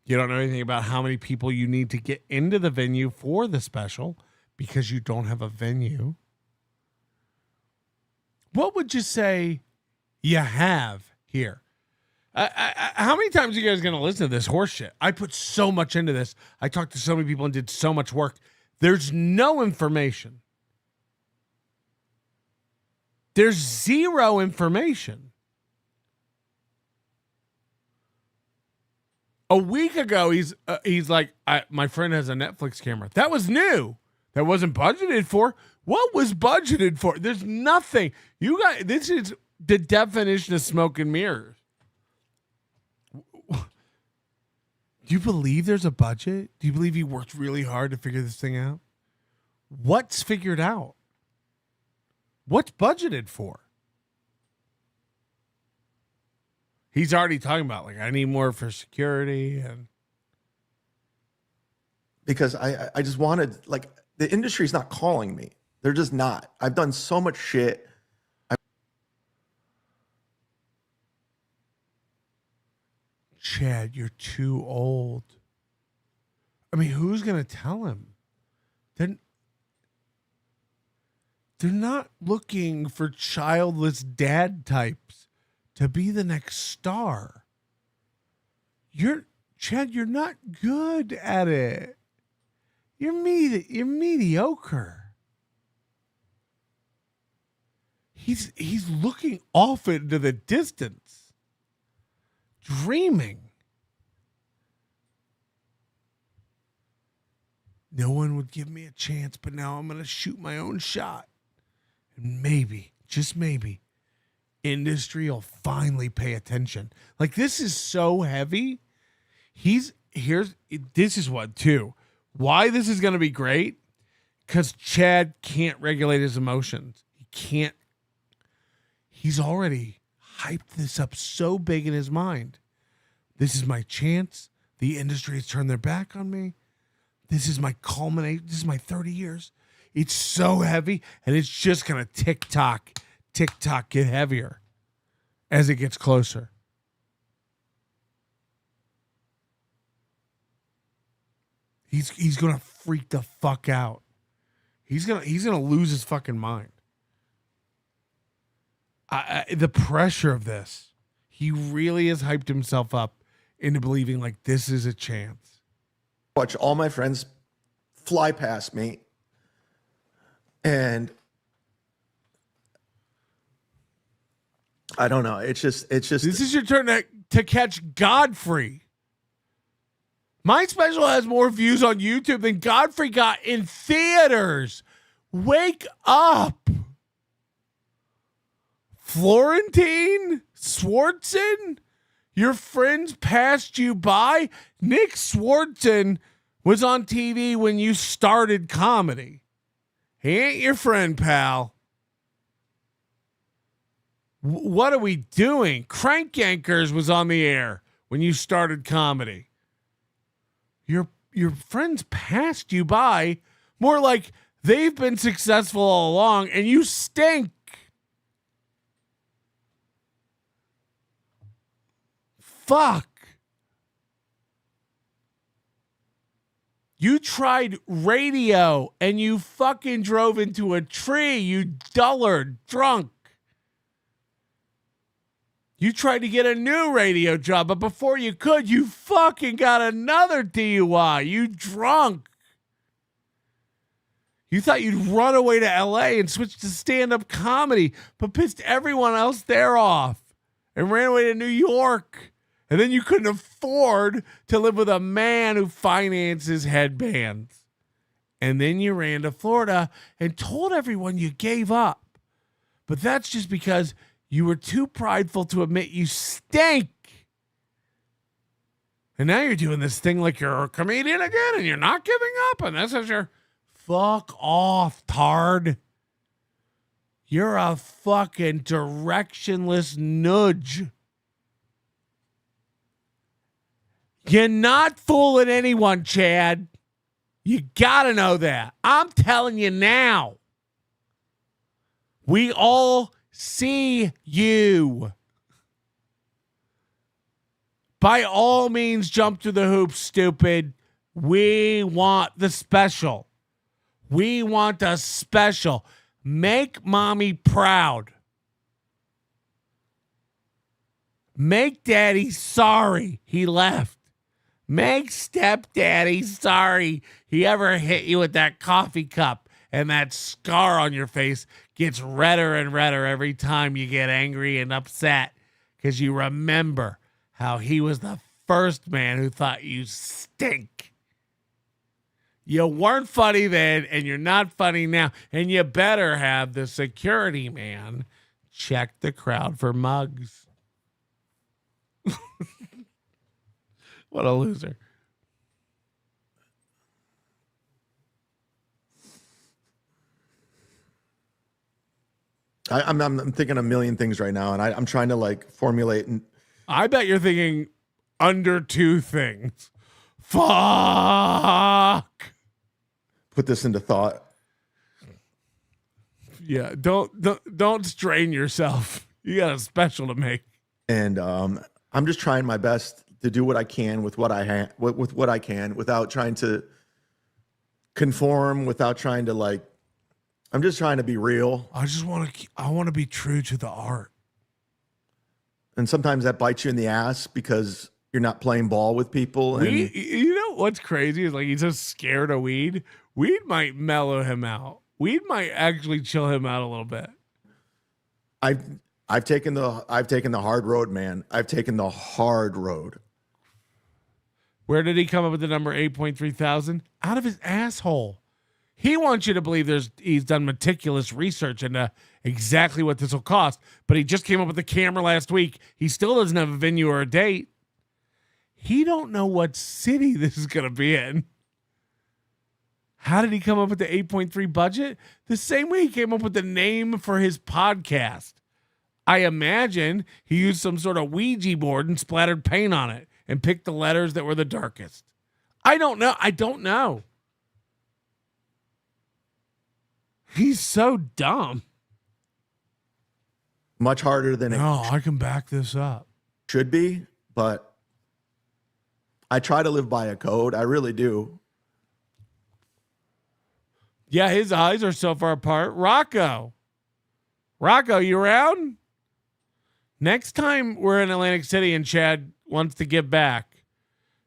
You don't know anything about how many people you need to get into the venue for the special because you don't have a venue. What would you say you have here? How many times are you guys going to listen to this horse shit? I put so much into this. I talked to so many people and did so much work. There's no information. There's zero information. A week ago, he's like, my friend has a Netflix camera. That was new. That wasn't budgeted for. What was budgeted for? There's nothing. You guys, this is the definition of smoke and mirrors. Do you believe there's a budget? Do you believe he worked really hard to figure this thing out? What's figured out? What's budgeted for? He's already talking about, like, I need more for security. And because I just wanted, like, the industry's not calling me. They're just not. I've done so much shit. Chad, you're too old. I mean, who's going to tell him? They're not looking for childless dad types to be the next star. Chad, you're not good at it. You're mediocre. He's looking off into the distance, dreaming. No one would give me a chance, but now I'm going to shoot my own shot. And maybe, just maybe, industry will finally pay attention. Like, this is so heavy. This is what, too. Why this is going to be great? Because Chad can't regulate his emotions. He can't. He's already hyped this up so big in his mind. This is my chance. The industry has turned their back on me. This is my culmination. This is my 30 years. It's so heavy, and it's just going to tick-tock, get heavier as it gets closer. He's going to freak the fuck out. He's gonna lose his fucking mind. The pressure of this, he really has hyped himself up into believing like this is a chance. Watch all my friends fly past me, and I don't know. It's just. This is your turn to catch Godfrey. My special has more views on YouTube than Godfrey got in theaters. Wake up. Florentine Swartzen, your friends passed you by. Nick Swartzen was on TV when you started comedy. He ain't your friend, pal. What are we doing? Crank Yankers was on the air when you started comedy. Your friends passed you by. More like they've been successful all along and you stink. Fuck. You tried radio and you fucking drove into a tree, you dullard drunk. You tried to get a new radio job, but before you could, you fucking got another DUI. You drunk. You thought you'd run away to LA and switch to stand-up comedy, but pissed everyone else there off and ran away to New York. And then you couldn't afford to live with a man who finances headbands. And then you ran to Florida and told everyone you gave up. But that's just because you were too prideful to admit you stink. And now you're doing this thing like you're a comedian again and you're not giving up. And this is your fuck off, tard. You're a fucking directionless nudge. You're not fooling anyone, Chad. You gotta know that. I'm telling you now. We all see you. By all means, jump through the hoops, stupid. We want the special. We want the special. Make mommy proud. Make daddy sorry he left. Make stepdaddy sorry he ever hit you with that coffee cup and that scar on your face gets redder and redder every time you get angry and upset because you remember how he was the first man who thought you stink. You weren't funny then, and you're not funny now, and you better have the security man check the crowd for mugs. What a loser. I'm thinking a million things right now, and I'm trying to like formulate. And I bet you're thinking under two things. Fuck. Put this into thought. Yeah, don't strain yourself. You got a special to make. And I'm just trying my best to do what I can with what I with what I can without trying to conform, without trying to like. I'm just trying to be real. I want to be true to the art. And sometimes that bites you in the ass because you're not playing ball with people. And You know what's crazy is like he's just scared of weed. Weed might mellow him out. Weed might actually chill him out a little bit. I've taken the hard road, man. I've taken the hard road. Where did he come up with the number 8.3 thousand? Out of his asshole. He wants you to believe he's done meticulous research into exactly what this will cost, but he just came up with the camera last week. He still doesn't have a venue or a date. He don't know what city this is going to be in. How did he come up with the 8.3 budget? The same way he came up with the name for his podcast. I imagine he used some sort of Ouija board and splattered paint on it and picked the letters that were the darkest. I don't know. He's so dumb. Much harder than I can back this up. Should be, but I try to live by a code. I really do. Yeah, his eyes are so far apart. Rocco, you around? Next time we're in Atlantic City and Chad wants to give back,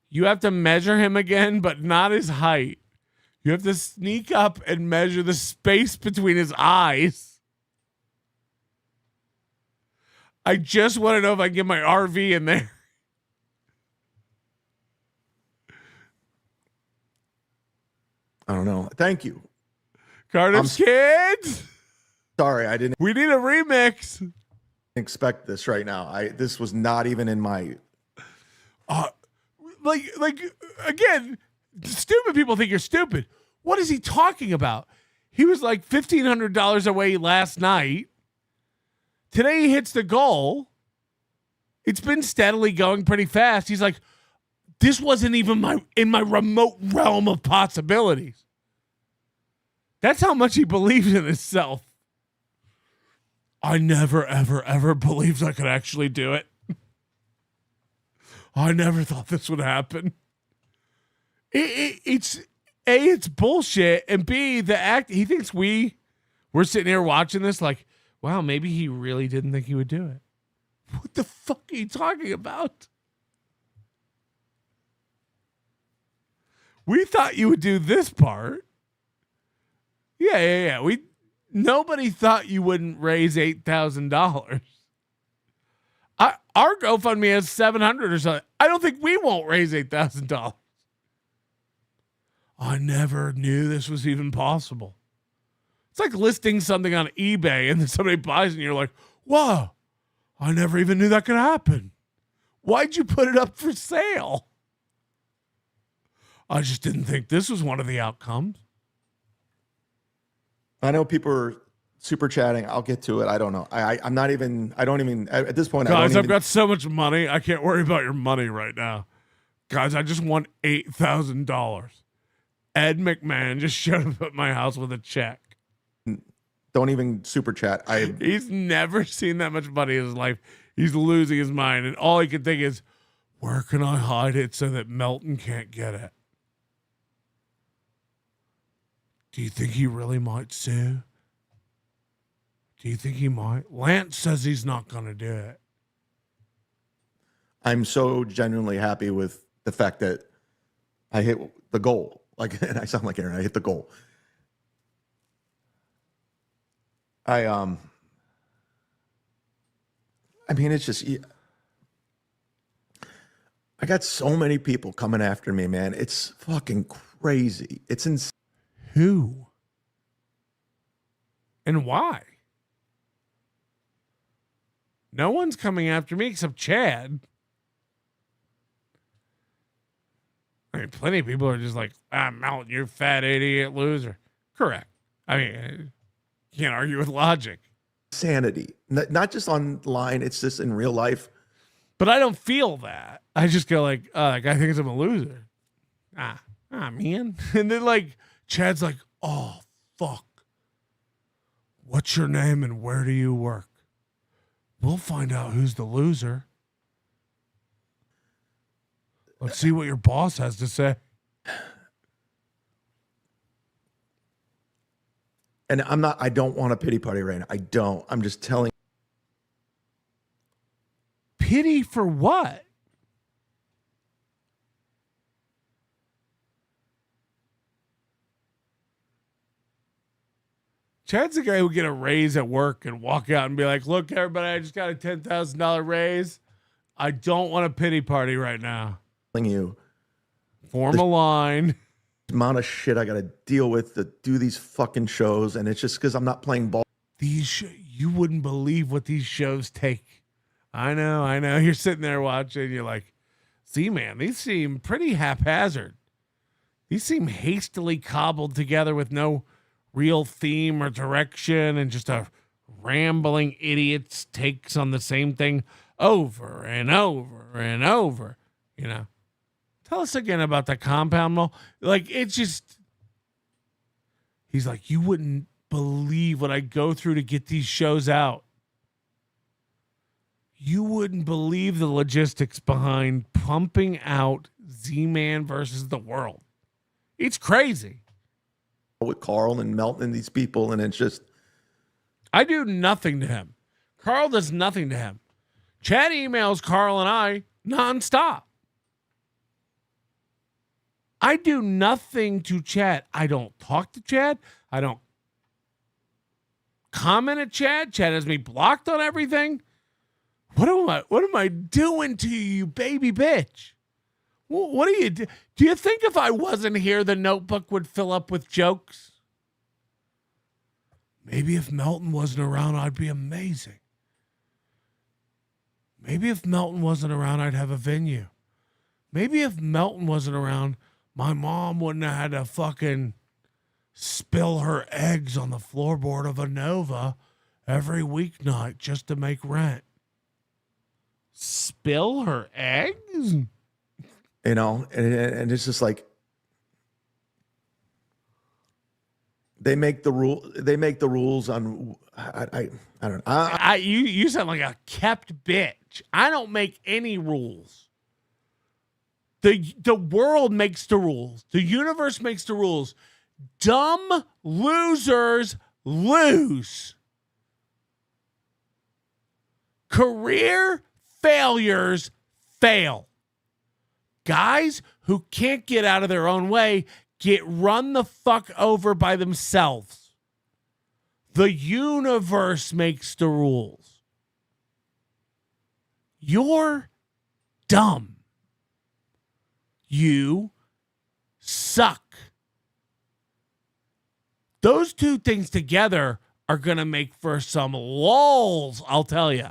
you have to measure him again, but not his height. You have to sneak up and measure the space between his eyes. I just want to know if I can get my RV in there. I don't know. Thank you. Cardiff's Kids. Sorry, I didn't. We need a remix. Expect this right now. This was not even in my. Like again, stupid people think you're stupid. What is he talking about? He was like $1,500 away last night. Today he hits the goal. It's been steadily going pretty fast. He's like, this wasn't even in my remote realm of possibilities. That's how much he believes in himself. I never, ever, ever believed I could actually do it. I never thought this would happen. It's A, it's bullshit, and B, the act. He thinks we're sitting here watching this like, wow, maybe he really didn't think he would do it. What the fuck are you talking about? We thought you would do this part. Yeah. Nobody thought you wouldn't raise $8,000. Our GoFundMe has 700 or something. I don't think we won't raise $8,000. I never knew this was even possible. It's like listing something on eBay and then somebody buys it and you're like, whoa, I never even knew that could happen. Why'd you put it up for sale? I just didn't think this was one of the outcomes. I know people are super chatting. I'll get to it. I don't know. I'm not even, I don't even, at this point, Guys, I've got so much money. I can't worry about your money right now. Guys, I just won $8,000. Ed McMahon just showed up at my house with a check. Don't even super chat. He's never seen that much money in his life. He's losing his mind. And all he can think is, where can I hide it so that Melton can't get it? Do you think he really might sue? Do you think he might? Lance says he's not going to do it. I'm so genuinely happy with the fact that I hit the goal. Like, and I sound like Aaron, I hit the goal. I mean, it's just, I got so many people coming after me, man. It's fucking crazy. It's insane. Who? And why? No one's coming after me except Chad. I mean, plenty of people are just like, Melton, you're fat idiot loser. Correct. I mean, you can't argue with logic. Sanity. Not just online, it's just in real life. But I don't feel that. I just go like, that guy thinks I'm a loser. Man. And then like, Chad's like, oh, fuck. What's your name and where do you work? We'll find out who's the loser. Let's see what your boss has to say. And I don't want a pity party right now. I don't. I'm just telling. Pity for what? Chad's the guy who would get a raise at work and walk out and be like, look, everybody, I just got a $10,000 raise. I don't want a pity party right now. You form a line. Amount of shit I got to deal with to do these fucking shows, and it's just because I'm not playing ball. You wouldn't believe what these shows take. I know. You're sitting there watching. You're like, see, man, these seem pretty haphazard. These seem hastily cobbled together with no real theme or direction and just a rambling idiot's takes on the same thing over and over and over, you know. Tell us again about the compound mall. Like, it's just, he's like, you wouldn't believe what I go through to get these shows out. You wouldn't believe the logistics behind pumping out Z-Man versus the World. It's crazy. With Carl and Melton and these people, and it's just, I do nothing to him. Carl does nothing to him. Chad emails Carl and I nonstop. I do nothing to Chad. I don't talk to Chad. I don't comment at Chad. Chad has me blocked on everything. What am I doing to you, baby bitch? What do you do? Do you think if I wasn't here, the notebook would fill up with jokes? Maybe if Melton wasn't around, I'd be amazing. Maybe if Melton wasn't around, I'd have a venue. Maybe if Melton wasn't around, my mom wouldn't have had to fucking spill her eggs on the floorboard of a Nova every weeknight just to make rent. Spill her eggs? you know, and it's just like they make the rules on. I don't know. You sound like a kept bitch. I don't make any rules. The world makes the rules. The universe makes the rules. Dumb losers lose. Career failures fail. Guys who can't get out of their own way get run the fuck over by themselves. The universe makes the rules. You're dumb. You suck. Those two things together are going to make for some lulls, I'll tell you.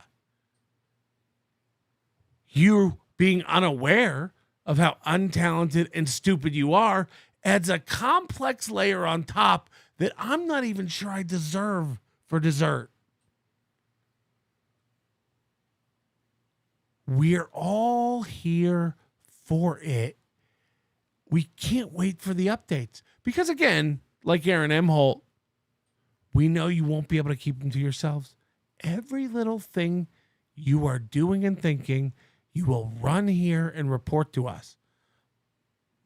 You being unaware of how untalented and stupid you are adds a complex layer on top that I'm not even sure I deserve for dessert. We're all here for it. We can't wait for the updates. Because again, like Aaron M. Holt, we know you won't be able to keep them to yourselves. Every little thing you are doing and thinking, you will run here and report to us.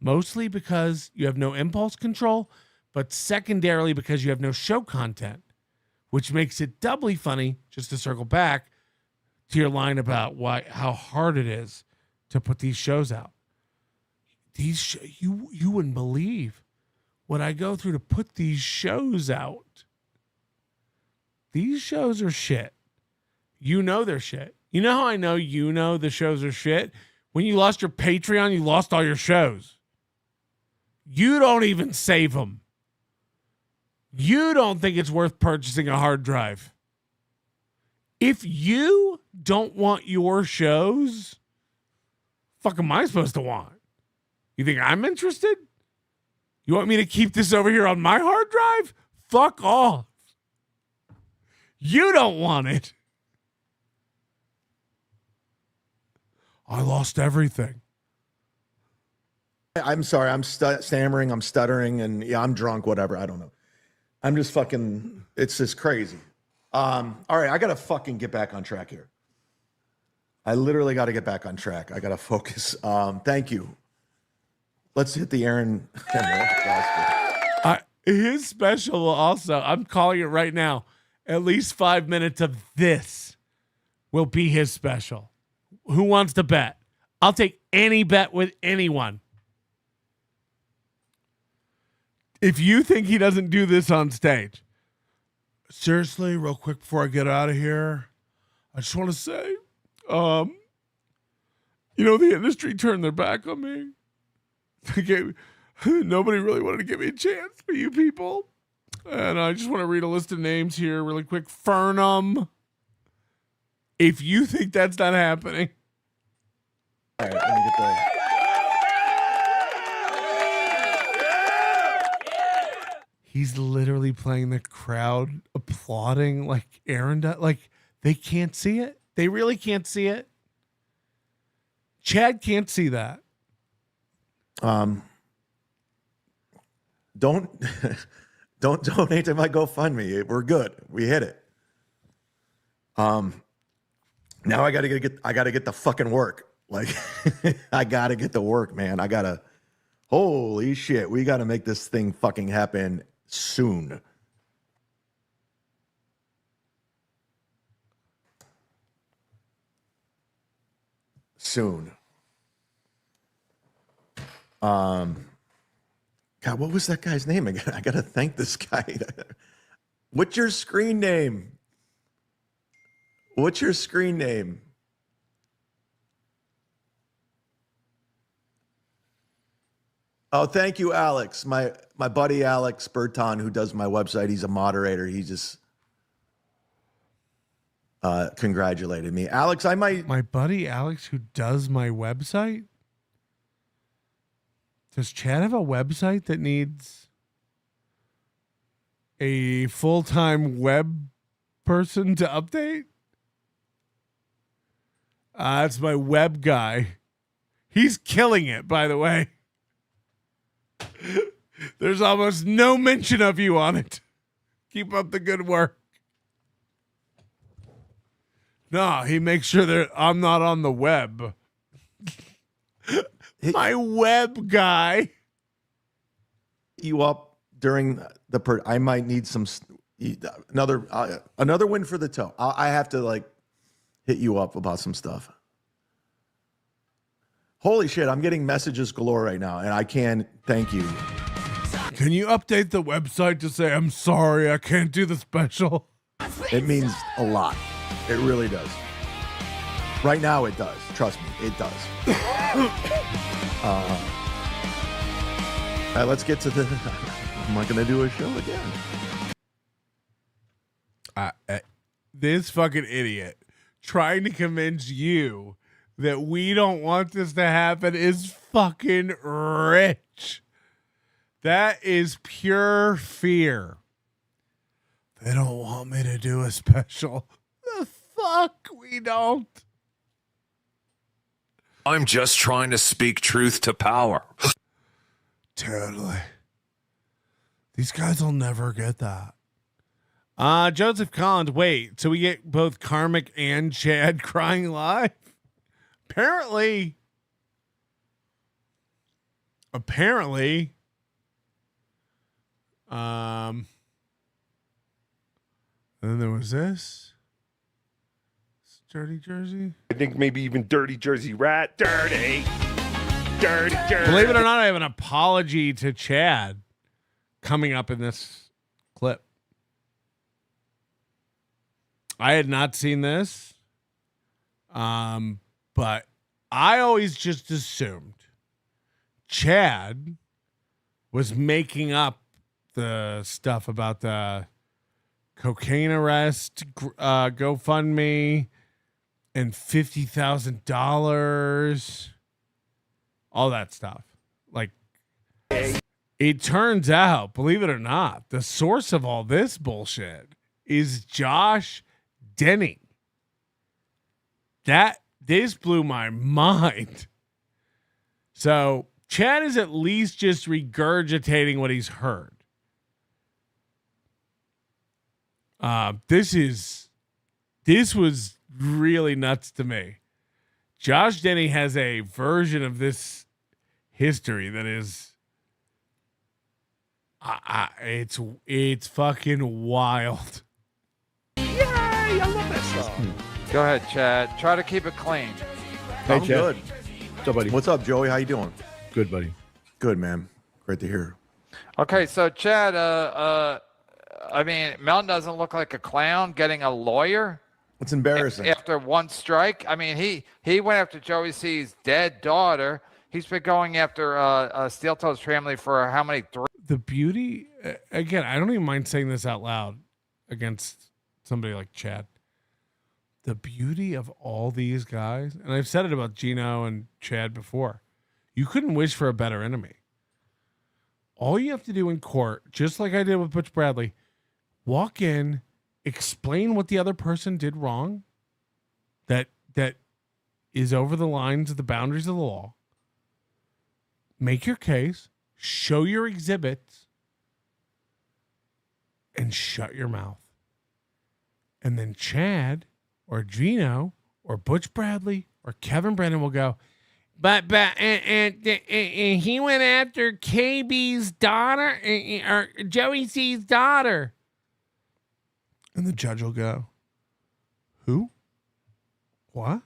Mostly because you have no impulse control, but secondarily because you have no show content, which makes it doubly funny, just to circle back to your line about how hard it is to put these shows out. You wouldn't believe what I go through to put these shows out. These shows are shit. You know they're shit. You know how I know you know the shows are shit? When you lost your Patreon, you lost all your shows. You don't even save them. You don't think it's worth purchasing a hard drive. If you don't want your shows, fuck am I supposed to want? You think I'm interested? You want me to keep this over here on my hard drive? Fuck off. You don't want it. I lost everything. I'm sorry. I'm stammering. I'm stuttering. And yeah, I'm drunk, whatever. I don't know. I'm just fucking, it's just crazy. All right. I got to fucking get back on track here. I literally got to get back on track. I got to focus. Thank you. Let's hit the Aaron. His special also, I'm calling it right now, at least 5 minutes of this will be his special. Who wants to bet? I'll take any bet with anyone. If you think he doesn't do this on stage. Seriously, real quick before I get out of here, I just want to say, the industry turned their back on me. Nobody really wanted to give me a chance, but you people. And I just want to read a list of names here really quick. Fernum. If you think that's not happening. All right, let me get the... He's literally playing the crowd applauding like Aaron does. Like, they can't see it. They really can't see it. Chad can't see that. Don't donate to my GoFundMe. We're good. We hit it. Now I gotta get the fucking work. Like I gotta get the work, man. Holy shit. We gotta make this thing fucking happen soon. God, what was that guy's name again? I gotta thank this guy. What's your screen name? Oh, thank you, Alex. My buddy Alex Berton, who does my website. He's a moderator. He just congratulated me. Alex, My buddy Alex, who does my website? Does Chad have a website that needs a full-time web person to update? That's my web guy. He's killing it, by the way. There's almost no mention of you on it. Keep up the good work. No, he makes sure that I'm not on the web. My web guy. You up during the I might need some another win for the toe. I have to hit you up about some stuff. Holy shit, I'm getting messages galore right now, and I can't thank you. Can you update the website to say, I'm sorry, I can't do the special? It means a lot. It really does. Right now it does. Trust me, it does. All right, let's get to the... I'm not going to do a show again. This fucking idiot trying to convince you that we don't want this to happen is fucking rich. That is pure fear. They don't want me to do a special. The fuck we don't. I'm just trying to speak truth to power. Totally. These guys will never get that. Joseph Collins, wait, so we get both Karmic and Chad crying live? Apparently. And then there was this. Dirty Jersey. I think maybe even Dirty Jersey Rat. Dirty Jersey. Believe it or not, I have an apology to Chad coming up in this clip. I had not seen this, but I always just assumed Chad was making up the stuff about the cocaine arrest, GoFundMe, and $50,000, all that stuff. Like, it turns out, believe it or not, the source of all this bullshit is Josh Denny. This blew my mind. So Chad is at least just regurgitating what he's heard. This was really nuts to me. Josh Denny has a version of this history that is, it's fucking wild. Yay! I love that song. Go ahead, Chad. Try to keep it clean. Hey, I'm good. What's up, buddy? What's up, Joey? How you doing? Good, buddy. Good, man. Great to hear. Okay, so Chad, I mean, Melton doesn't look like a clown getting a lawyer. It's embarrassing. After one strike. I mean, he went after Joey C's dead daughter. He's been going after Steel Toes family for how many? 3? The beauty, again, I don't even mind saying this out loud against somebody like Chad. The beauty of all these guys, and I've said it about Gino and Chad before, you couldn't wish for a better enemy. All you have to do in court, just like I did with Butch Bradley, walk in, explain what the other person did wrong, that is over the lines of the boundaries of the law, make your case, show your exhibits, and shut your mouth. And then Chad or Gino or Butch Bradley or Kevin Brennan will go, but and he went after KB's daughter or Joey C's daughter. And the judge will go, who? What?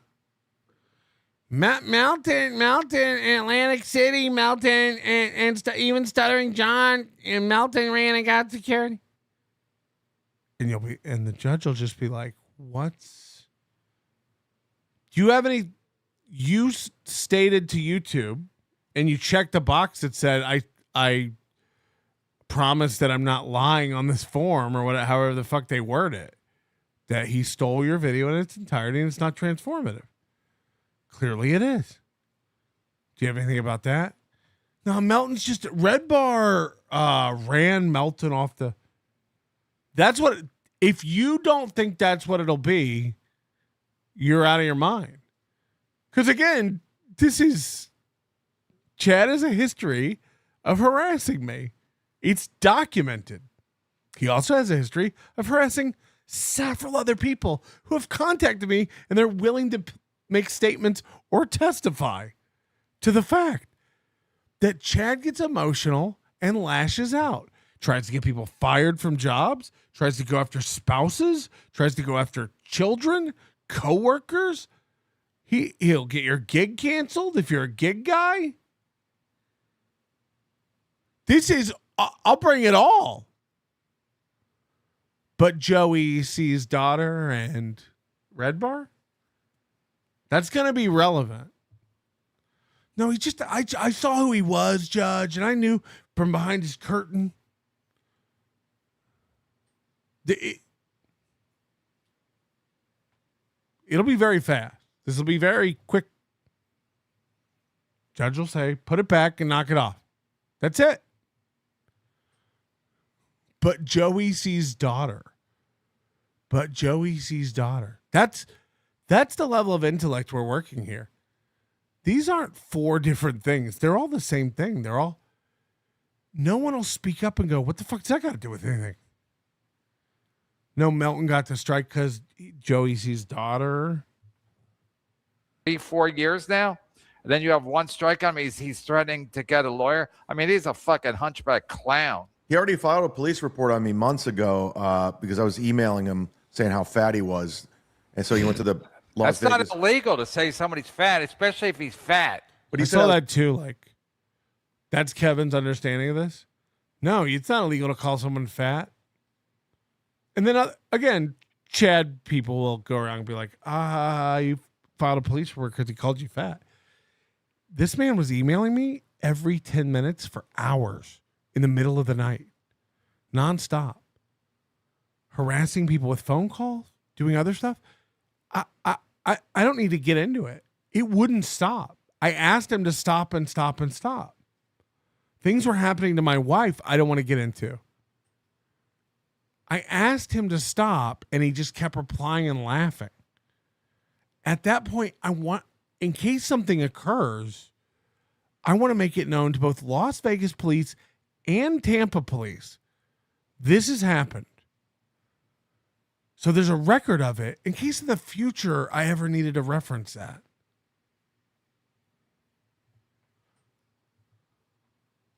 Melton, Atlantic City, Melton, and even Stuttering John, and Melton ran and got security. And the judge will just be like, what's... Do you have any... You stated to YouTube, and you checked the box that said, I promise that I'm not lying on this form, or whatever, however the fuck they word it, that he stole your video in its entirety and it's not transformative. Clearly it is. Do you have anything about that? No, Melton's just... Red Bar ran Melton off the... That's what... If you don't think that's what it'll be, you're out of your mind. Because again, Chad has a history of harassing me. It's documented. He also has a history of harassing several other people who have contacted me, and they're willing to make statements or testify to the fact that Chad gets emotional and lashes out. Tries to get people fired from jobs, tries to go after spouses, tries to go after children, coworkers. He'll get your gig canceled if you're a gig guy. I'll bring it all. But Joey C's daughter and Red Bar? That's going to be relevant. No, I saw who he was, Judge, and I knew from behind his curtain. It'll be very fast. This will be very quick. Judge will say, put it back and knock it off. That's it. But Joey sees daughter. That's the level of intellect we're working here. These aren't four different things. They're all the same thing. No one will speak up and go, what the fuck does that got to do with anything? No, Melton got to strike because Joey sees daughter. 4 years now. And then you have one strike on him. He's threatening to get a lawyer. I mean, he's a fucking hunchback clown. He already filed a police report on me months ago because I was emailing him saying how fat he was. And so he went to the Las That's Vegas. not illegal to say somebody's fat, especially if he's fat. But I saw that too. Like, that's Kevin's understanding of this. No, it's not illegal to call someone fat. And then again, Chad people will go around and be like, you filed a police report because he called you fat. This man was emailing me every 10 minutes for hours in the middle of the night, nonstop, harassing people with phone calls, doing other stuff. I don't need to get into it. It wouldn't stop. I asked him to stop and stop and stop. Things were happening to my wife I don't want to get into. I asked him to stop, and he just kept replying and laughing. At that point, in case something occurs, I want to make it known to both Las Vegas police and Tampa police. This has happened. So there's a record of it in case in the future I ever needed to reference that.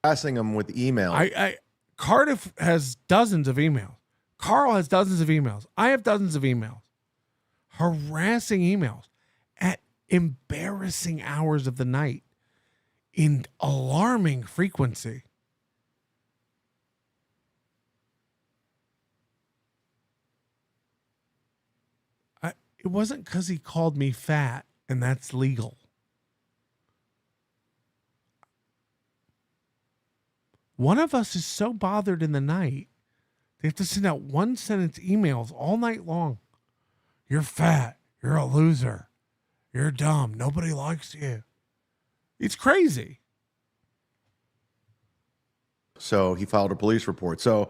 Passing him with email. Cardiff has dozens of emails. Carl has dozens of emails. I have dozens of emails. Harassing emails at embarrassing hours of the night in alarming frequency. It wasn't because he called me fat, and that's legal. One of us is so bothered in the night, they have to send out one sentence emails all night long. You're fat. You're a loser. You're dumb. Nobody likes you. It's crazy. So he filed a police report. So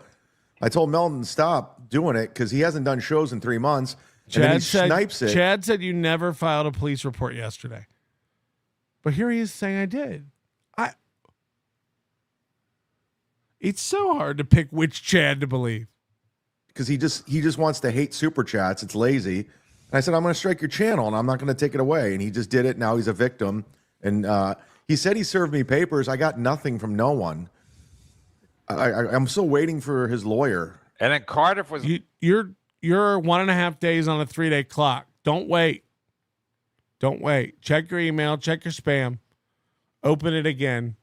I told Melton to stop doing it because he hasn't done shows in 3 months. And then he snipes it. Chad said you never filed a police report yesterday. But here he is saying I did. It's so hard to pick which Chad to believe. Because he just wants to hate super chats. It's lazy. And I said, I'm going to strike your channel and I'm not going to take it away. And he just did it. Now he's a victim. And he said he served me papers. I got nothing from no one. I'm still waiting for his lawyer. And then Cardiff was... You're 1.5 days on a 3-day clock. Don't wait. Check your email. Check your spam. Open it again.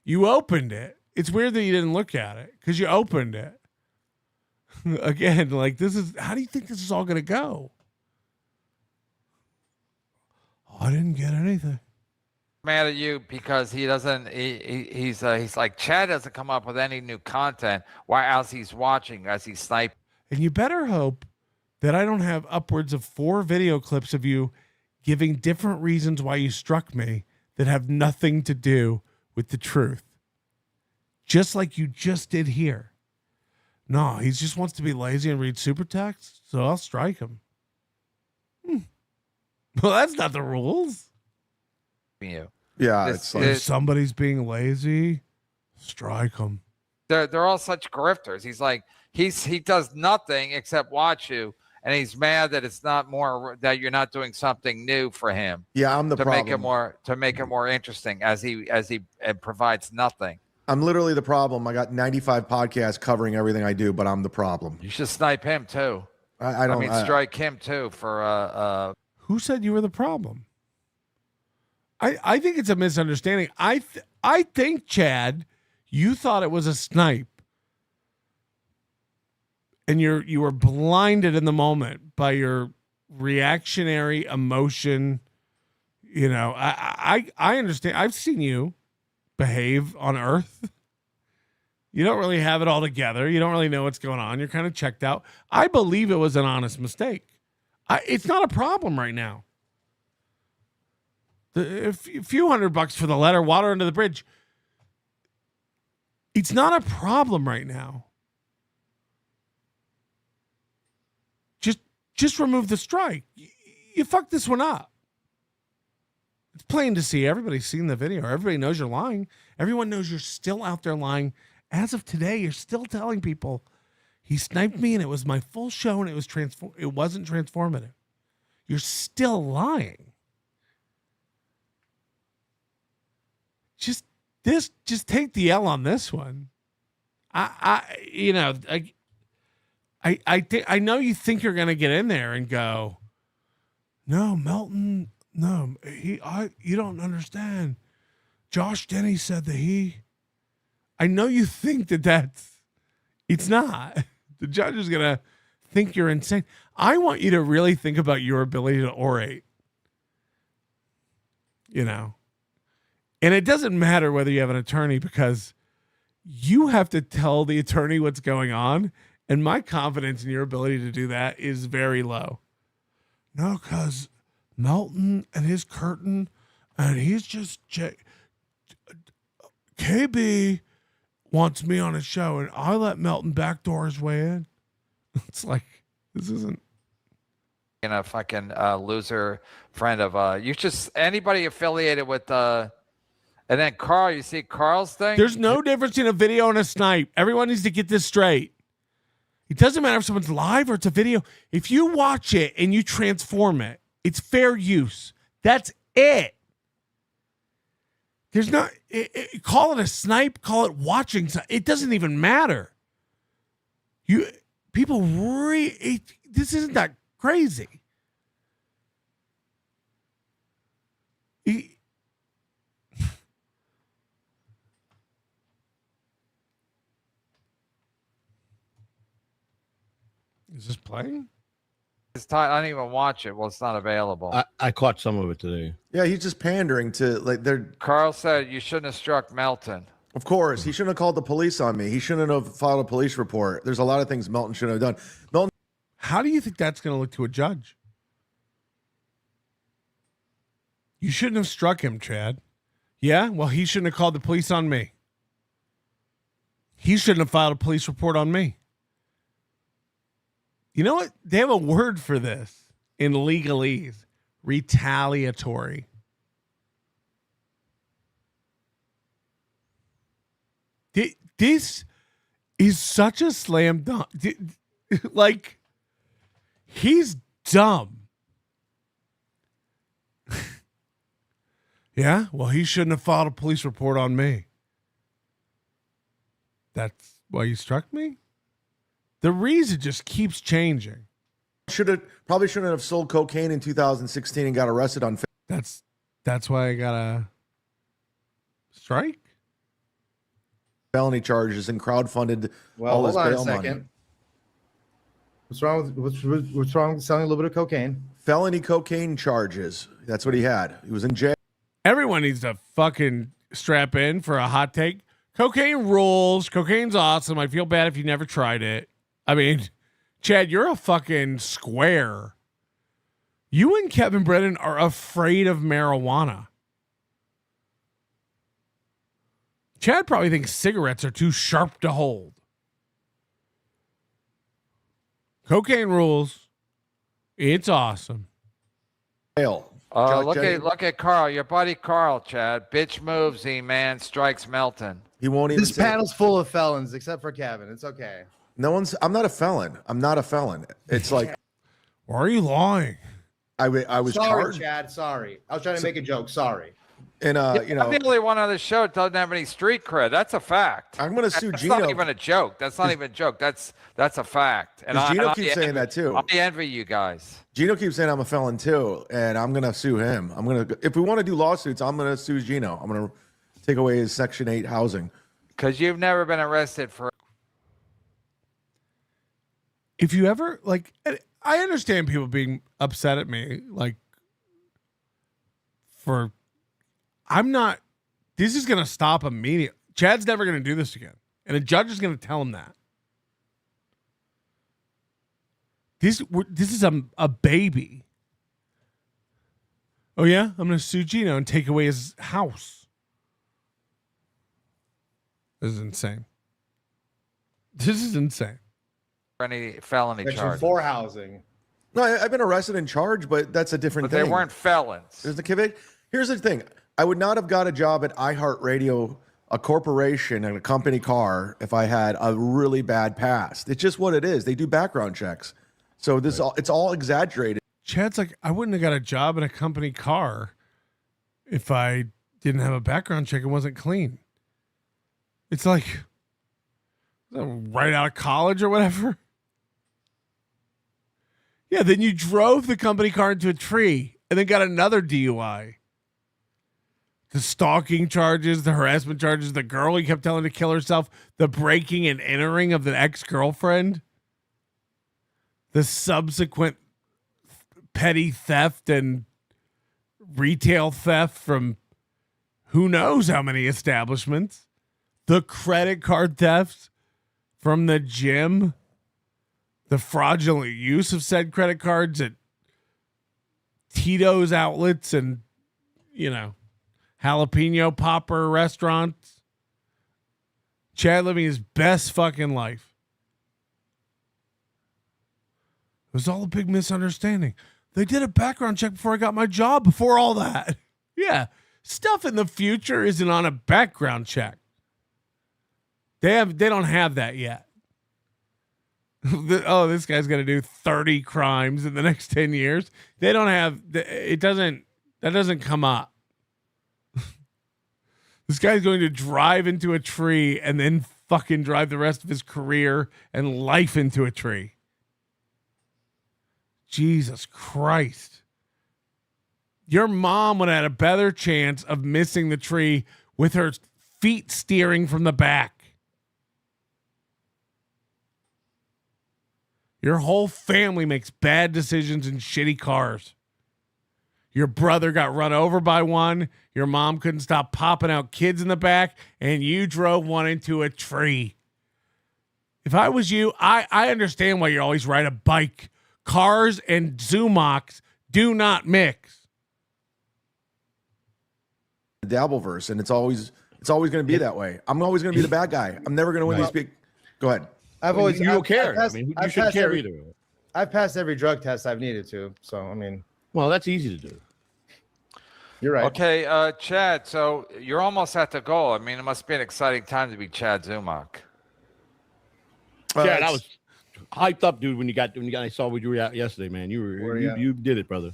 You opened it. It's weird that you didn't look at it because you opened it. Again, like how do you think this is all going to go? Oh, I didn't get anything. Mad at you because he doesn't. He's like Chad doesn't come up with any new content while as he's watching, as he's sniping. And you better hope that I don't have upwards of 4 video clips of you giving different reasons why you struck me that have nothing to do with the truth. Just like you just did here. No, he just wants to be lazy and read super text, so I'll strike him. Well, that's not the rules. You. Yeah, if somebody's being lazy, strike him. They're all such grifters. He's like he does nothing except watch you, and he's mad that it's not more that you're not doing something new for him. Yeah, I'm the problem. To make it more interesting as he provides nothing. I'm literally the problem. I got 95 podcasts covering everything I do, but I'm the problem. You should snipe him too. I don't. Strike him too for. Who said you were the problem? I think it's a misunderstanding. I think, Chad, you thought it was a snipe, and you were blinded in the moment by your reactionary emotion. You know, I understand. I've seen you behave on Earth. You don't really have it all together. You don't really know what's going on. You're kind of checked out. I believe it was an honest mistake. It's not a problem right now. A few $100 for the letter, water under the bridge. It's not a problem right now. Just remove the strike. You fucked this one up. It's plain to see. Everybody's seen the video. Everybody knows you're lying. Everyone knows you're still out there lying. As of today, you're still telling people he sniped me and it was my full show and it wasn't transformative. You're still lying. Just take the L on this one. I know you think you're going to get in there and go, no, Melton, no, you don't understand. Josh Denny said that I know you think it's not. The judge is going to think you're insane. I want you to really think about your ability to orate. And it doesn't matter whether you have an attorney because you have to tell the attorney what's going on. And my confidence in your ability to do that is very low. No, because Melton and his curtain, and he's just KB wants me on his show, and I let Melton backdoor his way in. It's like, this isn't. A fucking loser friend of you just anybody affiliated with and then Carl, you see Carl's thing? There's no difference in a video and a snipe. Everyone needs to get this straight. It doesn't matter if someone's live or it's a video. If you watch it and you transform it, it's fair use. That's it. There's not, call it a snipe, call it watching. It doesn't even matter. This isn't that crazy. Is this playing? It's time. I don't even watch it. Well, it's not available. I caught some of it today. Yeah, he's just pandering to Carl said you shouldn't have struck Melton. Of course, he shouldn't have called the police on me. He shouldn't have filed a police report. There's a lot of things Melton shouldn't have done. Melton, how do you think that's going to look to a judge? You shouldn't have struck him, Chad. Yeah, well, he shouldn't have called the police on me. He shouldn't have filed a police report on me. You know what? They have a word for this in legalese. Retaliatory. This is such a slam dunk. Like, he's dumb. Yeah? Well, he shouldn't have filed a police report on me. That's why you struck me? The reason just keeps changing. Probably shouldn't have sold cocaine in 2016 and got arrested on. That's why I got a strike. Felony charges and crowdfunded. Well, hold on a second. Money. What's wrong with selling a little bit of cocaine? Felony cocaine charges. That's what he had. He was in jail. Everyone needs to fucking strap in for a hot take. Cocaine rules. Cocaine's awesome. I feel bad if you never tried it. I mean, Chad, you're a fucking square. You and Kevin Brennan are afraid of marijuana. Chad probably thinks cigarettes are too sharp to hold. Cocaine rules. It's awesome. Look at Carl, your buddy Carl, Chad. Bitch moves, man strikes Melton. He won't even. This panel's full of felons, except for Kevin. It's okay. I'm not a felon. I'm not a felon. It's like, why are you lying? I was sorry, charged. Chad. Sorry, I was trying to make a joke. Sorry. And I'm the only one on the show that doesn't have any street cred. That's a fact. I'm going to sue Gino. That's not even a joke. That's not even a joke. That's a fact. And Gino keeps saying that too. I envy you guys. Gino keeps saying I'm a felon too, and I'm going to sue him. If we want to do lawsuits, I'm going to sue Gino. I'm going to take away his Section 8 housing. Because you've never been arrested for. If you ever, like, I understand people being upset at me, like, this is going to stop immediately. Chad's never going to do this again. And a judge is going to tell him that. This is a baby. Oh, yeah? I'm going to sue Gino and take away his house. This is insane. This is insane. For any felony Section charges. 4 housing. No, I've been arrested and charged, but that's a different But thing. they weren't felons. Here's the thing. I would not have got a job at iHeartRadio, a corporation, and a company car if I had a really bad past. It's just what it is. They do background checks. So it's all exaggerated. Chad's like, I wouldn't have got a job in a company car if I didn't have a background check and wasn't clean. It's like right out of college or whatever. Yeah, then you drove the company car into a tree and then got another DUI. The stalking charges, the harassment charges, the girl you kept telling to kill herself, the breaking and entering of the ex-girlfriend, the subsequent petty theft and retail theft from who knows how many establishments, the credit card thefts from the gym, the fraudulent use of said credit cards at Tito's outlets and, jalapeno popper restaurants. Chad living his best fucking life. It was all a big misunderstanding. They did a background check before I got my job, before all that. Yeah. Stuff in the future isn't on a background check. They don't have that yet. This guy's going to do 30 crimes in the next 10 years. They don't have, that doesn't come up. This guy's going to drive into a tree and then fucking drive the rest of his career and life into a tree. Jesus Christ. Your mom would have had a better chance of missing the tree with her feet steering from the back. Your whole family makes bad decisions in shitty cars. Your brother got run over by one. Your mom couldn't stop popping out kids in the back, and you drove one into a tree. If I was you, I understand why you always ride a bike. Cars and Zumocks do not mix. Dabbleverse, and it's always going to be that way. I'm always going to be the bad guy. I'm never going to win these big. Go ahead. You don't care. You shouldn't care either. I've passed every drug test I've needed to. So, well, that's easy to do. You're right. Okay, Chad, so you're almost at the goal. It must be an exciting time to be Chad Zumock. Chad, I was hyped up, dude, when I saw what you were at yesterday, man. You did it, brother.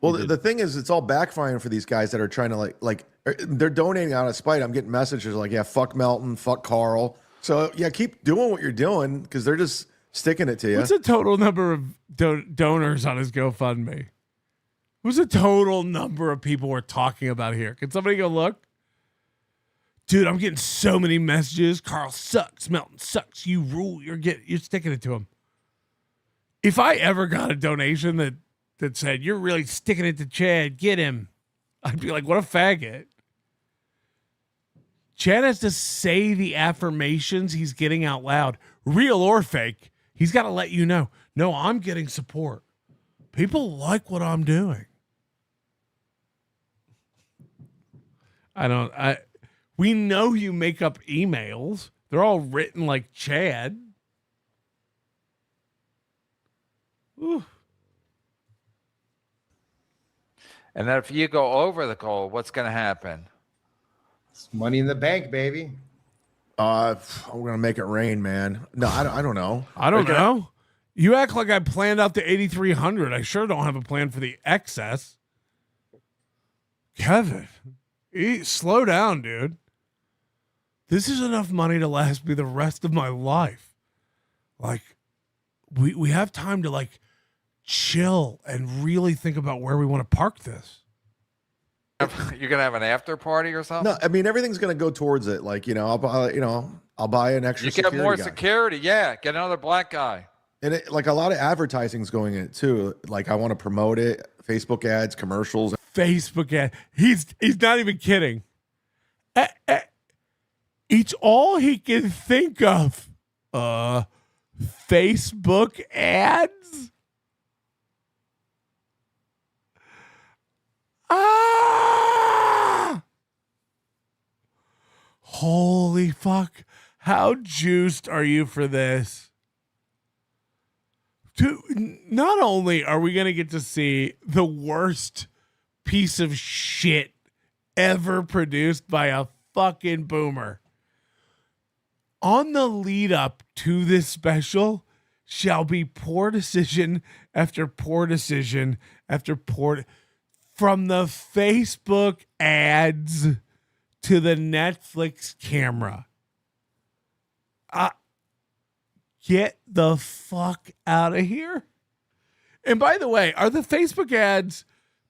Well, the thing is, it's all backfiring for these guys that are trying to like they're donating out of spite. I'm getting messages like, yeah, fuck Melton, fuck Carl. So yeah, keep doing what you're doing because they're just sticking it to you. What's the total number of donors on his GoFundMe? What's the total number of people we're talking about here? Can somebody go look? Dude, I'm getting so many messages. Carl sucks. Melton sucks. You rule. You're sticking it to him. If I ever got a donation that said, you're really sticking it to Chad, get him, I'd be like, what a faggot. Chad has to say the affirmations he's getting out loud, real or fake. He's got to let you know, no, I'm getting support. People like what I'm doing. We know you make up emails. They're all written like Chad. Ooh. And then if you go over the goal, what's going to happen? It's money in the bank, baby. We're gonna make it rain, man. No, I don't know. I don't know. You act like I planned out the 8,300. I sure don't have a plan for the excess. Kevin, slow down, dude. This is enough money to last me the rest of my life. Like, we have time to like chill and really think about where we want to park this. You're gonna have an after party or something? No, everything's gonna go towards it. Like, I'll buy an extra. You get more security, yeah. Get another black guy. And a lot of advertising's going in it too. Like, I want to promote it. Facebook ads, commercials. Facebook ad. He's not even kidding. It's all he can think of. Facebook ads? Ah! Holy fuck. How juiced are you for this? Not only are we going to get to see the worst piece of shit ever produced by a fucking boomer, on the lead up to this special shall be poor decision after poor decision after poor, from the Facebook ads to the Netflix camera. Get the fuck out of here. And by the way, are the Facebook ads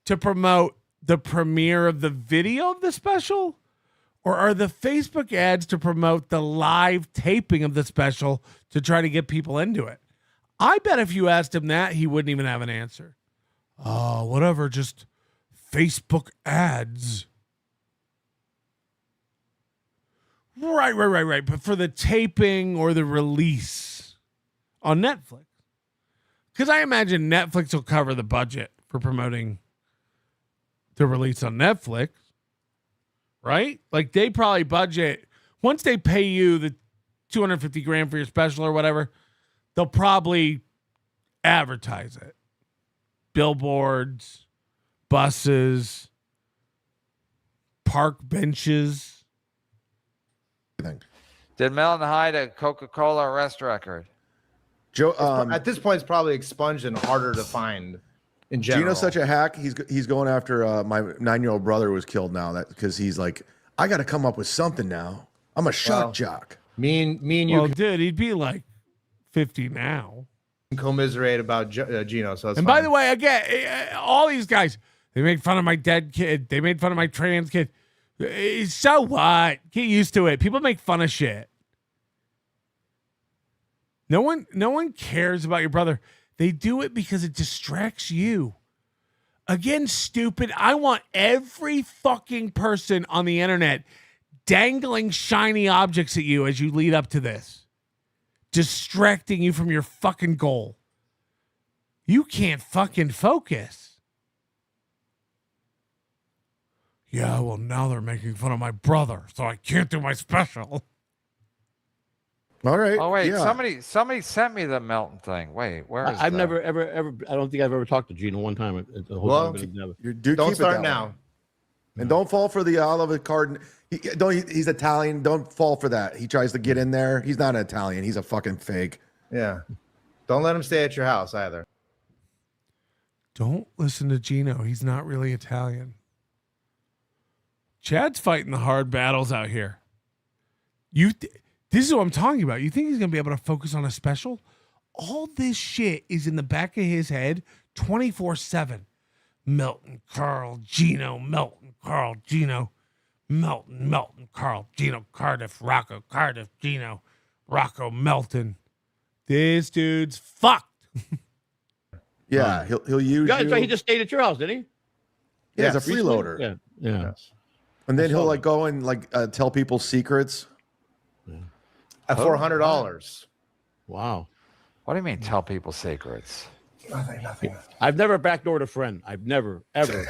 to promote the premiere of the video of the special? Or are the Facebook ads to promote the live taping of the special to try to get people into it? I bet if you asked him that, he wouldn't even have an answer. Oh, whatever, just Facebook ads. Right. But for the taping or the release on Netflix. Because I imagine Netflix will cover the budget for promoting the release on Netflix. Right? Like they probably budget, once they pay you the $250,000 for your special or whatever, they'll probably advertise it. Billboards, buses, park benches. Did Melton hide a Coca-Cola arrest record? Joe, at this point, it's probably expunged and harder to find in general. Gino's such a hack. He's going after my 9-year-old brother who was killed now, that because he's like, I got to come up with something now. I'm a shock jock. Me and you. Well, dude, he'd be like 50 now. Commiserate about Gino. So that's and fine. by the way, again, all these guys, they made fun of my dead kid. They made fun of my trans kid. So what? Get used to it. People make fun of shit. No one cares about your brother. They do it because it distracts you. Again, stupid. I want every fucking person on the internet dangling shiny objects at you as you lead up to this, distracting you from your fucking goal. You can't fucking focus. Yeah, well, now they're making fun of my brother, so I can't do my special. All right. Oh wait, yeah. somebody sent me the Melton thing. Wait, where is I've that? never ever. I don't think I've ever talked to Gino one time. Well, don't start now. And don't fall for the Olive card. He's Italian. Don't fall for that. He tries to get in there. He's not an Italian. He's a fucking fake. Yeah. Don't let him stay at your house either. Don't listen to Gino. He's not really Italian. Chad's fighting the hard battles out here. This is what I'm talking about. You think he's going to be able to focus on a special? All this shit is in the back of his head 24/7. Melton, Carl, Gino, Melton, Carl, Gino, Melton, Carl, Gino, Cardiff, Rocco, Cardiff, Gino, Rocco, Melton. This dude's fucked. Yeah, he'll use you. So he just stayed at your house, didn't he? Yeah, as a freeloader. Yeah. Yes. And then he'll like go and like tell people secrets. At $400. Wow. What do you mean tell people secrets? Nothing. I've never backdoored a friend. I've never, ever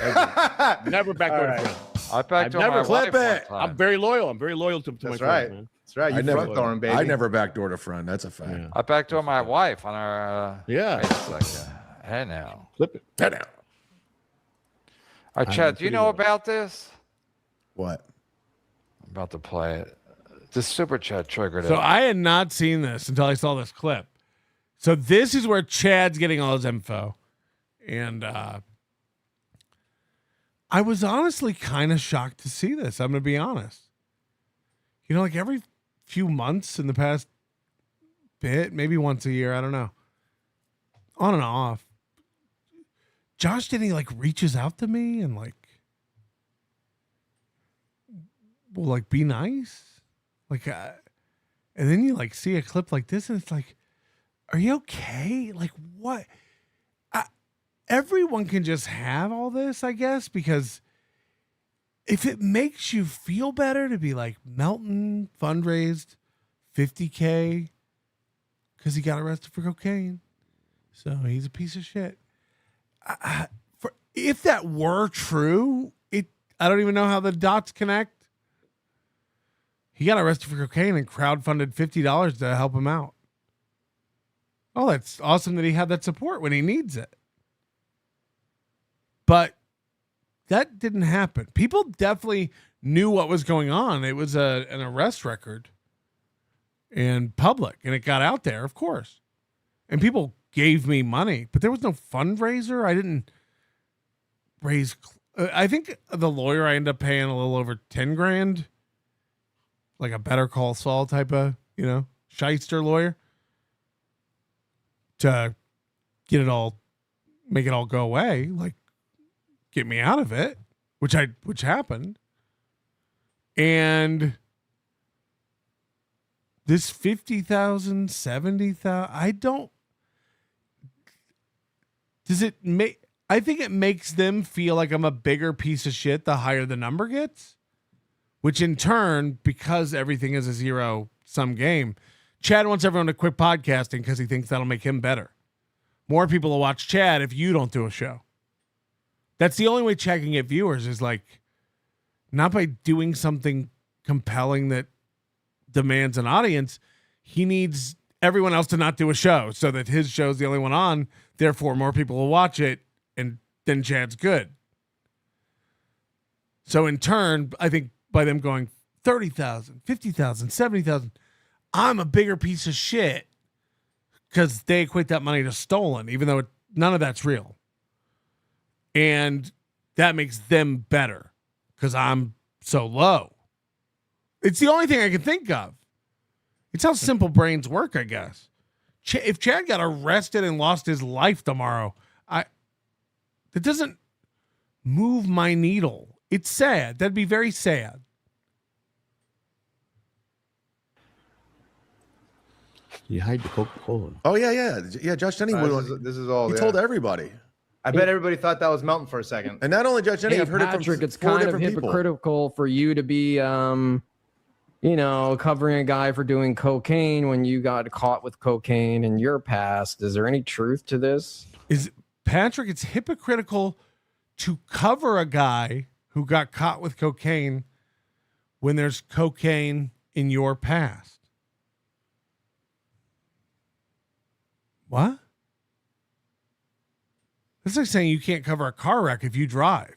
never backdoored a friend. I backdoored I've never my wife it. one time. I'm very loyal. I'm very loyal to my That's friends, right. man. That's right. You front door him, baby. I never backdoored a friend. That's a fact. Yeah. I backdoored my wife on our. Yeah. Wait a second. Hey now. Flip it. Head out. All right, Chad, do you know about this? What? I'm about to play it. The super chat triggered it. So I had not seen this until I saw this clip. So this is where Chad's getting all his info. And I was honestly kind of shocked to see this. I'm going to be honest. You know, like every few months in the past bit, maybe once a year, I don't know. On and off. Josh Denny like reaches out to me and like will like be nice. Like, and then you like see a clip like this and it's like, are you okay? Like what? Everyone can just have all this, I guess, because if it makes you feel better to be like, Melton fundraised $50K because he got arrested for cocaine, so he's a piece of shit. If that were true, I don't even know how the dots connect. He got arrested for cocaine and crowdfunded $50 to help him out. Oh, that's awesome that he had that support when he needs it. But that didn't happen. People definitely knew what was going on. It was an arrest record in public, and it got out there, of course. And people gave me money, but there was no fundraiser. I didn't raise. I think the lawyer I ended up paying a little over 10 grand, like a Better Call Saul type of, shyster lawyer, to get it all, make it all go away, like get me out of it, which happened. And this 50,000, 70,000, I think it makes them feel like I'm a bigger piece of shit the higher the number gets, which in turn, because everything is a zero-sum game, Chad wants everyone to quit podcasting because he thinks that'll make him better. More people will watch Chad if you don't do a show. That's the only way Chad can get viewers, is like not by doing something compelling that demands an audience. He needs everyone else to not do a show so that his show's the only one on. Therefore, more people will watch it, and then Chad's good. So in turn, I think by them going 30,000, 50,000, 70,000, I'm a bigger piece of shit because they equate that money to stolen, even though none of that's real. And that makes them better because I'm so low. It's the only thing I can think of. It's how simple brains work, I guess. If Chad got arrested and lost his life tomorrow, that doesn't move my needle. It's sad. That'd be very sad. You hide the Coca-Cola. Oh yeah. Judge Denny. This is all. He told everybody. I bet everybody thought that was Melton for a second. And not only Judge Denny, I've heard Patrick, it from it's four kind of different hypocritical for you to be, covering a guy for doing cocaine when you got caught with cocaine in your past. Is there any truth to this? Patrick, it's hypocritical to cover a guy who got caught with cocaine when there's cocaine in your past. What? That's like saying you can't cover a car wreck if you drive.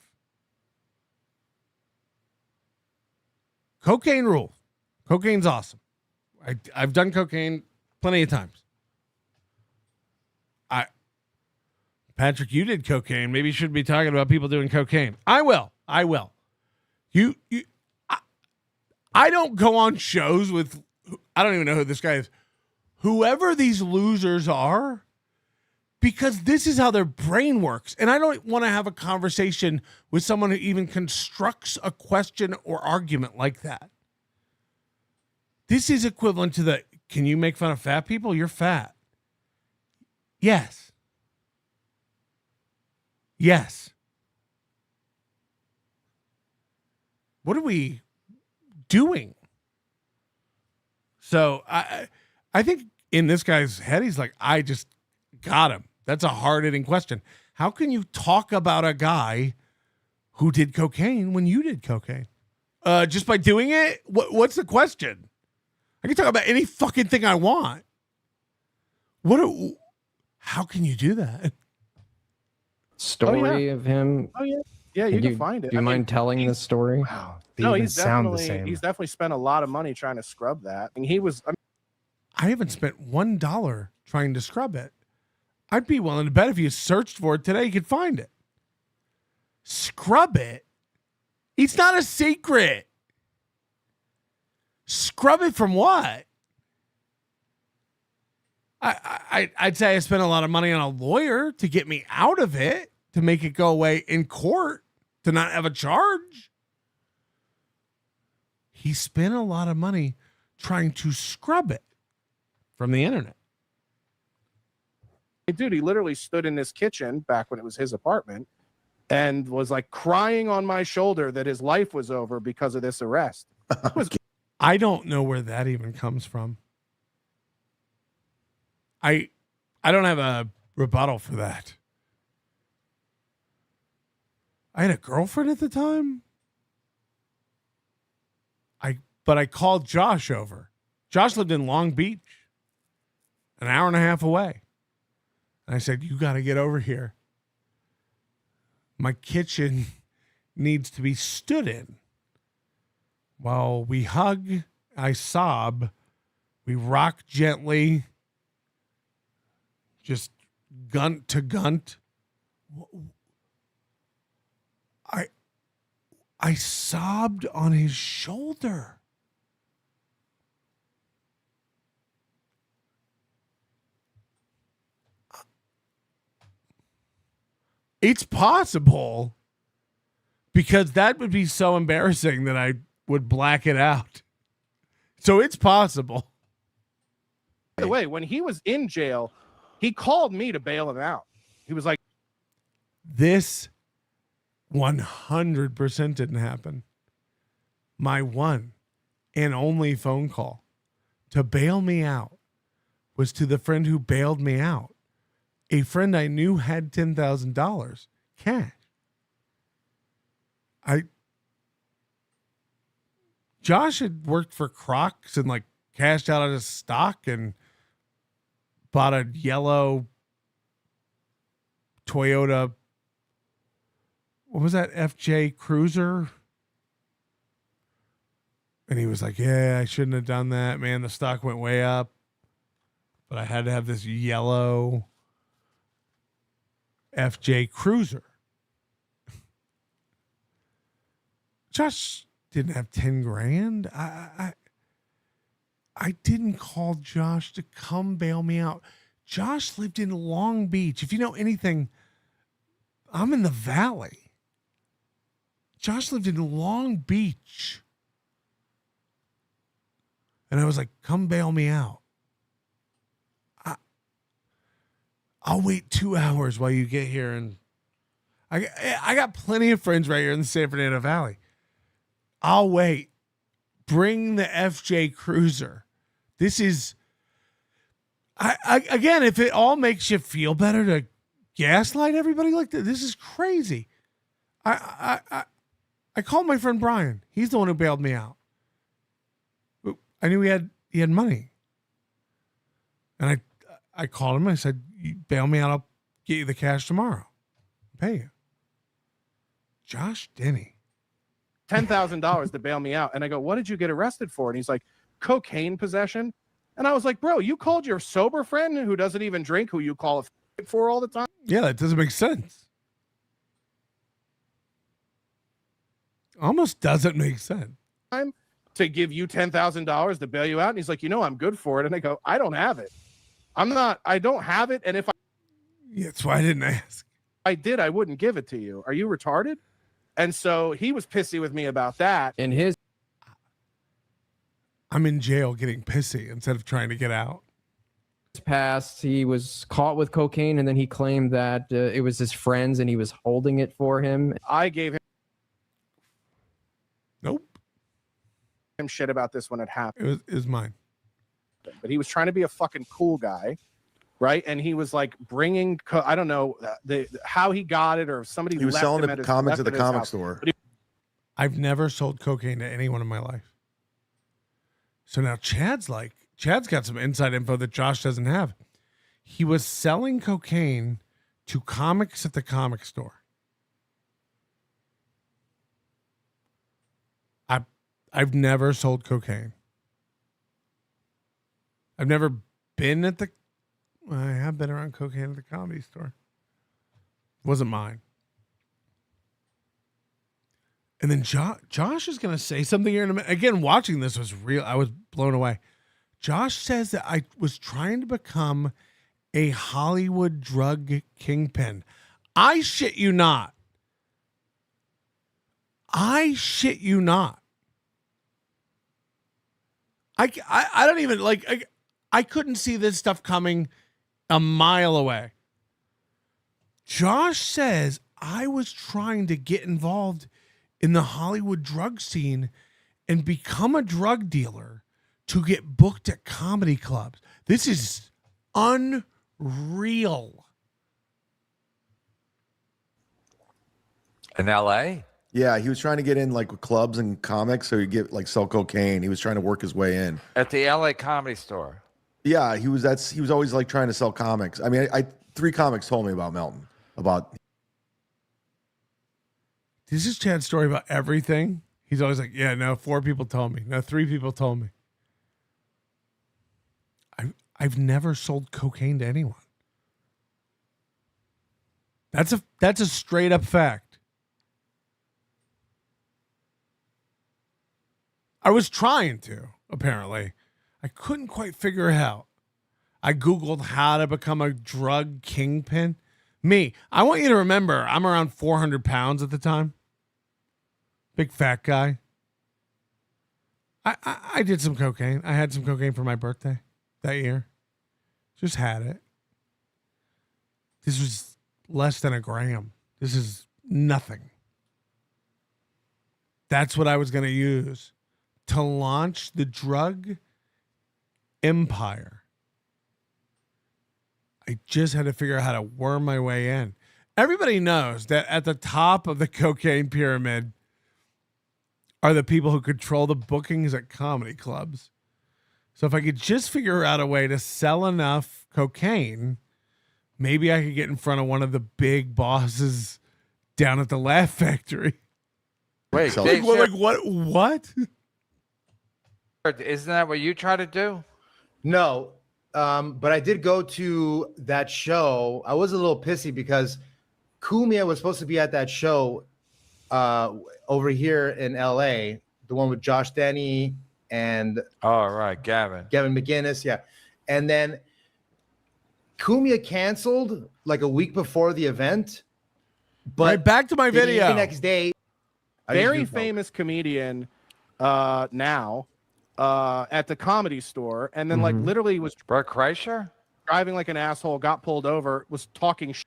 Cocaine rule. Cocaine's awesome. I've done cocaine plenty of times. Patrick, you did cocaine. Maybe you shouldn't be talking about people doing cocaine. I will. I don't go on shows with, I don't even know who this guy is. Whoever these losers are, because this is how their brain works. And I don't want to have a conversation with someone who even constructs a question or argument like that. This is equivalent to can you make fun of fat people? You're fat. Yes. What are we doing? So I think in this guy's head, he's like, I just got him. That's a hard-hitting question. How can you talk about a guy who did cocaine when you did cocaine? Just by doing it? What's the question? I can talk about any fucking thing I want. How can you do that? Story of him. Oh yeah. Yeah, you can find it. Do you mind telling the story? Wow. No, he's definitely spent a lot of money trying to scrub that. And I haven't spent $1 trying to scrub it. I'd be willing to bet if you searched for it today, you could find it. Scrub it? It's not a secret. Scrub it from what? I'd say I spent a lot of money on a lawyer to get me out of it, to make it go away in court, to not have a charge. He spent a lot of money trying to scrub it from the internet. Dude, he literally stood in his kitchen back when it was his apartment and was like crying on my shoulder that his life was over because of this arrest. I don't know where that even comes from. I don't have a rebuttal for that. I had a girlfriend at the time. But I called Josh over. Josh lived in Long Beach, an hour and a half away. And I said, you got to get over here. My kitchen needs to be stood in. While we hug, I sob, we rock gently, just gunt to gunt. I sobbed on his shoulder. It's possible, because that would be so embarrassing that I would black it out. So it's possible. By the way, when he was in jail, he called me to bail him out. He was like, this 100% didn't happen. My one and only phone call to bail me out was to the friend who bailed me out. A friend I knew had $10,000 cash. Josh had worked for Crocs and like cashed out of his stock and bought a yellow Toyota. What was that? FJ Cruiser. And he was like, yeah, I shouldn't have done that, man. The stock went way up, but I had to have this yellow FJ Cruiser. Josh didn't have 10 grand. I didn't call Josh to come bail me out. Josh lived in Long Beach. If you know anything, I'm in the Valley. Josh lived in Long Beach. And I was like, come bail me out. I'll wait 2 hours while you get here. And I got plenty of friends right here in the San Fernando Valley. I'll wait. Bring the FJ Cruiser. This is, again, if it all makes you feel better to gaslight everybody like that, this is crazy. I called my friend Brian. He's the one who bailed me out. I knew he had money. And I called him. I said, you bail me out. I'll get you the cash tomorrow. Pay you. Josh Denny. $10,000 to bail me out. And I go, what did you get arrested for? And he's like, cocaine possession. And I was like, bro, you called your sober friend who doesn't even drink, who you call a for all the time? Yeah, that doesn't make sense. Almost doesn't make sense. To give you $10,000 to bail you out. And he's like, I'm good for it. And I go, I don't have it. I don't have it. And if that's why I didn't ask. I did, I wouldn't give it to you. Are you retarded? And so he was pissy with me about that. And I'm in jail getting pissy instead of trying to get out. Past, he was caught with cocaine, and then he claimed that it was his friends and he was holding it for him. I gave him him shit about this when it happened. It was mine. But he was trying to be a fucking cool guy, right? And he was like bringing, I don't know how he got it, or if somebody he was left selling him the comics at the comic store. I've never sold cocaine to anyone in my life. So now Chad's got some inside info that Josh doesn't have. He was selling cocaine to comics at the comic store. I've never sold cocaine. I've never been at I have been around cocaine at the comedy store. It wasn't mine. And then Josh is going to say something here in a minute. Again, watching this was real. I was blown away. Josh says that I was trying to become a Hollywood drug kingpin. I shit you not. I shit you not. I don't even I couldn't see this stuff coming a mile away. Josh says I was trying to get involved in the Hollywood drug scene and become a drug dealer to get booked at comedy clubs. This is unreal. In LA? Yeah, he was trying to get in like with clubs and comics, so he'd get like sell cocaine. He was trying to work his way in At the LA Comedy Store. Yeah, he was always like trying to sell comics. I mean, I 3 comics told me about Melton. This is Chad's story about everything. He's always like, yeah, no, 4 people told me. No, 3 people told me. I've never sold cocaine to anyone. That's a straight up fact. I was trying to, apparently. I couldn't quite figure it out. I Googled how to become a drug kingpin. I want you to remember, I'm around 400 pounds at the time. Big fat guy. I did some cocaine. I had some cocaine for my birthday that year. Just had it. This was less than a gram. This is nothing. That's what I was going to use to launch the drug empire. I just had to figure out how to worm my way in. Everybody knows that at the top of the cocaine pyramid are the people who control the bookings at comedy clubs. So if I could just figure out a way to sell enough cocaine, maybe I could get in front of one of the big bosses down at the Laugh Factory. Wait, what? Isn't that what you try to do? No, but I did go to that show. I was a little pissy because Kumia was supposed to be at that show over here in LA, the one with Josh Denny and Gavin McGinnis, yeah. And then Kumia canceled like a week before the event. But right, back to my video. The next day, very famous comedian now at the Comedy Store, and then like literally was Bert Kreischer driving like an asshole, got pulled over, was talking shit.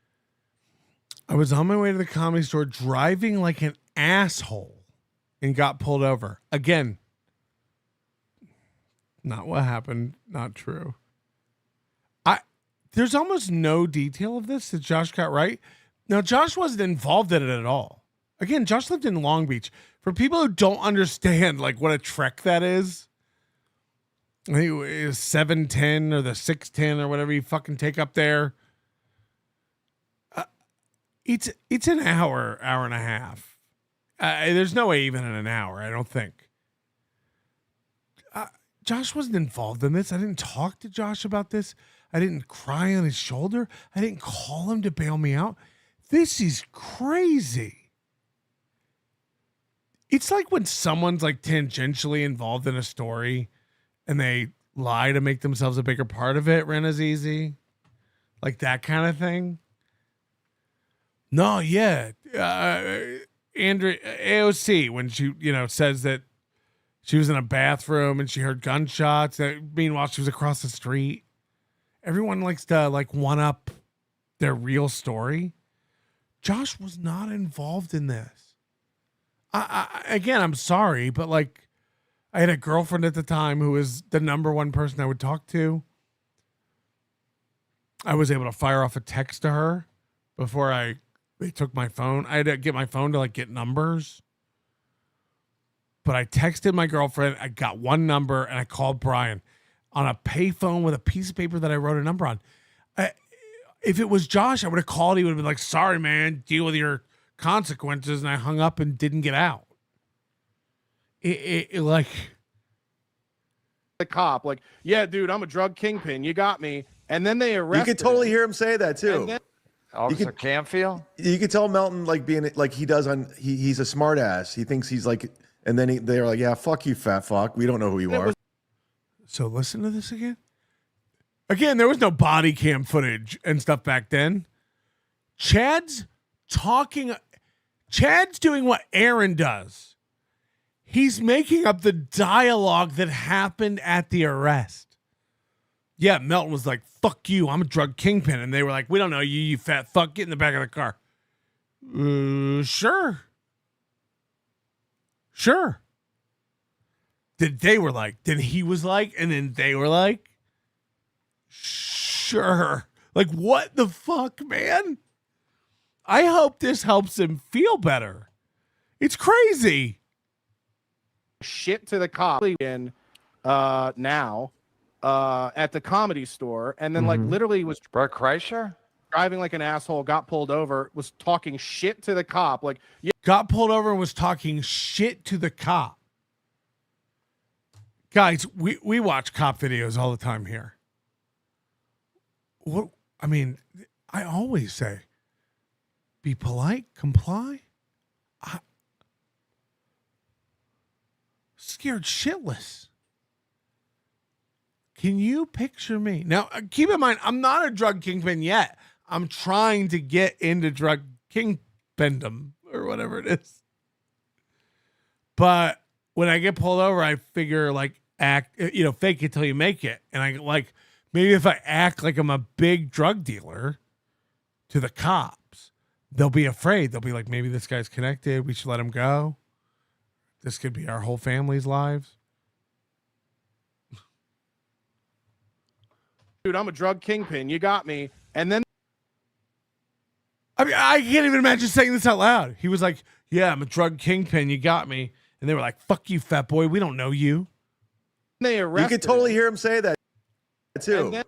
I was on my way to the Comedy Store driving like an asshole and got pulled over. Again, not what happened, not true. There's almost no detail of this that Josh got right. Now, Josh wasn't involved in it at all. Again, Josh lived in Long Beach. For people who don't understand like what a trek that is, I think it was 710 or the 610 or whatever you fucking take up there. It's an hour and a half. There's no way even in an hour, I don't think. Josh wasn't involved in this. I didn't talk to Josh about this. I didn't cry on his shoulder. I didn't call him to bail me out. This is crazy. It's like when someone's like tangentially involved in a story and they lie to make themselves a bigger part of it, Renazizi. Like that kind of thing. No, yeah. Andrea AOC, when she, says that she was in a bathroom and she heard gunshots. Meanwhile, she was across the street. Everyone likes to one up their real story. Josh was not involved in this. Again, I'm sorry, but I had a girlfriend at the time who was the number one person I would talk to. I was able to fire off a text to her before they took my phone. I had to get my phone to get numbers. But I texted my girlfriend. I got one number and I called Brian on a payphone with a piece of paper that I wrote a number on. If it was Josh, I would have called. He would have been like, sorry, man, deal with your consequences. And I hung up and didn't get out. The cop, yeah, dude, I'm a drug kingpin. You got me. And then they arrested You could totally hear him say that too. Officer Canfield? You could tell Melton being like he does on he's a smart ass. He thinks he's and then they're like, yeah, fuck you, fat fuck. We don't know who you are. So listen to this again. Again, there was no body cam footage and stuff back then. Chad's doing what Aaron does. He's making up the dialogue that happened at the arrest. Yeah, Melton was like, fuck you, I'm a drug kingpin. And they were like, we don't know you, you fat fuck. Get in the back of the car. Sure. Sure. Then they were like, then he was like, and then they were like, sure. Like, what the fuck, man? I hope this helps him feel better. It's crazy. Shit to the cop in now at the Comedy Store, and then like literally was Bert Kreischer driving like an asshole, got pulled over, was talking shit to the cop, like got pulled over and was talking shit to the cop. Guys, we watch cop videos all the time here. What I mean, I always say, be polite, comply. Scared shitless. Can you picture me? Now, keep in mind, I'm not a drug kingpin yet. I'm trying to get into drug kingpindom or whatever it is. But when I get pulled over, I figure like act, fake it till you make it. And I like, maybe if I act like I'm a big drug dealer to the cops, they'll be afraid. They'll be like, maybe this guy's connected. We should let him go. This could be our whole family's lives. dude, I'm a drug kingpin. You got me. And then I mean, I can't even imagine saying this out loud. He was like, yeah, I'm a drug kingpin. You got me. And they were like, fuck you, fat boy. We don't know you. They arrested You could totally hear him say that too.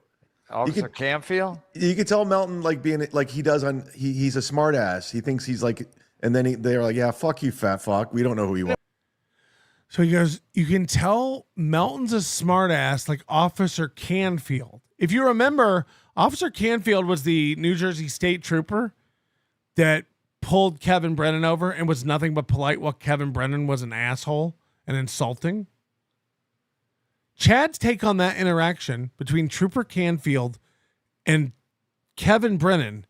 Officer Canfield? You could tell Melton like being like he does on he's a smart ass. He thinks he's like, and then they're like, yeah, fuck you, fat fuck. We don't know who you are. So he goes, you can tell Melton's a smart ass like Officer Canfield. If you remember, Officer Canfield was the New Jersey State Trooper that pulled Kevin Brennan over and was nothing but polite while Kevin Brennan was an asshole and insulting. Chad's take on that interaction between Trooper Canfield and Kevin Brennan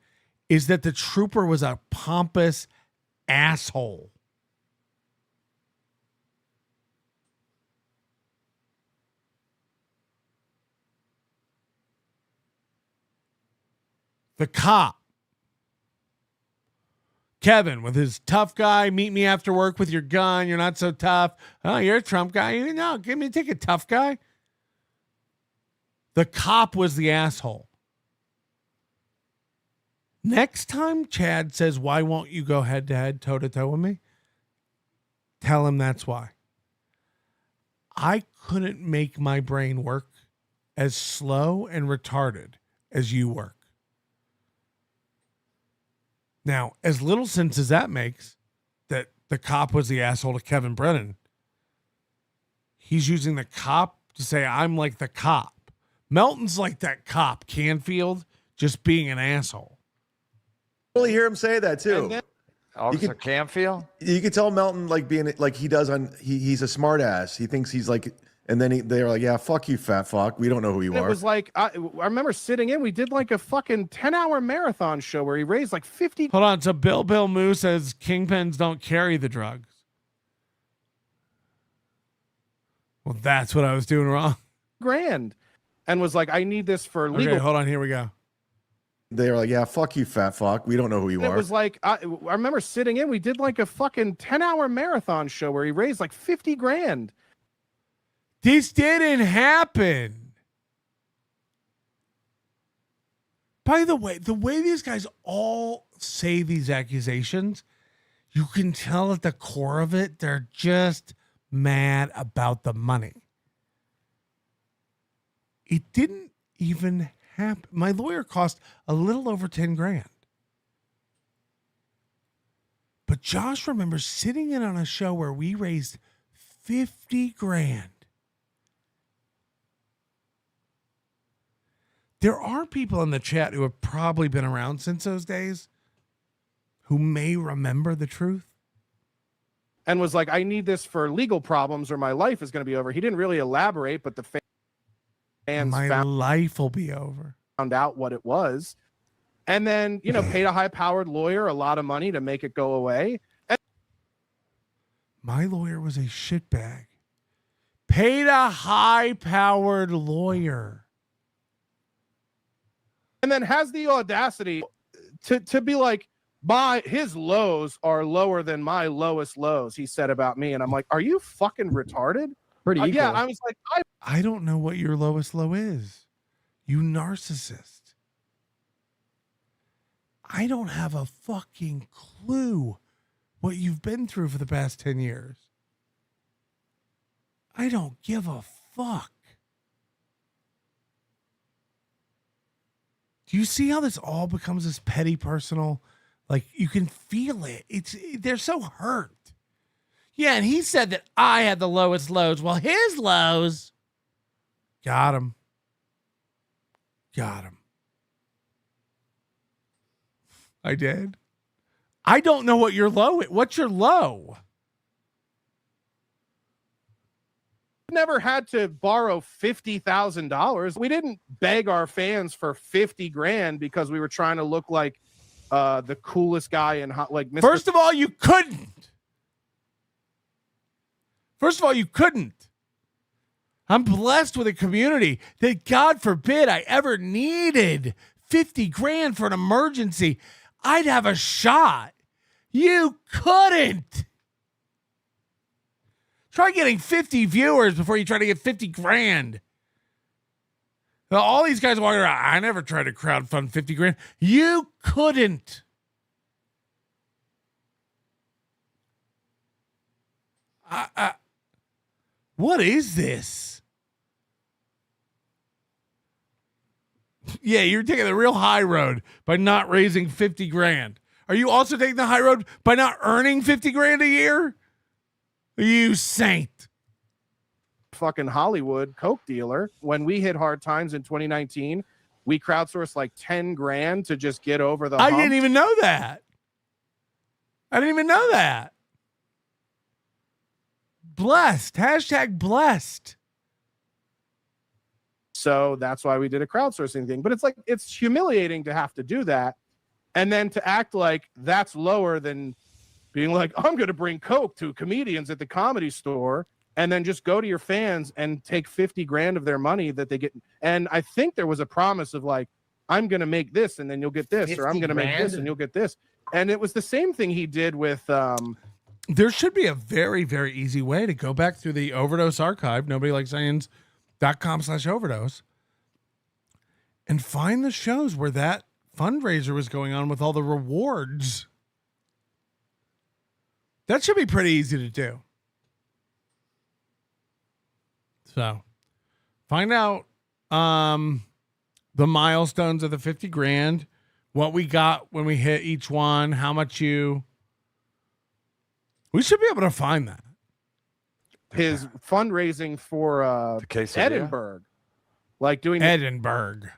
is that the trooper was a pompous asshole. The cop, Kevin, with his tough guy, meet me after work with your gun. You're not so tough. Oh, you're a Trump guy. You know, give me a ticket, tough guy. The cop was the asshole. Next time Chad says, why won't you go head to head, toe to toe with me? Tell him that's why. I couldn't make my brain work as slow and retarded as you work. Now, as little sense as that makes, that the cop was the asshole to Kevin Brennan, he's using the cop to say, I'm like the cop. Melton's like that cop, Canfield, just being an asshole. Totally hear him say that too. Officer Canfield? You could tell Melton like being like he does on he's a smart ass. He thinks he's like, and then they're like, yeah, fuck you, fat fuck. We don't know who you are. It was like, I remember sitting in, we did like a fucking 10-hour marathon show where he raised like 50. Hold on. So Bill Moo says kingpins don't carry the drugs. Well, that's what I was doing wrong. $1,000 and was like, I need this for legal. Okay, hold on. Here we go. They're like, yeah, fuck you, fat fuck. We don't know who you are. It was like, I remember sitting in, we did like a fucking 10-hour marathon show where he raised like $50,000. This didn't happen. By the way these guys all say these accusations, you can tell at the core of it, they're just mad about the money. It didn't even happen. My lawyer cost a little over $10,000. But Josh remembers sitting in on a show where we raised $50,000. There are people in the chat who have probably been around since those days who may remember the truth. And was like, I need this for legal problems or my life is going to be over. He didn't really elaborate, but the fans my life will be over. Found out what it was. And then, paid a high-powered lawyer a lot of money to make it go away. And my lawyer was a shitbag. Paid a high-powered lawyer. And then has the audacity to be like, his lows are lower than my lowest lows, he said about me. And I'm like, are you fucking retarded? Pretty equal. Yeah, I was like, I don't know what your lowest low is. You narcissist. I don't have a fucking clue what you've been through for the past 10 years. I don't give a fuck. Do you see how this all becomes this petty personal? Like, you can feel it. They're so hurt. Yeah, and he said that I had the lowest lows. Well, his lows. Got him. I did. I don't know what your low is. What's your low? Never had to borrow $50,000. We didn't beg our fans for 50 grand because we were trying to look like the coolest guy in like Mr. First of all, you couldn't. I'm blessed with a community that, God forbid, I ever needed 50 grand for an emergency. I'd have a shot. You couldn't. Try getting 50 viewers before you try to get 50 grand. Now, all these guys walking around, I never tried to crowdfund 50 grand. You couldn't. What is this? Yeah, you're taking the real high road by not raising 50 grand. Are you also taking the high road by not earning 50 grand a year? You saint. Fucking Hollywood coke dealer. When we hit hard times in 2019, we crowdsourced like 10 grand to just get over the hump. I didn't even know that. Blessed. Hashtag blessed. So that's why we did a crowdsourcing thing. But it's like, it's humiliating to have to do that. And then to act like that's lower than being like, I'm going to bring coke to comedians at the Comedy Store, and then just go to your fans and take 50 grand of their money that they get. And I think there was a promise of like, I'm going to make this and then you'll get this, or I'm going to make this and you'll get this. And it was the same thing he did with, there should be a very, very easy way to go back through the Overdose archive, nobodylikescience.com/overdose, and find the shows where that fundraiser was going on with all the rewards. That should be pretty easy to do. So find out the milestones of the 50 grand, what we got when we hit each one, how much we should be able to find that. His fundraising for Edinburgh, like doing Edinburgh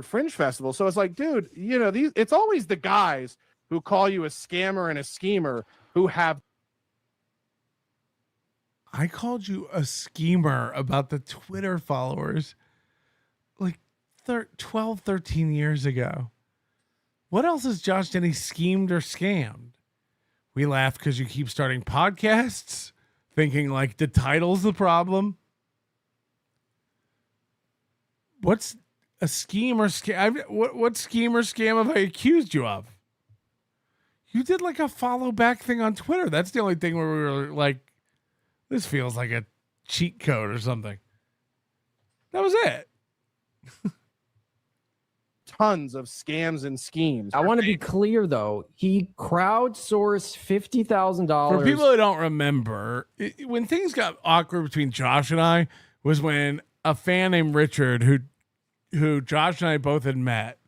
Fringe Festival. So it's like, dude, you know, it's always the guys who call you a scammer and a schemer who have. I called you a schemer about the Twitter followers like 12, 13 years ago. What else has Josh Denny schemed or scammed? We laugh because you keep starting podcasts, thinking like the title's the problem. What's a scheme or scam? What scheme or scam have I accused you of? You did like a follow back thing on Twitter. That's the only thing where we were like, this feels like a cheat code or something. That was it. Tons of scams and schemes. I want to be clear though. He crowdsourced $50,000. For people who don't remember, when things got awkward between Josh and I was when a fan named Richard, who Josh and I both had met,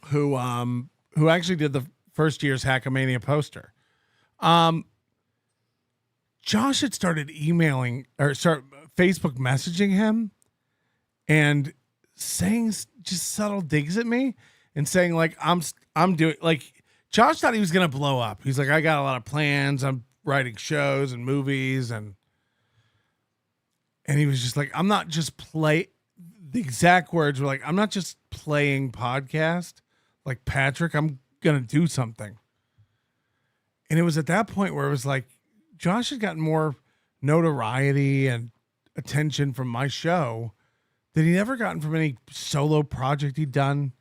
who actually did the first year's Hackamania poster. Josh had started emailing or Facebook messaging him and saying just subtle digs at me and saying like, I'm doing like, Josh thought he was going to blow up. He's like, I got a lot of plans. I'm writing shows and movies. And he was just like, I'm not just the exact words were like, I'm not just playing podcast like Patrick. I'm going to do something. And it was at that point where it was like, Josh had gotten more notoriety and attention from my show than he'd ever gotten from any solo project he'd done.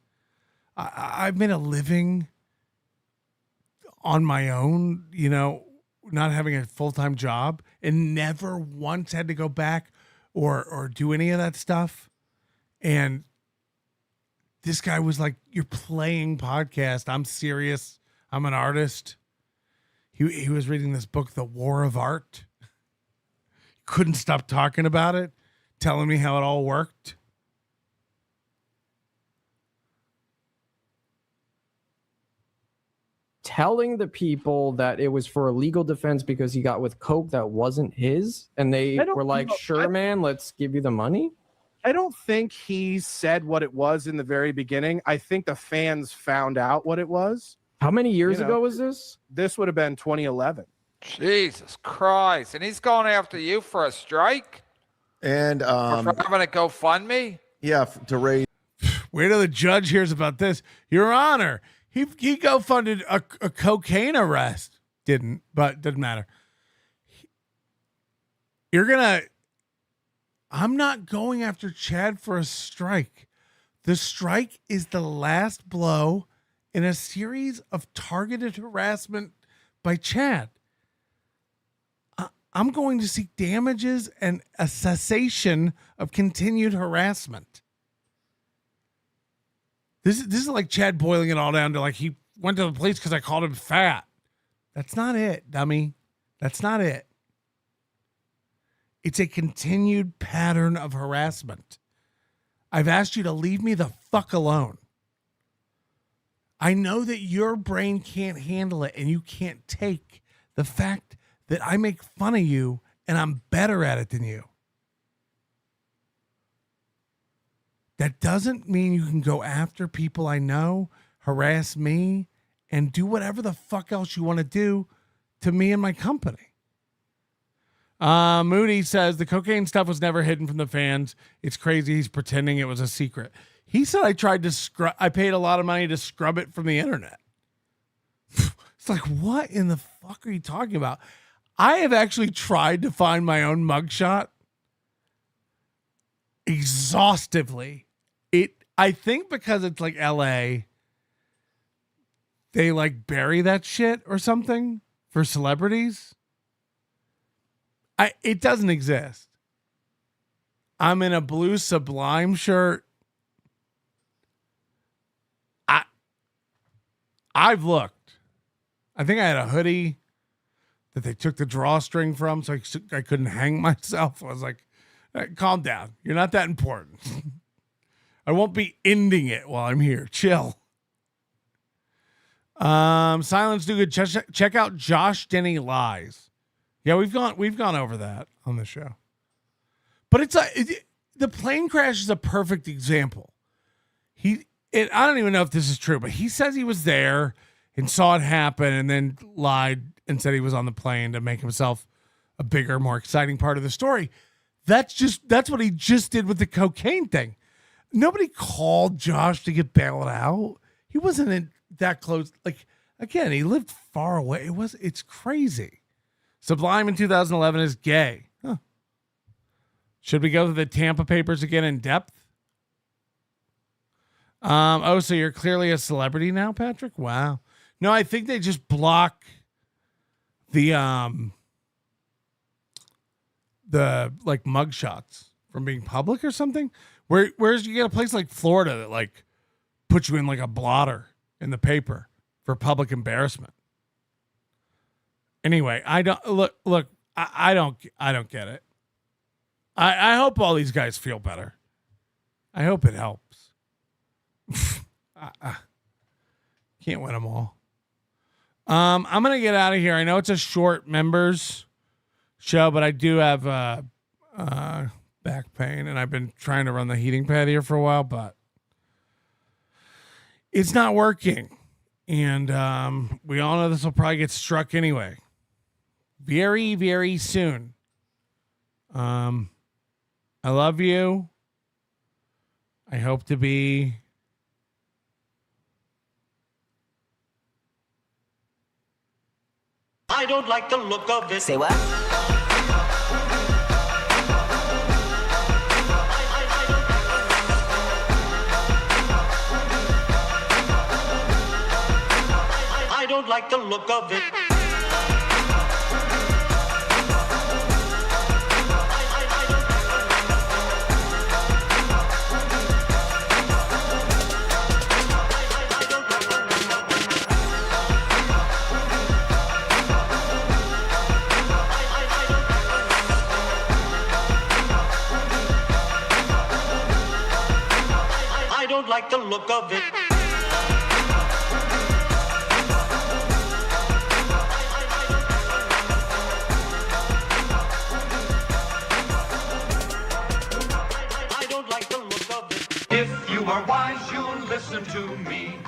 I've made a living on my own, you know, not having a full-time job, and never once had to go back or do any of that stuff. And this guy was like, "You're playing podcast. I'm serious. I'm an artist." He was reading this book, The War of Art. Couldn't stop talking about it, telling me how it all worked. Telling the people that it was for a legal defense because he got with coke that wasn't his, and they were like, "Sure, man, let's give you the money." I don't think he said what it was in the very beginning. I think the fans found out what it was. How many years ago was this? This would have been 2011. Jesus Christ. And he's going after you for a strike? And for having a GoFundMe? Yeah, to raise. Wait till the judge hears about this. Your Honor, he GoFunded a cocaine arrest. Didn't, but doesn't matter. I'm not going after Chad for a strike. The strike is the last blow in a series of targeted harassment by Chad. I'm going to seek damages and a cessation of continued harassment. This is like Chad boiling it all down to like he went to the police because I called him fat. That's not it, dummy. That's not it. It's a continued pattern of harassment. I've asked you to leave me the fuck alone. I know that your brain can't handle it and you can't take the fact that I make fun of you and I'm better at it than you. That doesn't mean you can go after people I know, harass me, and do whatever the fuck else you want to do to me and my company. Moody says the cocaine stuff was never hidden from the fans. It's crazy. He's pretending it was a secret. He said I tried to I paid a lot of money to scrub it from the internet. It's like, what in the fuck are you talking about? I have actually tried to find my own mugshot exhaustively. I think because it's like LA, they like bury that shit or something for celebrities. It doesn't exist. I'm in a blue Sublime shirt. I've looked. I think I had a hoodie that they took the drawstring from, so I couldn't hang myself. I was like, calm down. You're not that important. I won't be ending it while I'm here. Chill. Silence do good. Check out Josh Denny Lies. Yeah, we've gone over that on the show. But the plane crash is a perfect example. I don't even know if this is true, but he says he was there and saw it happen and then lied and said he was on the plane to make himself a bigger, more exciting part of the story. That's what he just did with the cocaine thing. Nobody called Josh to get bailed out. He wasn't that close. Like, again, he lived far away. It's crazy. Sublime in 2011 is gay. Huh. Should we go to the Tampa papers again in depth? So you're clearly a celebrity now, Patrick? Wow. No, I think they just block the like mugshots from being public or something. Whereas you get a place like Florida that like puts you in like a blotter in the paper for public embarrassment. Anyway, I don't get it. I hope all these guys feel better. I hope it helps. Can't win them all. I'm gonna get out of here. I know it's a short members show, but I do have back pain, and I've been trying to run the heating pad here for a while, but it's not working. And we all know this will probably get struck anyway, very, very soon. I love you. I hope to be I don't like the look of it. Say what? I don't like like the look of it. I don't like the look of it. I don't like the look of it. If you are wise, you'll listen to me.